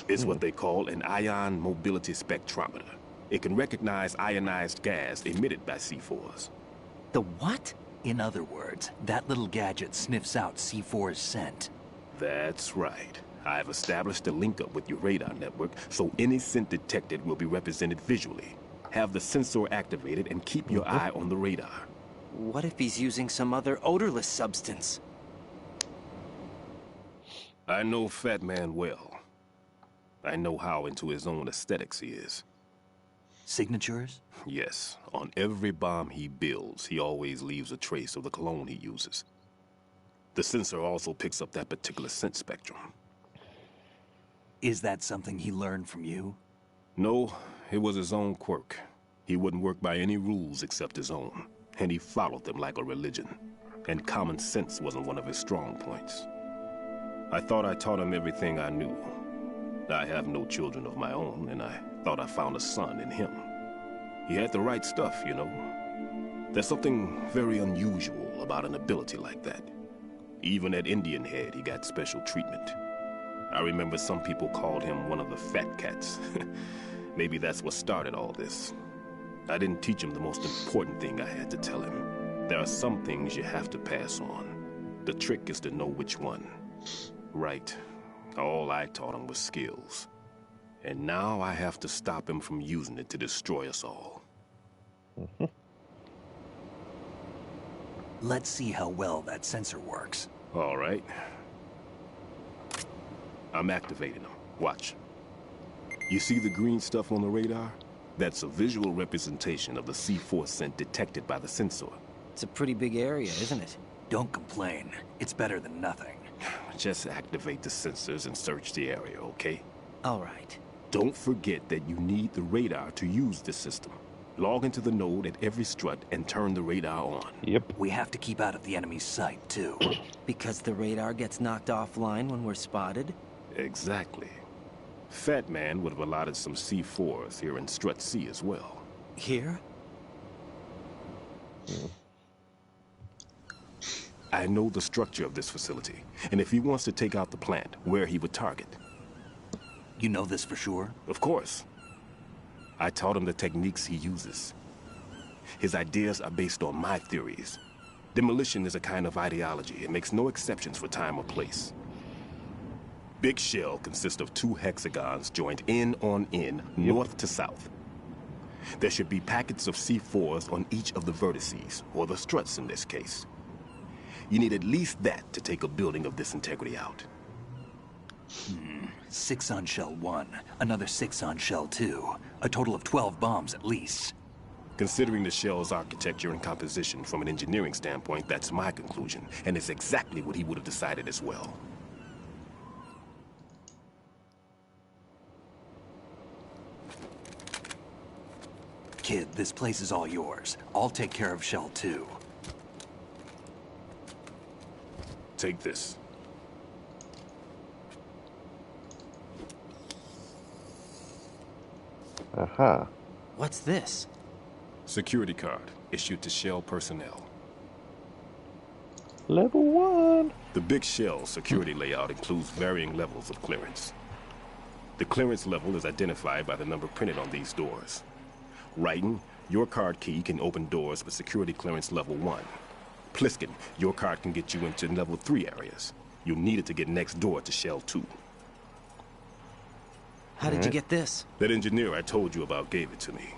It's what they call an ion mobility spectrometer. It can recognize ionized gas emitted by C4s. The what? In other words, that little gadget sniffs out C4's scent. That's right. I've established a link-up with your radar network, so any scent detected will be represented visually. Have the sensor activated and keep your eye on the radar. What if he's using some other odorless substance? I know Fat Man well. I know how into his own aesthetics he is. Signatures? Yes. On every bomb he builds, he always leaves a trace of the cologne he uses. The sensor also picks up that particular scent spectrum. Is that something he learned from you? No, it was his own quirk. He wouldn't work by any rules except his own, and he followed them like a religion. And common sense wasn't one of his strong points. I thought I taught him everything I knew. I have no children of my own, and I thought I found a son in him. He had the right stuff, you know. There's something very unusual about an ability like that. Even at Indian Head, he got special treatment. I remember some people called him one of the fat cats. Maybe that's what started all this. I didn't teach him the most important thing I had to tell him. There are some things you have to pass on. The trick is to know which one. Right. All I taught him was skills. And now I have to stop him from using it to destroy us all. Let's see how well that sensor works. All right. I'm activating them. Watch. You see the green stuff on the radar? That's a visual representation of the C4 scent detected by the sensor. It's a pretty big area, isn't it? Don't complain. It's better than nothing. Just activate the sensors and search the area, okay? All right. Don't forget that you need the radar to use the system. Log into the node at every strut and turn the radar on. Yep. We have to keep out of the enemy's sight, too. Because the radar gets knocked offline when we're spotted? Exactly. Fat Man would have allotted some C4s here in Strut C as well. Here? I know the structure of this facility, and if he wants to take out the plant, where he would target. You know this for sure? Of course. I taught him the techniques he uses. His ideas are based on my theories. Demolition is a kind of ideology. It makes no exceptions for time or place. Big shell consists of 2 hexagons joined end on end, north to south. There should be packets of C4s on each of the vertices, or the struts in this case. You need at least that to take a building of this integrity out. 6 on shell 1, another 6 on shell 2. A total of 12 bombs at least. Considering the shell's architecture and composition from an engineering standpoint, that's my conclusion, and it's exactly what he would have decided as well. Kid, this place is all yours. I'll take care of shell 2. Take this. Aha. What's this? Security card, issued to Shell personnel. Level 1. The Big Shell security layout includes varying levels of clearance. The clearance level is identified by the number printed on these doors. Raiden, your card key can open doors with security clearance level 1. Pliskin, your card can get you into level 3 areas. You'll need it to get next door to Shell 2. How did you get this? That engineer I told you about gave it to me.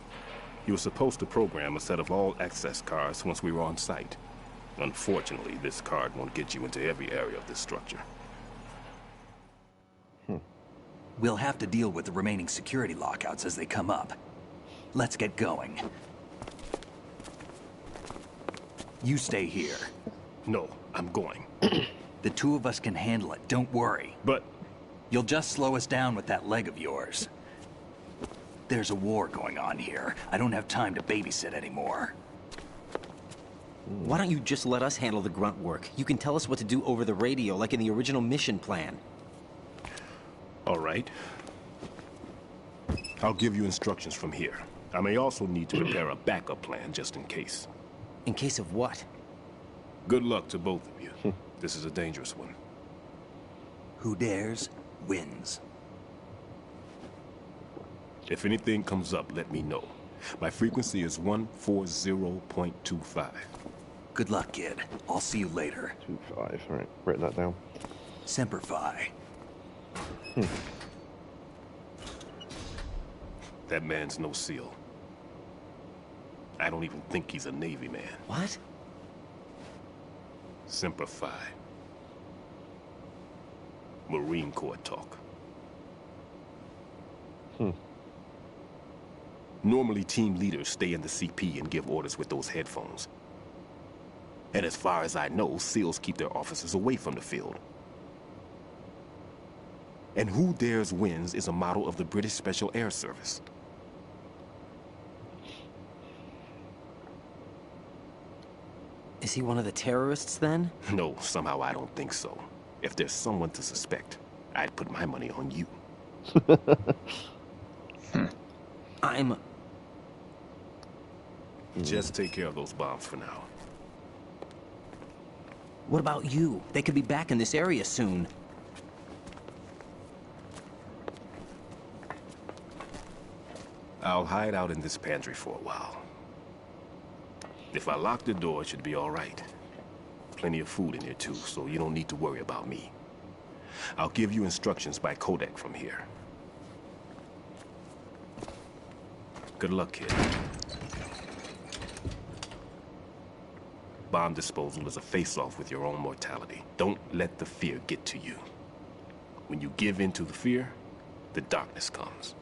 He was supposed to program a set of all access cards once we were on site. Unfortunately, this card won't get you into every area of this structure. We'll have to deal with the remaining security lockouts as they come up. Let's get going. You stay here. No, I'm going. The 2 of us can handle it, don't worry. But... You'll just slow us down with that leg of yours. There's a war going on here. I don't have time to babysit anymore. Why don't you just let us handle the grunt work? You can tell us what to do over the radio, like in the original mission plan. All right. I'll give you instructions from here. I may also need to prepare a backup plan just in case. In case of what? Good luck to both of you. This is a dangerous one. Who dares, wins. If anything comes up, let me know. My frequency is 140.25. Good luck, kid. I'll see you later. 25, alright, written that down. Semper Fi. That man's no SEAL. I don't even think he's a Navy man. What? Semper Fi. Marine Corps talk. Normally, team leaders stay in the CP and give orders with those headphones. And as far as I know, SEALs keep their officers away from the field. And Who Dares Wins is a model of the British Special Air Service. Is he one of the terrorists, then? No, somehow I don't think so. If there's someone to suspect, I'd put my money on you. Just take care of those bombs for now. What about you? They could be back in this area soon. I'll hide out in this pantry for a while. If I lock the door, it should be all right. Plenty of food in here too, so you don't need to worry about me. I'll give you instructions by codec from here. Good luck, kid. Bomb disposal is a face-off with your own mortality. Don't let the fear get to you. When you give in to the fear, the darkness comes.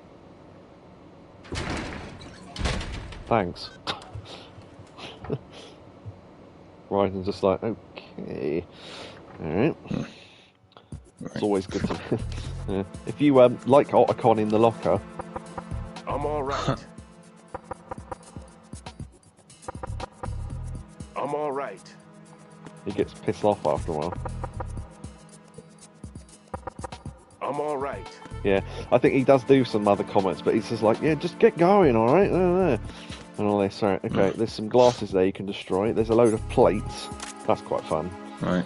Thanks. Raiden's just like, okay. Alright. It's always good to... yeah. If you like Otacon in the locker... I'm alright. I'm alright. He gets pissed off after a while. I'm alright. Yeah, I think he does do some other comments, but he's just like, yeah, just get going, alright? And all this. Right, okay, there's some glasses there you can destroy. There's a load of plates. That's quite fun. Right.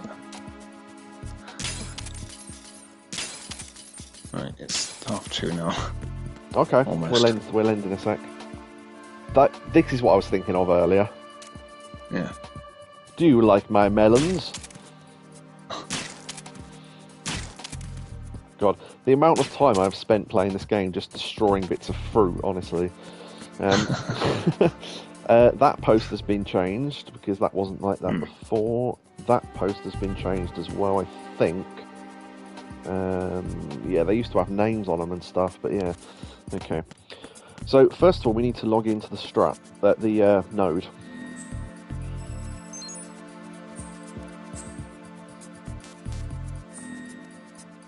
Right, it's 2:30 now. Okay, Almost. we'll end in a sec. This is what I was thinking of earlier. Yeah. Do you like my melons? God, the amount of time I've spent playing this game just destroying bits of fruit, honestly. That post has been changed, because that wasn't like that before. That post has been changed as well, I think. Yeah, they used to have names on them and stuff, but yeah. Okay. So, first of all, we need to log into the strut, the node.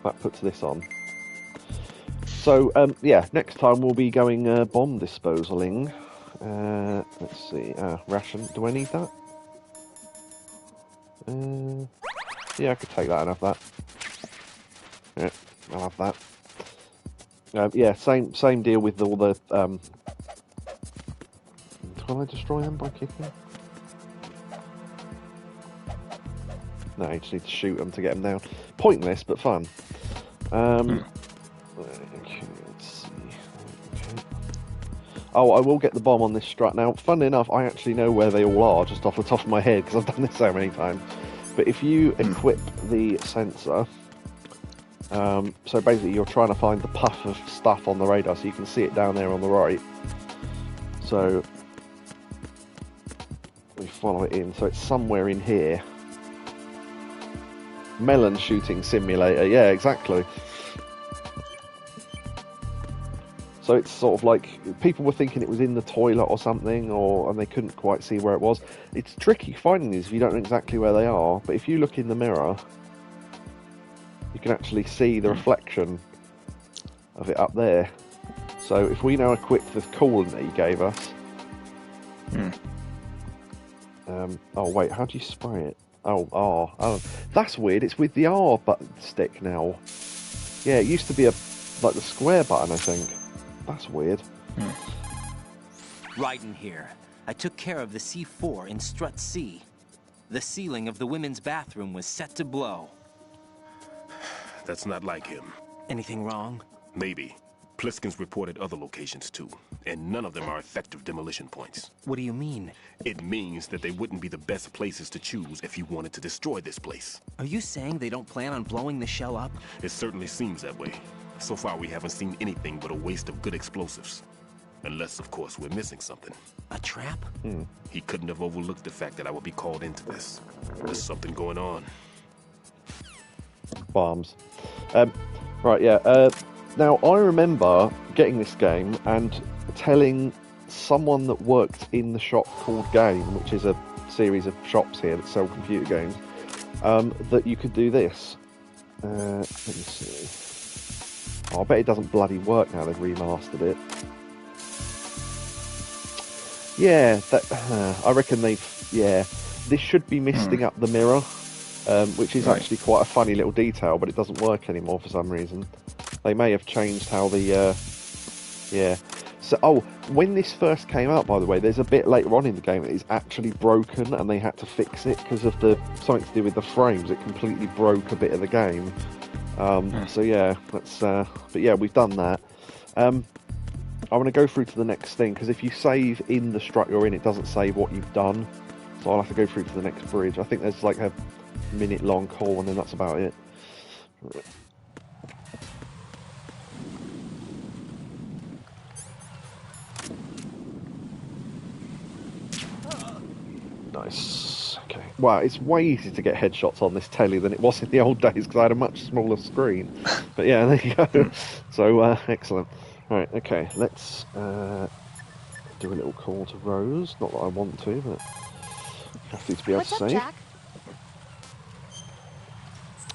That puts this on. So, yeah, next time we'll be going bomb disposaling. Let's see, ration. Do I need that? Yeah, I could take that and have that. Yeah, I'll have that. Yeah, same deal with all the... Can I destroy them by kicking? No, you just need to shoot them to get them down. Pointless, but fun. Okay, let's see. Okay. Oh, I will get the bomb on this strut. Now, fun enough, I actually know where they all are, just off the top of my head, because I've done this so many times. But if you equip the sensor... so basically you're trying to find the puff of stuff on the radar, so you can see it down there on the right. So... we follow it in, so it's somewhere in here. Melon shooting simulator, yeah, exactly. So it's sort of like people were thinking it was in the toilet or something, and they couldn't quite see where it was. It's tricky finding these if you don't know exactly where they are, but if you look in the mirror, you can actually see the reflection of it up there. So if we now equip the coolant that he gave us... oh wait, how do you spray it? Oh, R. Oh, that's weird. It's with the R button stick now. Yeah, it used to be like the square button, I think. That's weird. Raiden here. I took care of the C4 in Strut C. The ceiling of the women's bathroom was set to blow. That's not like him. Anything wrong? Maybe. Pliskin's reported other locations too, and none of them are effective demolition points. What do you mean? It means that they wouldn't be the best places to choose if you wanted to destroy this place. Are you saying they don't plan on blowing the shell up? It certainly seems that way. So far we haven't seen anything but a waste of good explosives. Unless, of course, we're missing something. A trap? He couldn't have overlooked the fact that I would be called into this. There's something going on. Bombs. Right, yeah. Now, I remember getting this game and telling someone that worked in the shop called Game, which is a series of shops here that sell computer games, that you could do this. Let me see. Oh, I bet it doesn't bloody work now they've remastered it. Yeah, I reckon they've... Yeah, this should be misting up the mirror, which is actually quite a funny little detail, but it doesn't work anymore for some reason. They may have changed how the... yeah. So, oh, when this first came out, by the way, there's a bit later on in the game that is actually broken, and they had to fix it because of something to do with the frames. It completely broke a bit of the game. So yeah, that's... but yeah, we've done that. I want to go through to the next thing, because if you save in the strut you're in, it doesn't save what you've done. So I'll have to go through to the next bridge. I think there's like a minute-long call, and then that's about it. Nice. Okay. Wow, it's way easier to get headshots on this telly than it was in the old days, because I had a much smaller screen. But yeah, there you go. So, excellent. Right, okay, let's do a little call to Rose. Not that I want to, but happy to be able to save. Jack?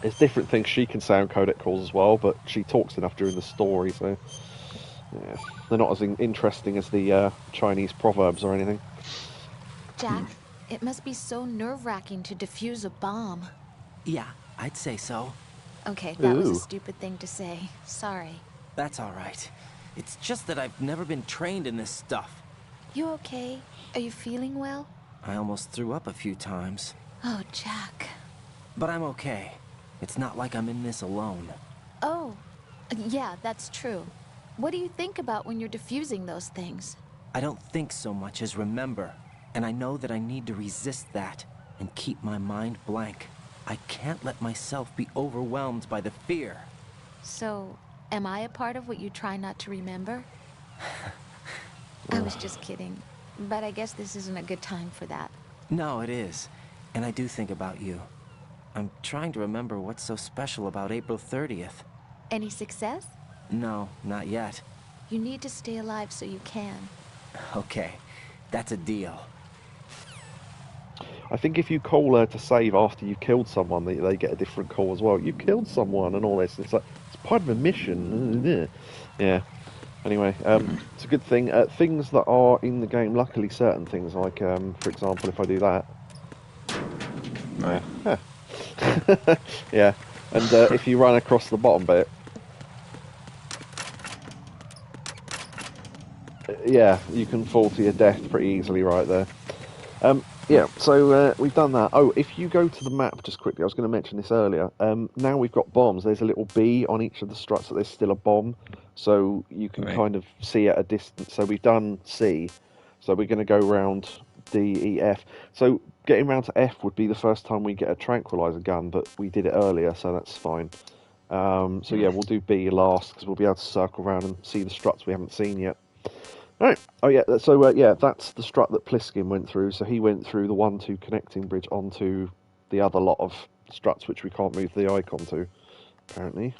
There's different things she can say on codec calls as well, but she talks enough during the story, so yeah, they're not as interesting as the Chinese proverbs or anything. Jack, it must be so nerve-wracking to defuse a bomb. Yeah, I'd say so. Okay, that was a Ooh. stupid thing to say. Sorry. That's all right. It's just that I've never been trained in this stuff. You okay? Are you feeling well? I almost threw up a few times. Oh, Jack. But I'm okay. It's not like I'm in this alone. Oh, yeah, that's true. What do you think about when you're defusing those things? I don't think so much as remember. And I know that I need to resist that and keep my mind blank. I can't let myself be overwhelmed by the fear. So, am I a part of what you try not to remember? I was just kidding. But I guess this isn't a good time for that. No, it is. And I do think about you. I'm trying to remember what's so special about April 30th. Any success? No, not yet. You need to stay alive so you can. Okay, that's a deal. I think if you call her to save after you've killed someone, they get a different call as well. You killed someone and all this. It's like, it's part of a mission. Yeah. Anyway, it's a good thing. Things that are in the game, luckily certain things, like, for example, if I do that. Yeah. And if you run across the bottom bit, yeah, you can fall to your death pretty easily right there. Yeah, so we've done that. Oh, if you go to the map, just quickly, I was going to mention this earlier. Now we've got bombs. There's a little B on each of the struts that there's still a bomb, so you can kind of see at a distance. So we've done C, so we're going to go round D, E, F. So getting round to F would be the first time we get a tranquilizer gun, but we did it earlier, so that's fine. So yeah, we'll do B last, because we'll be able to circle around and see the struts we haven't seen yet. Alright, oh yeah, so yeah, that's the strut that Pliskin went through, so he went through the 1-2 connecting bridge onto the other lot of struts which we can't move the icon to, apparently.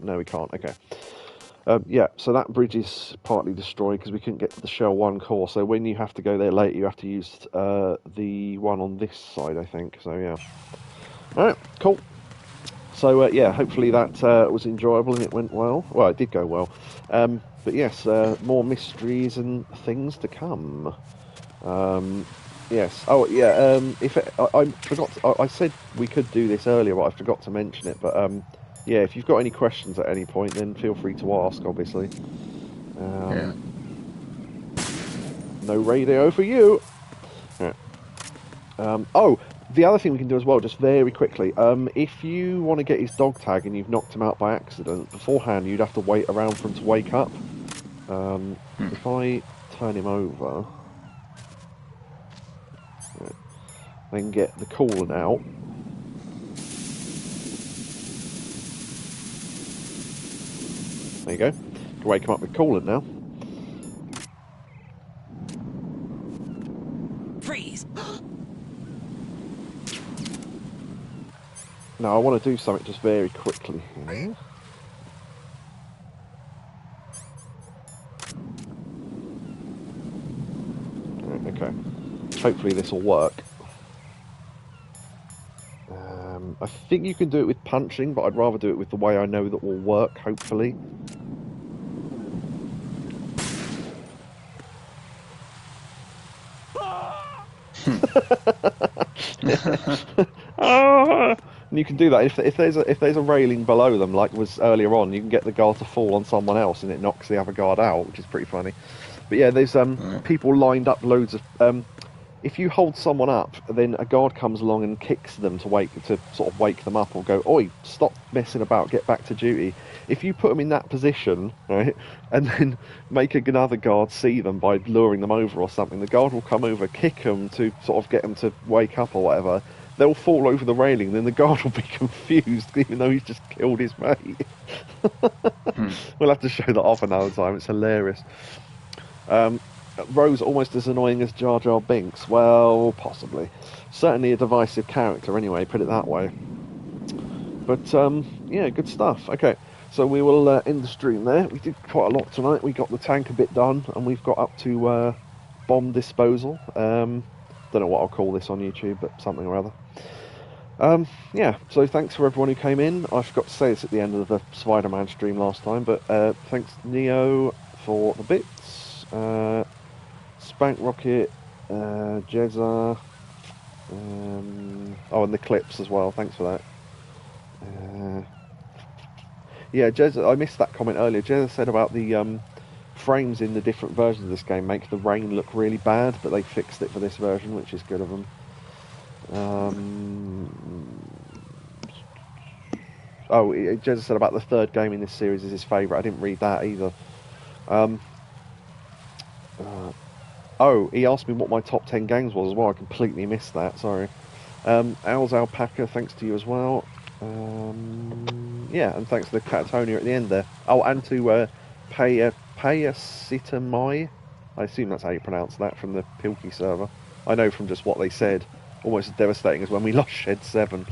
No, we can't, okay. Yeah, so that bridge is partly destroyed because we couldn't get to the Shell 1 core, so when you have to go there later, you have to use the one on this side, I think, so yeah. Alright, cool. So yeah, hopefully that was enjoyable and it went well. Well, it did go well. But yes, more mysteries and things to come. Yes. Oh yeah. I forgot. I said we could do this earlier, but I forgot to mention it. But yeah, if you've got any questions at any point, then feel free to ask. Obviously. Yeah. No radio for you. Right. Oh. The other thing we can do as well, just very quickly, if you want to get his dog tag and you've knocked him out by accident, beforehand you'd have to wait around for him to wake up. If I turn him over, then get the coolant out. There you go. You can wake him up with coolant now. Freeze! Now I want to do something just very quickly here. Okay. Hopefully this will work. I think you can do it with punching, but I'd rather do it with the way I know that will work, hopefully. And you can do that if there's a railing below them, like was earlier on. You can get the guard to fall on someone else, and it knocks the other guard out, which is pretty funny. But yeah, there's people lined up loads of. If you hold someone up, then a guard comes along and kicks them to sort of wake them up, or go, "Oi, stop messing about, get back to duty." If you put them in that position, right, and then make another guard see them by luring them over or something, the guard will come over, kick them to sort of get them to wake up or whatever. They'll fall over the railing, then the guard will be confused, even though he's just killed his mate. We'll have to show that off another time. It's hilarious. Rose almost as annoying as Jar Jar Binks. Well, possibly. Certainly a divisive character, anyway, put it that way. But, yeah, good stuff. Okay, so we will end the stream there. We did quite a lot tonight. We got the tank a bit done, and we've got up to bomb disposal. Don't know what I'll call this on YouTube, but something or other. Yeah, so thanks for everyone who came in. I forgot to say this at the end of the Spider-Man stream last time, but thanks Neo for the bits, Spank Rocket, Jezza, and the clips as well. Thanks for that. Yeah, Jezza, I missed that comment earlier. Jezza said about the frames in the different versions of this game make the rain look really bad, but they fixed it for this version, which is good of them. Jezza said about the third game in this series is his favourite. I didn't read that either. He asked me what my top 10 games was as well. I completely missed that, sorry. Al's Alpaca, thanks to you as well. And thanks to the Catatonia at the end there. And to Payasitamai. I assume that's how you pronounce that from the Pilkey server. I know from just what they said. Almost as devastating as when we lost Shed 7.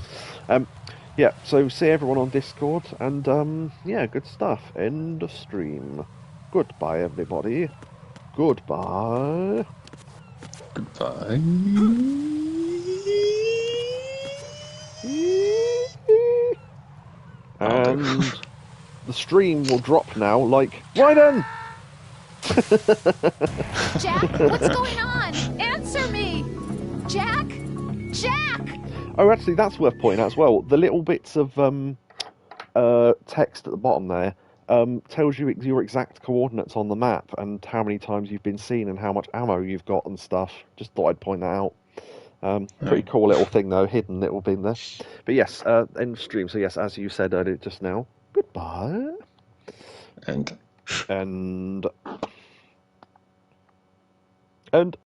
So see everyone on Discord, and good stuff. End of stream. Goodbye, everybody. Goodbye. Goodbye. And the stream will drop now, like Raiden! Jack, what's going on? Answer me! Jack! Jack! Oh, actually, that's worth pointing out as well. The little bits of text at the bottom there tells you your exact coordinates on the map and how many times you've been seen and how much ammo you've got and stuff. Just thought I'd point that out. Pretty cool little thing though, hidden little thing there. But yes, end of stream. So yes, as you said earlier just now, goodbye. And